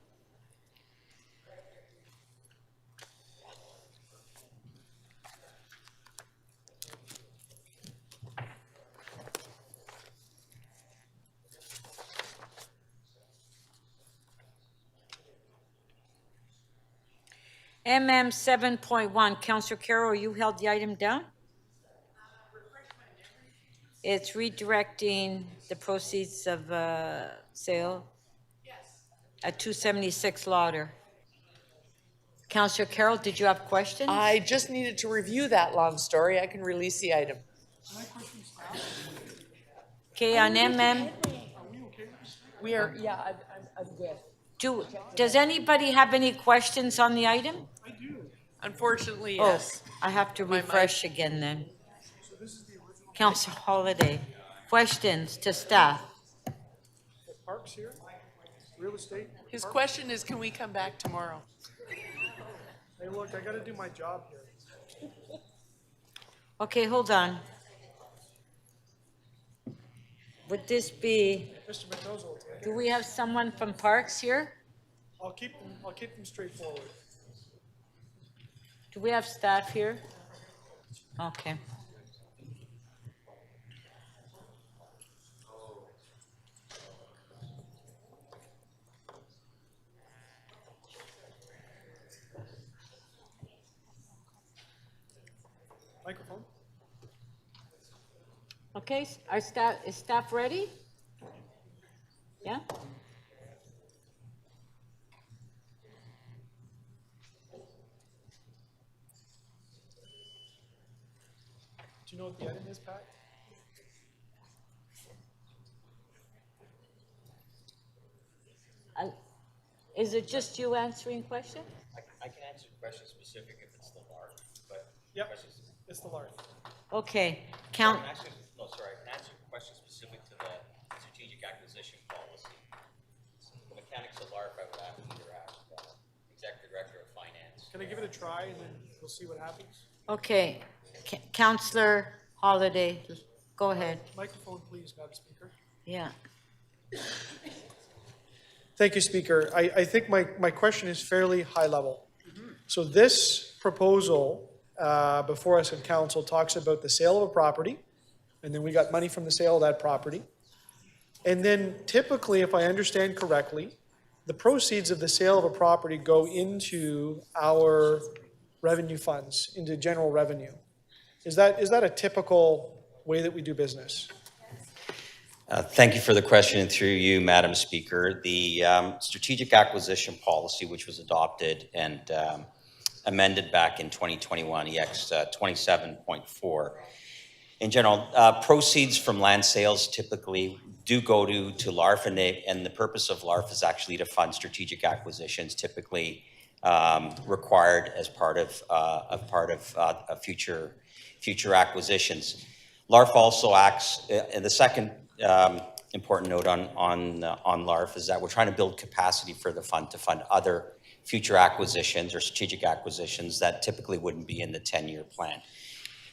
MM 7.1, Counselor Carroll, you held the item down? It's redirecting the proceeds of sale at 276 Lauder. Counselor Carroll, did you have questions? I just needed to review that long story. I can release the item. Okay, on MM, We are, yeah, I'm good. does anybody have any questions on the item? Unfortunately, Oh, yes. I have to refresh again then. Counselor Holiday, questions to staff? Parks here, real estate. His parks. question is, can we come back tomorrow? Hey, look, I gotta do my job here. Okay, hold on. Would this be, Mr. Mendoza will take it. do we have someone from Parks here? I'll keep them straightforward. Do we have staff here? Okay. Microphone. Okay, is staff ready? Yeah? Do you know what the item is, Pat? Is it just you answering questions? I can answer questions specific if it's the LARF, but. Yep, it's the LARF. Okay, I count, can answer, no, sorry, I can answer questions specific to the strategic acquisition policy. The mechanics of LARF, I would have to either ask Executive Director of Finance. Can I give it a try and then we'll see what happens? okay. Counselor Holiday, go ahead. Microphone, please, Madam Speaker. Yeah. Thank you, Speaker. I think my question is fairly high level. So this proposal before us in council talks about the sale of a property, and then we got money from the sale of that property. And then typically, if I understand correctly, the proceeds of the sale of a property go into our revenue funds, into general revenue. Is that a typical way that we do business? Thank you for the question, and through you, Madam Speaker. The strategic acquisition policy, which was adopted and amended back in 2021, EX 27.4. In general, proceeds from land sales typically do go to LARF, and the purpose of LARF is actually to fund strategic acquisitions, typically required as part of future acquisitions. LARF also acts, and the second important note on LARF is that we're trying to build capacity for the fund to fund other future acquisitions or strategic acquisitions that typically wouldn't be in the 10-year plan.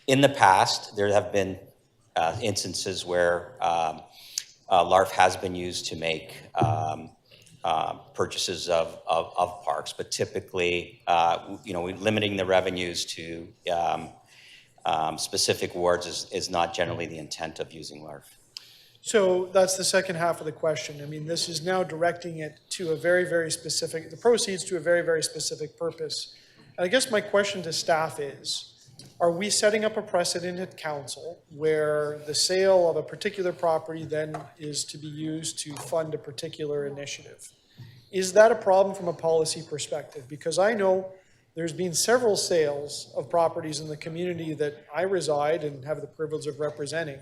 In the past, there have been instances where LARF has been used to make purchases of parks, but typically, limiting the revenues to specific wards is not generally the intent of using LARF. So that's the second half of the question. I mean, this is now directing it to a very, very specific, the proceeds to a very, very specific purpose. And I guess my question to staff is, are we setting up a precedent at council where the sale of a particular property then is to be used to fund a particular initiative? Is that a problem from a policy perspective? Because I know there's been several sales of properties in the community that I reside and have the privilege of representing.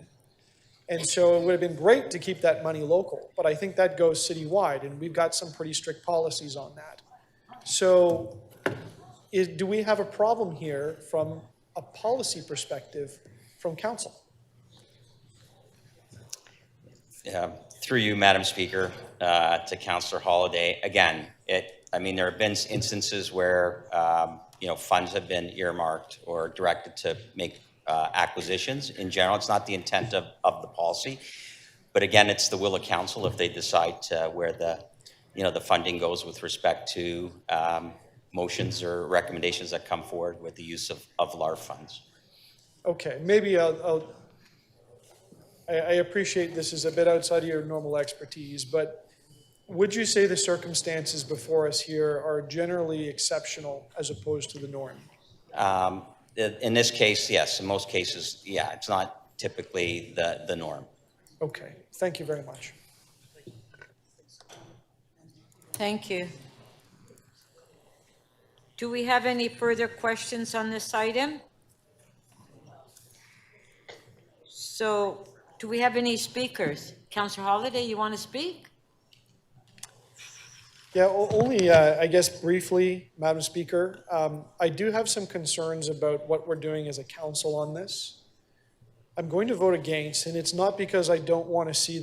And so it would have been great to keep that money local, but I think that goes citywide, and we've got some pretty strict policies on that. So do we have a problem here from a policy perspective from council? Through you, Madam Speaker, to Councillor Holiday. Again, there have been instances where funds have been earmarked or directed to make acquisitions. In general, it's not the intent of the policy, but again, it's the will of council if they decide where the funding goes with respect to motions or recommendations that come forward with the use of LARF funds. Okay, maybe I appreciate this is a bit outside of your normal expertise, but would you say the circumstances before us here are generally exceptional as opposed to the norm? In this case, yes. In most cases, yeah, it's not typically the norm. Okay, thank you very much. Thank you. Do we have any further questions on this item? So, do we have any speakers? Councillor Holliday, you want to speak? Yeah, only, I guess briefly, Madam Speaker. I do have some concerns about what we're doing as a council on this. I'm going to vote against, and it's not because I don't want to see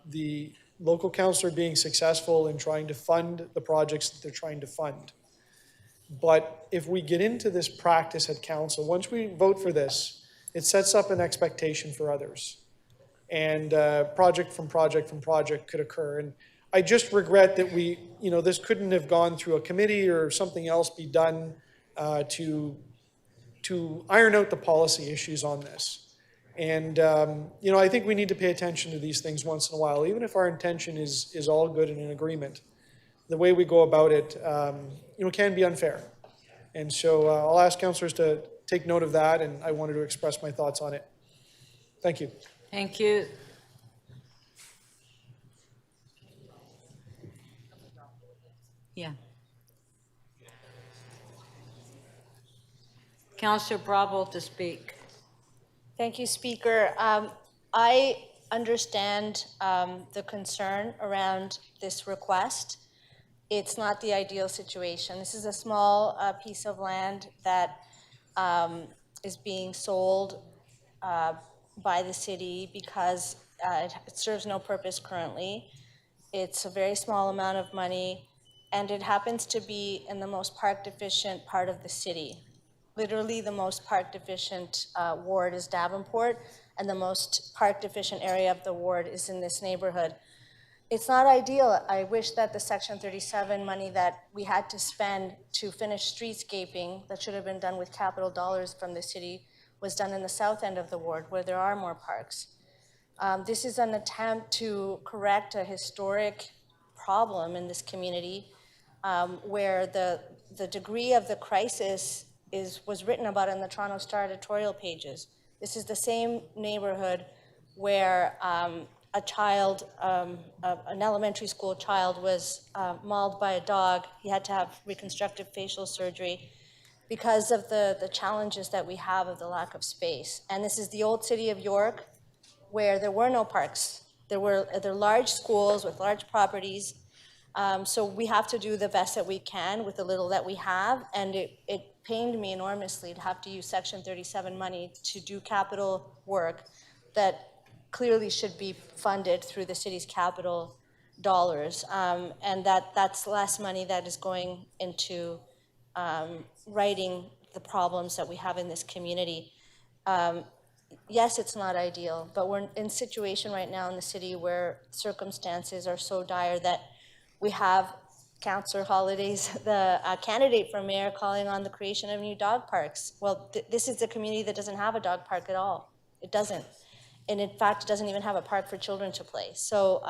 the local councillor being successful in trying to fund the projects that they're trying to fund. But if we get into this practice at council, once we vote for this, it sets up an expectation for others. And project from project could occur. And I just regret that this couldn't have gone through a committee or something else be done to iron out the policy issues on this. And, I think we need to pay attention to these things once in a while, even if our intention is all good and in agreement. The way we go about it, can be unfair. And so I'll ask councillors to take note of that, and I wanted to express my thoughts on it. Thank you. Thank you. Yeah. Councillor Bravo to speak. Thank you, Speaker. I understand the concern around this request. It's not the ideal situation. This is a small piece of land that is being sold by the city because it serves no purpose currently. It's a very small amount of money, and it happens to be in the most park deficient part of the city. Literally, the most park deficient ward is Davenport, and the most park deficient area of the ward is in this neighborhood. It's not ideal. I wish that the Section 37 money that we had to spend to finish streetscaping that should have been done with capital dollars from the city was done in the south end of the ward where there are more parks. This is an attempt to correct a historic problem in this community where the degree of the crisis was written about in the Toronto Star editorial pages. This is the same neighborhood where a child, an elementary school child, was mauled by a dog. He had to have reconstructive facial surgery because of the challenges that we have of the lack of space. And this is the old city of York, where there were no parks. There were large schools with large properties. So we have to do the best that we can with the little that we have. And it pained me enormously to have to use Section 37 money to do capital work that clearly should be funded through the city's capital dollars. And that's less money that is going into righting the problems that we have in this community. Yes, it's not ideal, but we're in a situation right now in the city where circumstances are so dire that we have Councillor Holliday's, the candidate for mayor, calling on the creation of new dog parks. Well, this is a community that doesn't have a dog park at all. It doesn't. And in fact, it doesn't even have a park for children to play. So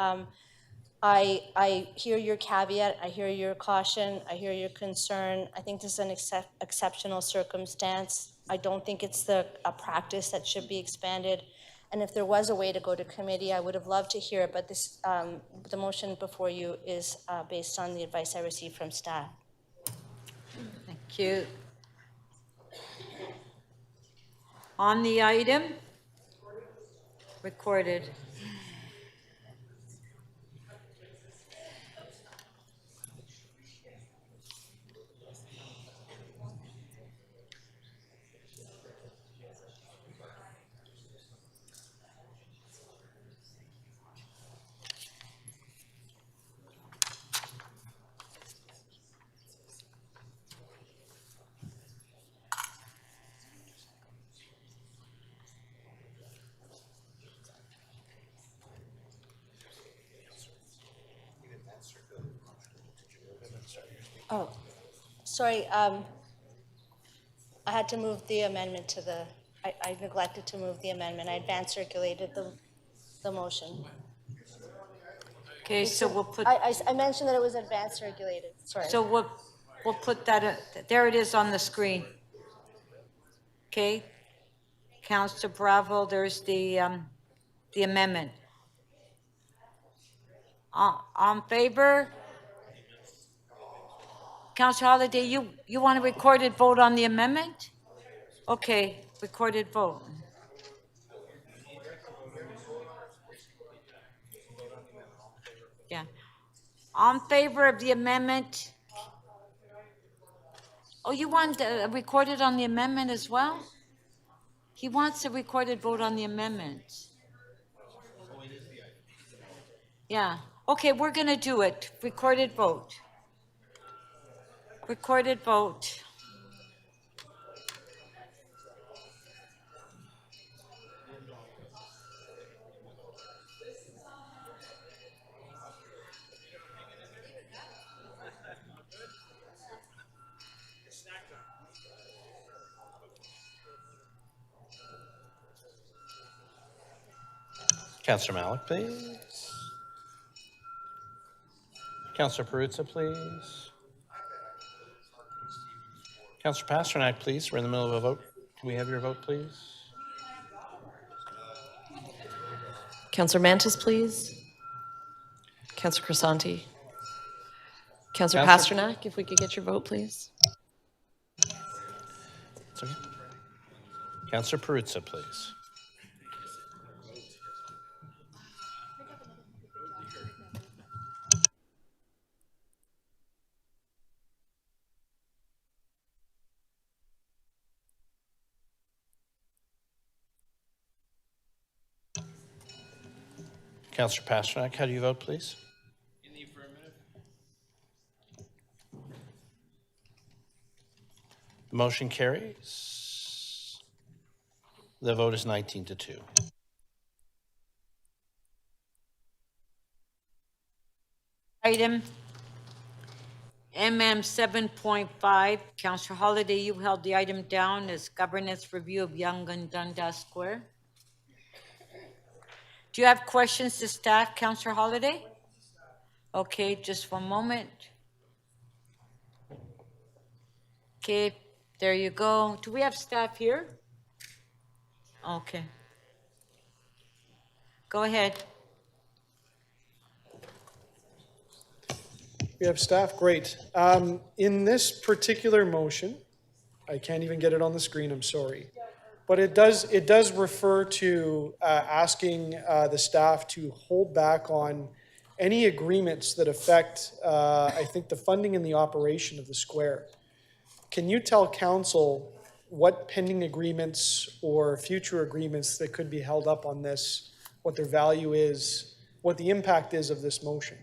I hear your caveat, I hear your caution, I hear your concern. I think this is an exceptional circumstance. I don't think it's a practice that should be expanded. And if there was a way to go to committee, I would have loved to hear it, but this, the motion before you is based on the advice I received from staff. Thank you. On the item, recorded. Oh, sorry, I had to move the amendment to the, I neglected to move the amendment. I advance circulated the motion. Okay, so we'll put, I mentioned that it was advanced regulated, sorry. so we'll put that, there it is on the screen. Okay? Councillor Bravo, there's the amendment. On favor? Councillor Holiday, you want a recorded vote on the amendment? Okay, recorded vote. Yeah. On favor of the amendment? Oh, you want recorded on the amendment as well? He wants a recorded vote on the amendment. Yeah, okay, we're gonna do it. Recorded vote. Recorded vote. Councillor Malik, please. Councillor Perruzza, please. Councillor Pasternak, please. We're in the middle of a vote. Can we have your vote, please? Councillor Mantis, please. Councillor Crisanti. Councillor Pasternak, if we could get your vote, please. It's okay. Councillor Perruzza, please. Councillor Pasternak, how do you vote, please? In the affirmative. The motion carries. The vote is 19-2. Item MM 7.5, Councillor Holiday, you held the item down as governance review of Yonge Dundas Square. Do you have questions to staff, Councillor Holiday? Okay, just one moment. Okay, there you go. Do we have staff here? Okay. Go ahead. We have staff, great. In this particular motion, I can't even get it on the screen, I'm sorry. But it does refer to asking the staff to hold back on any agreements that affect, I think, the funding and the operation of the square. Can you tell council what pending agreements or future agreements that could be held up on this, what their value is, what the impact is of this motion?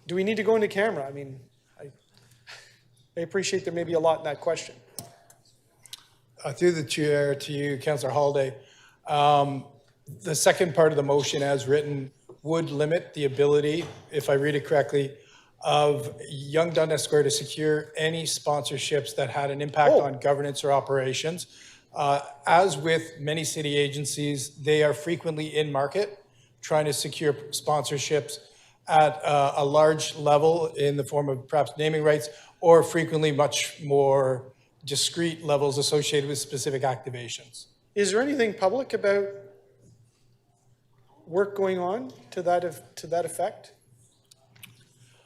Do we need to go into camera? I mean, I appreciate there may be a lot in that question. Through the chair to you, Councillor Holiday, the second part of the motion as written would limit the ability, if I read it correctly, of Yonge Dundas Square to secure any sponsorships that had an impact on governance or operations. As with many city agencies, they are frequently in market trying to secure sponsorships at a large level in the form of perhaps naming rights, or frequently much more discrete levels associated with specific activations. Is there anything public about work going on to that effect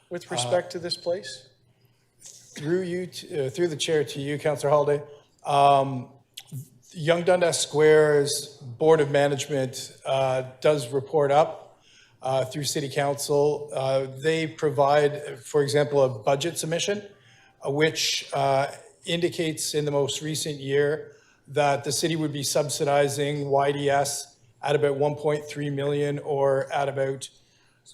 with respect to this place? Through you, through the chair to you, Councillor Holiday, Yonge Dundas Square's Board of Management does report up through City Council. They provide, for example, a budget submission, which indicates in the most recent year that the city would be subsidizing YDS at about 1.3 million, or at about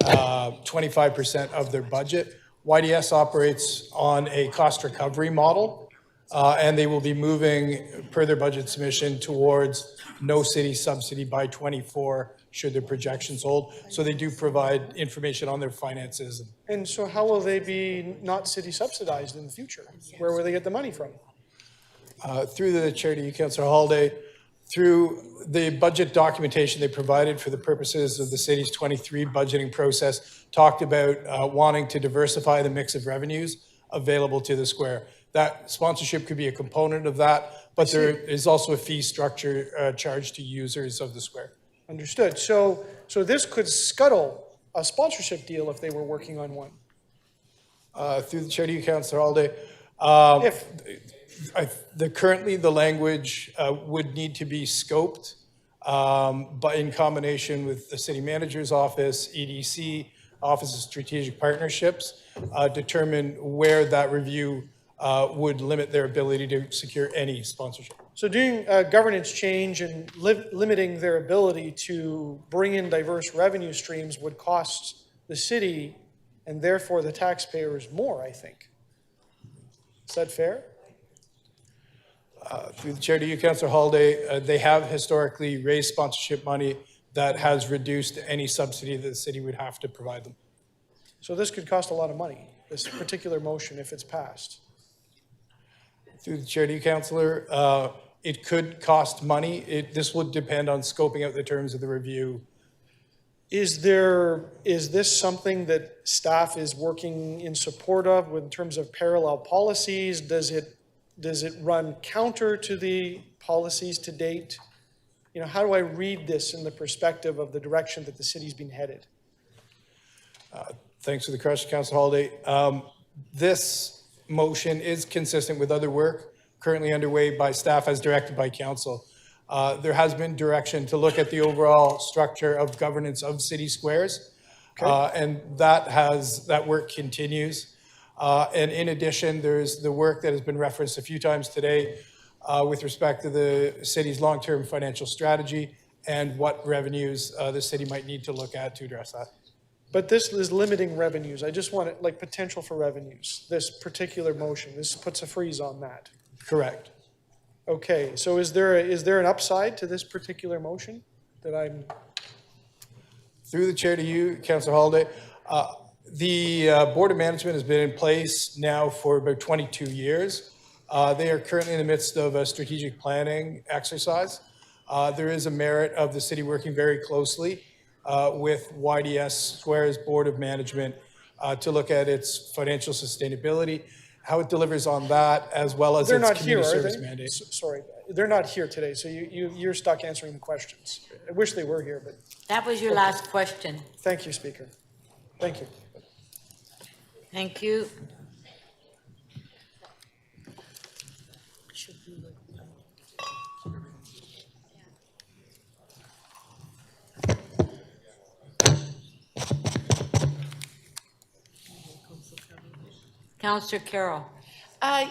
25% of their budget. YDS operates on a cost recovery model, and they will be moving, per their budget submission, towards no city subsidy by 24, should their projections hold. So they do provide information on their finances. And so how will they be not city subsidized in the future? Where will they get the money from? Through the chair to you, Councillor Holiday, through the budget documentation they provided for the purposes of the city's 23 budgeting process, talked about wanting to diversify the mix of revenues available to the square. That sponsorship could be a component of that, but there is also a fee structure charged to users of the square. Understood. So this could scuttle a sponsorship deal if they were working on one. Through the chair to you, Councillor Alday. Currently, the language would need to be scoped, but in combination with the city manager's office, EDC, Office of Strategic Partnerships, determine where that review would limit their ability to secure any sponsorship. So doing governance change and limiting their ability to bring in diverse revenue streams would cost the city and therefore the taxpayers more, I think. Is that fair? Through the chair to you, Councillor Holiday, they have historically raised sponsorship money that has reduced any subsidy that the city would have to provide them. So this could cost a lot of money, this particular motion, if it's passed. Through the chair to you, Councillor, it could cost money. This would depend on scoping out the terms of the review. Is this something that staff is working in support of in terms of parallel policies? Does it run counter to the policies to date? You know, how do I read this in the perspective of the direction that the city's been headed? Thanks for the question, Councillor Holiday. This motion is consistent with other work currently underway by staff as directed by council. There has been direction to look at the overall structure of governance of city squares, and that work continues. And in addition, there's the work that has been referenced a few times today with respect to the city's long-term financial strategy and what revenues the city might need to look at to address that. But this is limiting revenues. I just want it like potential for revenues. This particular motion, this puts a freeze on that. Correct. Okay, so is there an upside to this particular motion that I'm? Through the chair to you, Councillor Holiday. The Board of Management has been in place now for about 22 years. They are currently in the midst of a strategic planning exercise. There is a merit of the city working very closely with YDS Square's Board of Management to look at its financial sustainability, how it delivers on that, as well as its community service mandate. Sorry, they're not here today, so you're stuck answering the questions. I wish they were here, but. That was your last question. Thank you, Speaker. Thank you. Thank you. Councillor Carroll.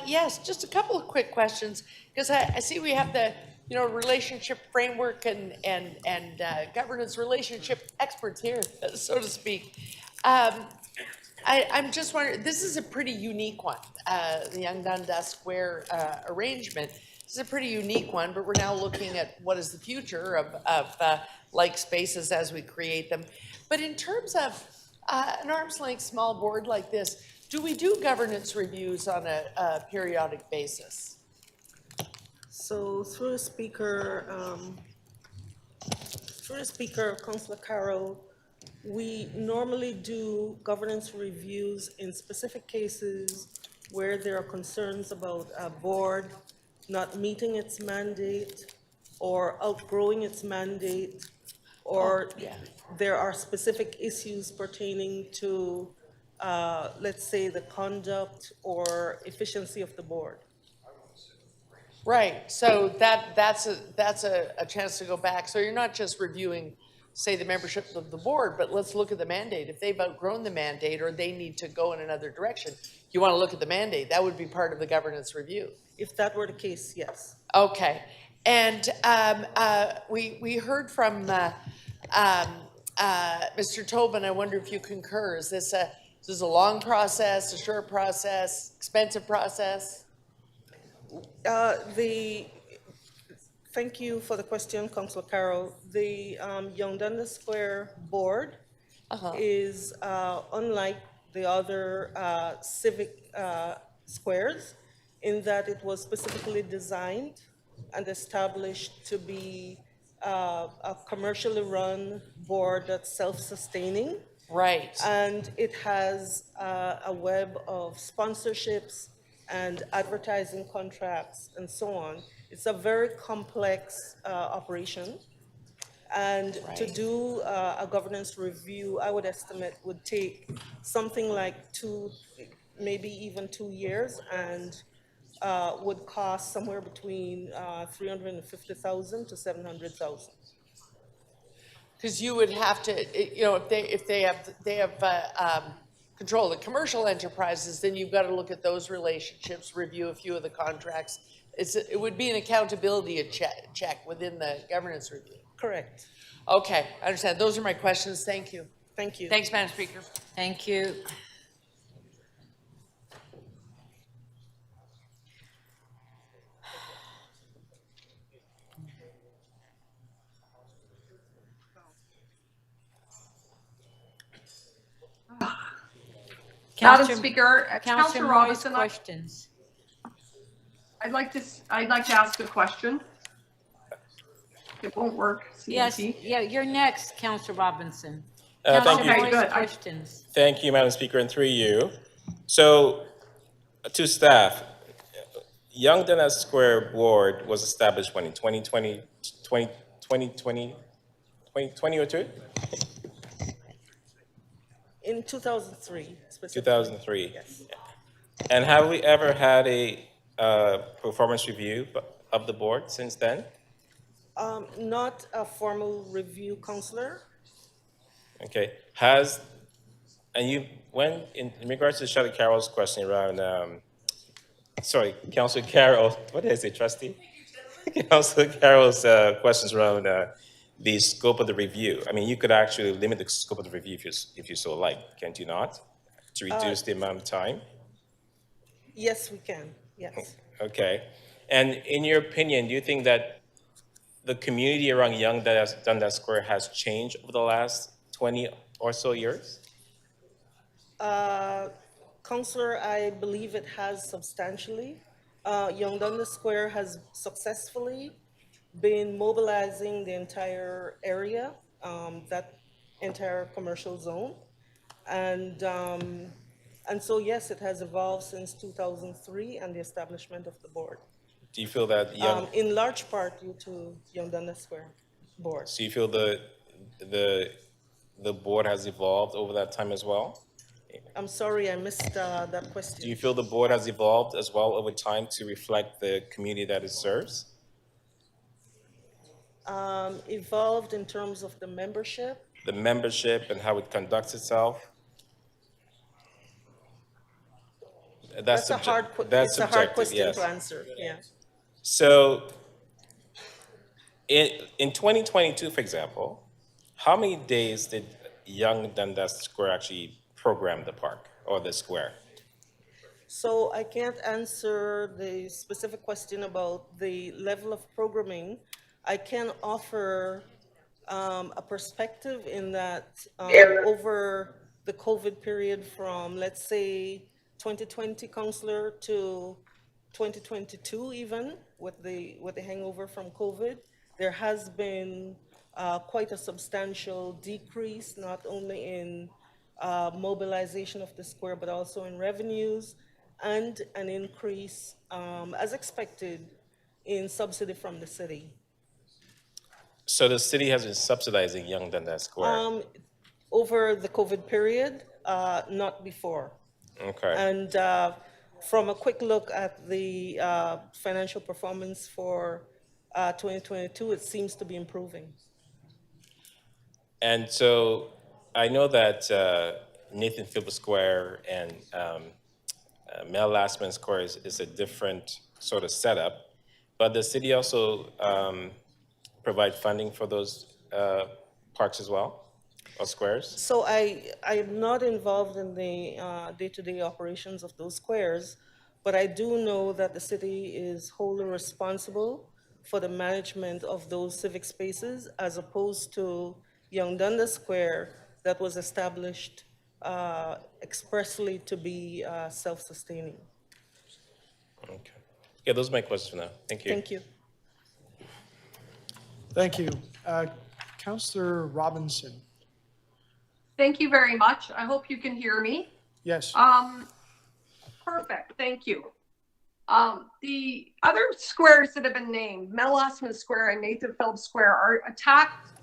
Yes, just a couple of quick questions, because I see we have the, relationship framework and governance relationship experts here, so to speak. I'm just wondering, this is a pretty unique one, the Yonge Dundas Square arrangement. This is a pretty unique one, but we're now looking at what is the future of like spaces as we create them. But in terms of an arm's length small board like this, do we do governance reviews on a periodic basis? So through the speaker, Councillor Carroll, we normally do governance reviews in specific cases where there are concerns about a board not meeting its mandate or outgrowing its mandate, or there are specific issues pertaining to let's say the conduct or efficiency of the board. Right, so that's a chance to go back. So you're not just reviewing, say, the membership of the board, but let's look at the mandate. If they've outgrown the mandate or they need to go in another direction, you want to look at the mandate. That would be part of the governance review. If that were the case, yes. Okay, and we heard from Mr. Tobin. I wonder if you concur. Is this a long process, a short process, expensive process? Thank you for the question, Councillor Carroll. The Yonge Dundas Square board is unlike the other civic squares in that it was specifically designed and established to be a commercially run board that's self-sustaining. Right. And it has a web of sponsorships and advertising contracts and so on. It's a very complex operation. And to do a governance review, I would estimate would take something like 2, maybe even 2 years, and would cost somewhere between $350,000 to $700,000. Because you would have to, if they have control of the commercial enterprises, then you've got to look at those relationships, review a few of the contracts. It would be an accountability check within the governance review. Correct. Okay, I understand. Those are my questions. Thank you. Thank you. Thanks, Madam Speaker. Thank you. Madam Speaker, Councillor Councillor Moyes, Robinson, questions. I'd like to ask a question. It won't work. Yes, CNT. yeah, you're next, Councillor Robinson. Thank Councillor you. Moyes, Good. questions. Thank you, Madam Speaker, and through you. So, to staff, Young Dundas Square Board was established when, in 2020 or 2? In 2003, specifically. 2003. Yes. And have we ever had a performance review of the board since then? Not a formal review, Councillor. Okay. In regards to Shelley Carroll's question around, Councillor Carroll, what did I say, trustee? Councillor Carroll's questions around the scope of the review. I mean, you could actually limit the scope of the review if you so like, can't you not? To reduce the amount of time? Yes, we can, yes. Okay. And in your opinion, do you think that the community around Young Dundas Square has changed over the last 20 or so years? Councillor, I believe it has substantially. Young Dundas Square has successfully been mobilizing the entire area, that entire commercial zone. And so, yes, it has evolved since 2003 and the establishment of the board. Do you feel that in large part due to Young Dundas Square board. So you feel the board has evolved over that time as well? I'm sorry, I missed that question. Do you feel the board has evolved as well over time to reflect the community that it serves? Evolved in terms of the membership? The membership and how it conducts itself? That's a hard question to answer, yeah. So in 2022, for example, how many days did Young Dundas Square actually program the park or the square? So I can't answer the specific question about the level of programming. I can offer a perspective in that over the COVID period from, let's say, 2020, Councillor, to 2022 even, with the hangover from COVID, there has been quite a substantial decrease, not only in mobilization of the square, but also in revenues, and an increase, as expected, in subsidy from the city. So the city has been subsidizing Young Dundas Square? Over the COVID period, not before. Okay. And from a quick look at the financial performance for 2022, it seems to be improving. And so I know that Nathan Phillips Square and Mel Lastman Square is a different sort of setup, but the city also provide funding for those parks as well, or squares? So I am not involved in the day-to-day operations of those squares, but I do know that the city is wholly responsible for the management of those civic spaces, as opposed to Young Dundas Square that was established expressly to be self-sustaining. Okay. Yeah, those are my questions for now. Thank you. Thank you. Thank you. Councillor Robinson. Thank you very much. I hope you can hear me. Yes. Perfect, thank you. The other squares that have been named, Mel Lastman Square and Nathan Phillips Square, are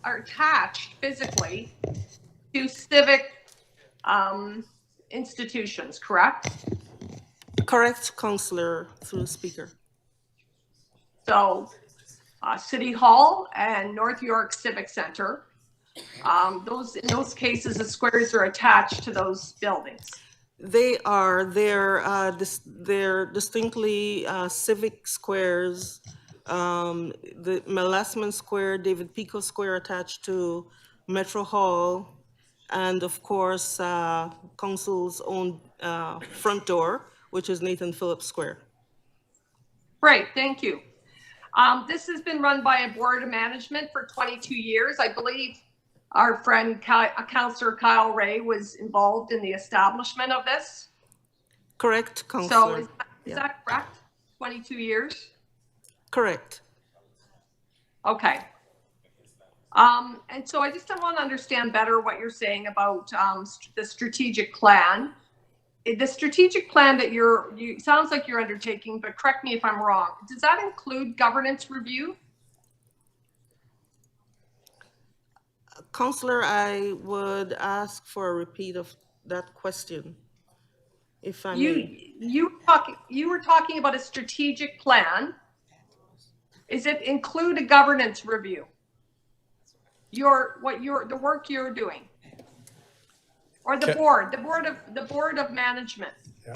attached physically to civic institutions, correct? Correct, Councillor, through the speaker. So, City Hall and North York Civic Center, in those cases, the squares are attached to those buildings. They're distinctly civic squares. The Melasman Square, David Pico Square attached to Metro Hall, and of course, Council's own front door, which is Nathan Phillips Square. Great, thank you. This has been run by a board of management for 22 years. I believe our friend Councillor Kyle Ray was involved in the establishment of this. Correct, Councillor. So is that correct? 22 years? Correct. Okay. And so I just want to understand better what you're saying about the strategic plan. The strategic plan that sounds like you're undertaking, but correct me if I'm wrong. Does that include governance review? Councillor, I would ask for a repeat of that question, if I may. You were talking about a strategic plan. Does it include a governance review? The work you're doing, or the board of management. Yeah.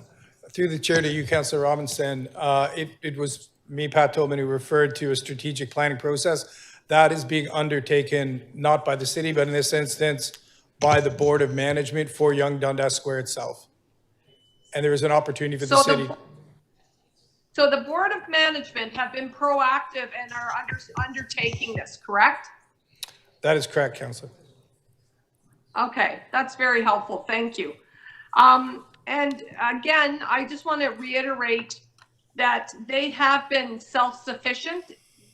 Through the chair to you, Councillor Robinson, it was me, Pat Tobin, who referred to a strategic planning process. That is being undertaken not by the city, but in this instance, by the Board of Management for Yonge Dundas Square itself. And there is an opportunity for the city. So the Board of Management have been proactive and are undertaking this, correct? That is correct, Councillor. Okay, that's very helpful. Thank you. And again, I just want to reiterate that they have been self-sufficient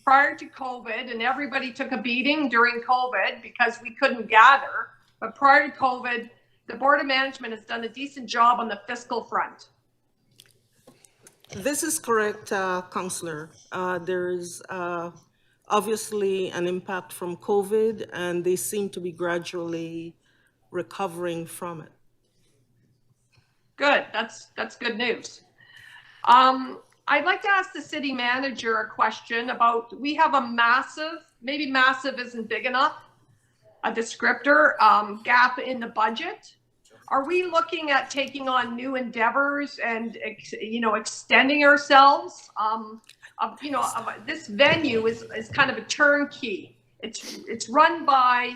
prior to COVID, and everybody took a beating during COVID because we couldn't gather. But prior to COVID, the Board of Management has done a decent job on the fiscal front. This is correct, Councillor. There is obviously an impact from COVID, and they seem to be gradually recovering from it. Good, that's good news. I'd like to ask the city manager a question about, we have a massive, maybe massive isn't big enough, a descriptor, gap in the budget. Are we looking at taking on new endeavors and, extending ourselves? This venue is kind of a turnkey. It's run by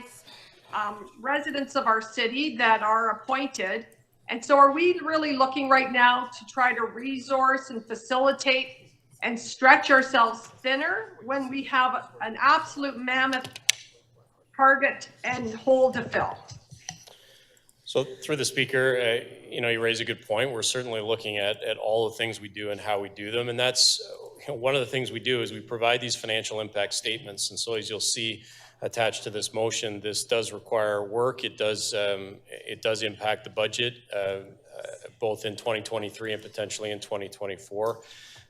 residents of our city that are appointed. And so are we really looking right now to try to resource and facilitate and stretch ourselves thinner when we have an absolute mammoth target and hole to fill? So through the speaker, you raise a good point. We're certainly looking at all the things we do and how we do them. And that's one of the things we do is we provide these financial impact statements. And so as you'll see attached to this motion, this does require work. It does impact the budget, both in 2023 and potentially in 2024.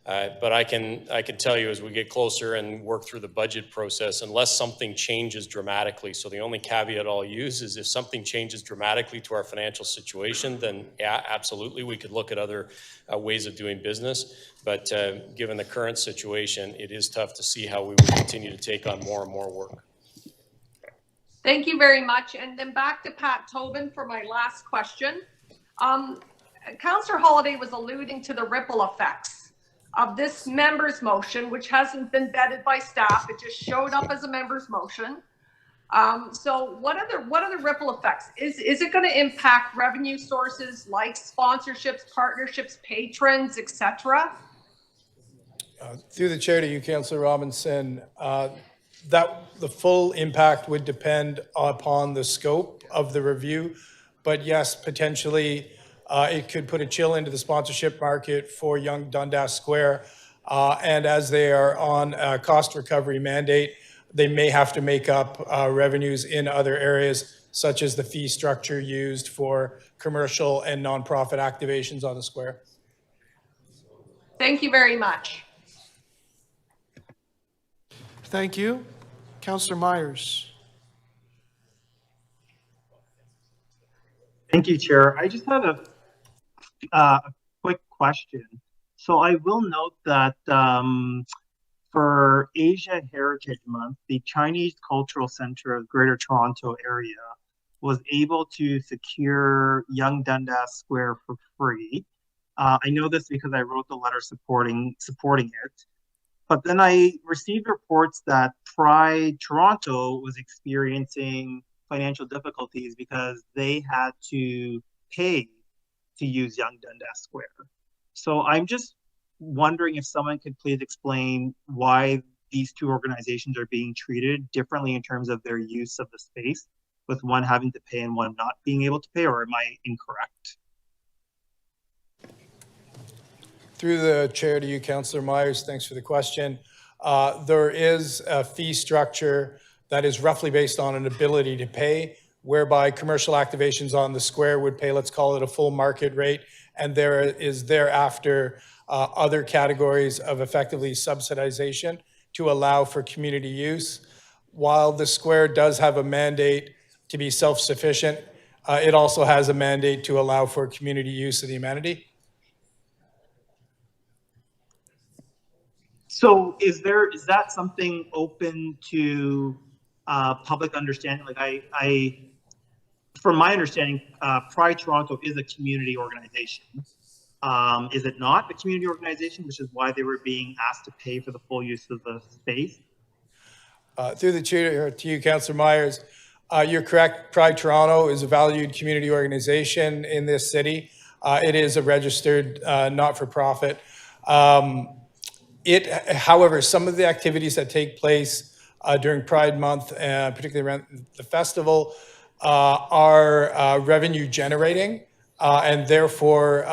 But I can tell you as we get closer and work through the budget process, unless something changes dramatically. So the only caveat I'll use is if something changes dramatically to our financial situation, then yeah, absolutely, we could look at other ways of doing business. But given the current situation, it is tough to see how we would continue to take on more and more work. Thank you very much. And then back to Pat Tobin for my last question. Councillor Holyday was alluding to the ripple effects of this member's motion, which hasn't been vetted by staff. It just showed up as a member's motion. So what are the ripple effects? Is it going to impact revenue sources like sponsorships, partnerships, patrons, etc.? Through the chair to you, Councillor Robinson, the full impact would depend upon the scope of the review. But yes, potentially it could put a chill into the sponsorship market for Yonge Dundas Square. And as they are on a cost recovery mandate, they may have to make up revenues in other areas, such as the fee structure used for commercial and nonprofit activations on the square. Thank you very much. Thank you. Councillor Myers. Thank you, Chair. I just had a quick question. So I will note that for Asia Heritage Month, the Chinese Cultural Center of Greater Toronto Area was able to secure Yonge Dundas Square for free. I know this because I wrote the letter supporting it. But then I received reports that Pride Toronto was experiencing financial difficulties because they had to pay to use Yonge Dundas Square. So I'm just wondering if someone could please explain why these two organizations are being treated differently in terms of their use of the space, with one having to pay and one not being able to pay, or am I incorrect? Through the chair to you, Councillor Myers, thanks for the question. There is a fee structure that is roughly based on an ability to pay, whereby commercial activations on the square would pay, let's call it a full market rate, and there is thereafter other categories of effectively subsidization to allow for community use. While the square does have a mandate to be self-sufficient, it also has a mandate to allow for community use of the amenity. So is that something open to public understanding? Like from my understanding, Pride Toronto is a community organization. Is it not a community organization, which is why they were being asked to pay for the full use of the space? Through the chair to you, Councillor Myers, you're correct. Pride Toronto is a valued community organization in this city. It is a registered not-for-profit. However, some of the activities that take place during Pride Month, particularly around the festival, are revenue generating, and therefore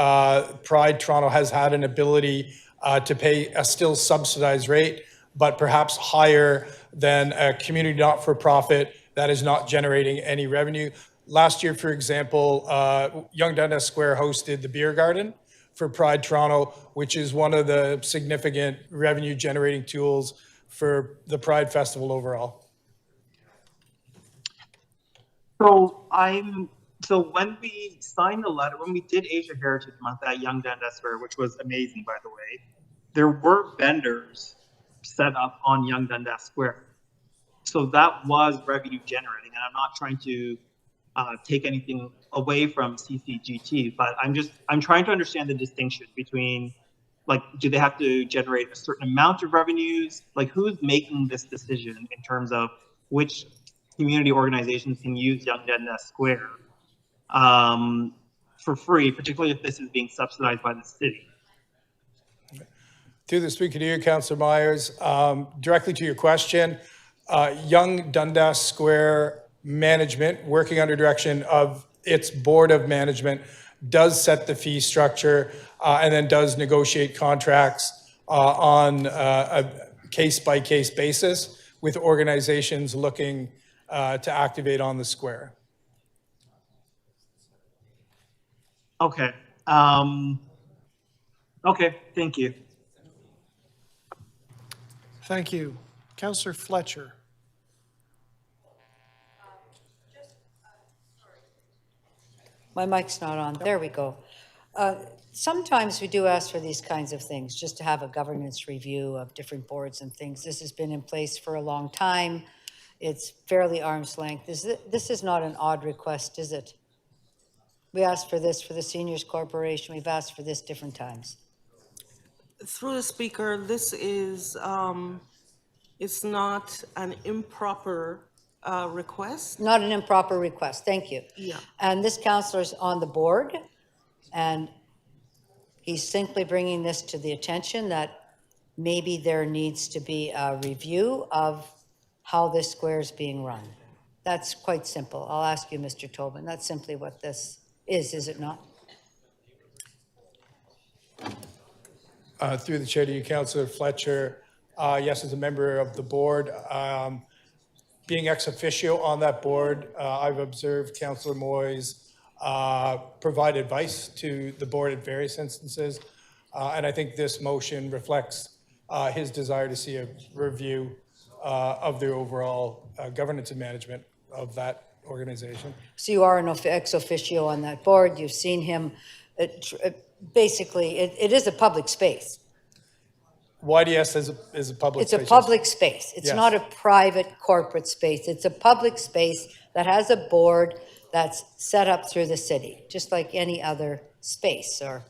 Pride Toronto has had an ability to pay a still subsidized rate, but perhaps higher than a community not-for-profit that is not generating any revenue. Last year, for example, Yonge Dundas Square hosted the Beer Garden for Pride Toronto, which is one of the significant revenue generating tools for the Pride Festival overall. So when we signed the letter, when we did Asia Heritage Month at Yonge Dundas Square, which was amazing, by the way, there were vendors set up on Yonge Dundas Square. So that was revenue generating, and I'm not trying to take anything away from CCGT, but I'm trying to understand the distinction between, like, do they have to generate a certain amount of revenues? Like, who's making this decision in terms of which community organizations can use Yonge Dundas Square for free, particularly if this is being subsidized by the city? Through the speaker to you, Councillor Myers, directly to your question, Yonge Dundas Square management, working under direction of its board of management, does set the fee structure and then does negotiate contracts on a case-by-case basis with organizations looking to activate on the square. Okay. Okay, thank you. Thank you. Councillor Fletcher. My mic's not on. There we go. Sometimes we do ask for these kinds of things, just to have a governance review of different boards and things. This has been in place for a long time. It's fairly arm's length. This is not an odd request, is it? We asked for this for the Seniors Corporation. We've asked for this different times. Through the speaker, this is, it's not an improper request. Not an improper request, thank you. Yeah. And this councillor's on the board, and he's simply bringing this to the attention that maybe there needs to be a review of how this square is being run. That's quite simple. I'll ask you, Mr. Tobin. That's simply what this is it not? Through the chair to you, Councillor Fletcher, Yes, as a member of the board. Being ex officio on that board, I've observed Councillor Moyes provide advice to the board in various instances. And I think this motion reflects his desire to see a review of the overall governance and management of that organization. So you are an ex officio on that board. You've seen him. Basically, it is a public space. YDS is a public space. It's a public space. It's Yes. not a private corporate space. It's a public space that has a board that's set up through the city, just like any other space, or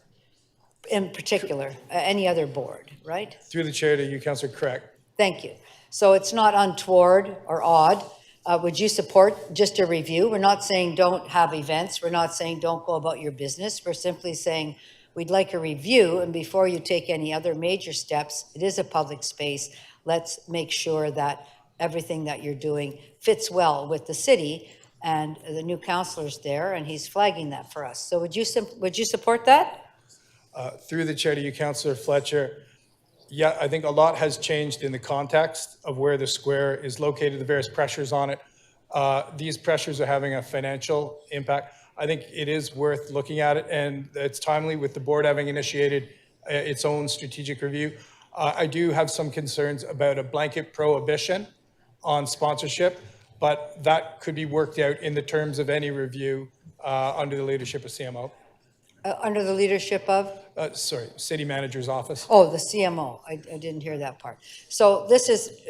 in particular, any other board, right? Through the chair to you, Councillor, correct. Thank you. So it's not untoward or odd. Would you support just a review? We're not saying don't have events. We're not saying don't go about your business. We're simply saying we'd like a review, and before you take any other major steps, it is a public space. Let's make sure that everything that you're doing fits well with the city and the new councillor's there, and he's flagging that for us. So would you support that? Through the chair to you, Councillor Fletcher. Yeah, I think a lot has changed in the context of where the square is located, the various pressures on it. These pressures are having a financial impact. I think it is worth looking at it, and it's timely with the board having initiated its own strategic review. I do have some concerns about a blanket prohibition on sponsorship, but that could be worked out in the terms of any review under the leadership of CMO. Under the leadership of? Sorry, City Manager's Office. Oh, the CMO. I didn't hear that part. So this is,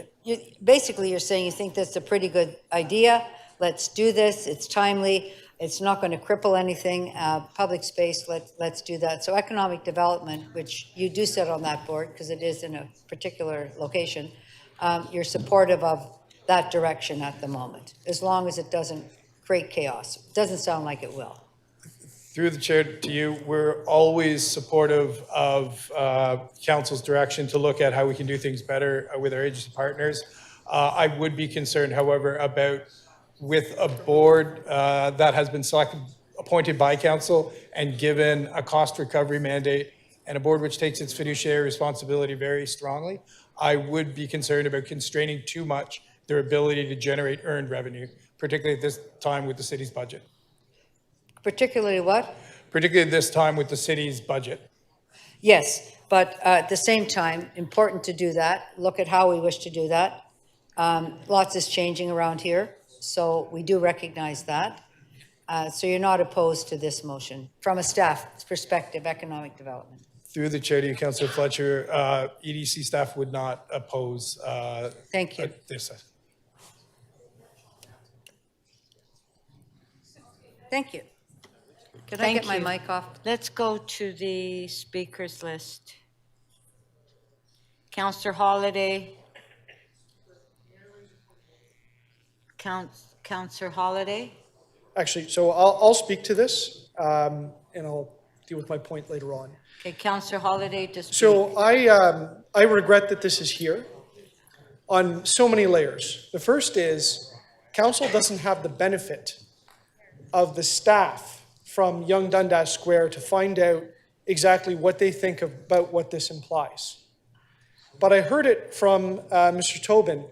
basically you're saying you think that's a pretty good idea. Let's do this. It's timely. It's not going to cripple anything. Public space, let's do that. So economic development, which you do sit on that board because it is in a particular location, you're supportive of that direction at the moment, as long as it doesn't create chaos. It doesn't sound like it will. Through the chair to you, we're always supportive of council's direction to look at how we can do things better with our agency partners. I would be concerned, however, about with a board that has been appointed by council and given a cost recovery mandate, and a board which takes its fiduciary responsibility very strongly, I would be concerned about constraining too much their ability to generate earned revenue, particularly at this time with the city's budget. Particularly what? Particularly this time with the city's budget. Yes, but at the same time, important to do that. Look at how we wish to do that. Lots is changing around here, so we do recognize that. So you're not opposed to this motion from a staff perspective, economic development. Through the chair to you, Councillor Fletcher, EDC staff would not oppose Thank you. this. Thank you. Can I Thank get my you. mic off? Let's go to the speakers list. Councillor Holiday. Councillor Holiday. Actually, so I'll speak to this, and I'll deal with my point later on. Okay, Councillor Holiday to speak. So I regret that this is here on so many layers. The first is council doesn't have the benefit of the staff from Yonge Dundas Square to find out exactly what they think about what this implies. But I heard it from Mr. Tobin.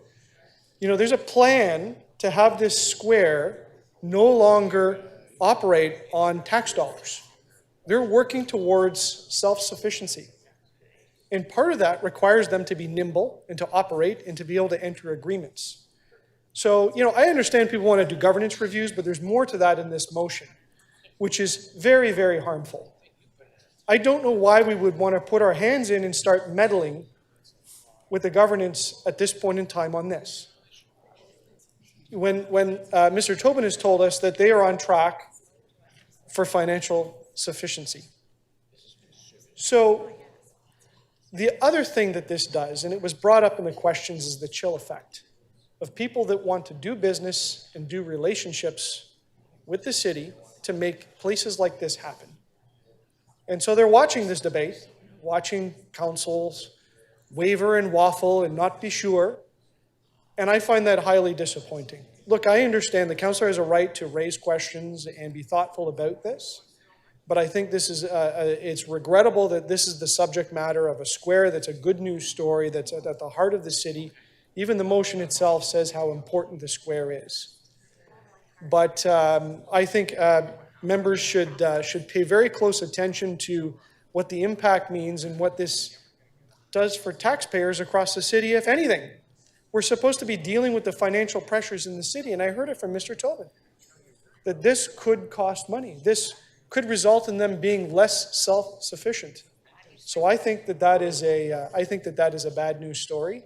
You know, there's a plan to have this square no longer operate on tax dollars. They're working towards self-sufficiency. And part of that requires them to be nimble and to operate and to be able to enter agreements. So, you know, I understand people want to do governance reviews, but there's more to that in this motion, which is very, very harmful. I don't know why we would want to put our hands in and start meddling with the governance at this point in time on this. When Mr. Tobin has told us that they are on track for financial sufficiency. So the other thing that this does, and it was brought up in the questions, is the chill effect of people that want to do business and do relationships with the city to make places like this happen. And so they're watching this debate, watching councils waver and waffle and not be sure. And I find that highly disappointing. Look, I understand the councillor has a right to raise questions and be thoughtful about this. but I think this is, it's regrettable that this is the subject matter of a square that's a good news story, that's at the heart of the city. Even the motion itself says how important the square is. But I think members should pay very close attention to what the impact means and what this does for taxpayers across the city, if anything. We're supposed to be dealing with the financial pressures in the city, and I heard it from Mr. Tobin, that this could cost money. This could result in them being less self-sufficient. So I think that is a bad news story,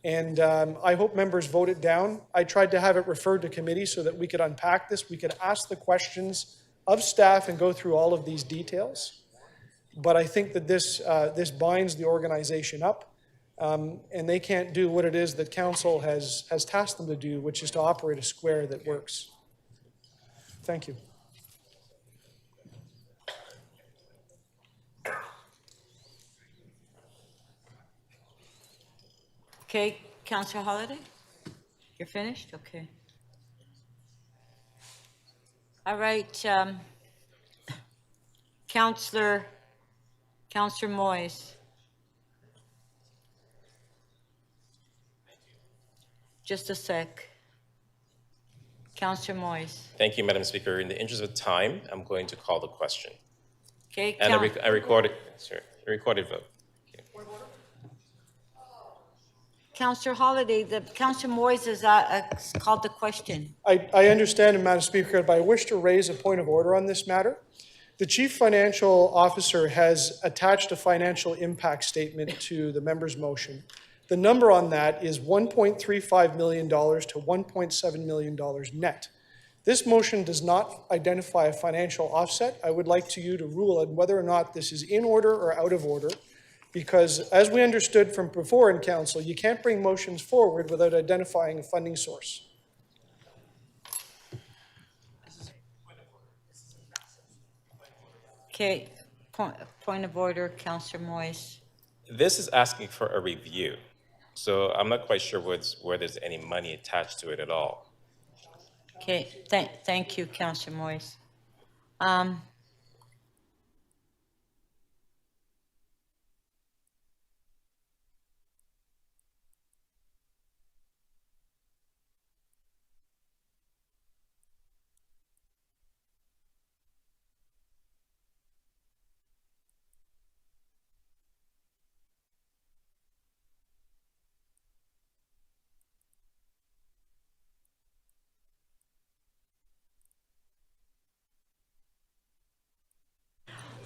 and I hope members vote it down. I tried to have it referred to committee so that we could unpack this. We could ask the questions of staff and go through all of these details. But I think that this binds the organization up, and they can't do what it is that council has tasked them to do, which is to operate a square that works. Thank you. Okay, Councillor Holiday? You're finished? Okay. All right, Councillor Moyes. Just a sec. Councillor Moyes. Thank you, Madam Speaker. In the interest of time, I'm going to call the question. Okay. And a recorded vote. Councillor Holiday, Councillor Moyes has called the question. I understand, Madam Speaker, but I wish to raise a point of order on this matter. The Chief Financial Officer has attached a financial impact statement to the member's motion. The number on that is $1.35 million to $1.7 million net. This motion does not identify a financial offset. I would like you to rule on whether or not this is in order or out of order, because as we understood from before in council, you can't bring motions forward without identifying a funding source. Okay, point of order, Councillor Moyes. This is asking for a review, so I'm not quite sure where there's any money attached to it at all. Okay, thank you, Councillor Moyes.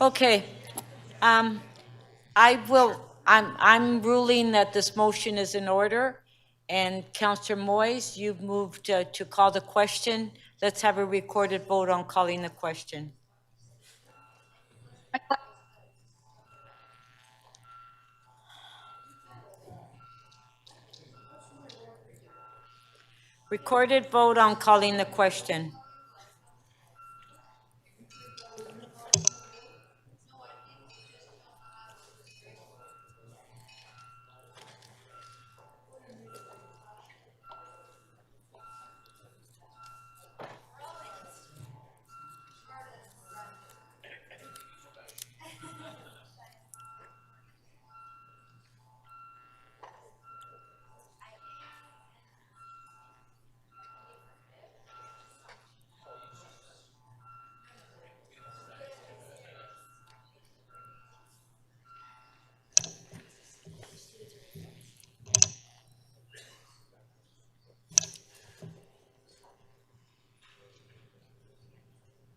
Okay, I'm ruling that this motion is in order, and Councillor Moyes, you've moved to call the question. Let's have a recorded vote on calling the question. Recorded vote on calling the question.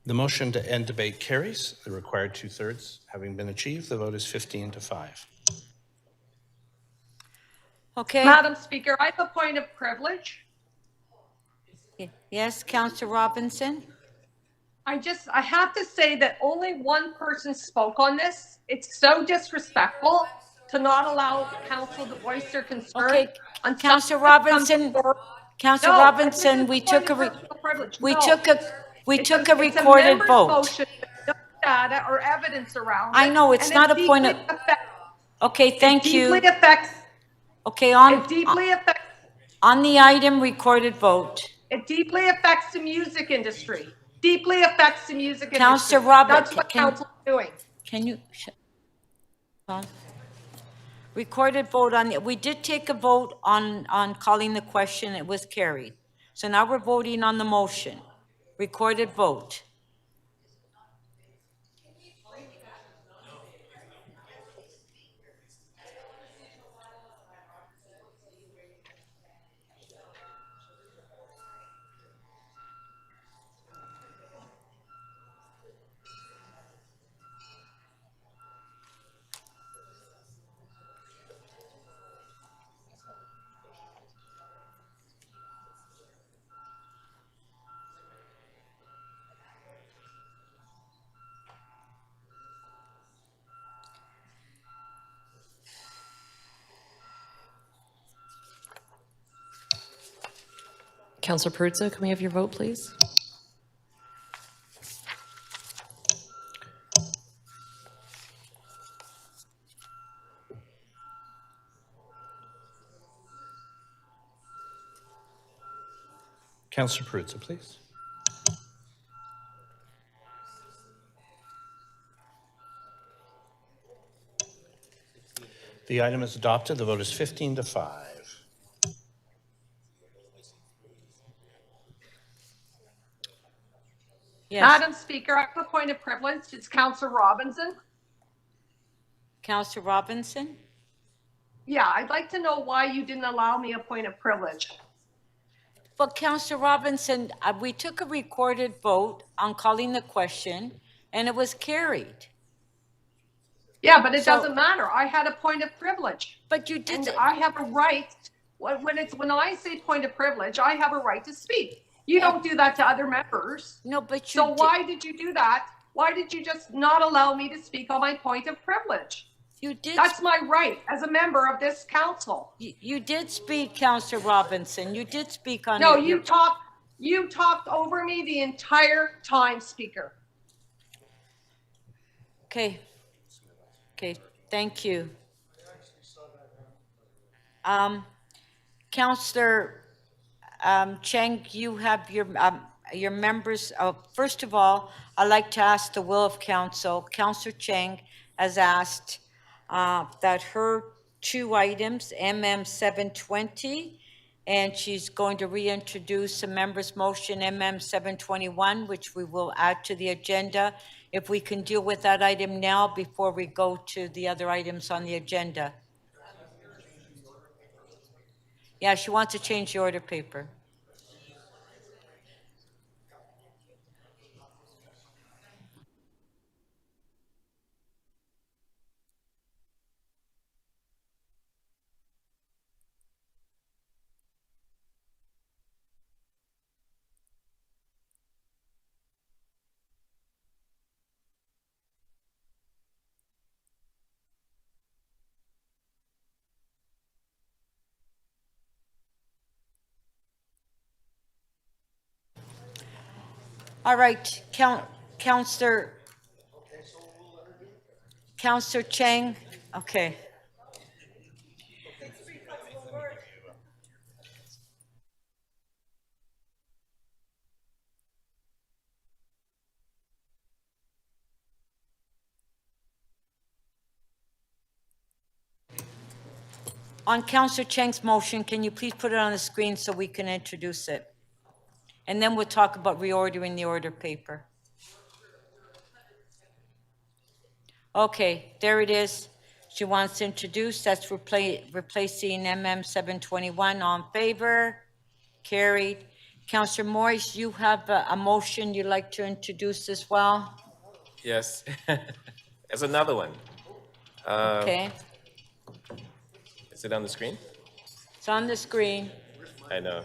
The motion to end debate carries. The required 2/3 having been achieved, the vote is 15-5. Okay. Madam Speaker, I have a point of privilege. Yes, Councillor Robinson? I have to say that only one person spoke on this. It's so disrespectful to not allow council to voice their concern. Okay, on Councillor something that comes Robinson, before- Councillor No, Robinson, this we is took a personal privilege. we No. took It's a it's a recorded member's vote. motion with no data or evidence around I it, know, it's and not it a point of, deeply affects- okay, thank you. Deeply affects, Okay, it deeply affects, on the item, recorded vote. it deeply affects the music industry, deeply affects the music industry. Councillor Robert, That's what council's doing. Can you? Pause. Recorded vote on, we did take a vote on calling the question, it was carried. So now we're voting on the motion. Recorded vote. Councillor Perruzza, can we have your vote, please? Councillor Perruzza, please. The item is adopted. The vote is 15-5. Yes. Madam Speaker, I have a point of privilege. It's Councillor Robinson. Councillor Robinson? Yeah, I'd like to know why you didn't allow me a point of privilege. But Councillor Robinson, we took a recorded vote on calling the question and it was carried. Yeah, but it So- doesn't matter. I had a point of privilege. But you did. And I have a right, when I say point of privilege, I have a right to speak. You don't do that to other members. No, but So why did you do that? Why did you just not allow me to speak on my point of privilege? You did. That's my right as a member of this council. You did speak, Councillor Robinson. You did speak on No, it. you talked over me the entire time, Speaker. Okay. Okay, thank you. Councillor Cheng, you have your members. First of all, I'd like to ask the will of council. Councillor Cheng has asked that her two items, MM 720, and she's going to reintroduce a member's motion, MM 721, which we will add to the agenda. If we can deal with that item now before we go to the other items on the agenda. Yeah, she wants to change the order paper. All right, Councillor Cheng, okay. On Councillor Cheng's motion, can you please put it on the screen so we can introduce it? And then we'll talk about reordering the order paper. Okay, there it is. She wants to introduce, that's replacing MM 721. All in favor? Carried. Councillor Morris, you have a motion you'd like to introduce as well? Yes. There's another one. Okay, Is it on the screen? it's on the screen. I know.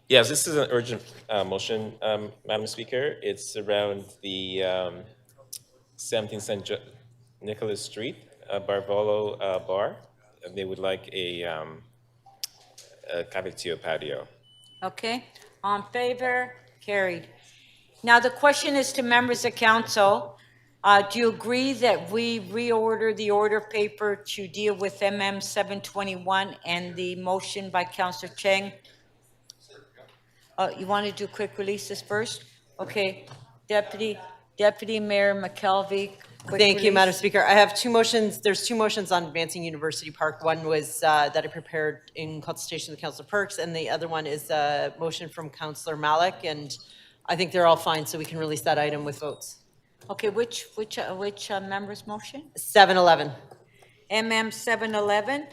Yes, this is an urgent motion, Madam Speaker. It's around the 17th St. Nicholas Street, Barvolo Bar. And they would like a cafeteria patio. Okay, on favor, carried. Now, the question is to members of council. Do you agree that we reorder the order paper to deal with MM 721 and the motion by Councillor Cheng? You want to do quick releases first? Okay, Deputy Mayor McKelvey. quick Thank you, Madam release. Speaker. I have two motions. There's two motions on advancing University Park. One was that I prepared in consultation with Councillor Perks, and the other one is a motion from Councillor Malik, and I think they're all fine, so we can release that item with votes. Okay, which member's motion? 711. MM 711.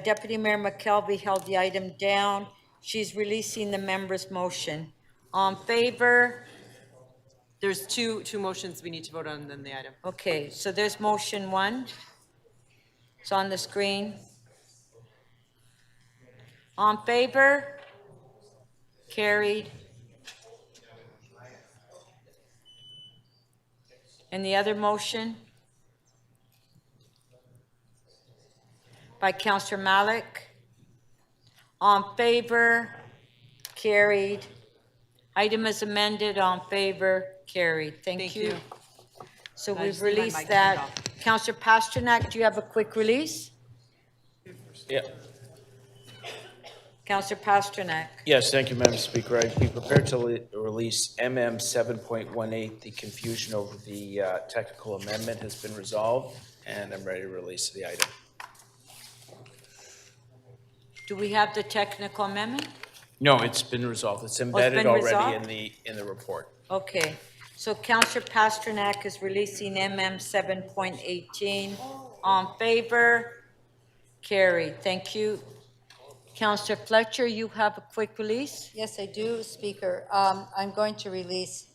Deputy Mayor McKelvey held the item down. She's releasing the member's motion. On favor? There's two motions we need to vote on, then the item. Okay, so there's motion 1. It's on the screen. On favor? Carried. And the other motion? By Councillor Malik. On favor? Carried. Item is amended. On favor? Carried. Thank you. So I we've just need my released mic that. turned off. Councillor Pasternak, do you have a quick release? Yeah. Councillor Pasternak. Yes, thank you, Madam Speaker. I'd be prepared to release MM 7.18. The confusion over the technical amendment has been resolved, and I'm ready to release the item. Do we have the technical amendment? No, it's been resolved. It's embedded been already resolved? in the report. Okay, so Councillor Pasternak is releasing MM 7.18. On favor? Carried. Thank you. Councillor Fletcher, you have a quick release? Yes, I do, Speaker. I'm going to release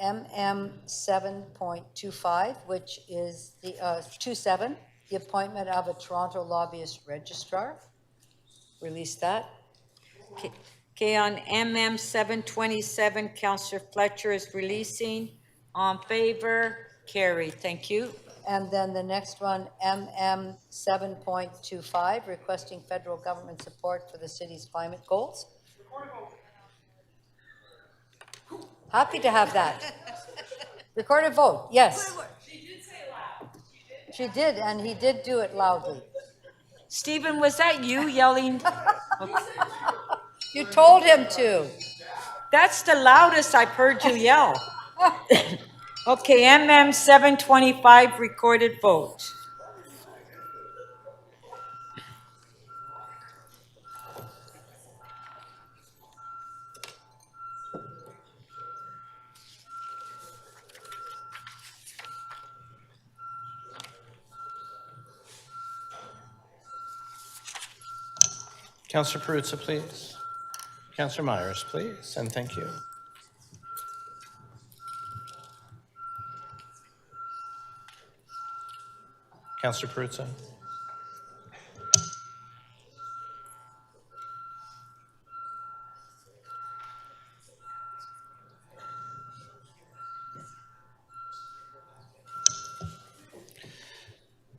MM 7.25, which is the 27, the appointment of a Toronto lobbyist registrar. Release that. Okay, on MM 727, Councillor Fletcher is releasing. On favor? Carried. Thank you. And then the next one, MM 7.25, requesting federal government support for the city's climate goals. Happy to have that. Recorded vote, yes. She did, and he did do it loudly. Stephen, was that you yelling? You told him to. That's the loudest I've heard you yell. Okay, MM 725, recorded vote. Councillor Perruzza, please. Councillor Myers, please, and thank you. Councillor Perruzza.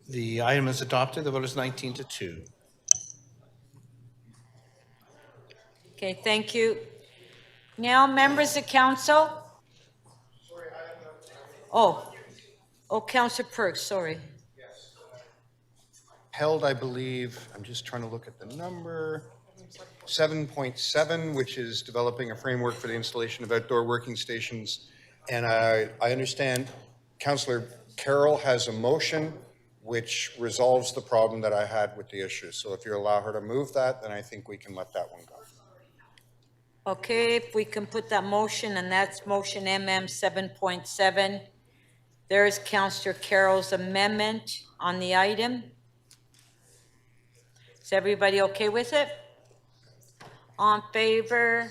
The item is adopted. The vote is 19-2. Okay, thank you. Now, members of council. Oh, Councillor Perks, sorry. Held, I believe, I'm just trying to look at the number, 7.7, which is developing a framework for the installation of outdoor working stations. And I understand Councillor Carroll has a motion which resolves the problem that I had with the issue. So if you allow her to move that, then I think we can let that one go. Okay, if we can put that motion, and that's motion MM 7.7. There is Councillor Carroll's amendment on the item. Is everybody okay with it? On favor?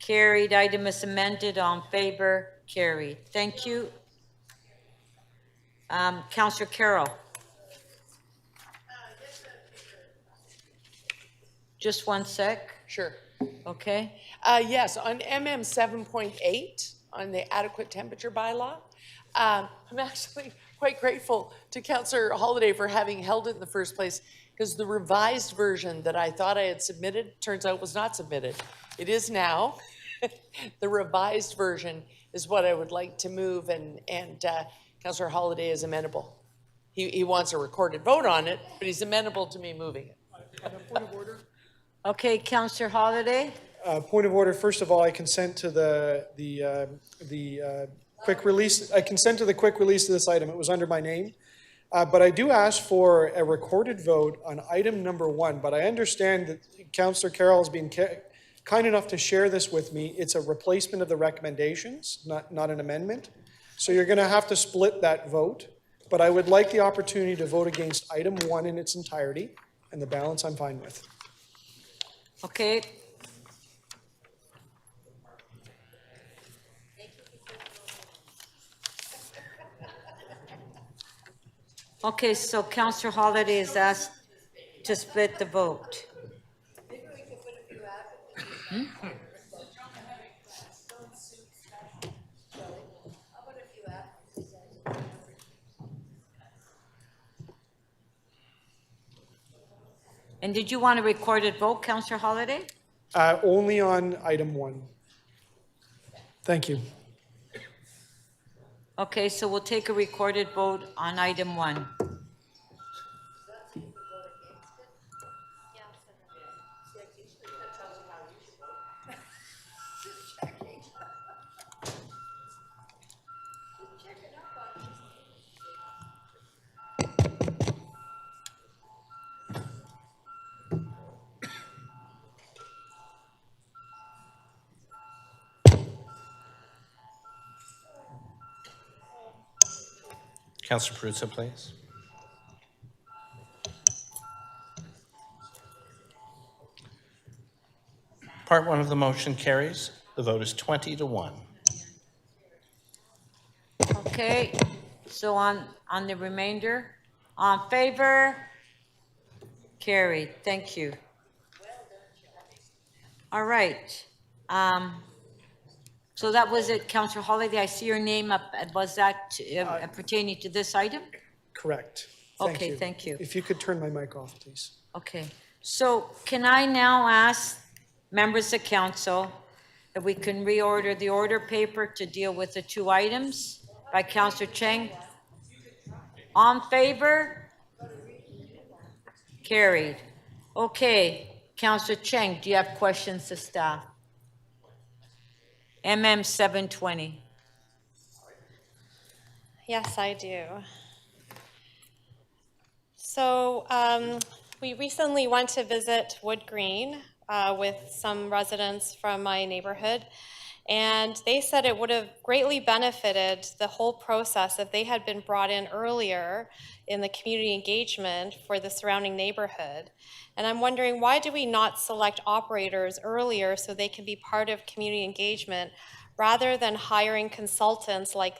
Carried. Item is amended. On favor? Carried. Thank you. Councillor Carroll. Just one sec. Sure. Okay. Yes, on MM 7.8, on the adequate temperature bylaw, I'm actually quite grateful to Councillor Holiday for having held it in the first place, because the revised version that I thought I had submitted turns out was not submitted. It is now. The revised version is what I would like to move, and Councillor Holiday is amenable. He wants a recorded vote on it, but he's amenable to me moving it. Okay, Councillor Holiday. Point of order, first of all, I consent to the quick release. I consent to the quick release of this item. It was under my name. But I do ask for a recorded vote on item number 1. But I understand that Councillor Carroll has been kind enough to share this with me. It's a replacement of the recommendations, not an amendment. So you're going to have to split that vote. But I would like the opportunity to vote against item 1 in its entirety, and the balance I'm fine with. Okay. Okay, so Councillor Holyday is asked to split the vote. And did you want a recorded vote, Councillor Holyday? Only on item 1. Thank you. Okay, so we'll take a recorded vote on item 1. Councillor Perruzza, please. Part 1 of the motion carries. The vote is 20-1. Okay, so on the remainder, on favor? Carried, thank you. All right. So that was it, Councillor Holyday. I see your name up. Was that pertaining to this item? Correct. Okay, thank you. If you could turn my mic off, please. Okay, so can I now ask members of council if we can reorder the order paper to deal with the 2 items by Councillor Cheng? On favor? Carried. Okay, Councillor Cheng, do you have questions to staff? MM 720. Yes, I do. So we recently went to visit Wood Green with some residents from my neighborhood, and they said it would have greatly benefited the whole process if they had been brought in earlier in the community engagement for the surrounding neighborhood. And I'm wondering, why do we not select operators earlier so they can be part of community engagement rather than hiring consultants like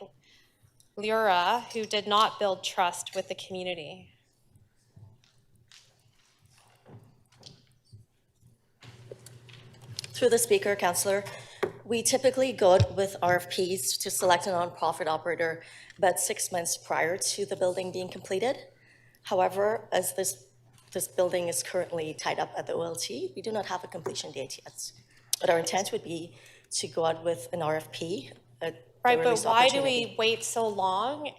Lyra, who did not build trust with the community? Through the speaker, Councillor, we typically go with RFPs to select a nonprofit operator about 6 months prior to the building being completed. However, as this building is currently tied up at the OLT, we do not have a completion date yet. But our intent would be to go out with an RFP. Right, but why do we wait so long?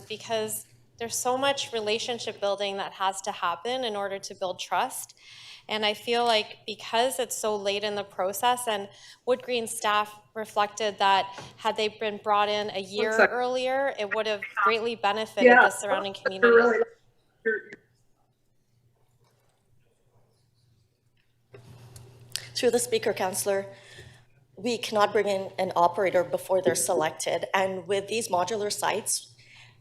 Because there's so much relationship building that has to happen in order to build trust. And I feel like because it's so late in the process, and Wood Green staff reflected that had they been brought in a year earlier, it would have greatly benefited the surrounding communities. Through the speaker, Councillor, we cannot bring in an operator before they're selected. And with these modular sites,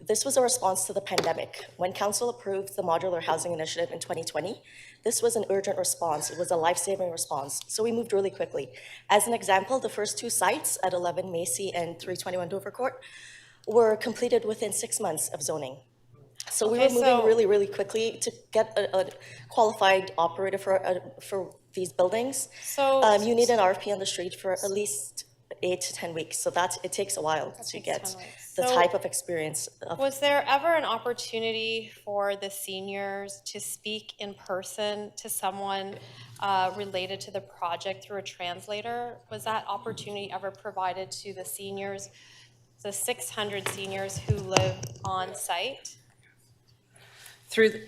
this was a response to the pandemic. When Council approved the Modular Housing Initiative in 2020, this was an urgent response. It was a life-saving response. So we moved really quickly. As an example, the first 2 sites at 11 Macy and 321 Dover Court were completed within 6 months of zoning. So we were moving really, really quickly to get a qualified operator for these buildings. So you need an RFP on the street for at least 8 to 10 weeks. So it takes a while to get the type of experience. Was there ever an opportunity for the seniors to speak in person to someone related to the project through a translator? Was that opportunity ever provided to the seniors, the 600 seniors who live on site? Through the,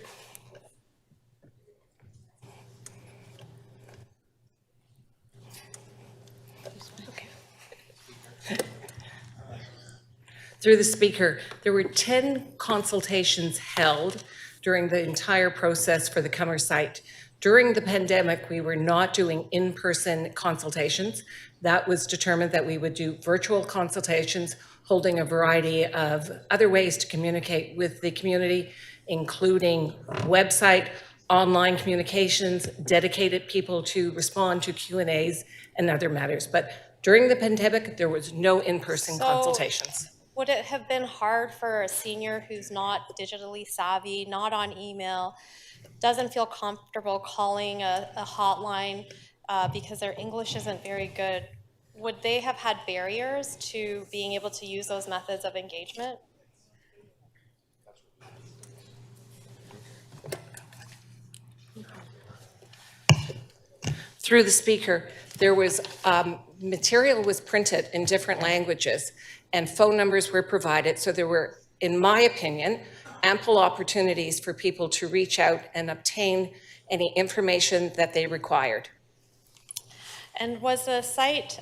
Through the speaker, there were 10 consultations held during the entire process for the Cummer site. During the pandemic, we were not doing in-person consultations. That was determined that we would do virtual consultations, holding a variety of other ways to communicate with the community, including website, online communications, dedicated people to respond to Q&As and other matters. But during the pandemic, there was no in-person consultations. Would it have been hard for a senior who's not digitally savvy, not on email, doesn't feel comfortable calling a hotline because their English isn't very good? Would they have had barriers to being able to use those methods of engagement? Through the speaker, there was material was printed in different languages and phone numbers were provided. So there were, in my opinion, ample opportunities for people to reach out and obtain any information that they required. And was the site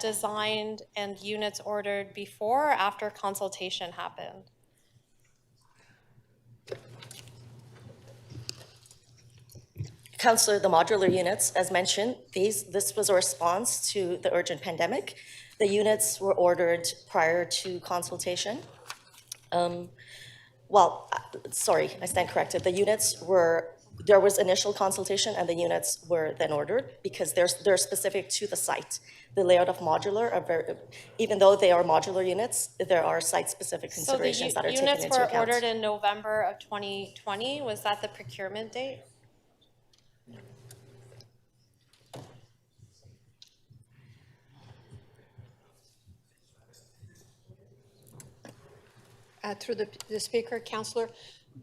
designed and units ordered before or after consultation happened? Councillor, the modular units, as mentioned, this was a response to the urgent pandemic. The units were ordered prior to consultation. Sorry, I stand corrected. The units were, there was initial consultation and the units were then ordered because they're specific to the site. The layout of modular are very, even though they are modular units, there are site-specific considerations that are taken into account. So the units were ordered in November of 2020. Was that the procurement date? Through the speaker, Councillor,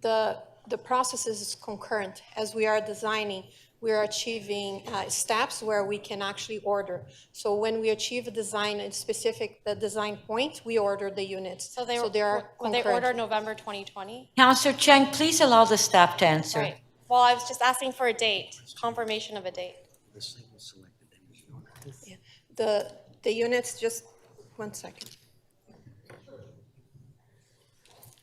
the process is concurrent. As we are designing, we are achieving steps where we can actually order. So when we achieve a design, a specific the design point, we order the units. So they are were they ordered November 2020? Councillor Cheng, please allow the staff to answer. Right. Well, I was just asking for a date, confirmation of a date. Yeah. The units, just 1 second.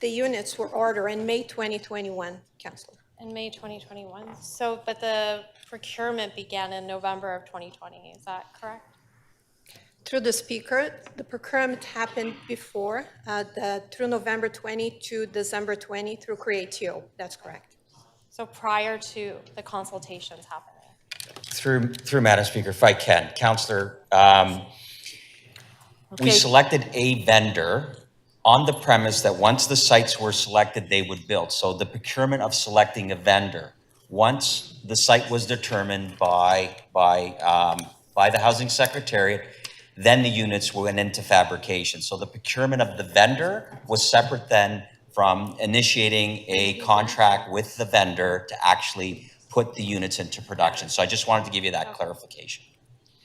The units were ordered in May 2021, Councillor. In May 2021. So, but the procurement began in November of 2020. Is that correct? Through the speaker, the procurement happened before, through November 20 to December 20 through Creatio. That's correct. So prior to the consultations happening. Through Madam Speaker, if I can, Councillor, we selected a vendor on the premise that once the sites were selected, they would build. So the procurement of selecting a vendor, once the site was determined by the Housing Secretariat, then the units went into fabrication. So the procurement of the vendor was separate then from initiating a contract with the vendor to actually put the units into production. So I just wanted to give you that clarification.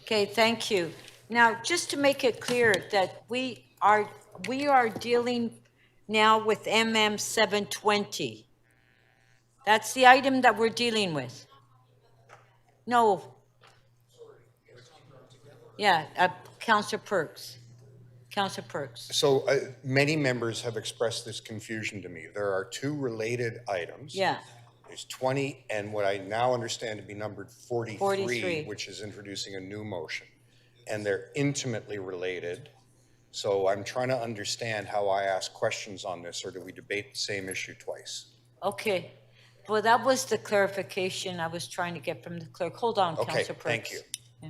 Okay, thank you. Now, just to make it clear that we are dealing now with MM 720. That's the item that we're dealing with. No. Yeah, Councillor Perks. Councillor Perks. So many members have expressed this confusion to me. There are two related items. Yeah. There's 20 and what I now understand to be numbered 43, 43. which is introducing a new motion. And they're intimately related. So I'm trying to understand how I ask questions on this, or do we debate the same issue twice? Okay. Well, that was the clarification I was trying to get from the clerk. Hold on, Okay, Councillor Perks. thank you. Yeah.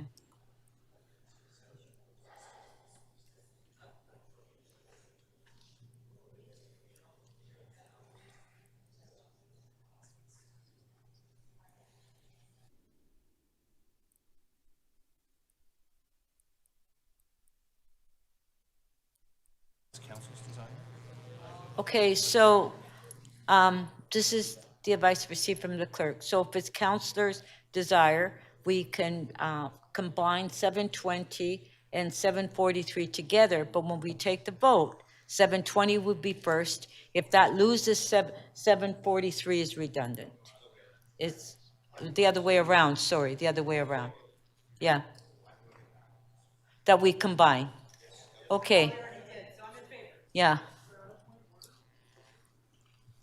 Okay, so this is the advice received from the clerk. So if it's councillor's desire, we can combine 720 and 743 together, but when we take the vote, 720 would be first. If that loses, 743 is redundant. It's the other way around, sorry, the other way around. Yeah. That we combine. Okay. Yeah.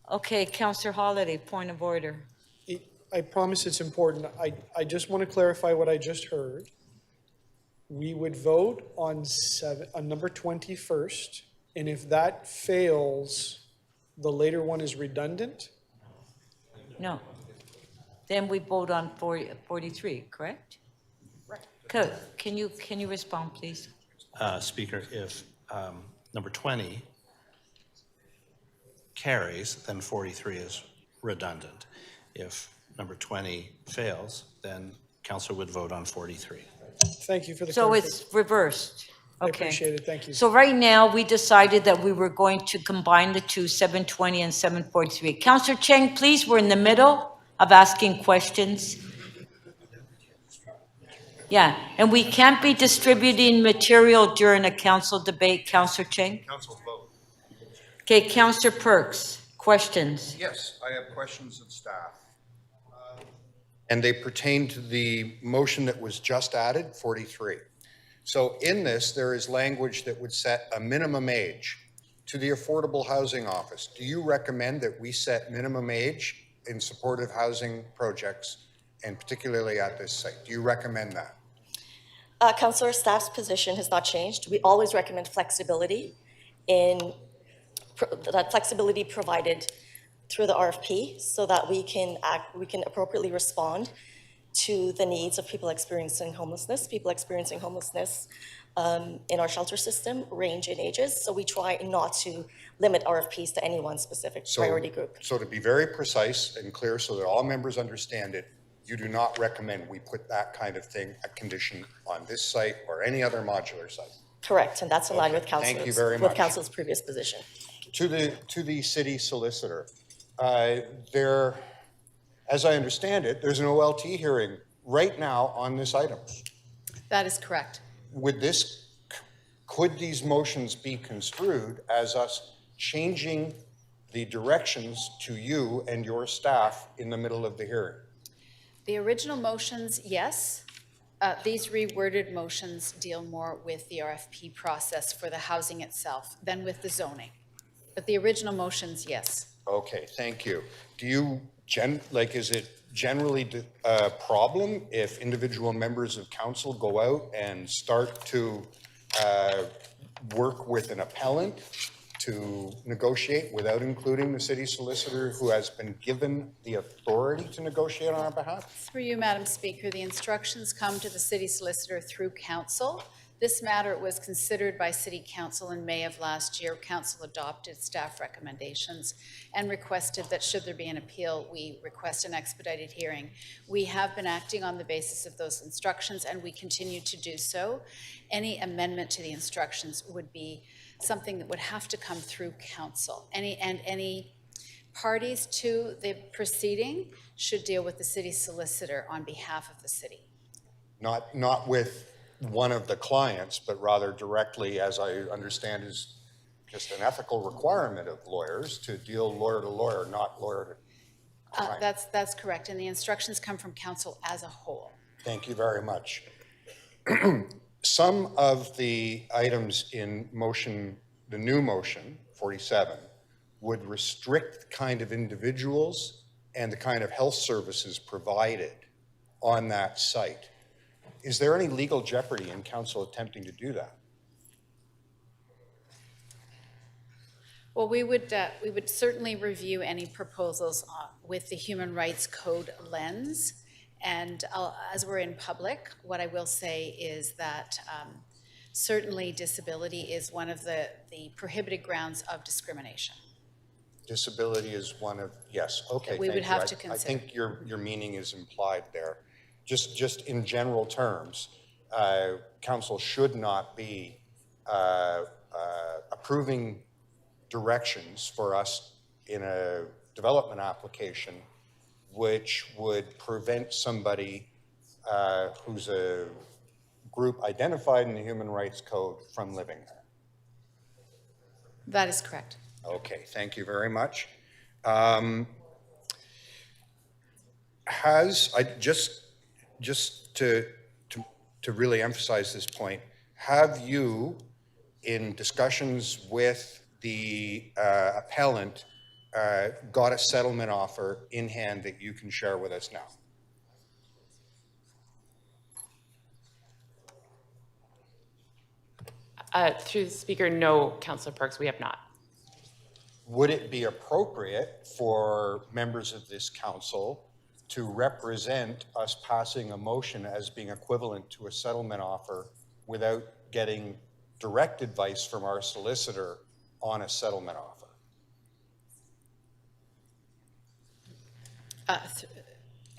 Okay, Councillor Holliday, point of order. I promise it's important. I just want to clarify what I just heard. We would vote on number 20 first, and if that fails, the later one is redundant? No. Then we vote on 43, correct? Right. Can you respond, please? Speaker, if number 20 carries, then 43 is redundant. If number 20 fails, then council would vote on 43. Thank you for the So clarification. it's reversed. I Okay. appreciate it, thank you. So right now, we decided that we were going to combine the two, 720 and 743. Councillor Cheng, please, we're in the middle of asking questions. Yeah, and we can't be distributing material during a council debate, Councillor Cheng. Council's vote. Okay, Councillor Perks, questions? Yes, I have questions of staff. And they pertain to the motion that was just added, 43. So in this, there is language that would set a minimum age to the Affordable Housing Office. Do you recommend that we set minimum age in supportive housing projects, and particularly at this site? Do you recommend that? Councillor, staff's position has not changed. We always recommend flexibility in that flexibility provided through the RFP so that we can appropriately respond to the needs of people experiencing homelessness. People experiencing homelessness in our shelter system range in ages, so we try not to limit RFPs to any one specific priority group. So to be very precise and clear so that all members understand it, you do not recommend we put that kind of thing, a condition on this site or any other modular site? Correct, and that's in line with Thank you very much. council's previous position. To the city solicitor, there, as I understand it, there's an OLT hearing right now on this item. That is correct. Could these motions be construed as us changing the directions to you and your staff in the middle of the hearing? The original motions, yes. These reworded motions deal more with the RFP process for the housing itself than with the zoning. But the original motions, yes. Okay, thank you. Do you, is it generally a problem if individual members of council go out and start to work with an appellant to negotiate without including the city solicitor who has been given the authority to negotiate on our behalf? Through you, Madam Speaker, the instructions come to the city solicitor through council. This matter was considered by City Council in May of last year. Council adopted staff recommendations and requested that should there be an appeal, we request an expedited hearing. We have been acting on the basis of those instructions and we continue to do so. Any amendment to the instructions would be something that would have to come through council. Any parties to the proceeding should deal with the city solicitor on behalf of the city. Not with one of the clients, but rather directly, as I understand, is just an ethical requirement of lawyers to deal lawyer to lawyer, not lawyer to client. That's correct, and the instructions come from council as a whole. Thank you very much. Some of the items in motion, the new motion, 47, would restrict the kind of individuals and the kind of health services provided on that site. Is there any legal jeopardy in council attempting to do that? Well, we would certainly review any proposals with the Human Rights Code lens. And as we're in public, what I will say is that certainly disability is one of the prohibited grounds of discrimination. Disability is one of, yes, okay, That we would thank you. have to consider. I think your meaning is implied there. Just in general terms, council should not be approving directions for us in a development application which would prevent somebody who's a group identified in the Human Rights Code from living there. That is correct. Okay, thank you very much. Just to really emphasize this point, have you, in discussions with the appellant, got a settlement offer in hand that you can share with us now? Through the speaker, no, Councillor Parks, we have not. Would it be appropriate for members of this council to represent us passing a motion as being equivalent to a settlement offer without getting direct advice from our solicitor on a settlement offer?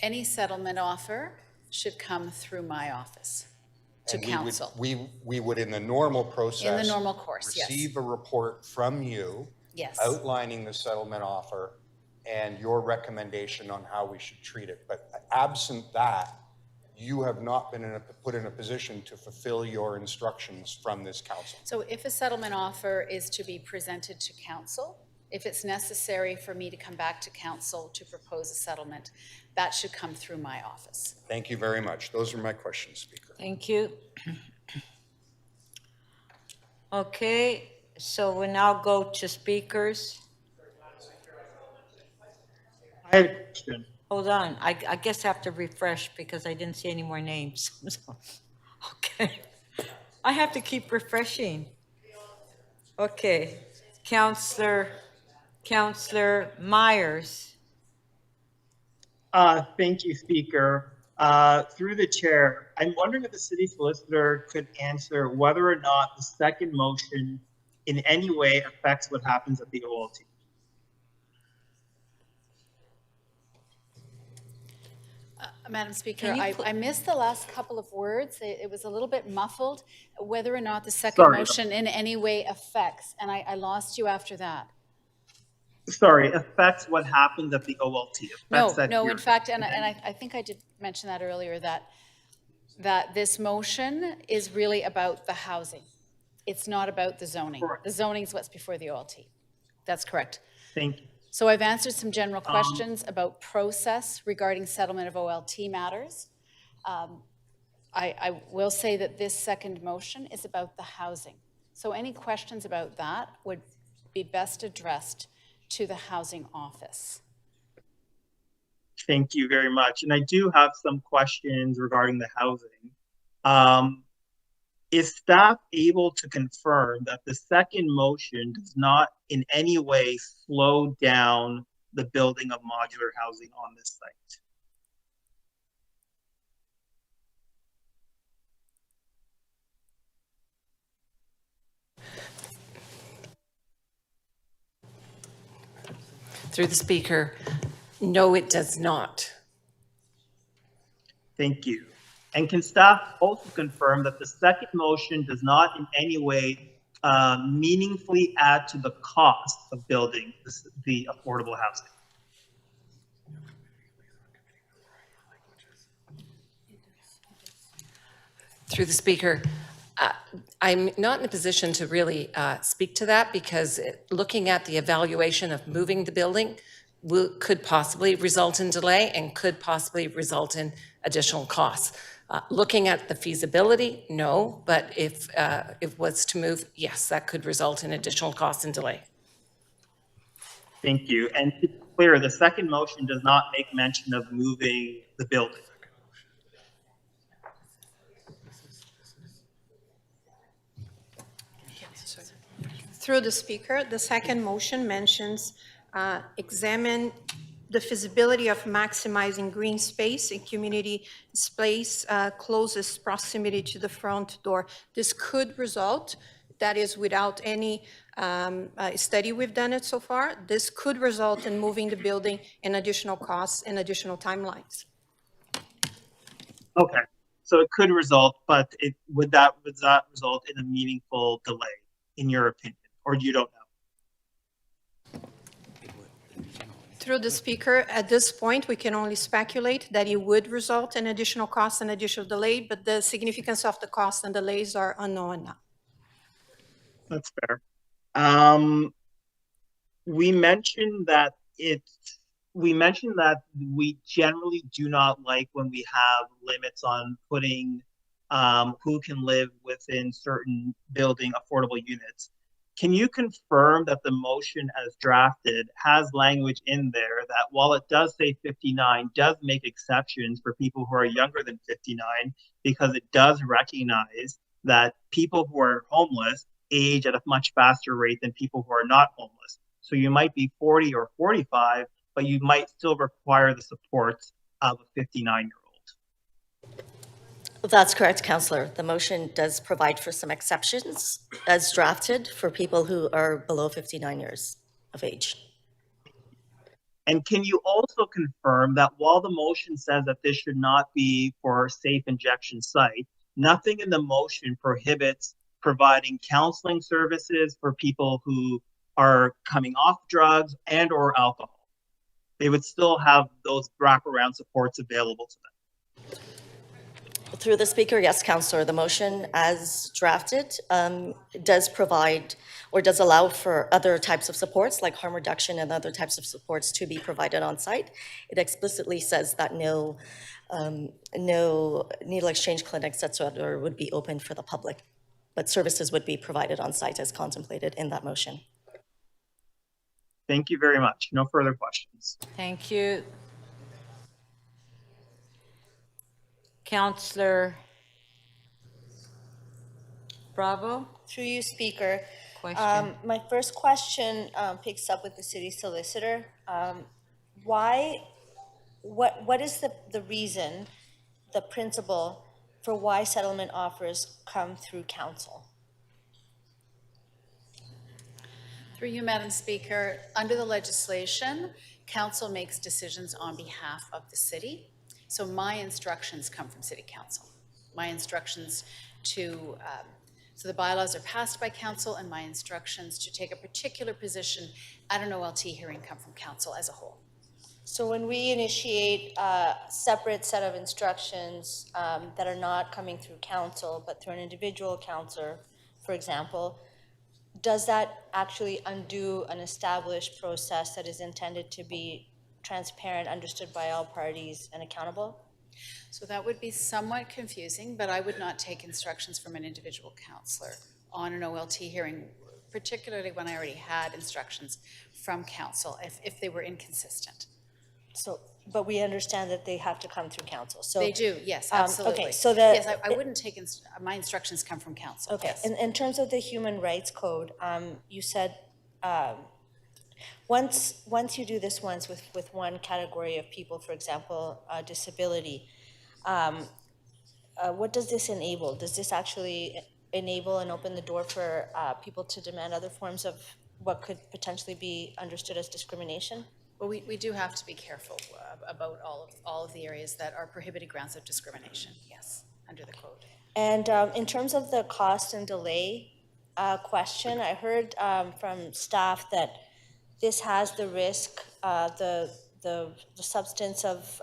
Any settlement offer should come through my office to And council. We would, in the normal process. In the normal course, yes. Receive a report from you. Yes. Outlining the settlement offer and your recommendation on how we should treat it. But absent that, you have not been put in a position to fulfill your instructions from this council. So if a settlement offer is to be presented to council, if it's necessary for me to come back to council to propose a settlement, that should come through my office. Thank you very much. Those are my questions, Speaker. Thank you. Okay, so we'll now go to speakers. I have a question. Hold on, I guess I have to refresh because I didn't see any more names. Okay, I have to keep refreshing. Okay, Councillor Myers. Thank you, Speaker. Through the chair, I'm wondering if the city solicitor could answer whether or not the second motion in any way affects what happens at the OLT. Madam Speaker, I missed the last couple of words. It was a little bit muffled, whether or not the second motion in any way affects, and I lost you after that. Sorry, affects what happens at the OLT. No, in fact, and I think I did mention that earlier, that this motion is really about the housing. It's not about the zoning. Correct. The zoning is what's before the OLT. That's correct. Thank you. So I've answered some general questions about process regarding settlement of OLT matters. I will say that this second motion is about the housing. So any questions about that would be best addressed to the housing office. Thank you very much. And I do have some questions regarding the housing. Is staff able to confirm that the second motion does not in any way slow down the building of modular housing on this site? Through the speaker, no, it does not. Thank you. And can staff also confirm that the second motion does not in any way meaningfully add to the cost of building the affordable housing? Through the speaker, I'm not in a position to really speak to that because looking at the evaluation of moving the building could possibly result in delay and could possibly result in additional costs. Looking at the feasibility, no, but if it was to move, yes, that could result in additional costs and delay. Thank you. And to be clear, the second motion does not make mention of moving the building. Through the speaker, the second motion mentions examine the feasibility of maximizing green space and community space closest proximity to the front door. This could result, that is without any study we've done it so far, this could result in moving the building and additional costs and additional timelines. Okay, so it could result, but would that result in a meaningful delay, in your opinion, or you don't know? Through the speaker, at this point, we can only speculate that it would result in additional costs and additional delay, but the significance of the costs and delays are unknown now. That's fair. We mentioned that we generally do not like when we have limits on putting who can live within certain building affordable units. Can you confirm that the motion as drafted has language in there that while it does say 59, does make exceptions for people who are younger than 59, because it does recognize that people who are homeless age at a much faster rate than people who are not homeless. So you might be 40 or 45, but you might still require the supports of a 59-year-old. That's correct, Councillor. The motion does provide for some exceptions as drafted for people who are below 59 years of age. And can you also confirm that while the motion says that this should not be for a safe injection site, nothing in the motion prohibits providing counseling services for people who are coming off drugs and or alcohol? They would still have those wraparound supports available to them. Through the Speaker, yes, Councillor. The motion as drafted does provide or does allow for other types of supports like harm reduction and other types of supports to be provided on site. It explicitly says that no needle exchange clinics, etc., would be open for the public, but services would be provided on site as contemplated in that motion. Thank you very much. No further questions. Thank you. Councillor Bravo? Through you, Speaker. Question. My first question picks up with the city solicitor. What is the reason, the principle for why settlement offers come through council? Through you, Madam Speaker, under the legislation, council makes decisions on behalf of the city. So my instructions come from City Council. My instructions to, so the bylaws are passed by council, and my instructions to take a particular position at an OLT hearing come from council as a whole. So when we initiate a separate set of instructions that are not coming through council, but through an individual councillor, for example, does that actually undo an established process that is intended to be transparent, understood by all parties, and accountable? So that would be somewhat confusing, but I would not take instructions from an individual councillor on an OLT hearing, particularly when I already had instructions from council, if they were inconsistent. So, but we understand that they have to come through council. So They do, yes, absolutely. Okay, so yes, I wouldn't take, my instructions come from council. Okay, Yes. in terms of the Human Rights Code, you said once you do this with one category of people, for example, disability, what does this enable? Does this actually enable and open the door for people to demand other forms of what could potentially be understood as discrimination? Well, we do have to be careful about all of the areas that are prohibited grounds of discrimination, yes, under the code. And in terms of the cost and delay question, I heard from staff that this has the risk, the substance of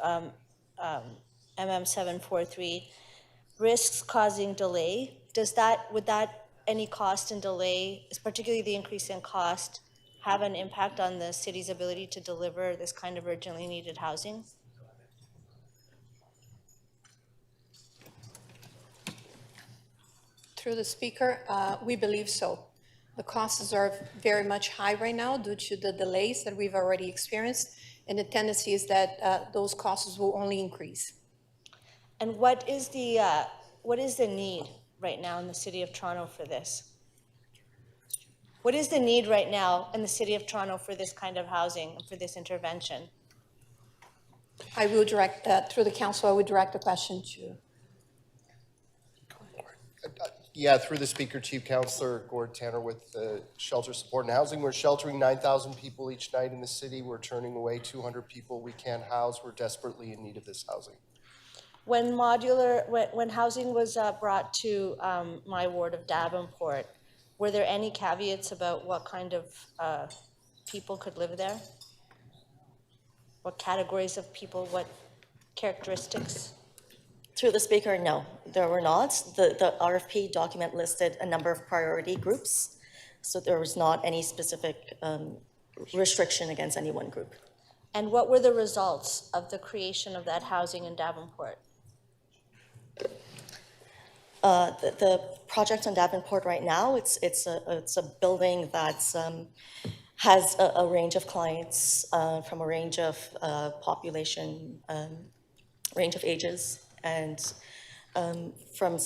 MM743 risks causing delay. Would that any cost and delay, particularly the increase in cost, have an impact on the city's ability to deliver this kind of urgently needed housing? Through the Speaker, we believe so. The costs are very much high right now due to the delays that we've already experienced, and the tendency is that those costs will only increase. And what is the need right now in the City of Toronto for this? What is the need right now in the City of Toronto for this kind of housing, for this intervention? I will direct, through the council, I would direct the question to. Yeah, through the Speaker, Chief Councillor Gord Tanner with the Shelter Support and Housing. We're sheltering 9,000 people each night in the city. We're turning away 200 people we can't house. We're desperately in need of this housing. When housing was brought to my ward of Davenport, were there any caveats about what kind of people could live there? What categories of people, what characteristics? Through the Speaker, no, there were not. The RFP document listed a number of priority groups, so there was not any specific restriction against any one group. And what were the results of the creation of that housing in Davenport? The project on Davenport right now, it's a building that's has a range of clients from a range of population, range of ages, and for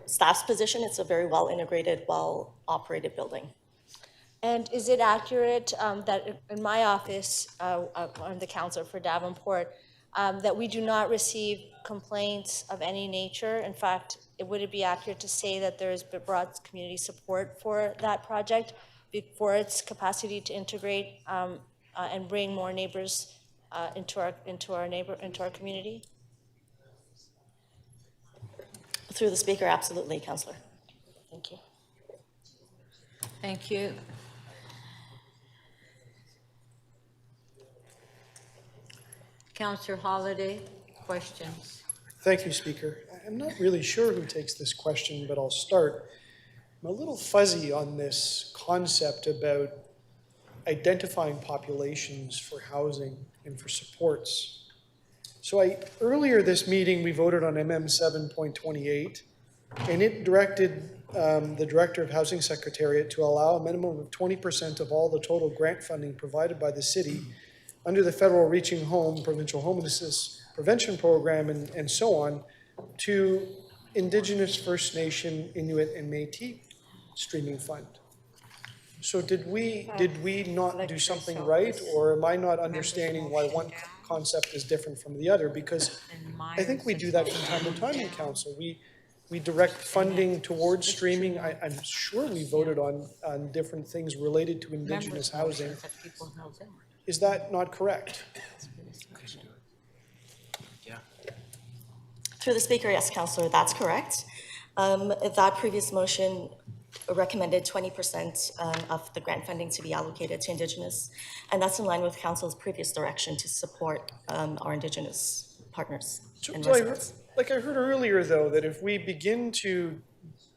staff's position, it's a very well integrated, well operated building. And is it accurate that in my office, I'm the counselor for Davenport, that we do not receive complaints of any nature? In fact, would it be accurate to say that there is broad community support for that project, for its capacity to integrate and bring more neighbors into our community? Through the speaker, absolutely, Councillor. Thank you. Thank you. Councillor Holiday, questions? Thank you, Speaker. I'm not really sure who takes this question, but I'll start. I'm a little fuzzy on this concept about identifying populations for housing and for supports. So earlier this meeting, we voted on MM 7.28, and it directed the Director of Housing Secretariat to allow a minimum of 20% of all the total grant funding provided by the city under the federal Reaching Home, Provincial Homelessness Prevention Program, and so on, to Indigenous, First Nation, Inuit, and Métis streaming fund. So did we not do something right, or am I not understanding why one concept is different from the other? Because I think we do that from time to time in council. We direct funding towards streaming. I'm sure we voted on different things related to Indigenous housing. Is that not correct? Through the speaker, yes, Councillor, that's correct. That previous motion recommended 20% of the grant funding to be allocated to Indigenous, and that's in line with Council's previous direction to support our Indigenous partners and residents. I heard earlier, though, that if we begin to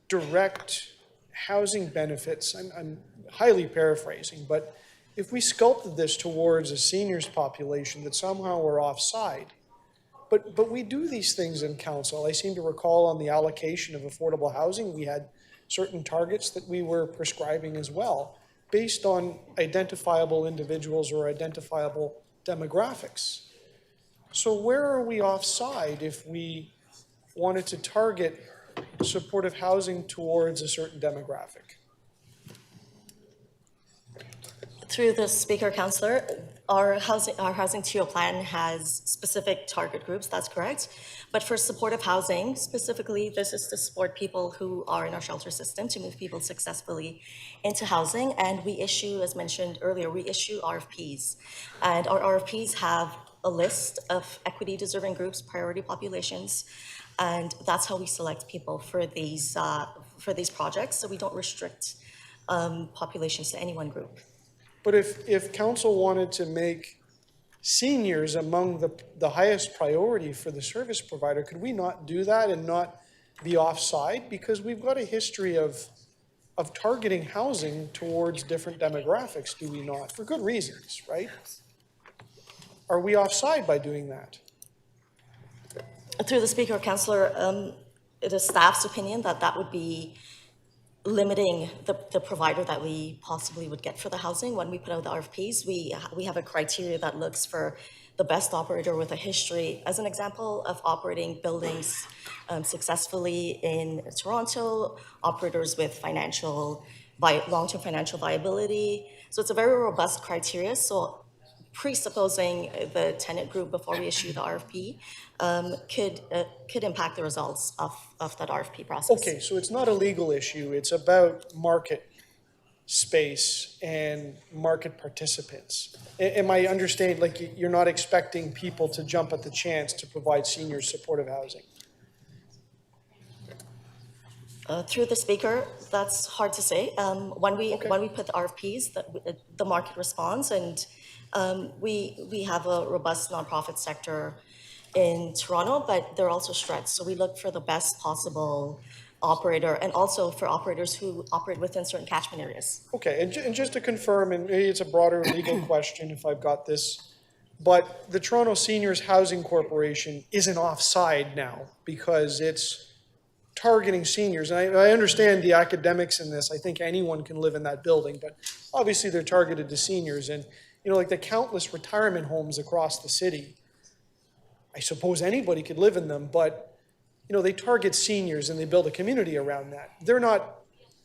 direct housing benefits, I'm highly paraphrasing, but if we sculpted this towards a seniors population, that somehow we're offside. But we do these things in council. I seem to recall on the allocation of affordable housing, we had certain targets that we were prescribing as well, based on identifiable individuals or identifiable demographics. So where are we offside if we wanted to target supportive housing towards a certain demographic? Through the speaker, Councillor, our housing TO plan has specific target groups, that's correct. But for supportive housing, specifically, this is to support people who are in our shelter system, to move people successfully into housing. And we issue, as mentioned earlier, we issue RFPs. And our RFPs have a list of equity deserving groups, priority populations, and that's how we select people for these projects. So we don't restrict populations to any one group. But if council wanted to make seniors among the highest priority for the service provider, could we not do that and not be offside? Because we've got a history of targeting housing towards different demographics, do we not? For good reasons, right? Are we offside by doing that? Through the speaker, Councillor, it is staff's opinion that that would be limiting the provider that we possibly would get for the housing. When we put out the RFPs, we have a criteria that looks for the best operator with a history, as an example, of operating buildings successfully in Toronto, operators with long-term financial viability. So it's a very robust criteria. So presupposing the tenant group before we issue the RFP could impact the results of that RFP process. Okay, so it's not a legal issue. It's about market space and market participants. Am I understanding, like, you're not expecting people to jump at the chance to provide senior supportive housing? Through the speaker, that's hard to say. When we put the RFPs, the market responds, and we have a robust nonprofit sector in Toronto, but they're also stretched. So we look for the best possible operator, and also for operators who operate within certain catchment areas. Okay, and just to confirm, and maybe it's a broader legal question if I've got this, but the Toronto Seniors Housing Corporation isn't offside now because it's targeting seniors, and I understand the academics in this. I think anyone can live in that building, but obviously they're targeted to seniors. And, you know, like the countless retirement homes across the city, I suppose anybody could live in them, but, you know, they target seniors and they build a community around that. They're not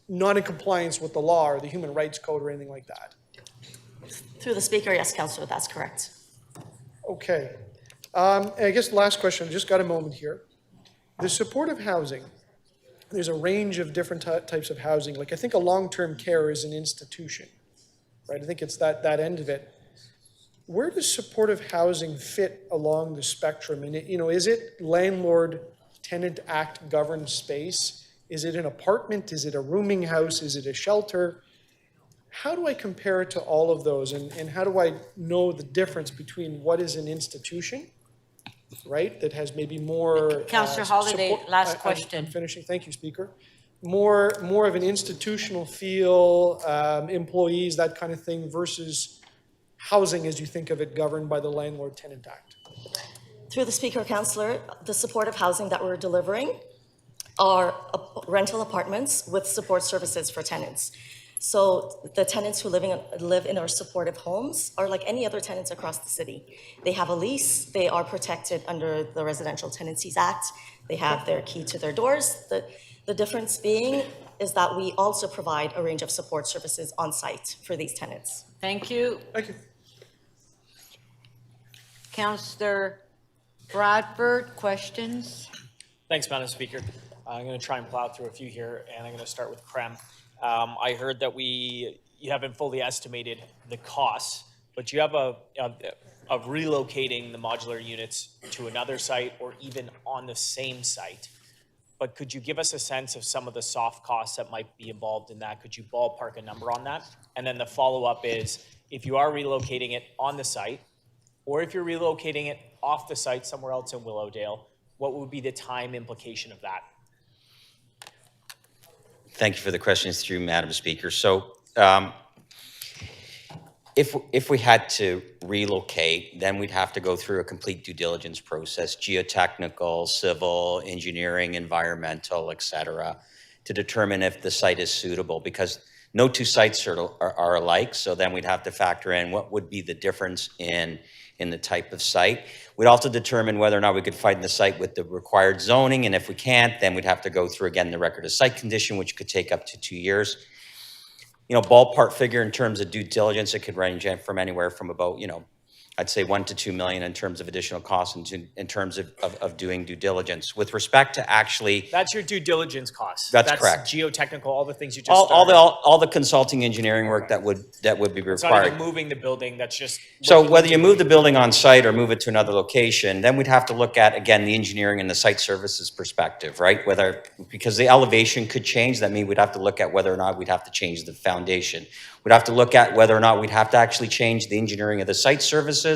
in compliance with the law or the Human Rights Code or anything like that. Through the speaker, yes, Councillor, that's correct. Okay. And I guess the last question, I've just got a moment here. The supportive housing, there's a range of different types of housing. Like I think a long-term care is an institution, right? I think it's that end of it. Where does supportive housing fit along the spectrum? And, you know, is it Landlord-Tenant Act governed space? Is it an apartment? Is it a rooming house? Is it a shelter? How do I compare it to all of those? And how do I know the difference between what is an institution, right, that has maybe more... Councillor Holiday, last question. I'm finishing. Thank you, Speaker. More of an institutional feel, employees, that kind of thing, versus housing as you think of it governed by the Landlord-Tenant Act. Through the speaker, Councillor, the supportive housing that we're delivering are rental apartments with support services for tenants. So the tenants who live in our supportive homes are like any other tenants across the city. They have a lease, they are protected under the Residential Tenancies Act, they have their key to their doors. The difference being is that we also provide a range of support services on site for these tenants. Thank you. Thank you. Councillor Bradford, questions? Thanks, Madam Speaker. I'm going to try and plow through a few here, and I'm going to start with CREM. I heard that you haven't fully estimated the costs, but you have of relocating the modular units to another site or even on the same site. But could you give us a sense of some of the soft costs that might be involved in that? Could you ballpark a number on that? And then the follow-up is, if you are relocating it on the site, or if you're relocating it off the site somewhere else in Willowdale, what would be the time implication of that? Thank you for the questions through Madam Speaker. So if we had to relocate, then we'd have to go through a complete due diligence process, geotechnical, civil, engineering, environmental, et cetera, to determine if the site is suitable, because no two sites are alike. So then we'd have to factor in what would be the difference in the type of site. We'd also determine whether or not we could find the site with the required zoning, and if we can't, then we'd have to go through again the record of site condition, which could take up to 2 years. You know, ballpark figure in terms of due diligence, it could range from anywhere from about, you know, I'd say 1 to 2 million in terms of additional costs in terms of doing due diligence. With respect to actually... That's your due diligence costs. That's correct. Geotechnical, all the things you just all the consulting engineering work that would be required. It's not even moving the building, that's just... So whether you move the building on site or move it to another location, then we'd have to look at, again, the engineering and the site services perspective, right? Because the elevation could change, that means we'd have to look at whether or not we'd have to change the foundation. We'd have to look at whether or not we'd have to actually change the engineering of the site services,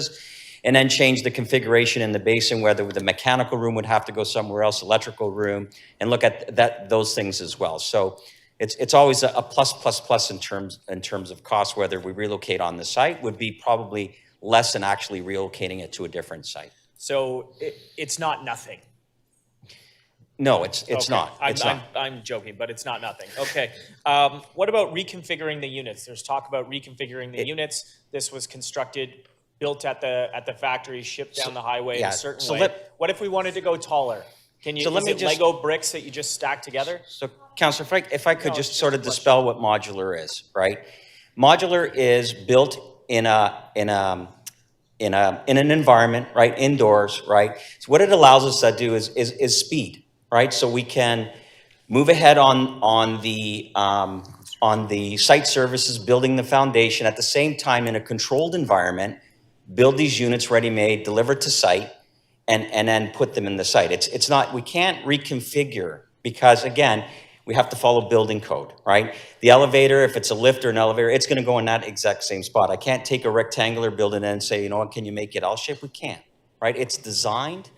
and then change the configuration in the basin, whether the mechanical room would have to go somewhere else, electrical room, and look at those things as well. So it's always a plus in terms of cost. Whether we relocate on the site would be probably less than actually relocating it to a different site. So it's not nothing. No, it's Okay. not. It's not. I'm joking, but it's not nothing. Okay. What about reconfiguring the units? There's talk about reconfiguring the units. This was constructed, built at the factory, shipped down the highway in a certain way. What if we wanted to go taller? Can you? So let is me it just- Lego bricks that you just stack together? So, Councillor, if I could just sort of dispel what modular is, right? Modular is built in an environment, right, indoors, right? So what it allows us to do is speed, right? So we can move ahead on the site services, building the foundation, at the same time in a controlled environment, build these units ready-made, deliver to site, and then put them in the site. It's not, we can't reconfigure, because again, we have to follow building code, right? The elevator, if it's a lift or an elevator, it's gonna go in that exact same spot. I can't take a rectangular building and say, you know what, can you make it L-shaped? We can't, right? It's designed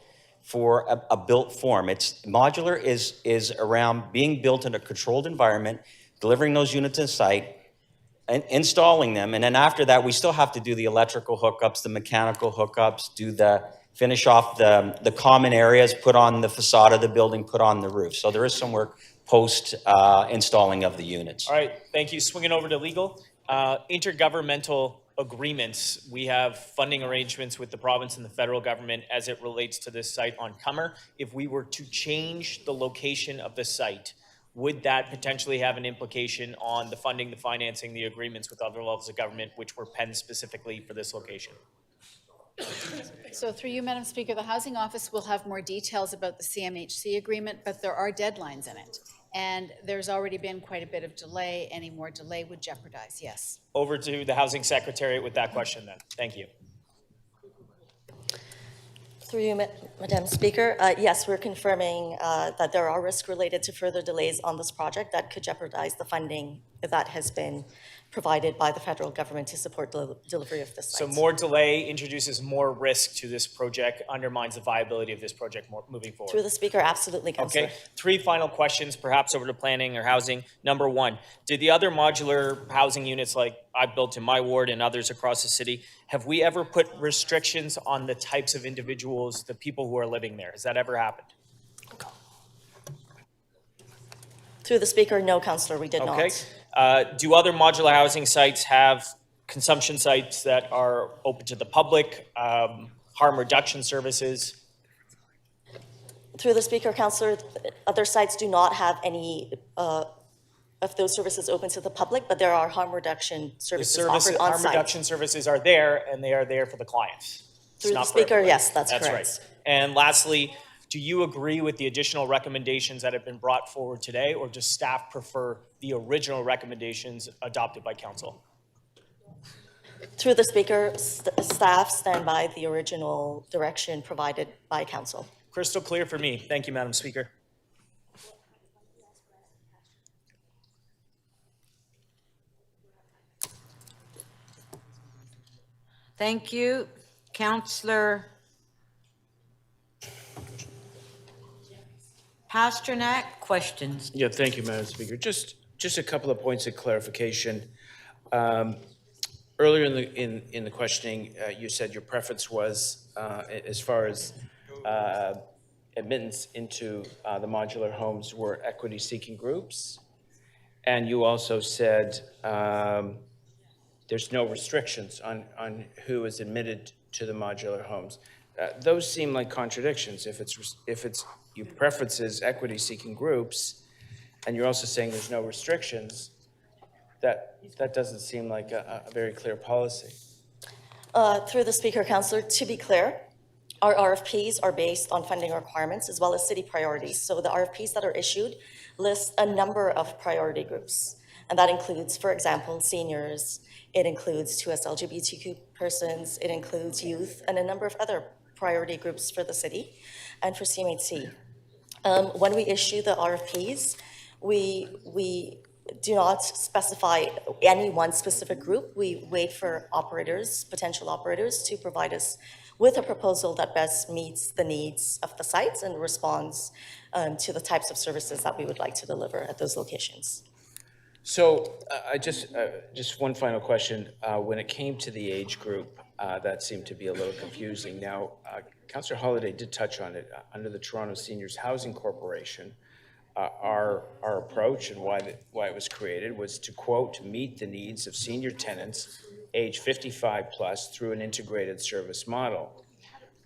for a built form. Modular is around being built in a controlled environment, delivering those units to site, and installing them, and then after that, we still have to do the electrical hookups, the mechanical hookups, do the finish off the common areas, put on the facade of the building, put on the roof. So there is some work post installing of the units. All right, thank you. Swinging over to legal. Intergovernmental agreements. We have funding arrangements with the province and the federal government as it relates to this site on Cummer. If we were to change the location of the site, would that potentially have an implication on the funding, the financing, the agreements with other levels of government, which were penned specifically for this location? So through you, Madam Speaker, the Housing Office will have more details about the CMHC agreement, but there are deadlines in it. And there's already been quite a bit of delay. Any more delay would jeopardize, yes. Over to the Housing Secretariat with that question then. Thank you. Through you, Madam Speaker, yes, we're confirming that there are risks related to further delays on this project that could jeopardize the funding that has been provided by the federal government to support delivery of this site. So more delay introduces more risk to this project, undermines the viability of this project moving forward. Through the Speaker, absolutely, Councillor. Okay, 3 final questions, perhaps over to planning or housing. Number 1, did the other modular housing units like I built in my ward and others across the city, have we ever put restrictions on the types of individuals, the people who are living there? Has that ever happened? Through the Speaker, no, Councillor, we did Okay. not. Do other modular housing sites have consumption sites that are open to the public, harm reduction services? Through the Speaker, Councillor, other sites do not have any of those services open to the public, but there are harm reduction services offered on Harm site. reduction services are there, and they are there for the clients. It's Through the not for Speaker, everybody. yes, that's That's correct. right. And lastly, do you agree with the additional recommendations that have been brought forward today, or does staff prefer the original recommendations adopted by council? Through the Speaker, staff stand by the original direction provided by council. Crystal clear for me. Thank you, Madam Speaker. Thank you. Councillor Pasternak, questions? Yeah, thank you, Madam Speaker. Just a couple of points of clarification. Earlier in the questioning, you said your preference was, as far as admittance into the modular homes, were equity-seeking groups. And you also said there's no restrictions on who is admitted to the modular homes. Those seem like contradictions. If it's your preference is equity-seeking groups, and you're also saying there's no restrictions, that doesn't seem like a very clear policy. Through the Speaker, Councillor, to be clear, our RFPs are based on funding requirements as well as city priorities. So the RFPs that are issued list a number of priority groups. And that includes, for example, seniors, it includes 2S LGBTQ persons, it includes youth, and a number of other priority groups for the city and for CMHC. When we issue the RFPs, we do not specify any one specific group. We wait for operators, potential operators, to provide us with a proposal that best meets the needs of the sites and responds to the types of services that we would like to deliver at those locations. So I just one final question. When it came to the age group, that seemed to be a little confusing. Now, Councillor Holyday did touch on it. Under the Toronto Seniors Housing Corporation, our approach and why it was created was to, quote, meet the needs of senior tenants age 55 plus through an integrated service model.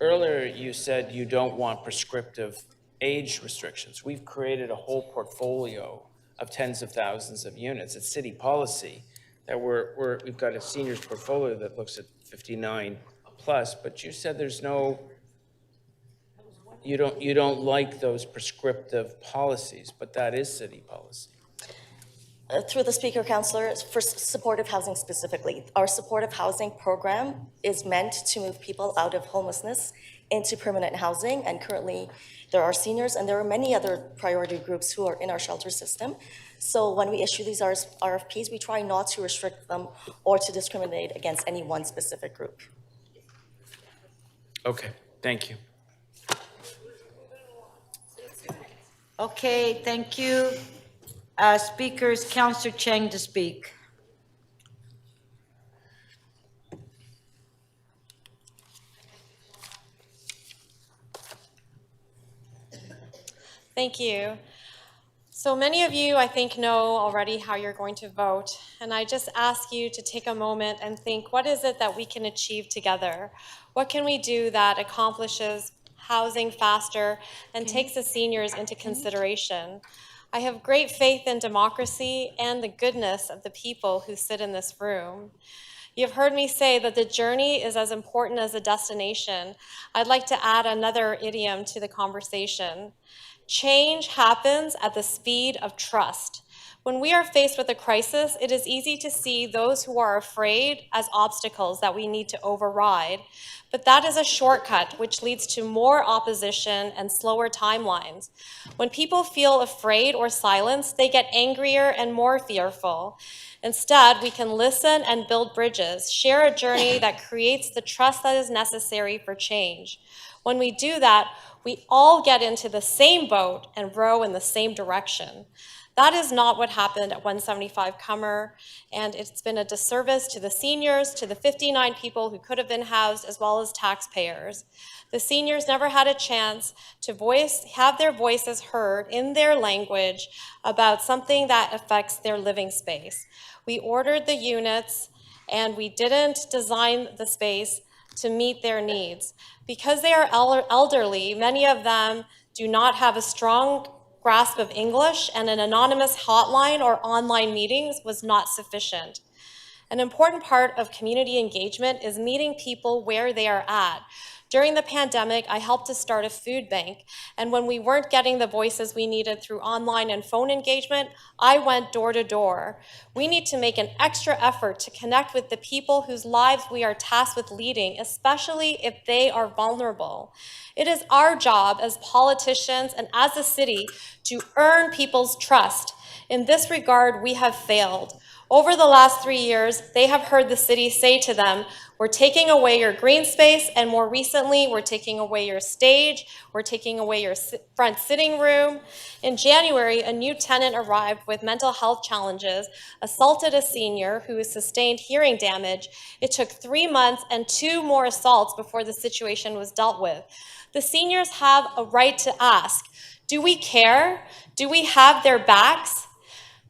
Earlier, you said you don't want prescriptive age restrictions. We've created a whole portfolio of tens of thousands of units. It's city policy that we've got a seniors portfolio that looks at 59 plus, but you said there's no, you don't like those prescriptive policies, but that is city policy. Through the Speaker, Councillor, for supportive housing specifically, our supportive housing program is meant to move people out of homelessness into permanent housing, and currently there are seniors and there are many other priority groups who are in our shelter system. So when we issue these RFPs, we try not to restrict them or to discriminate against any one specific group. Okay, thank you. Okay, thank you. Speakers, Councillor Cheng to speak. Thank you. So many of you, I think, know already how you're going to vote, and I just ask you to take a moment and think, what is it that we can achieve together? What can we do that accomplishes housing faster and takes the seniors into consideration? I have great faith in democracy and the goodness of the people who sit in this room. You've heard me say that the journey is as important as the destination. I'd like to add another idiom to the conversation. Change happens at the speed of trust. When we are faced with a crisis, it is easy to see those who are afraid as obstacles that we need to override. But that is a shortcut which leads to more opposition and slower timelines. When people feel afraid or silenced, they get angrier and more fearful. Instead, we can listen and build bridges, share a journey that creates the trust that is necessary for change. When we do that, we all get into the same boat and row in the same direction. That is not what happened at 175 Cummer, and it's been a disservice to the seniors, to the 59 people who could have been housed, as well as taxpayers. The seniors never had a chance to have their voices heard in their language about something that affects their living space. We ordered the units, and we didn't design the space to meet their needs. Because they are elderly, many of them do not have a strong grasp of English, and an anonymous hotline or online meetings was not sufficient. An important part of community engagement is meeting people where they are at. During the pandemic, I helped to start a food bank, and when we weren't getting the voices we needed through online and phone engagement, I went door to door. We need to make an extra effort to connect with the people whose lives we are tasked with leading, especially if they are vulnerable. It is our job as politicians and as a city to earn people's trust. In this regard, we have failed. Over the last 3 years, they have heard the city say to them, we're taking away your green space, and more recently, we're taking away your stage, we're taking away your front sitting room. In January, a new tenant arrived with mental health challenges, assaulted a senior who sustained hearing damage. It took 3 months and 2 more assaults before the situation was dealt with. The seniors have a right to ask, do we care? Do we have their backs?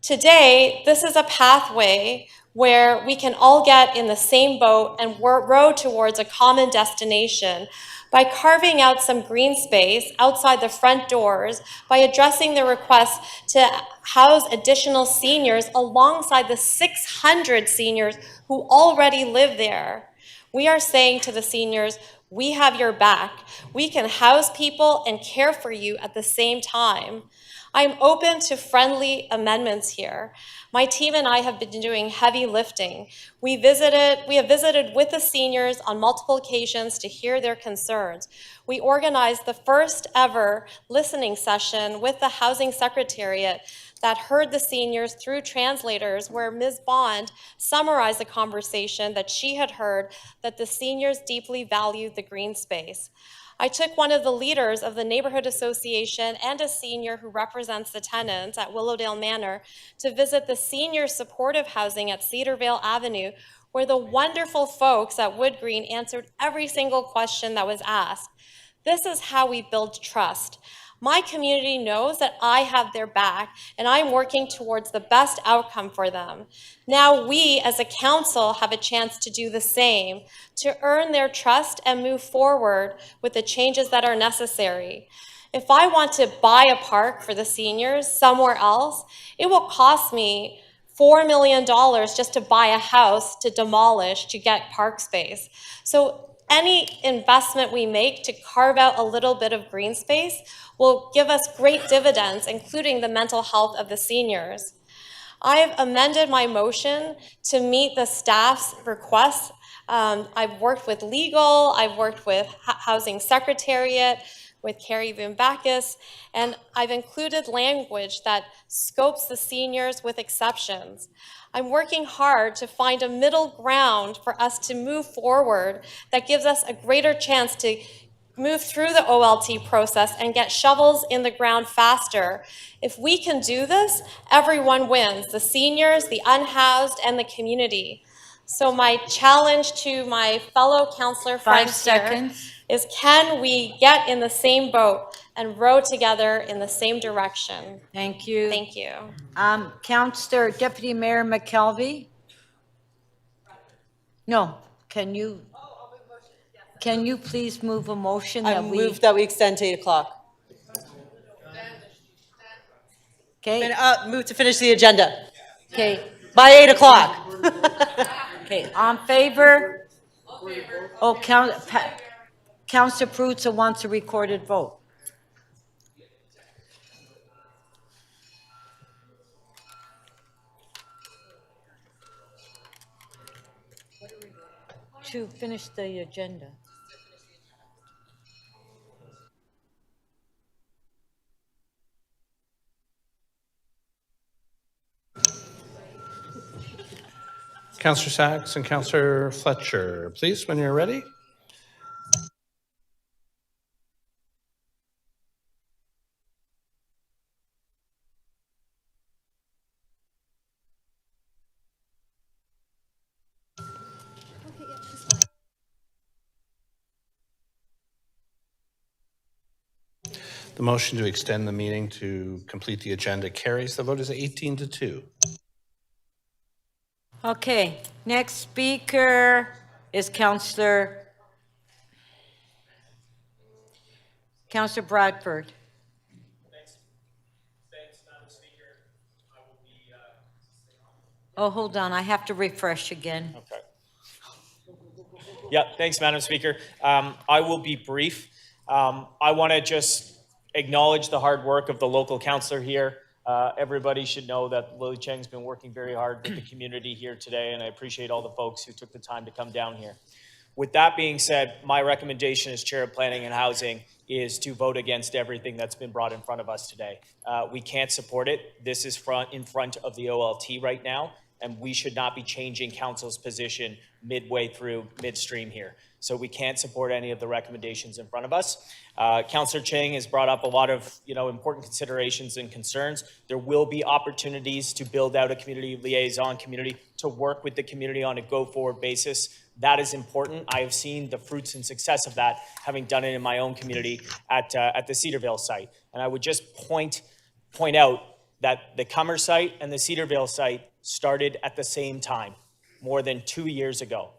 Today, this is a pathway where we can all get in the same boat and row towards a common destination by carving out some green space outside the front doors, by addressing the request to house additional seniors alongside the 600 seniors who already live there. We are saying to the seniors, we have your back. We can house people and care for you at the same time. I'm open to friendly amendments here. My team and I have been doing heavy lifting. We have visited with the seniors on multiple occasions to hear their concerns. We organized the first ever listening session with the Housing Secretariat that heard the seniors through translators, where Ms. Bond summarized the conversation that she had heard, that the seniors deeply valued the green space. I took one of the leaders of the neighborhood association and a senior who represents the tenants at Willowdale Manor to visit the senior supportive housing at Cedarvale Avenue, where the wonderful folks at Wood Green answered every single question that was asked. This is how we build trust. My community knows that I have their back, and I'm working towards the best outcome for them. Now we, as a council, have a chance to do the same, to earn their trust and move forward with the changes that are necessary. If I want to buy a park for the seniors somewhere else, it will cost me $4 million just to buy a house to demolish to get park space. So any investment we make to carve out a little bit of green space will give us great dividends, including the mental health of the seniors. I have amended my motion to meet the staff's requests. I've worked with legal, I've worked with Housing Secretariat, with Carrie Vumbakis, and I've included language that scopes the seniors with exceptions. I'm working hard to find a middle ground for us to move forward that gives us a greater chance to move through the OLT process and get shovels in the ground faster. If we can do this, everyone wins, the seniors, the unhoused, and the community. So my challenge to my fellow councillor friends here is can we get in the same boat and row together in the same direction? Thank you. Thank you. Councillor Deputy Mayor McKelvey? No, can you please move a motion I that we? move that we extend to 8 o'clock. Okay. Move to finish the agenda Okay, by 8 o'clock. okay, on favor? Oh, Councillor Perruzza wants a recorded vote. To finish the agenda. Councillor Sachs and Councillor Fletcher, please, when you're ready. The motion to extend the meeting to complete the agenda carries. The vote is 18-2. Okay, next speaker is Councillor Bradford. Oh, hold on, I have to refresh again. Okay. Yeah, thanks, Madam Speaker. I will be brief. I want to just acknowledge the hard work of the local councillor here. Everybody should know that Lily Cheng's been working very hard with the community here today, and I appreciate all the folks who took the time to come down here. With that being said, my recommendation as Chair of Planning and Housing is to vote against everything that's been brought in front of us today. We can't support it. This is in front of the OLT right now, and we should not be changing council's position midway through, midstream here. So we can't support any of the recommendations in front of us. Councillor Cheng has brought up a lot of important considerations and concerns. There will be opportunities to build out a community liaison community to work with the community on a go-forward basis. That is important. I have seen the fruits and success of that, having done it in my own community at the Cedarvale site. And I would just point out that the Cummer site and the Cedarvale site started at the same time, more than 2 years ago.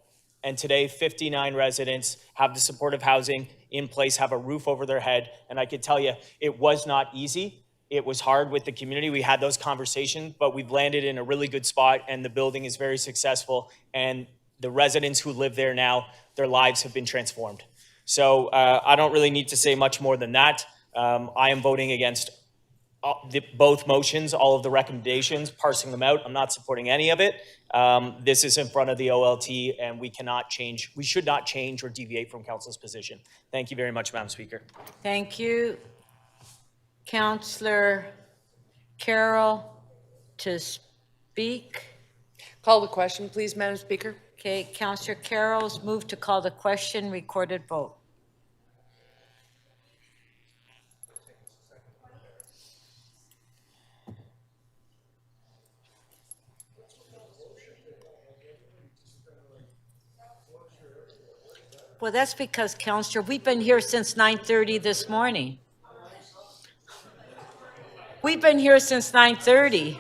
And today, 59 residents have the supportive housing in place, have a roof over their head. And I can tell you, it was not easy. It was hard with the community. We had those conversations, but we've landed in a really good spot, and the building is very successful. And the residents who live there now, their lives have been transformed. So I don't really need to say much more than that. I am voting against both motions, all of the recommendations, parsing them out. I'm not supporting any of it. This is in front of the OLT, and we should not change or deviate from council's position. Thank you very much, Madam Speaker. Thank you. Councillor Carroll to speak. Call the question, please, Madam Speaker. Okay, Councillor Carroll's moved to call the question, recorded vote. Well, that's because, Councillor, we've been here since 9:30 this morning. We've been here since 9:30.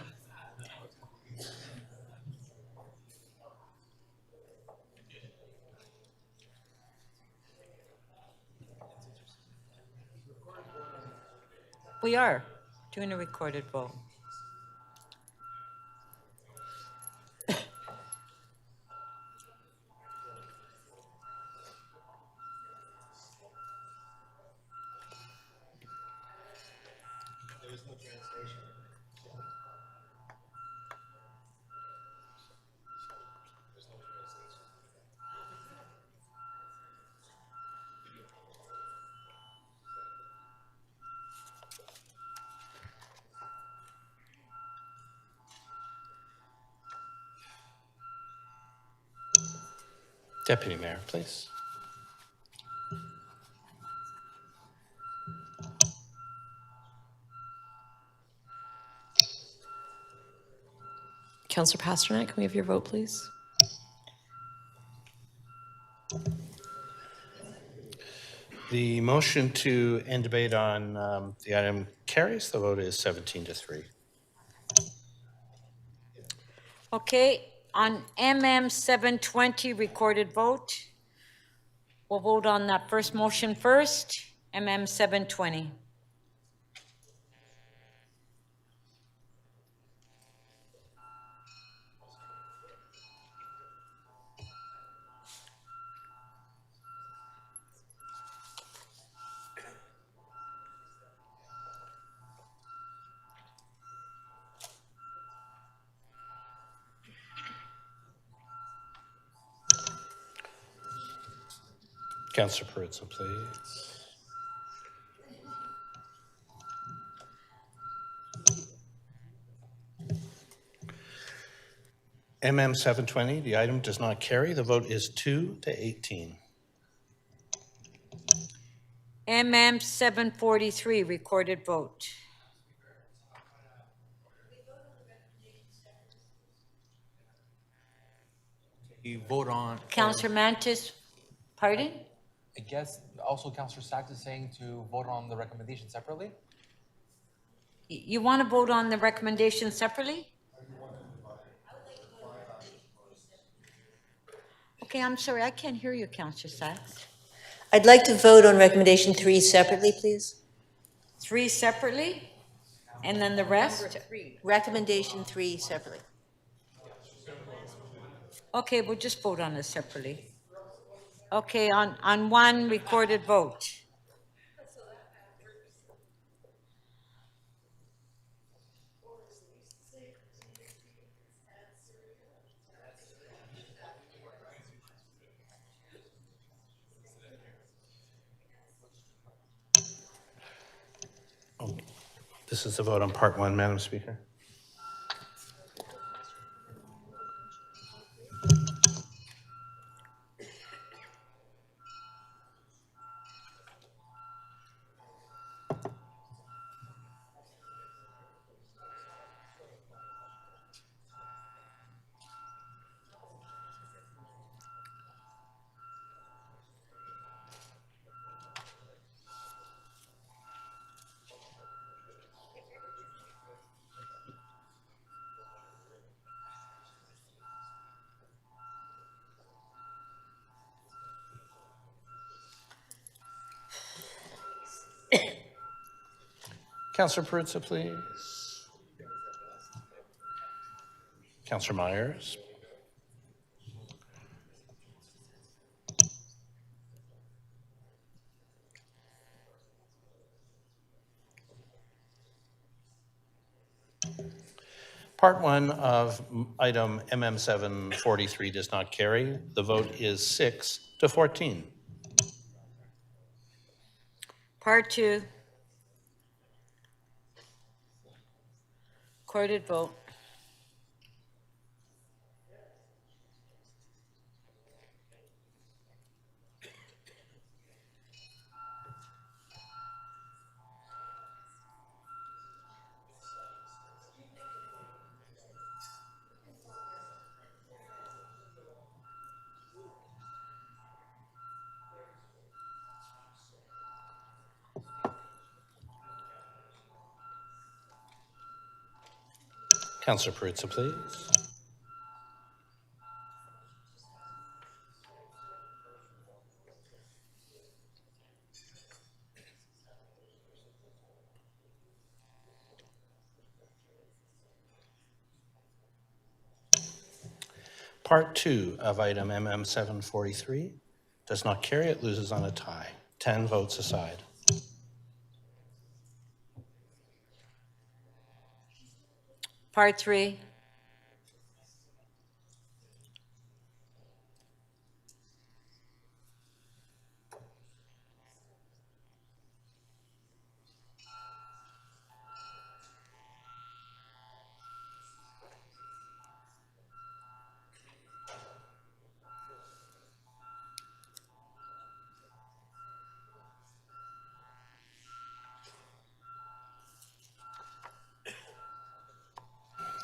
We are doing a recorded vote. Deputy Mayor, please. Councillor Pasternak, can we have your vote, please? The motion to end debate on the item carries. The vote is 17-3. Okay, on MM 720, recorded vote. We'll vote on that first motion first, MM 720. Councillor Perruzza, please. MM 720, the item does not carry. The vote is 2-18. MM 743, recorded vote. You vote on. Councillor Mantis, pardon? I guess also Councillor Sachs is saying to vote on the recommendation separately? You want to vote on the recommendation separately? Okay, I'm sorry, I can't hear you, Councillor Sachs. I'd like to vote on recommendation 3 separately, please. 3 separately? And then the rest? Recommendation 3 separately. Okay, we'll just vote on it separately. Okay, on 1 recorded vote. This is the vote on part 1, Madam Speaker. Councillor Perruzza, please. Councillor Myers. Part 1 of item MM 743 does not carry. The vote is 6-14. Part 2. Recorded vote. Councillor Perruzza, please. Part 2 of item MM 743 does not carry. It loses on a tie. 10 votes aside. Part 3.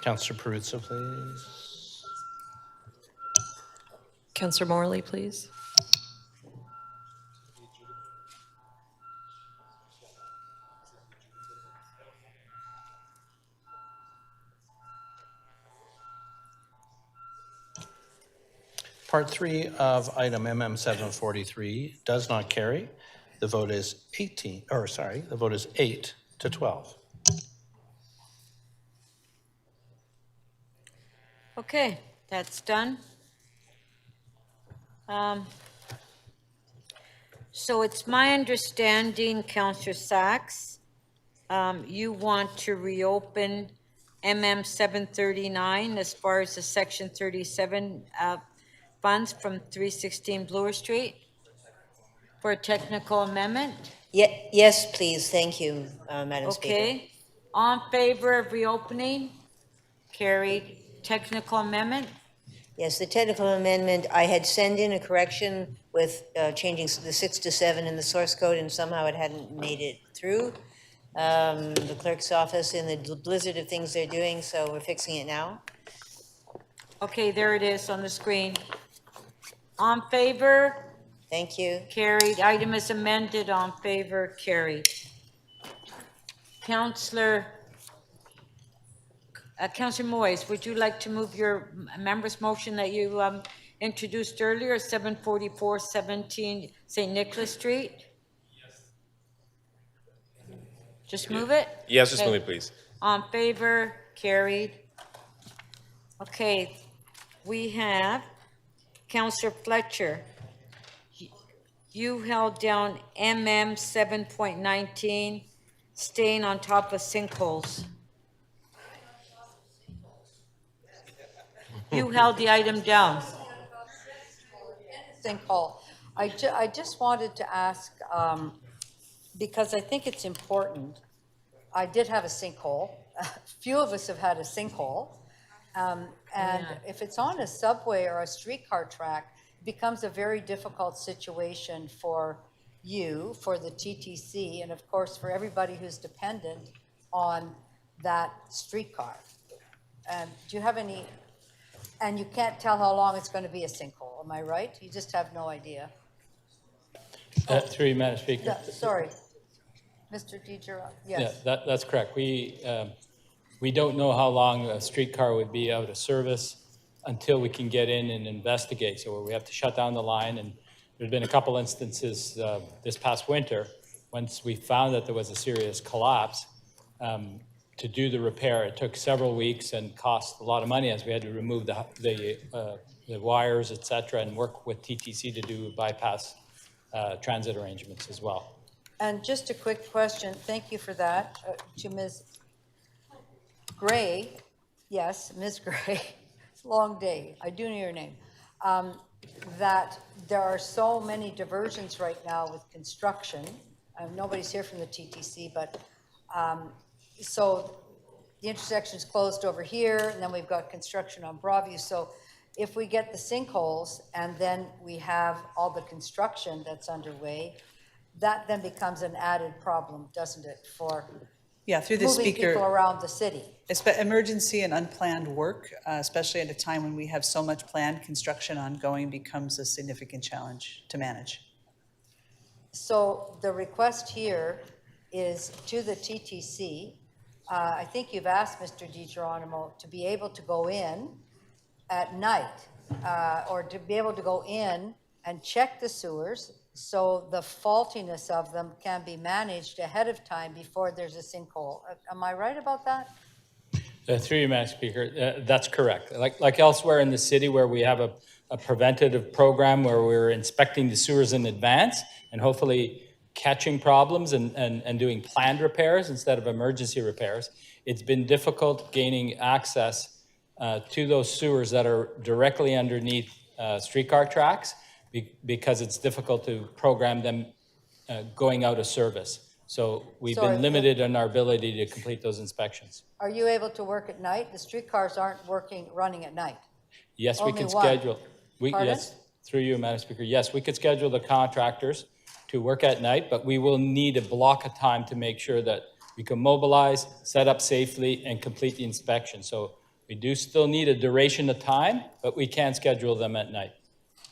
Councillor Perruzza, please. Councillor Morley, please. Part 3 of item MM 743 does not carry. The vote is 8 to 12. Okay, that's done. So it's my understanding, Councillor Sachs, you want to reopen MM 739 as far as the Section 37 funds from 316 Bloor Street for a technical amendment? Yes, please, thank you, Madam Speaker. Okay, all in favor of reopening? Carried. Technical amendment? Yes, the technical amendment, I had sent in a correction with changing the 6 to 7 in the source code, and somehow it hadn't made it through the clerk's office in the blizzard of things they're doing, so we're fixing it now. Okay, there it is on the screen. On favor? Thank you. Carried. Item is amended. On favor? Carried. Councillor Moyes, would you like to move your member's motion that you introduced earlier, 744-17 St. Nicholas Street? Yes. Just move it? Yes, just Okay. move it, please. On favor? Carried. Okay, we have Councillor Fletcher. You held down MM 7.19, staying on top of sinkholes. You held the item down. Sinkhole. I just wanted to ask, because I think it's important. I did have a sinkhole. Few of us have had a sinkhole. And if it's on a subway or a streetcar track, it becomes a very difficult situation for you, for the TTC, and of course for everybody who's dependent on that streetcar. Do you have any, and you can't tell how long it's going to be a sinkhole, am I right? You just have no idea. Through you, Madam Speaker. Yeah, sorry, Mr. DiGiorno, yes. Yeah, that's correct. We don't know how long a streetcar would be out of service until we can get in and investigate. So we have to shut down the line, and there's been a couple instances this past winter, once we found that there was a serious collapse, to do the repair. It took several weeks and cost a lot of money as we had to remove the wires, et cetera, and work with TTC to do bypass transit arrangements as well. And just a quick question, thank you for that, to Ms. Gray. Yes, Ms. Gray, it's a long day, I do know your name. That there are so many diversions right now with construction. Nobody's here from the TTC, but so the intersection's closed over here, and then we've got construction on Broadview. So if we get the sinkholes and then we have all the construction that's underway, that then becomes an added problem, doesn't it, for Yeah, through the moving speaker. people around the city? Emergency and unplanned work, especially at a time when we have so much planned construction ongoing, becomes a significant challenge to manage. So the request here is to the TTC. I think you've asked Mr. DiGeronimo to be able to go in at night, or to be able to go in and check the sewers so the faultiness of them can be managed ahead of time before there's a sinkhole. Am I right about that? Through you, Madam Speaker, that's correct. Like elsewhere in the city where we have a preventative program where we're inspecting the sewers in advance and hopefully catching problems and doing planned repairs instead of emergency repairs, it's been difficult gaining access to those sewers that are directly underneath streetcar tracks because it's difficult to program them going out of service. So we've been limited in our ability to complete those inspections. Are you able to work at night? The streetcars aren't running at night. Yes, we Only can one. schedule. Pardon? Yes, through you, Madam Speaker. Yes, we could schedule the contractors to work at night, but we will need a block of time to make sure that we can mobilize, set up safely, and complete the inspection. So we do still need a duration of time, but we can schedule them at night.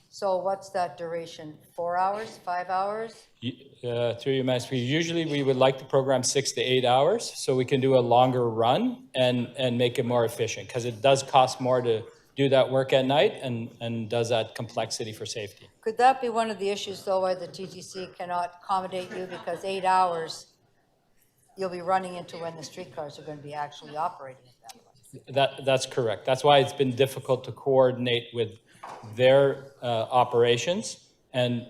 So what's that duration? 4 hours, 5 hours? Through you, Madam Speaker, usually we would like to program 6 to 8 hours so we can do a longer run and make it more efficient because it does cost more to do that work at night and does that complexity for safety. Could that be one of the issues, though, why the TTC cannot accommodate you? Because 8 hours, you'll be running into when the streetcars are going to be actually operating at that point. That's correct. That's why it's been difficult to coordinate with their operations. And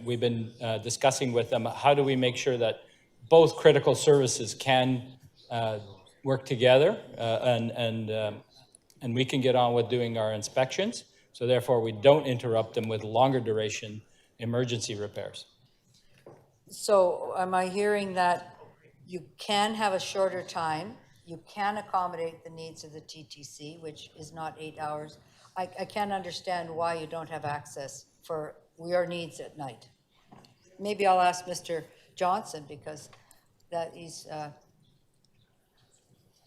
we've been discussing with them, how do we make sure that both critical services can work together and we can get on with doing our inspections. So therefore, we don't interrupt them with longer duration emergency repairs. So am I hearing that you can have a shorter time, you can accommodate the needs of the TTC, which is not 8 hours? I can't understand why you don't have access for your needs at night. Maybe I'll ask Mr. Johnson, because that he's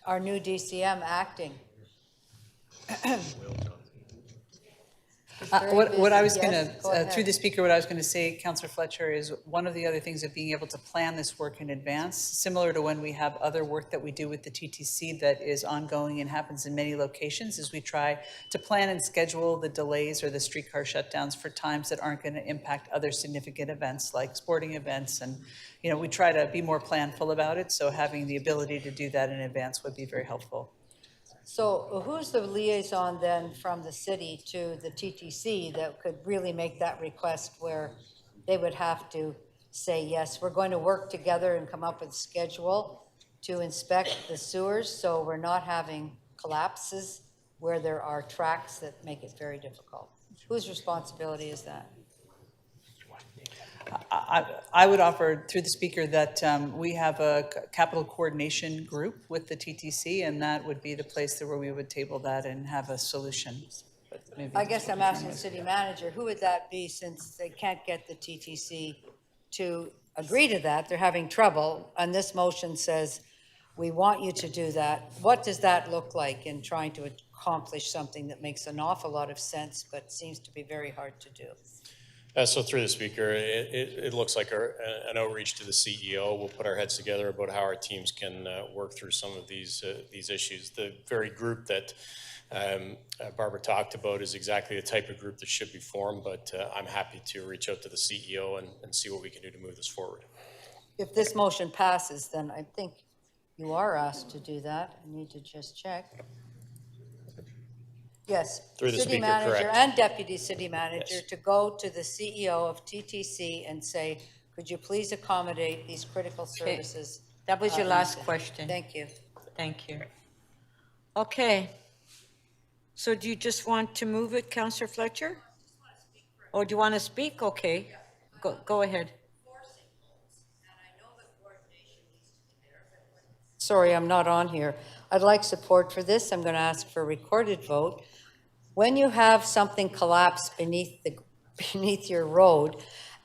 our new DCM acting. What I was Yes, going go to, ahead. through the speaker, what I was going to say, Councillor Fletcher, is one of the other things of being able to plan this work in advance, similar to when we have other work that we do with the TTC that is ongoing and happens in many locations, is we try to plan and schedule the delays or the streetcar shutdowns for times that aren't going to impact other significant events like sporting events. And, you know, we try to be more planful about it. So having the ability to do that in advance would be very helpful. So who's the liaison then from the city to the TTC that could really make that request where they would have to say, yes, we're going to work together and come up with a schedule to inspect the sewers so we're not having collapses where there are tracks that make it very difficult? Whose responsibility is that? I would offer through the speaker that we have a capital coordination group with the TTC, and that would be the place where we would table that and have a solution. But maybe I guess I'm asking the city manager, who would that be, since they can't get the TTC to agree to that? They're having trouble, and this motion says, we want you to do that. What does that look like in trying to accomplish something that makes an awful lot of sense, but seems to be very hard to do? So through the speaker, it looks like an outreach to the CEO. We'll put our heads together about how our teams can work through some of these issues. The very group that Barbara talked about is exactly the type of group that should be formed, but I'm happy to reach out to the CEO and see what we can do to move this forward. If this motion passes, then I think you are asked to do that. I need to just check. Yes, Through the city speaker, manager correct. and deputy city manager Yes. to go to the CEO of TTC and say, could you please accommodate these critical services? That was your last needs? question. Thank you. Thank you. Okay. So do you just want to move it, Councillor Fletcher? Or do you want to speak? Okay, go ahead. Sorry, I'm not on here. I'd like support for this. I'm going to ask for a recorded vote. When you have something collapse beneath your road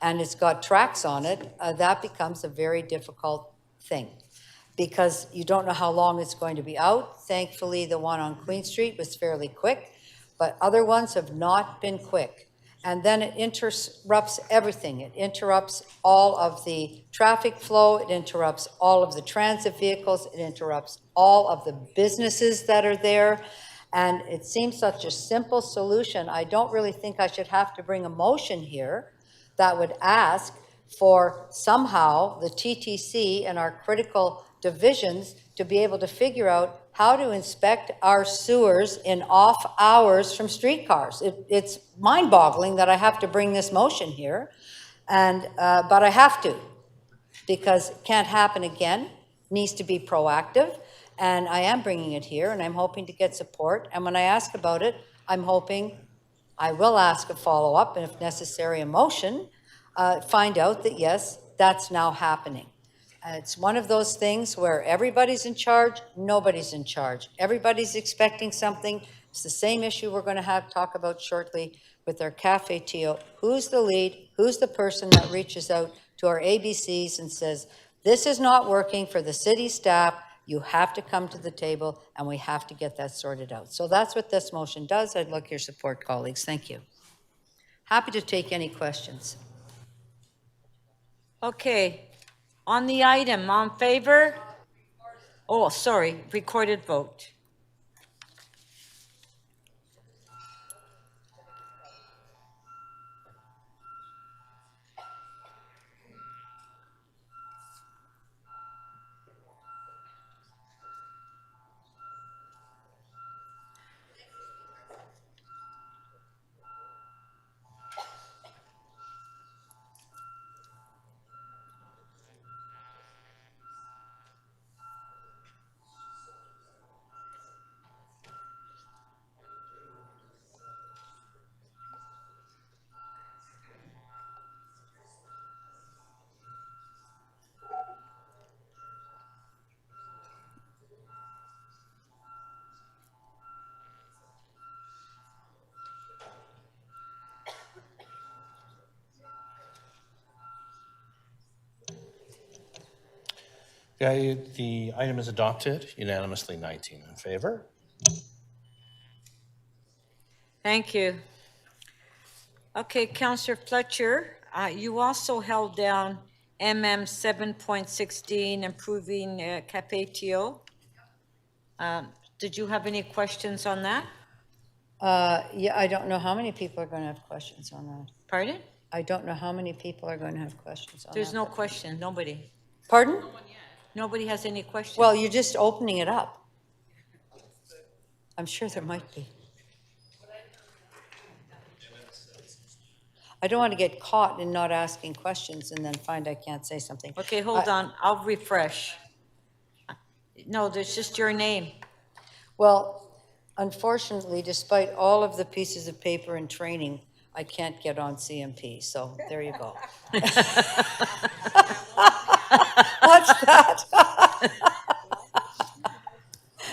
and it's got tracks on it, that becomes a very difficult thing because you don't know how long it's going to be out. Thankfully, the one on Queen Street was fairly quick, but other ones have not been quick. And then it interrupts everything. It interrupts all of the traffic flow. It interrupts all of the transit vehicles. It interrupts all of the businesses that are there. And it seems such a simple solution. I don't really think I should have to bring a motion here that would ask for somehow the TTC and our critical divisions to be able to figure out how to inspect our sewers in off hours from streetcars. It's mind-boggling that I have to bring this motion here, and but I have to, because it can't happen again, needs to be proactive, and I am bringing it here, and I'm hoping to get support, and when I ask about it, I'm hoping I will ask a follow-up, and if necessary, a motion, find out that, yes, that's now happening. It's one of those things where everybody's in charge, nobody's in charge. Everybody's expecting something. It's the same issue we're going to talk about shortly with our Cafe Tio. Who's the lead? Who's the person that reaches out to our ABCs and says, this is not working for the city staff. You have to come to the table, and we have to get that sorted out. So that's what this motion does. I'd like your support, colleagues. Thank you. Happy to take any questions. Okay. On the item, on favor? Oh, sorry, recorded vote. The item is adopted unanimously, 19 in favor. Thank you. Okay, Councillor Fletcher, you also held down MM 7.16, improving Cafe Tio. Did you have any questions on that? Yeah, I don't know how many people are going to have questions on that. Pardon? I don't know how many people are going to have questions on that. There's no question, nobody. Pardon? Nobody has any questions. Well, you're just opening it up. I'm sure there might be. I don't want to get caught in not asking questions and then find I can't say something. Okay, hold on, I'll refresh. No, there's just your name. Well, unfortunately, despite all of the pieces of paper and training, I can't get on CMP, so there you go. What's that?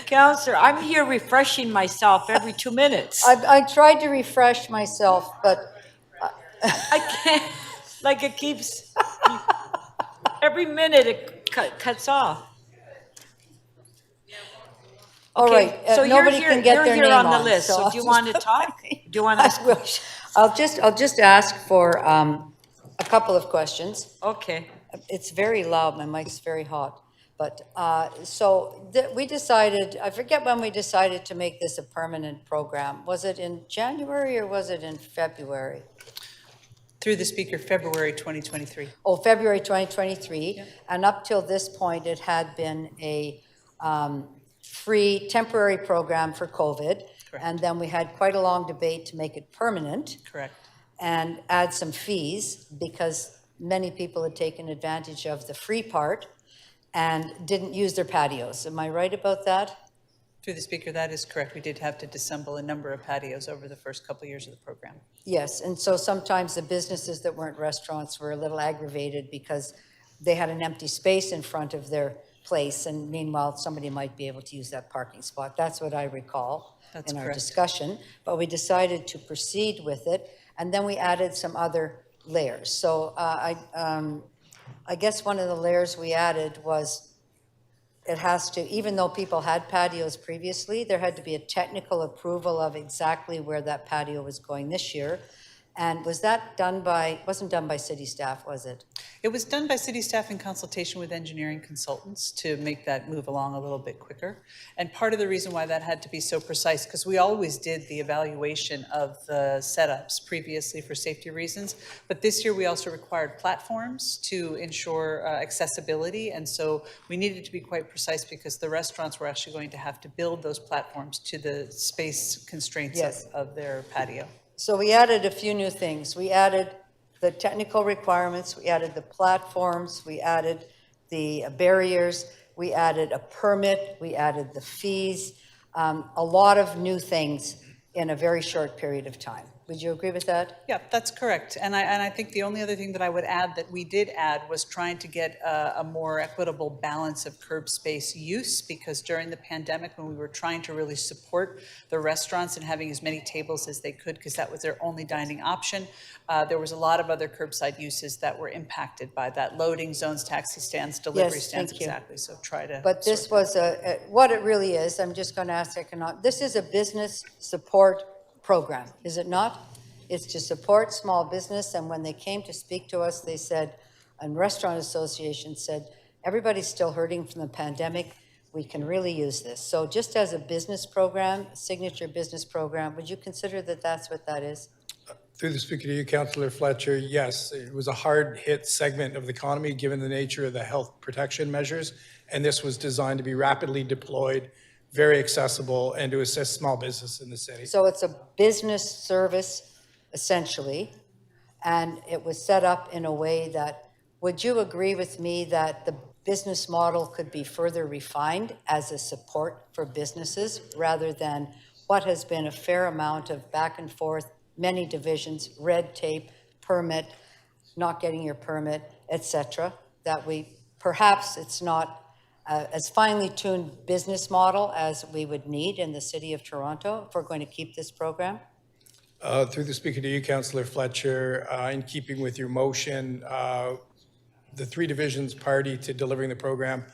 Counselor, I'm here refreshing myself every 2 minutes. I tried to refresh myself, but I can't, like it keeps, every minute it cuts off. all Okay, right, so you're nobody here- can get you're their here name on the on, list, so I'll do you just want to put talk? my name. Do you want to ask I will. questions? I'll just ask for a couple of questions. Okay. It's very loud, my mic's very hot. But, we decided, I forget when we decided to make this a permanent program. Was it in January or was it in February? Through the speaker, February 2023. Oh, February 2023. And up till this point, it had been a free temporary program for COVID. Correct. And then we had quite a long debate to make it permanent. Correct. And add some fees because many people had taken advantage of the free part and didn't use their patios. Am I right about that? Through the speaker, that is correct. We did have to disassemble a number of patios over the first couple of years of the program. Yes, and so sometimes the businesses that weren't restaurants were a little aggravated because they had an empty space in front of their place, and meanwhile, somebody might be able to use that parking spot. That's what I recall That's in our correct. discussion. But we decided to proceed with it, and then we added some other layers. So I guess one of the layers we added was it has to, even though people had patios previously, there had to be a technical approval of exactly where that patio was going this year. And was that done by, wasn't done by city staff, was it? It was done by city staff in consultation with engineering consultants to make that move along a little bit quicker. And part of the reason why that had to be so precise, because we always did the evaluation of the setups previously for safety reasons, but this year we also required platforms to ensure accessibility. And so we needed to be quite precise because the restaurants were actually going to have to build those platforms to the space constraints Yes. of their patio. So we added a few new things. We added the technical requirements, we added the platforms, we added the barriers, we added a permit, we added the fees, a lot of new things in a very short period of time. Would you agree with that? Yeah, that's correct. And I think the only other thing that I would add that we did add was trying to get a more equitable balance of curb space use, because during the pandemic, when we were trying to really support the restaurants and having as many tables as they could, because that was their only dining option, there was a lot of other curbside uses that were impacted by that. Loading zones, taxi stands, delivery Yes, stands, thank you. exactly. So try to. But this was what it really is, I'm just going to ask this is a business support program, is it not? It's to support small business, and when they came to speak to us, they said, and Restaurant Association said, everybody's still hurting from the pandemic, we can really use this. So just as a business program, signature business program, would you consider that that's what that is? Through the speaker to you, Councillor Fletcher, yes, it was a hard-hit segment of the economy given the nature of the health protection measures, and this was designed to be rapidly deployed, very accessible, and to assist small business in the city. So it's a business service, essentially, and it was set up in a way that, would you agree with me that the business model could be further refined as a support for businesses rather than what has been a fair amount of back and forth, many divisions, red tape, permit, not getting your permit, etc., that we, perhaps it's not as finely tuned business model as we would need in the city of Toronto if we're going to keep this program? Through the speaker to you, Councillor Fletcher, in keeping with your motion, the three divisions party to delivering the program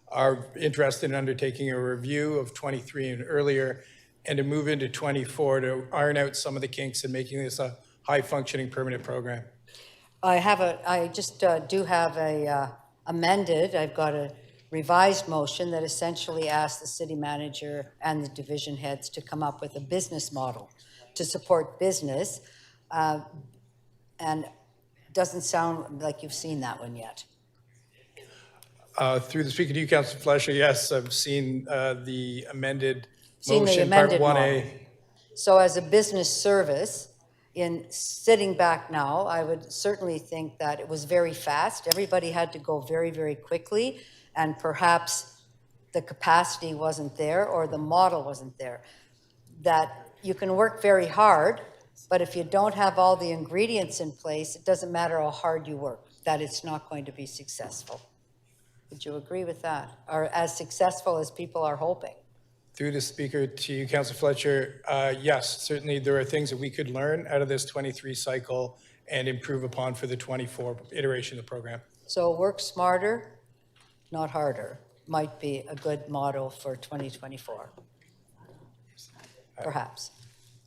are interested in undertaking a review of 23 and earlier, and to move into 24 to iron out some of the kinks and making this a high-functioning permanent program. I just do have a amended, I've got a revised motion that essentially asks the city manager and the division heads to come up with a business model to support business. And doesn't sound like you've seen that one yet. Through the speaker to you, Councillor Fletcher, yes, I've seen the amended motion, Part 1A. So as a business service, in sitting back now, I would certainly think that it was very fast. Everybody had to go very, very quickly, and perhaps the capacity wasn't there or the model wasn't there. That you can work very hard, but if you don't have all the ingredients in place, it doesn't matter how hard you work, that it's not going to be successful. Would you agree with that? Or as successful as people are hoping? Through the speaker to you, Councillor Fletcher, yes, certainly there are things that we could learn out of this 23 cycle and improve upon for the 24 iteration of the program. So work smarter, not harder, might be a good motto for 2024. Perhaps.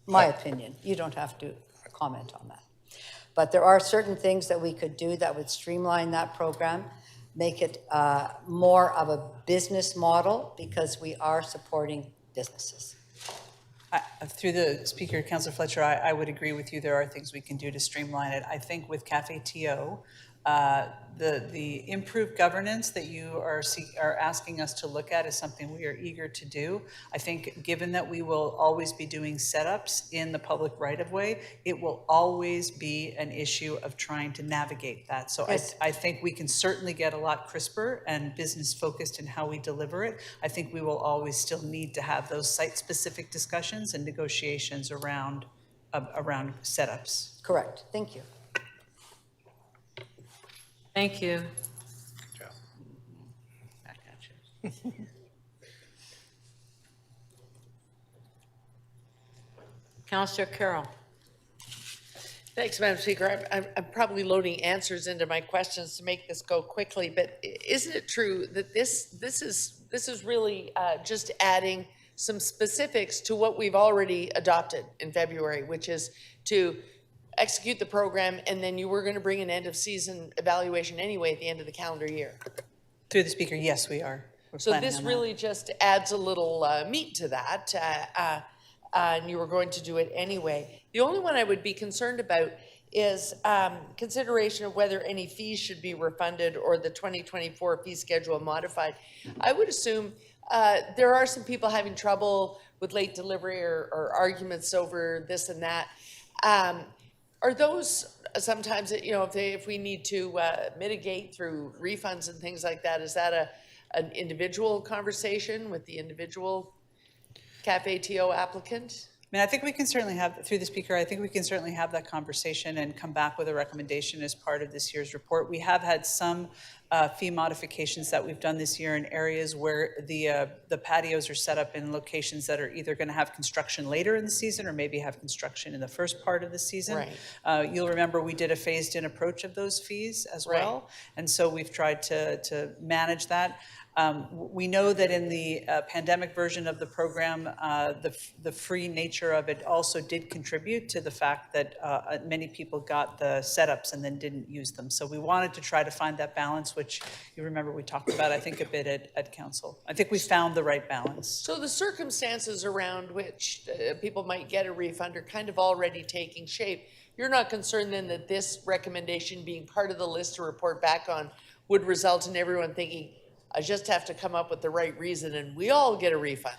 My opinion. You don't have to comment on that. But there are certain things that we could do that would streamline that program, make it more of a business model, because we are supporting businesses. Through the speaker, Councillor Fletcher, I would agree with you. There are things we can do to streamline it. I think with Cafe TO, the improved governance that you are asking us to look at is something we are eager to do. I think given that we will always be doing setups in the public right-of-way, it will always be an issue of trying to navigate that. So yes. I think we can certainly get a lot crisper and business-focused in how we deliver it. I think we will always still need to have those site-specific discussions and negotiations around setups. Correct. Thank you. Thank you. Councillor Carroll. Thanks, Madam Speaker. I'm probably loading answers into my questions to make this go quickly, but isn't it true that this is really just adding some specifics to what we've already adopted in February, which is to execute the program, and then you were going to bring an end of season evaluation anyway at the end of the calendar year? Through the speaker, yes, we are. So this really just adds a little meat to that, and you were going to do it anyway. The only one I would be concerned about is consideration of whether any fees should be refunded or the 2024 fee schedule modified. I would assume there are some people having trouble with late delivery or arguments over this and that. Are those sometimes, you know, if we need to mitigate through refunds and things like that, is that an individual conversation with the individual Cafe TO applicant? I mean, I think we can certainly have, through the speaker, I think we can certainly have that conversation and come back with a recommendation as part of this year's report. We have had some fee modifications that we've done this year in areas where the patios are set up in locations that are either going to have construction later in the season or maybe have construction in the first part of the season. Right. You'll remember we did a phased-in approach of those fees as well. Right. And so we've tried to manage that. We know that in the pandemic version of the program, the free nature of it also did contribute to the fact that many people got the setups and then didn't use them. So we wanted to try to find that balance, which you remember we talked about, I think, a bit at council. I think we found the right balance. So the circumstances around which people might get a refund are kind of already taking shape. You're not concerned then that this recommendation being part of the list to report back on would result in everyone thinking, I just have to come up with the right reason and we all get a refund.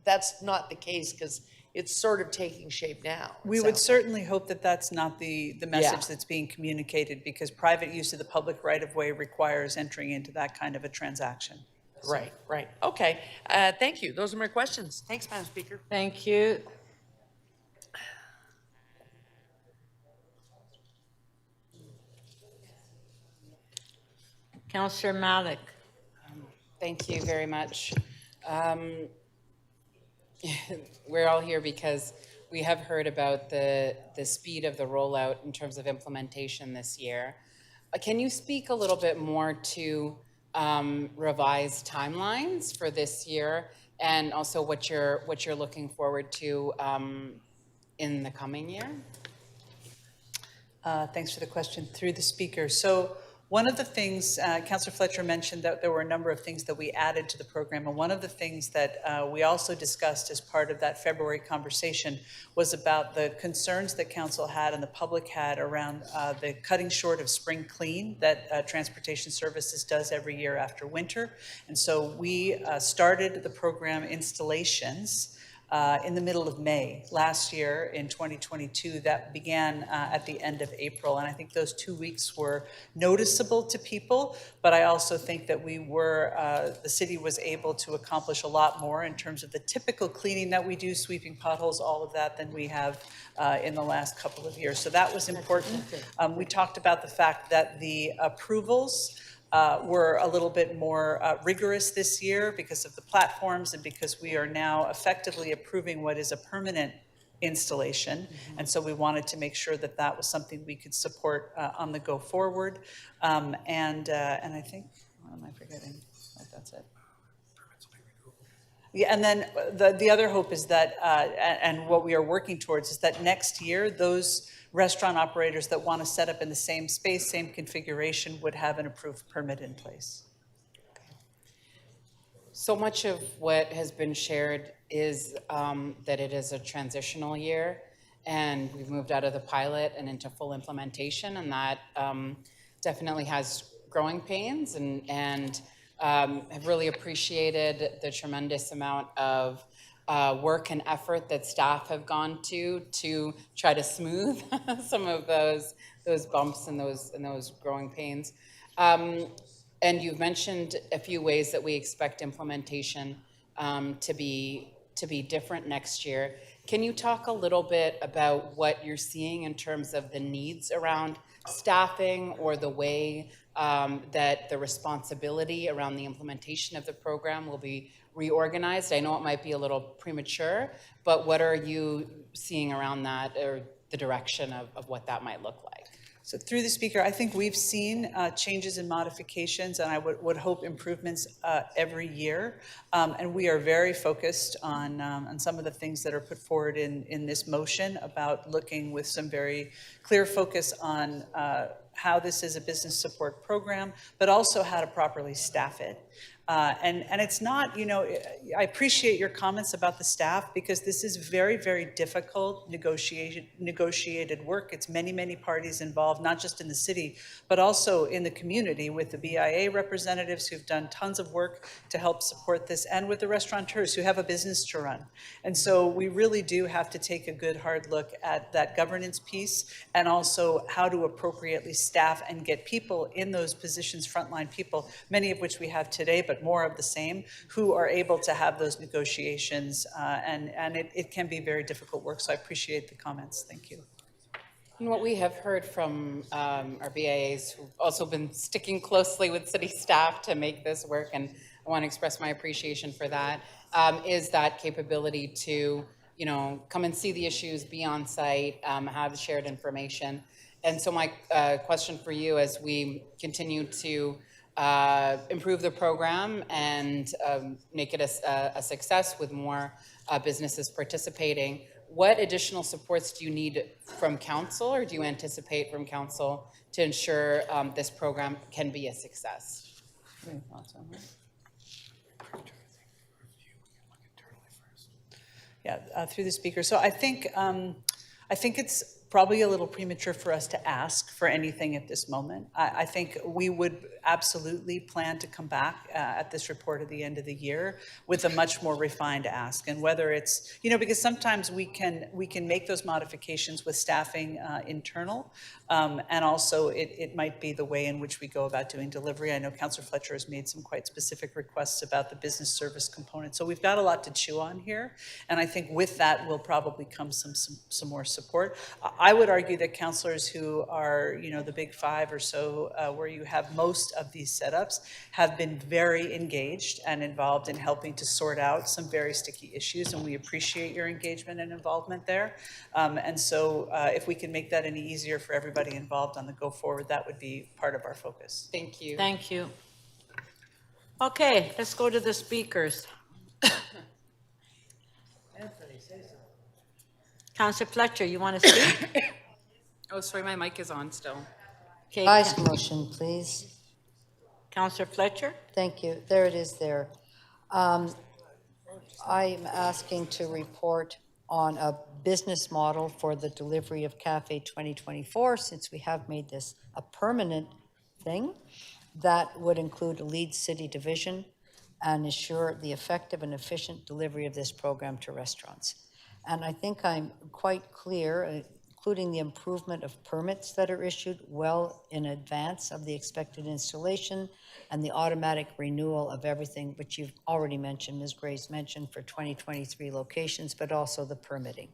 That's not the case, because it's sort of taking shape now. We would certainly hope that that's not the message that's being communicated, because private use of the public right-of-way requires entering into that kind of a transaction. Right, right. Okay. Thank you. Those are my questions. Thanks, Madam Speaker. Thank you. Councillor Malik. Thank you very much. We're all here because we have heard about the speed of the rollout in terms of implementation this year. Can you speak a little bit more to revised timelines for this year, and also what you're looking forward to in the coming year? Thanks for the question. Through the speaker. So one of the things, Councillor Fletcher mentioned that there were a number of things that we added to the program, and one of the things that we also discussed as part of that February conversation was about the concerns that Council had and the public had around the cutting short of spring clean that Transportation Services does every year after winter. And so we started the program installations in the middle of May. Last year, in 2022, that began at the end of April. And I think those 2 weeks were noticeable to people, but I also think that the city was able to accomplish a lot more in terms of the typical cleaning that we do, sweeping potholes, all of that, than we have in the last couple of years. So that was important. We talked about the fact that the approvals were a little bit more rigorous this year because of the platforms and because we are now effectively approving what is a permanent installation. And so we wanted to make sure that that was something we could support on the go forward. And I think, what am I forgetting? That's it. Yeah, and then the other hope is that, and what we are working towards is that next year, those restaurant operators that want to set up in the same space, same configuration, would have an approved permit in place. So much of what has been shared is that it is a transitional year, and we've moved out of the pilot and into full implementation, and that definitely has growing pains, and have really appreciated the tremendous amount of work and effort that staff have gone to try to smooth some of those bumps and those growing pains. And you've mentioned a few ways that we expect implementation to be different next year. Can you talk a little bit about what you're seeing in terms of the needs around staffing or the way that the responsibility around the implementation of the program will be reorganized? I know it might be a little premature, but what are you seeing around that, or the direction of what that might look like? So through the speaker, I think we've seen changes and modifications, and I would hope improvements every year. And we are very focused on some of the things that are put forward in this motion about looking with some very clear focus on how this is a business support program, but also how to properly staff it. And it's not, I appreciate your comments about the staff, because this is very, very difficult negotiated work. It's many, many parties involved, not just in the city, but also in the community, with the BIA representatives who've done tons of work to help support this, and with the restaurateurs who have a business to run. And so we really do have to take a good hard look at that governance piece, and also how to appropriately staff and get people in those positions, frontline people, many of which we have today, but more of the same, who are able to have those negotiations, and it can be very difficult work. So I appreciate the comments. Thank you. And what we have heard from our BIAs, who've also been sticking closely with city staff to make this work, and I want to express my appreciation for that, is that capability to, come and see the issues, be on site, have shared information. And so my question for you, as we continue to improve the program and make it a success with more businesses participating, what additional supports do you need from council, or do you anticipate from council, to ensure this program can be a success? Any thoughts on that? Yeah, through the speaker. So I think it's probably a little premature for us to ask for anything at this moment. I think we would absolutely plan to come back at this report at the end of the year with a much more refined ask. And whether it's, because sometimes we can make those modifications with staffing internal, and also it might be the way in which we go about doing delivery. I know Councillor Fletcher has made some quite specific requests about the business service component. So we've got a lot to chew on here. And I think with that will probably come some more support. I would argue that councillors who are, the big five or so, where you have most of these setups, have been very engaged and involved in helping to sort out some very sticky issues, and we appreciate your engagement and involvement there. And so if we can make that any easier for everybody involved on the go forward, that would be part of our focus. Thank you. Thank you. Okay, let's go to the speakers. Councillor Fletcher, you want to speak? Oh, sorry, my mic is on still. Okay, Ayes motion, please. Councillor Fletcher? Thank you. There it is there. I'm asking to report on a business model for the delivery of Cafe 2024, since we have made this a permanent thing. That would include a lead city division and ensure the effective and efficient delivery of this program to restaurants. And I think I'm quite clear, including the improvement of permits that are issued well in advance of the expected installation and the automatic renewal of everything, which you've already mentioned, Ms. Grace mentioned, for 2023 locations, but also the permitting.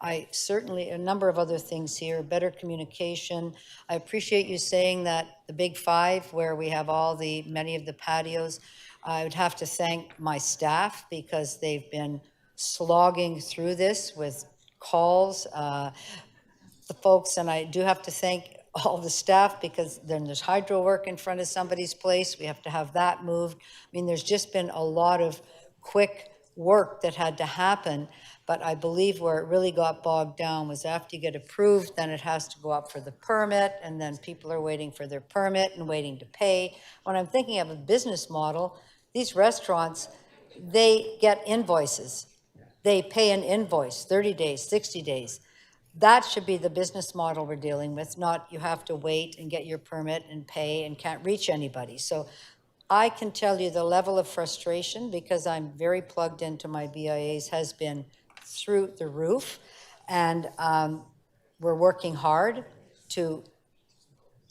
I certainly, a number of other things here, better communication. I appreciate you saying that the Big Five, where we have many of the patios, I would have to thank my staff because they've been slogging through this with calls, the folks, and I do have to thank all the staff because then there's hydro work in front of somebody's place. We have to have that moved. I mean, there's just been a lot of quick work that had to happen, but I believe where it really got bogged down was after you get approved, then it has to go up for the permit, and then people are waiting for their permit and waiting to pay. When I'm thinking of a business model, these restaurants, they get invoices. They pay an invoice, 30 days, 60 days. That should be the business model we're dealing with, not you have to wait and get your permit and pay and can't reach anybody. So I can tell you the level of frustration, because I'm very plugged into my BIAs, has been through the roof. And we're working hard to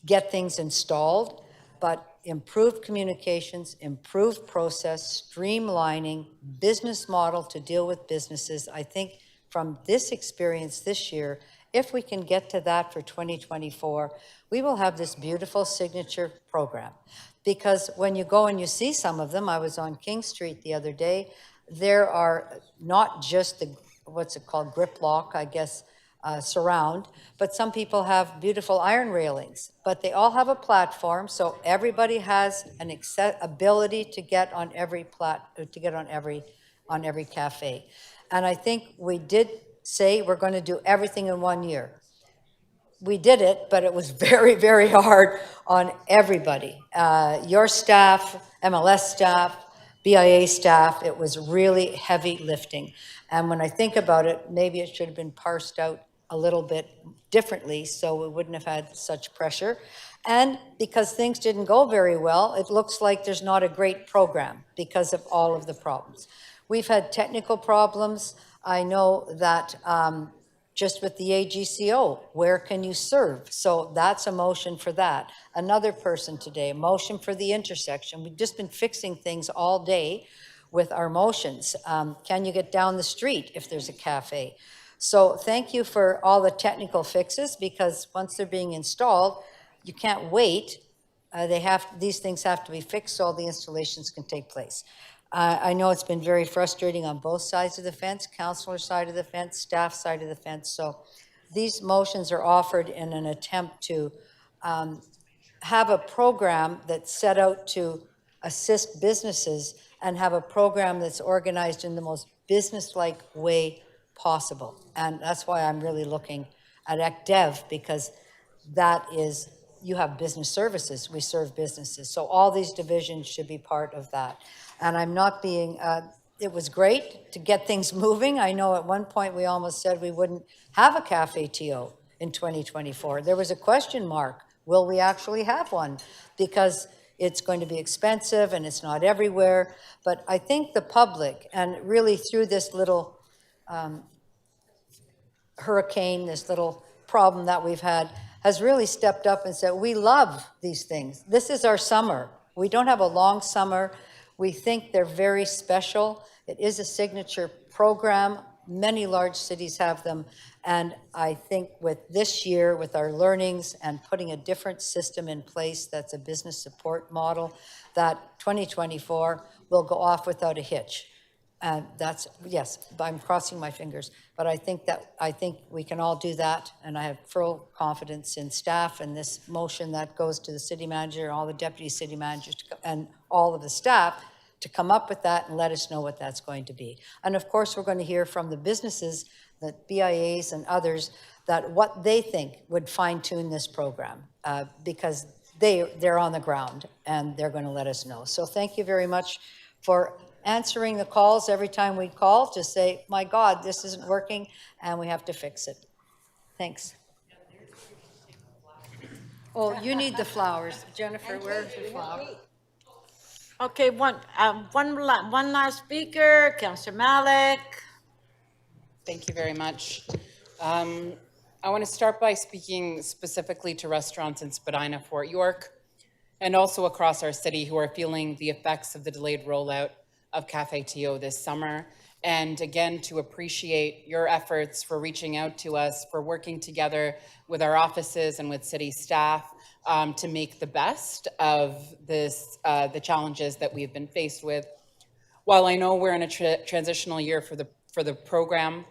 get things installed, but improved communications, improved process, streamlining, business model to deal with businesses. I think from this experience this year, if we can get to that for 2024, we will have this beautiful signature program. Because when you go and you see some of them, I was on King Street the other day, there are not just the, what's it called, grip lock, I guess, surround, but some people have beautiful iron railings, but they all have a platform, so everybody has an ability to get on every on every cafe. And I think we did say we're going to do everything in 1 year. We did it, but it was very, very hard on everybody. Your staff, MLS staff, BIA staff, it was really heavy lifting. And when I think about it, maybe it should have been parsed out a little bit differently so we wouldn't have had such pressure. And because things didn't go very well, it looks like there's not a great program because of all of the problems. We've had technical problems. I know that just with the AGCO, where can you serve? So that's a motion for that. Another person today, a motion for the intersection. We've just been fixing things all day with our motions. Can you get down the street if there's a cafe? So thank you for all the technical fixes, because once they're being installed, you can't wait. These things have to be fixed so all the installations can take place. I know it's been very frustrating on both sides of the fence, councilor side of the fence, staff side of the fence. So these motions are offered in an attempt to have a program that's set out to assist businesses and have a program that's organized in the most business-like way possible. And that's why I'm really looking at ECDEV, because that is, you have business services, we serve businesses. So all these divisions should be part of that. And I'm not being, it was great to get things moving. I know at one point we almost said we wouldn't have a Cafe TO in 2024. There was a question mark. Will we actually have one? Because it's going to be expensive and it's not everywhere. But I think the public, and really through this little hurricane, this little problem that we've had, has really stepped up and said, we love these things. This is our summer. We don't have a long summer. We think they're very special. It is a signature program. Many large cities have them. And I think with this year, with our learnings and putting a different system in place that's a business support model, that 2024 will go off without a hitch. That's, yes, I'm crossing my fingers, but I think we can all do that, and I have full confidence in staff and this motion that goes to the city manager, all the deputy city managers, and all of the staff to come up with that and let us know what that's going to be. And of course, we're going to hear from the businesses, the BIAs and others, that what they think would fine-tune this program, because they're on the ground and they're going to let us know. So thank you very much for answering the calls every time we call to say, my God, this isn't working and we have to fix it. Thanks. Oh, you need the flowers. Jennifer, where's your flower? Okay, one last speaker, Councillor Malik. Thank you very much. I want to start by speaking specifically to restaurants in Spadina, Fort York, and also across our city who are feeling the effects of the delayed rollout of Cafe TO this summer. And again, to appreciate your efforts for reaching out to us, for working together with our offices and with city staff to make the best of this, the challenges that we've been faced with. While I know we're in a transitional year for the program,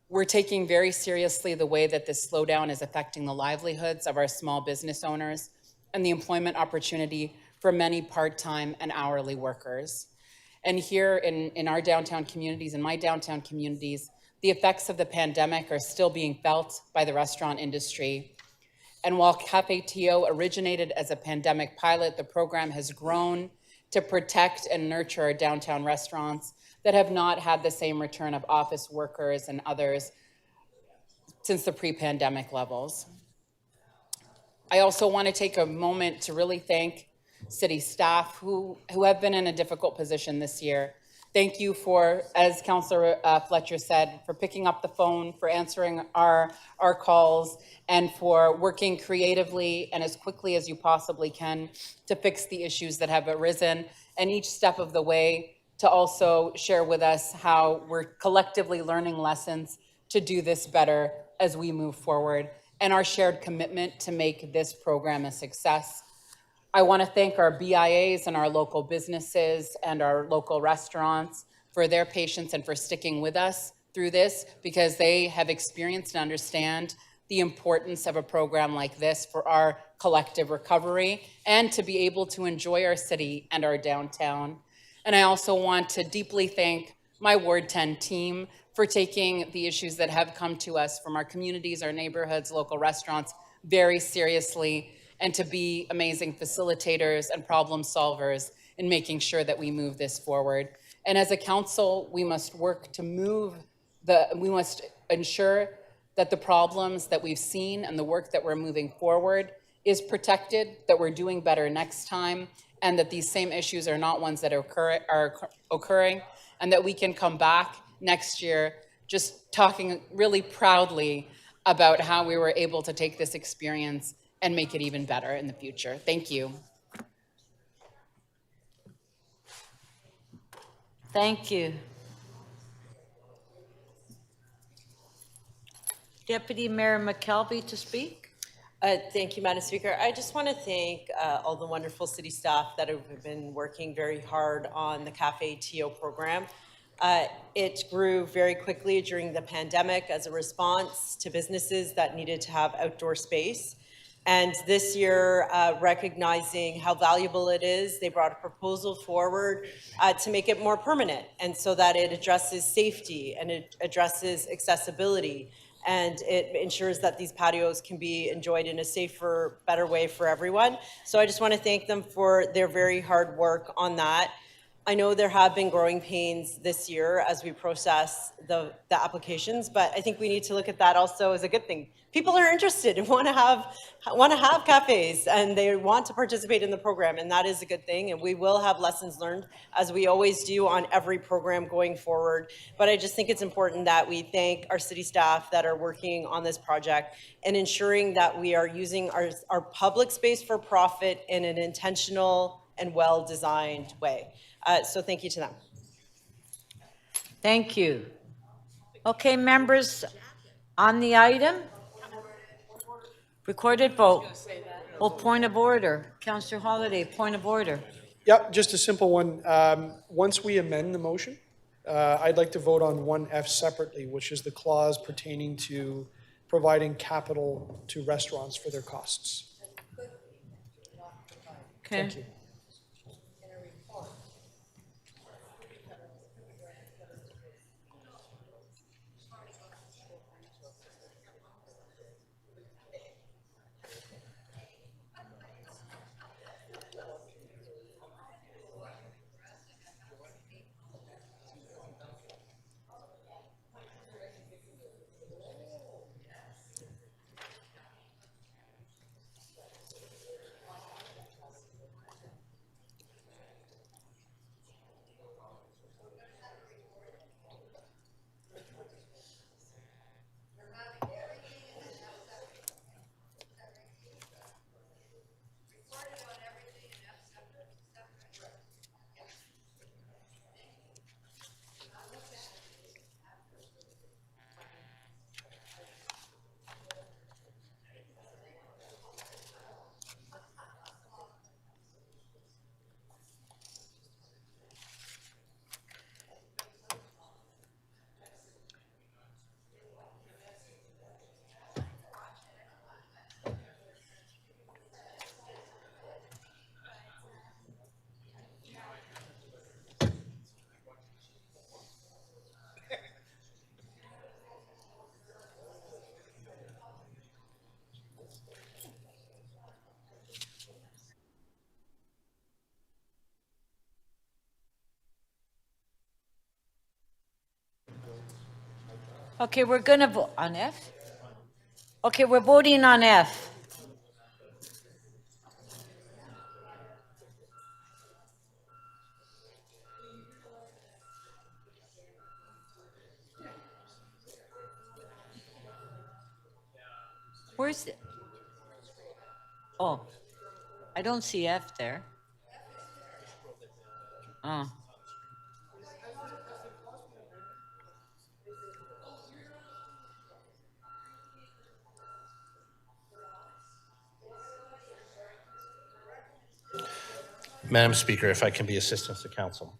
we're taking very seriously the way that this slowdown is affecting the livelihoods of our small business owners and the employment opportunity for many part-time and hourly workers. And here in our downtown communities, in my downtown communities, the effects of the pandemic are still being felt by the restaurant industry. And while Cafe TO originated as a pandemic pilot, the program has grown to protect and nurture our downtown restaurants that have not had the same return of office workers and others since the pre-pandemic levels. I also want to take a moment to really thank city staff who have been in a difficult position this year. Thank you for, as Councillor Fletcher said, for picking up the phone, for answering our calls, and for working creatively and as quickly as you possibly can to fix the issues that have arisen, and each step of the way to also share with us how we're collectively learning lessons to do this better as we move forward, and our shared commitment to make this program a success. I want to thank our BIAs and our local businesses and our local restaurants for their patience and for sticking with us through this, because they have experienced and understand the importance of a program like this for our collective recovery and to be able to enjoy our city and our downtown. And I also want to deeply thank my Ward 10 team for taking the issues that have come to us from our communities, our neighborhoods, local restaurants very seriously, and to be amazing facilitators and problem solvers in making sure that we move this forward. And as a council, we must work to we must ensure that the problems that we've seen and the work that we're moving forward is protected, that we're doing better next time, and that these same issues are not ones that are occurring, and that we can come back next year just talking really proudly about how we were able to take this experience and make it even better in the future. Thank you. Thank you. Deputy Mayor McKelvey to speak. Thank you, Madam Speaker. I just want to thank all the wonderful city staff that have been working very hard on the Cafe TO program. It grew very quickly during the pandemic as a response to businesses that needed to have outdoor space. And this year, recognizing how valuable it is, they brought a proposal forward to make it more permanent, and so that it addresses safety and it addresses accessibility, and it ensures that these patios can be enjoyed in a safer, better way for everyone. So I just want to thank them for their very hard work on that. I know there have been growing pains this year as we process the applications, but I think we need to look at that also as a good thing. People are interested and want to have cafes, and they want to participate in the program, and that is a good thing. And we will have lessons learned, as we always do on every program going forward. But I just think it's important that we thank our city staff that are working on this project and ensuring that we are using our public space for profit in an intentional and well-designed way. So thank you to them. Thank you. Okay, members, on the item, recorded vote. Well, point of order. Councillor Holyday, point of order. Yep, just a simple one. Once we amend the motion, I'd like to vote on 1F separately, which is the clause pertaining to providing capital to restaurants for their costs. Okay. Thank you. Okay, we're gonna vote on F? Okay, we're voting on F. Where's the? Oh, I don't see F there. Oh. Madam Speaker, if I can be assistant to council.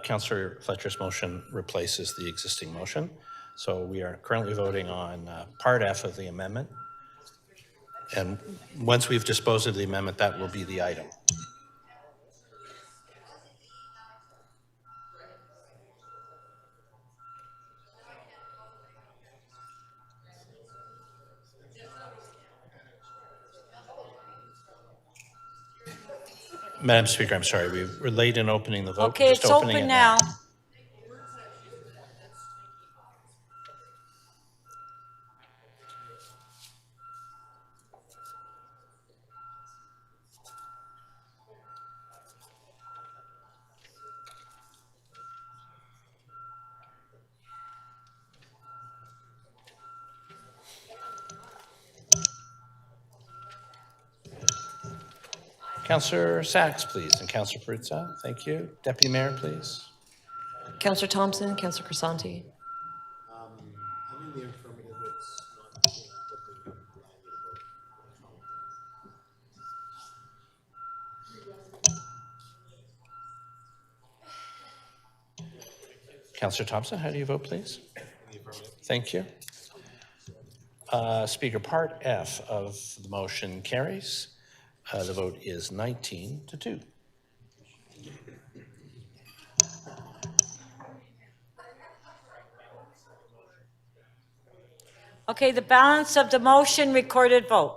Councillor Fletcher's motion replaces the existing motion. So we are currently voting on Part F of the amendment. And once we've disposed of the amendment, that will be the item. Madam Speaker, I'm sorry, we're late in opening the vote. Okay, Just it's opening open it now. Councillor Sachs, please, and Councillor Perruzza. Thank you. Deputy Mayor, please. Councillor Thompson, Councillor Crisanti. I'm in the affirmative. It's not Councillor Thompson, how do you vote, please? Thank you. Speaker, Part F of the motion carries. The vote is 19-2. Okay, the balance of the motion recorded vote.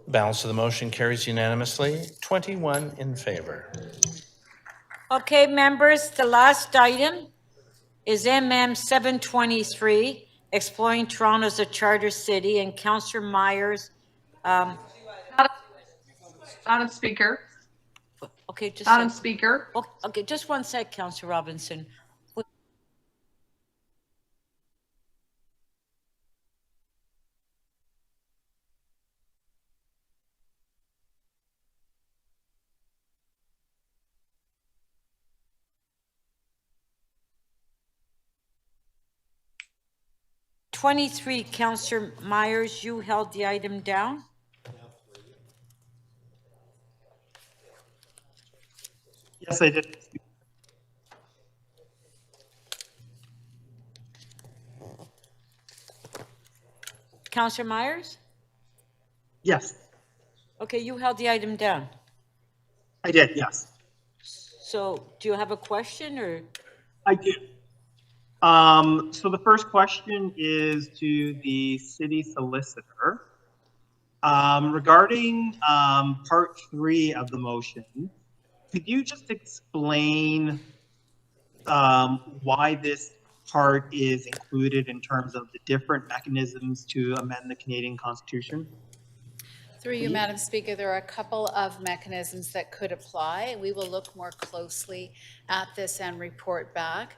Balance of the motion carries unanimously, 21 in favor. Okay, members, the last item is MM 723, Exploring Toronto as a Charter City, and Councillor Myers. Madam Speaker. Okay, just. Madam Speaker. Okay, just one sec, Councillor Robinson. '23, Councillor Myers, you held the item down. Yes, I did. Councillor Myers? Yes, Okay, you held the item down. I did, yes. So do you have a question or? I do. So the first question is to the city solicitor. Regarding part 3 of the motion, could you just explain why this part is included in terms of the different mechanisms to amend the Canadian Constitution? Through you, Madam Speaker, there are a couple of mechanisms that could apply. We will look more closely at this and report back.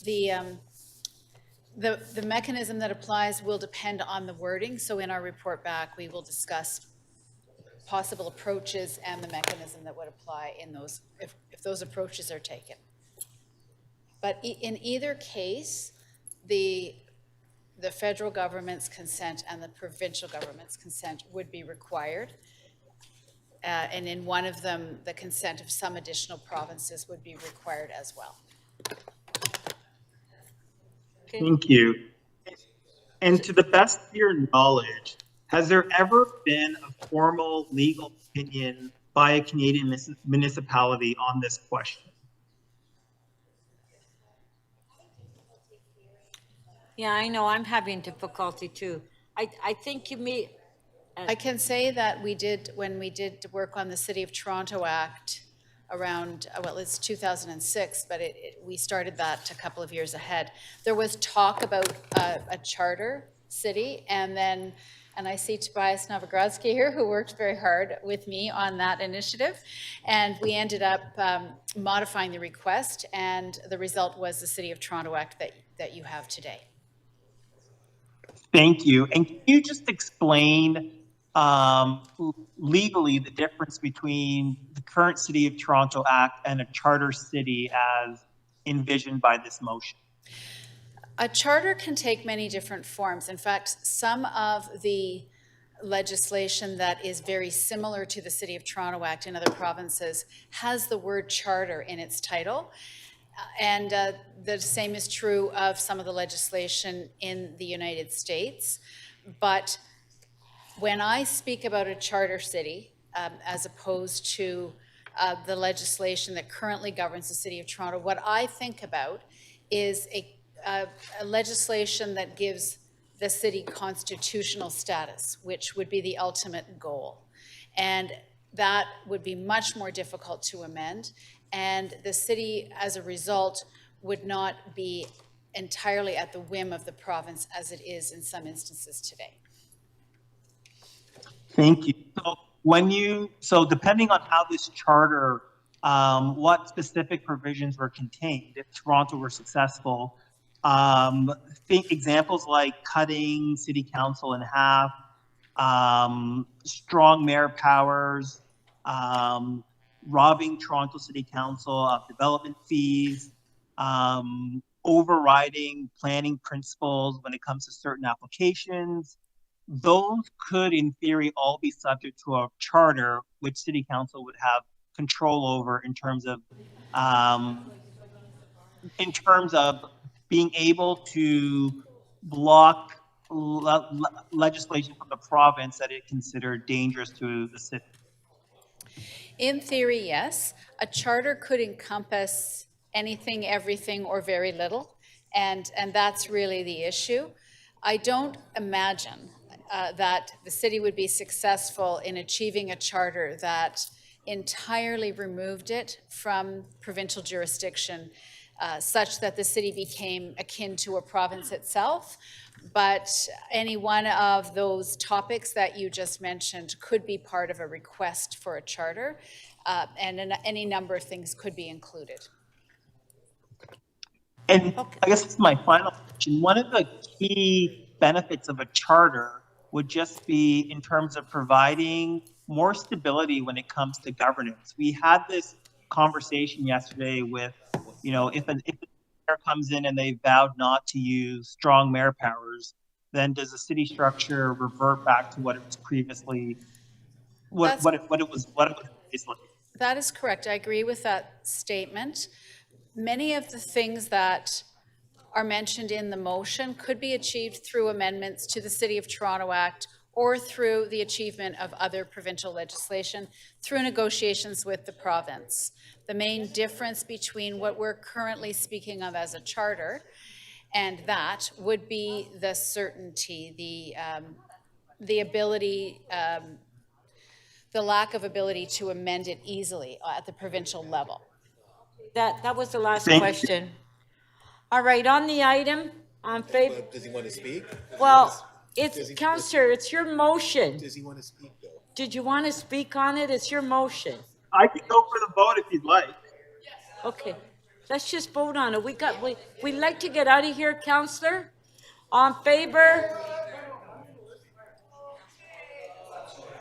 The mechanism that applies will depend on the wording, so in our report back, we will discuss possible approaches and the mechanism that would apply in those, if those approaches are taken. But in either case, the federal government's consent and the provincial government's consent would be required. And in one of them, the consent of some additional provinces would be required as well. Thank you. And to the best of your knowledge, has there ever been a formal legal opinion by a Canadian municipality on this question? Yeah, I know, I'm having difficulty too. I think you may. I can say that we did, when we did work on the City of Toronto Act around, well, it's 2006, but we started that a couple of years ahead. There was talk about a charter city, and then, and I see Tobias Novogrodsky here, who worked very hard with me on that initiative, and we ended up modifying the request, and the result was the City of Toronto Act that you have today. Thank you. And can you just explain legally the difference between the current City of Toronto Act and a charter city as envisioned by this motion? A charter can take many different forms. In fact, some of the legislation that is very similar to the City of Toronto Act in other provinces has the word charter in its title. And the same is true of some of the legislation in the United States. But when I speak about a charter city, as opposed to the legislation that currently governs the City of Toronto, what I think about is a legislation that gives the city constitutional status, which would be the ultimate goal. And that would be much more difficult to amend. And the city, as a result, would not be entirely at the whim of the province as it is in some instances today. Thank you. So depending on how this charter, what specific provisions were contained, if Toronto were successful, think examples like cutting city council in half, strong mayor powers, robbing Toronto City Council of development fees, overriding planning principles when it comes to certain applications. Those could, in theory, all be subject to a charter, which City Council would have control over in terms of being able to block legislation from the province that it considered dangerous to the city. In theory, yes. A charter could encompass anything, everything, or very little, and that's really the issue. I don't imagine that the city would be successful in achieving a charter that entirely removed it from provincial jurisdiction. such that the city became akin to a province itself. But any one of those topics that you just mentioned could be part of a request for a charter, and any number of things could be included. And I guess it's my final question. One of the key benefits of a charter would just be in terms of providing more stability when it comes to governance. We had this conversation yesterday with, if a mayor comes in and they vowed not to use strong mayor powers, then does the city structure revert back to what it was previously, what it was previously? That is correct. I agree with that statement. Many of the things that are mentioned in the motion could be achieved through amendments to the City of Toronto Act or through the achievement of other provincial legislation through negotiations with the province. The main difference between what we're currently speaking of as a charter and that would be the certainty, the ability, the lack of ability to amend it easily at the provincial level. That was the last question. All right, on the item, on favor. Does he want to speak? Well, Counselor, it's your motion. Does he want to speak, though? Did you want to speak on it? It's your motion. I can go for the vote if you'd like. Okay, let's just vote on it. We'd like to get out of here, Counselor. On favor?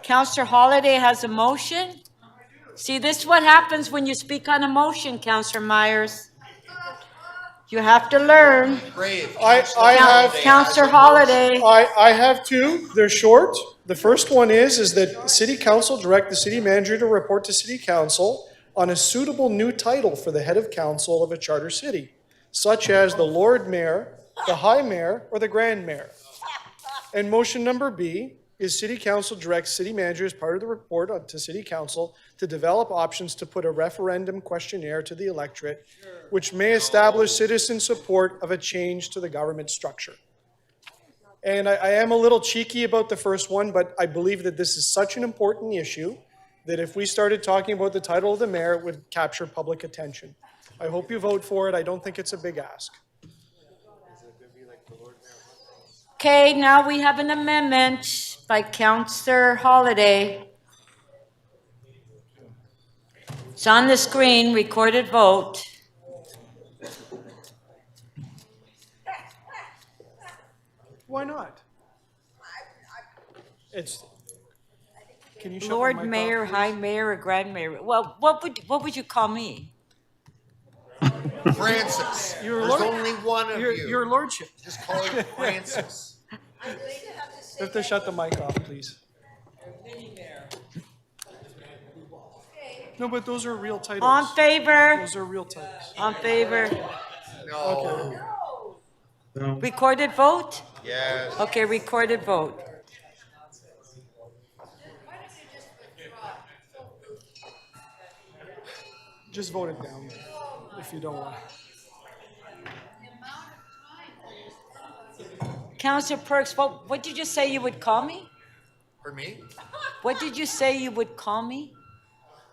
Counselor Holiday has a motion. See, this is what happens when you speak on a motion, Counselor Myers. You have to learn. Counselor Holiday. I have two. They're short. The first one is that City Council direct the city manager to report to City Council on a suitable new title for the head of council of a charter city, such as the Lord Mayor, the High Mayor, or the Grand Mayor. And motion number B is City Council directs city manager as part of the report to City Council to develop options to put a referendum questionnaire to the electorate, which may establish citizen support of a change to the government structure. And I am a little cheeky about the first one, but I believe that this is such an important issue that if we started talking about the title of the mayor, it would capture public attention. I hope you vote for it. I don't think it's a big ask. Okay, now we have an amendment by Counselor Holiday. It's on the screen, recorded vote. Why not? Can you shut the Lord mic Mayor, off, please? High Mayor, or Grand Mayor. Well, what would you call me? Francis. Your There's lord- only one of you. Your lordship. Just call you Francis. You have to shut the mic off, please. No, but those are real titles. On favor? Those are real titles. On favor? No. Recorded vote? Yes. Okay, recorded vote. Just vote it down if you don't want. Counselor Perks, what did you say you would call me? For me? What did you say you would call me?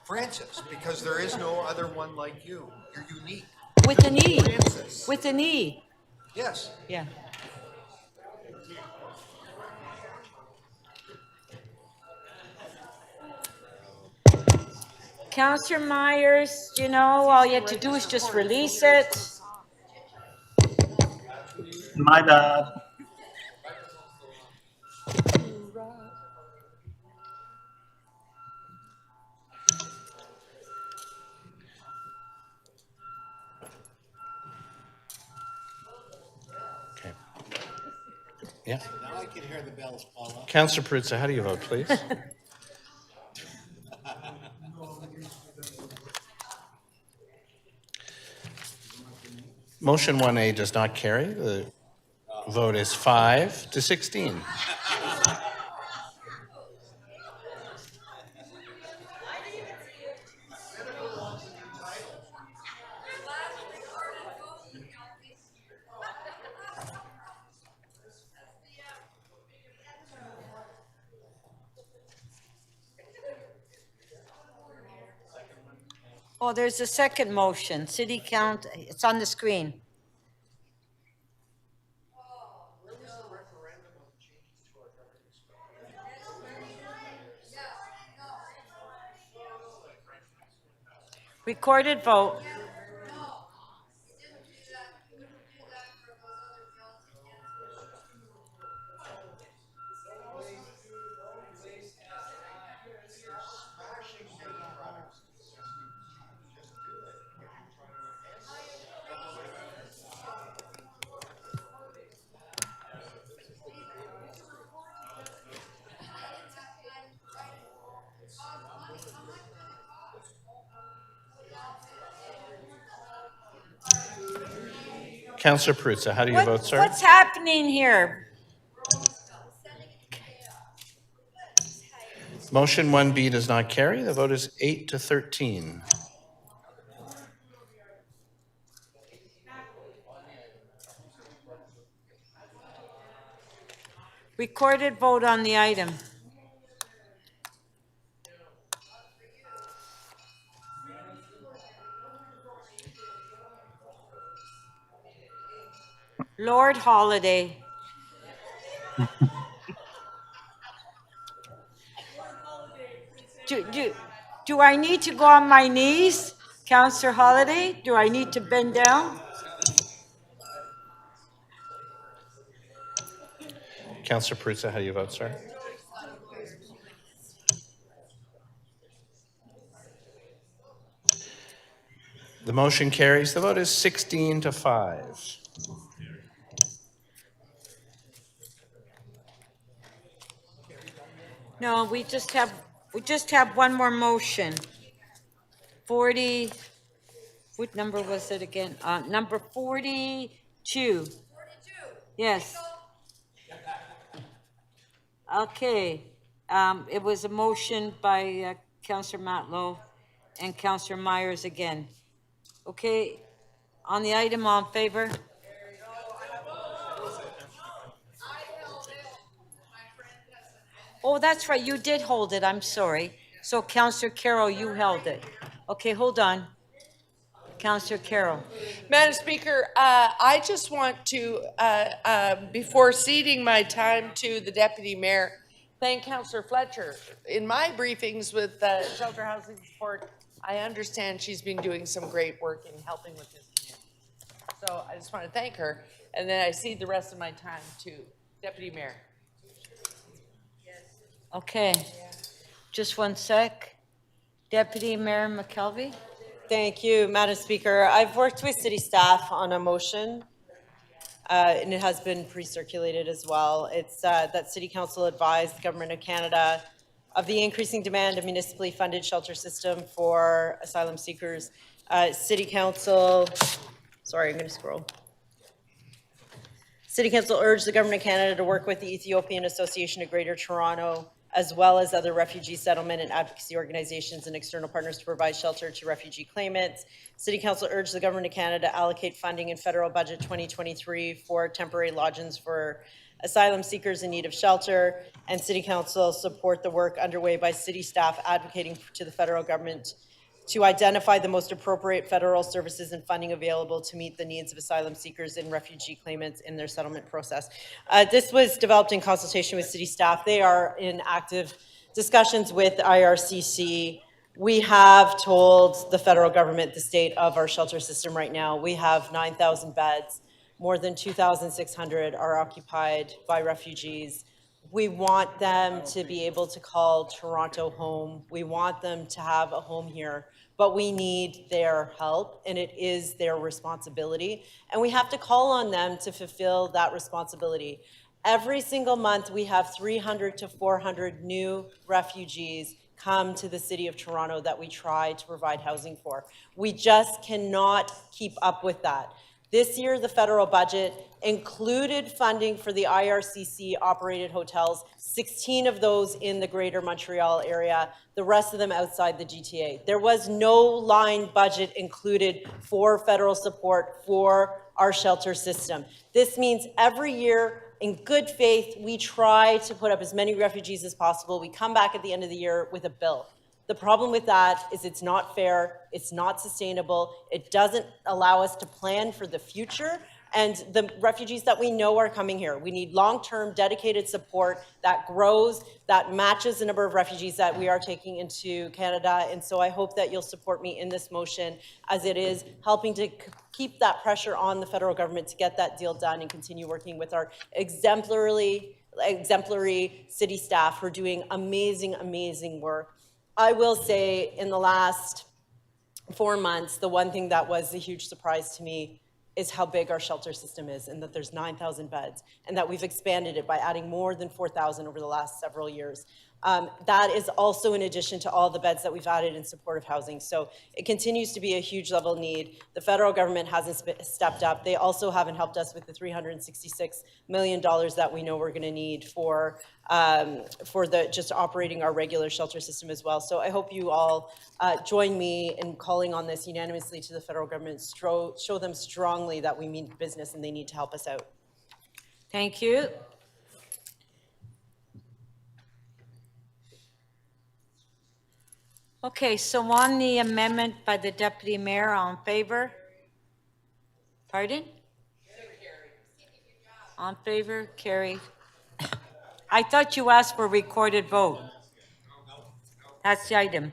Francis, because there is no other one like you. You're unique. With an E. Francis. With an E. Yes. Yeah. Counselor Myers, all you have to do is just release it. My bad. Okay. Yeah. Now I can hear the bells, Paula. Councillor Perruzza, how do you vote, please? Motion 1A does not carry. The vote is 5 to 16. Oh, there's a second motion, city count, it's on the screen. Recorded vote. Councillor Perruzza, how do you vote, sir? What's happening here? Motion 1B does not carry. The vote is 8 to 13. Recorded vote on the item. Lord Holiday. Do I need to go on my knees, Councillor Holiday? Do I need to bend down? Councillor Perruzza, how do you vote, sir? The motion carries. The vote is 16 to 5. No, we just have one more motion. 40, what number was it again? Number 42. Yes. Okay, it was a motion by Councillor Matlow and Councillor Myers again. Okay, on the item, all in favor? Oh, that's right, you did hold it, I'm sorry. So Councillor Carroll, you held it. Okay, hold on. Councillor Carroll. Madam Speaker, I just want to, before ceding my time to the Deputy Mayor, thank Councillor Fletcher. In my briefings with Shelter Housing Support, I understand she's been doing some great work in helping with this community. So I just want to thank her, and then I cede the rest of my time to Deputy Mayor. Okay, just one sec. Deputy Mayor McKelvey. Thank you, Madam Speaker. I've worked with city staff on a motion, and it has been pre-circulated as well. It's that City Council advised the Government of Canada of the increasing demand of municipally funded shelter system for asylum seekers. City Council, sorry, I'm going to scroll. City Council urged the Government of Canada to work with the Ethiopian Association of Greater Toronto, as well as other refugee settlement and advocacy organizations and external partners to provide shelter to refugee claimants. City Council urged the Government of Canada to allocate funding in federal budget 2023 for temporary lodgings for asylum seekers in need of shelter. And City Council support the work underway by city staff advocating to the federal government to identify the most appropriate federal services and funding available to meet the needs of asylum seekers and refugee claimants in their settlement process. This was developed in consultation with city staff. They are in active discussions with IRCC. We have told the federal government the state of our shelter system right now. We have 9,000 beds. More than 2,600 are occupied by refugees. We want them to be able to call Toronto home. We want them to have a home here, but we need their help, and it is their responsibility. And we have to call on them to fulfill that responsibility. Every single month, we have 300 to 400 new refugees come to the city of Toronto that we try to provide housing for. We just cannot keep up with that. This year, the federal budget included funding for the IRCC-operated hotels, 16 of those in the Greater Montreal area, the rest of them outside the GTA. There was no line budget included for federal support for our shelter system. This means every year, in good faith, we try to put up as many refugees as possible. We come back at the end of the year with a bill. The problem with that is it's not fair, it's not sustainable, it doesn't allow us to plan for the future and the refugees that we know are coming here. We need long-term dedicated support that grows, that matches the number of refugees that we are taking into Canada. And so I hope that you'll support me in this motion, as it is helping to keep that pressure on the federal government to get that deal done and continue working with our exemplary city staff who are doing amazing, amazing work. I will say in the last 4 months, the one thing that was a huge surprise to me is how big our shelter system is, and that there's 9,000 beds, and that we've expanded it by adding more than 4,000 over the last several years. That is also in addition to all the beds that we've added in supportive housing. So it continues to be a huge level need. The federal government hasn't stepped up. They also haven't helped us with the $366 million that we know we're going to need for just operating our regular shelter system as well. So I hope you all join me in calling on this unanimously to the federal government, show them strongly that we mean business and they need to help us out. Thank you. Okay, so on the amendment by the Deputy Mayor, all in favor? Pardon? On favor, carried. I thought you asked for a recorded vote. That's the item.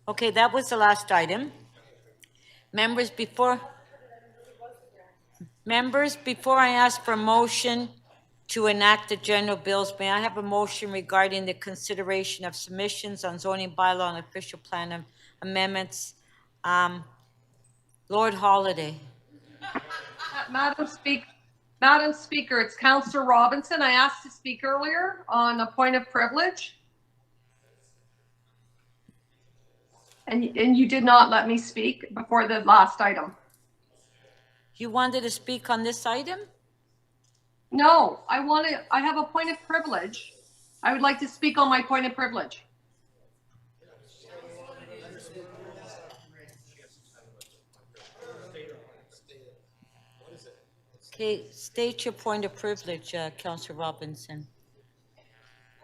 Okay, that was the last item. Members, before I ask for a motion to enact the general bills, may I have a motion regarding the consideration of submissions on zoning bylaw and official plan amendments? Lord Holiday. Madam Speaker, it's Councillor Robinson. I asked to speak earlier on a point of privilege. And you did not let me speak before the last item. You wanted to speak on this item? No, I have a point of privilege. I would like to speak on my point of privilege. Okay, state your point of privilege, Councillor Robinson.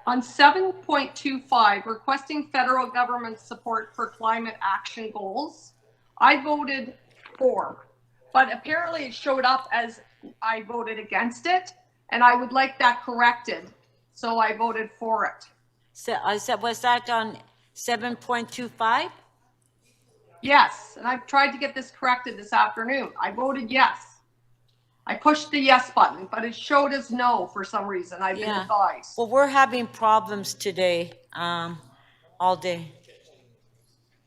On 7.25, requesting federal government support for climate action goals, I voted for, but apparently it showed up as I voted against it, and I would like that corrected. So I voted for it. So was that on 7.25? Yes, and I've tried to get this corrected this afternoon. I voted yes. I pushed the yes button, but it showed as no for some reason. I've been advised. Well, we're having problems today, all day.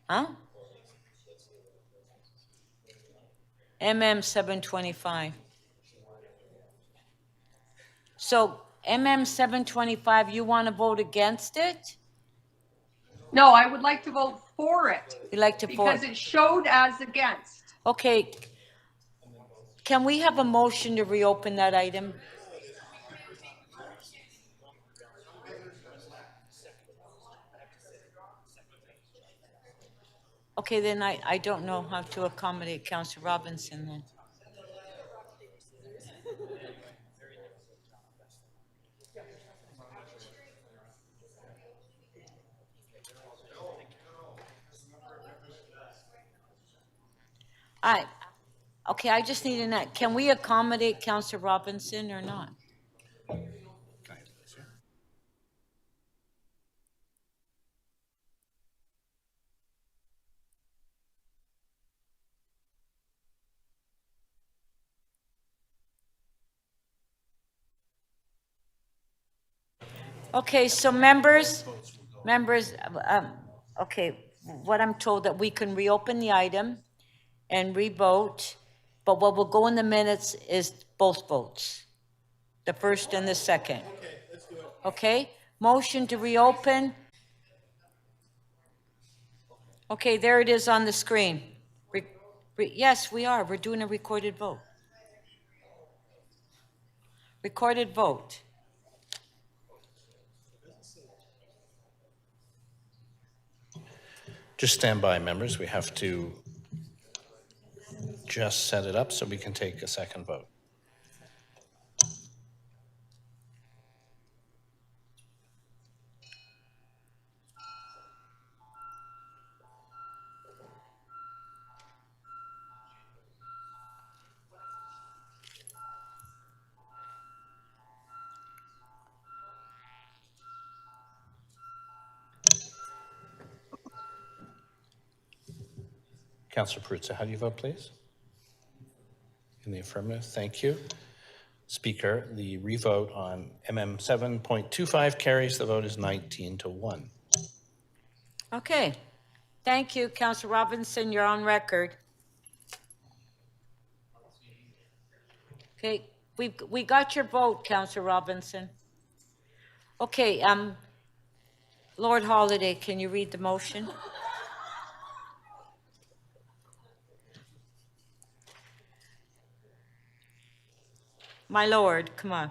Huh? MM 725. So MM 725, you want to vote against it? No, I would like to vote for it. You'd like to vote? Because it showed as against. Okay. Can we have a motion to reopen that item? Okay, then I don't know how to accommodate Councillor Robinson then. Okay, I just need to, can we accommodate Councillor Robinson or not? Okay, so members, okay, what I'm told that we can reopen the item and re-vote, but what will go in the minutes is both votes, the first and the second. Okay, motion to reopen. Okay, there it is on the screen. Yes, we are. We're doing a recorded vote. Recorded vote. Just stand by, members. We have to just set it up so we can take a second vote. Councillor Perruzza, how do you vote, please? In the affirmative, thank you. Speaker, the revote on MM 7.25 carries. The vote is 19-1. Okay. Thank you, Councillor Robinson. You're on record. Okay, we got your vote, Councillor Robinson. Okay, Lord Holiday, can you read the motion? My lord, come on.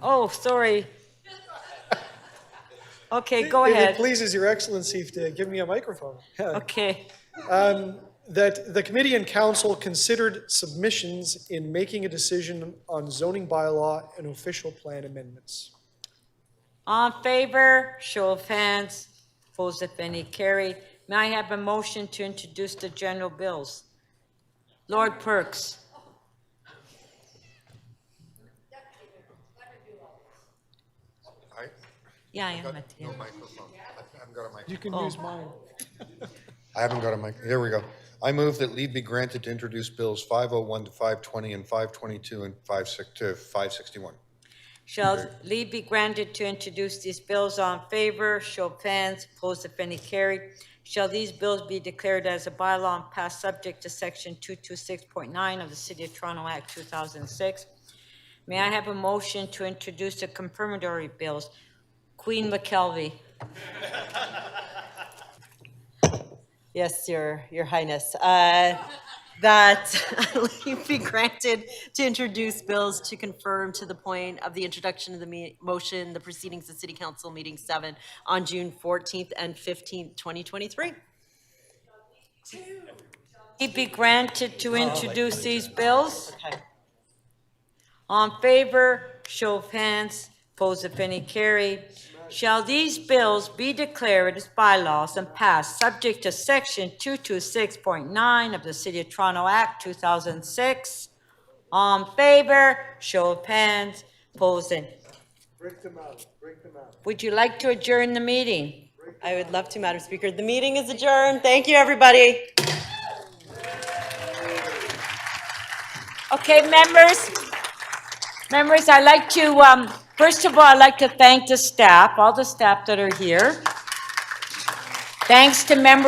Oh, sorry. Okay, go If ahead. it pleases Your Excellency to give me a microphone. Okay. That the committee and council considered submissions in making a decision on zoning bylaw and official plan amendments. On favor, show of hands. Opposed, if any, carried. May I have a motion to introduce the general bills? Lord Perks. Yeah, I am at the No end. microphone. I haven't got a microphone. You can Oh. use mine. I haven't got a mic. Here we go. I move that leave be granted to introduce bills 501 to 520 and 522 and 561. Shall leave be granted to introduce these bills? On favor, show of hands. Opposed, if any, carried. Shall these bills be declared as a bylaw and passed subject to section 226.9 of the City of Toronto Act 2006? May I have a motion to introduce the confirmatory bills? Queen McKelvey. Yes, Your Highness. That leave be granted to introduce bills to confirm to the point of the introduction of the motion, the proceedings of City Council Meeting 7 on June 14th and 15th, 2023. Leave be granted to introduce these bills? On favor, show of hands. Opposed, if any, carried. Shall these bills be declared as bylaws and passed subject to section 226.9 of the City of Toronto Act 2006? On favor, show of hands. Opposed, and Break them out, break them out. would you like to adjourn the meeting? I would love to, Madam Speaker. The meeting is adjourned. Thank you, everybody. Okay, members, I'd like to, first of all, I'd like to thank the staff, all the staff that are here. Thanks to members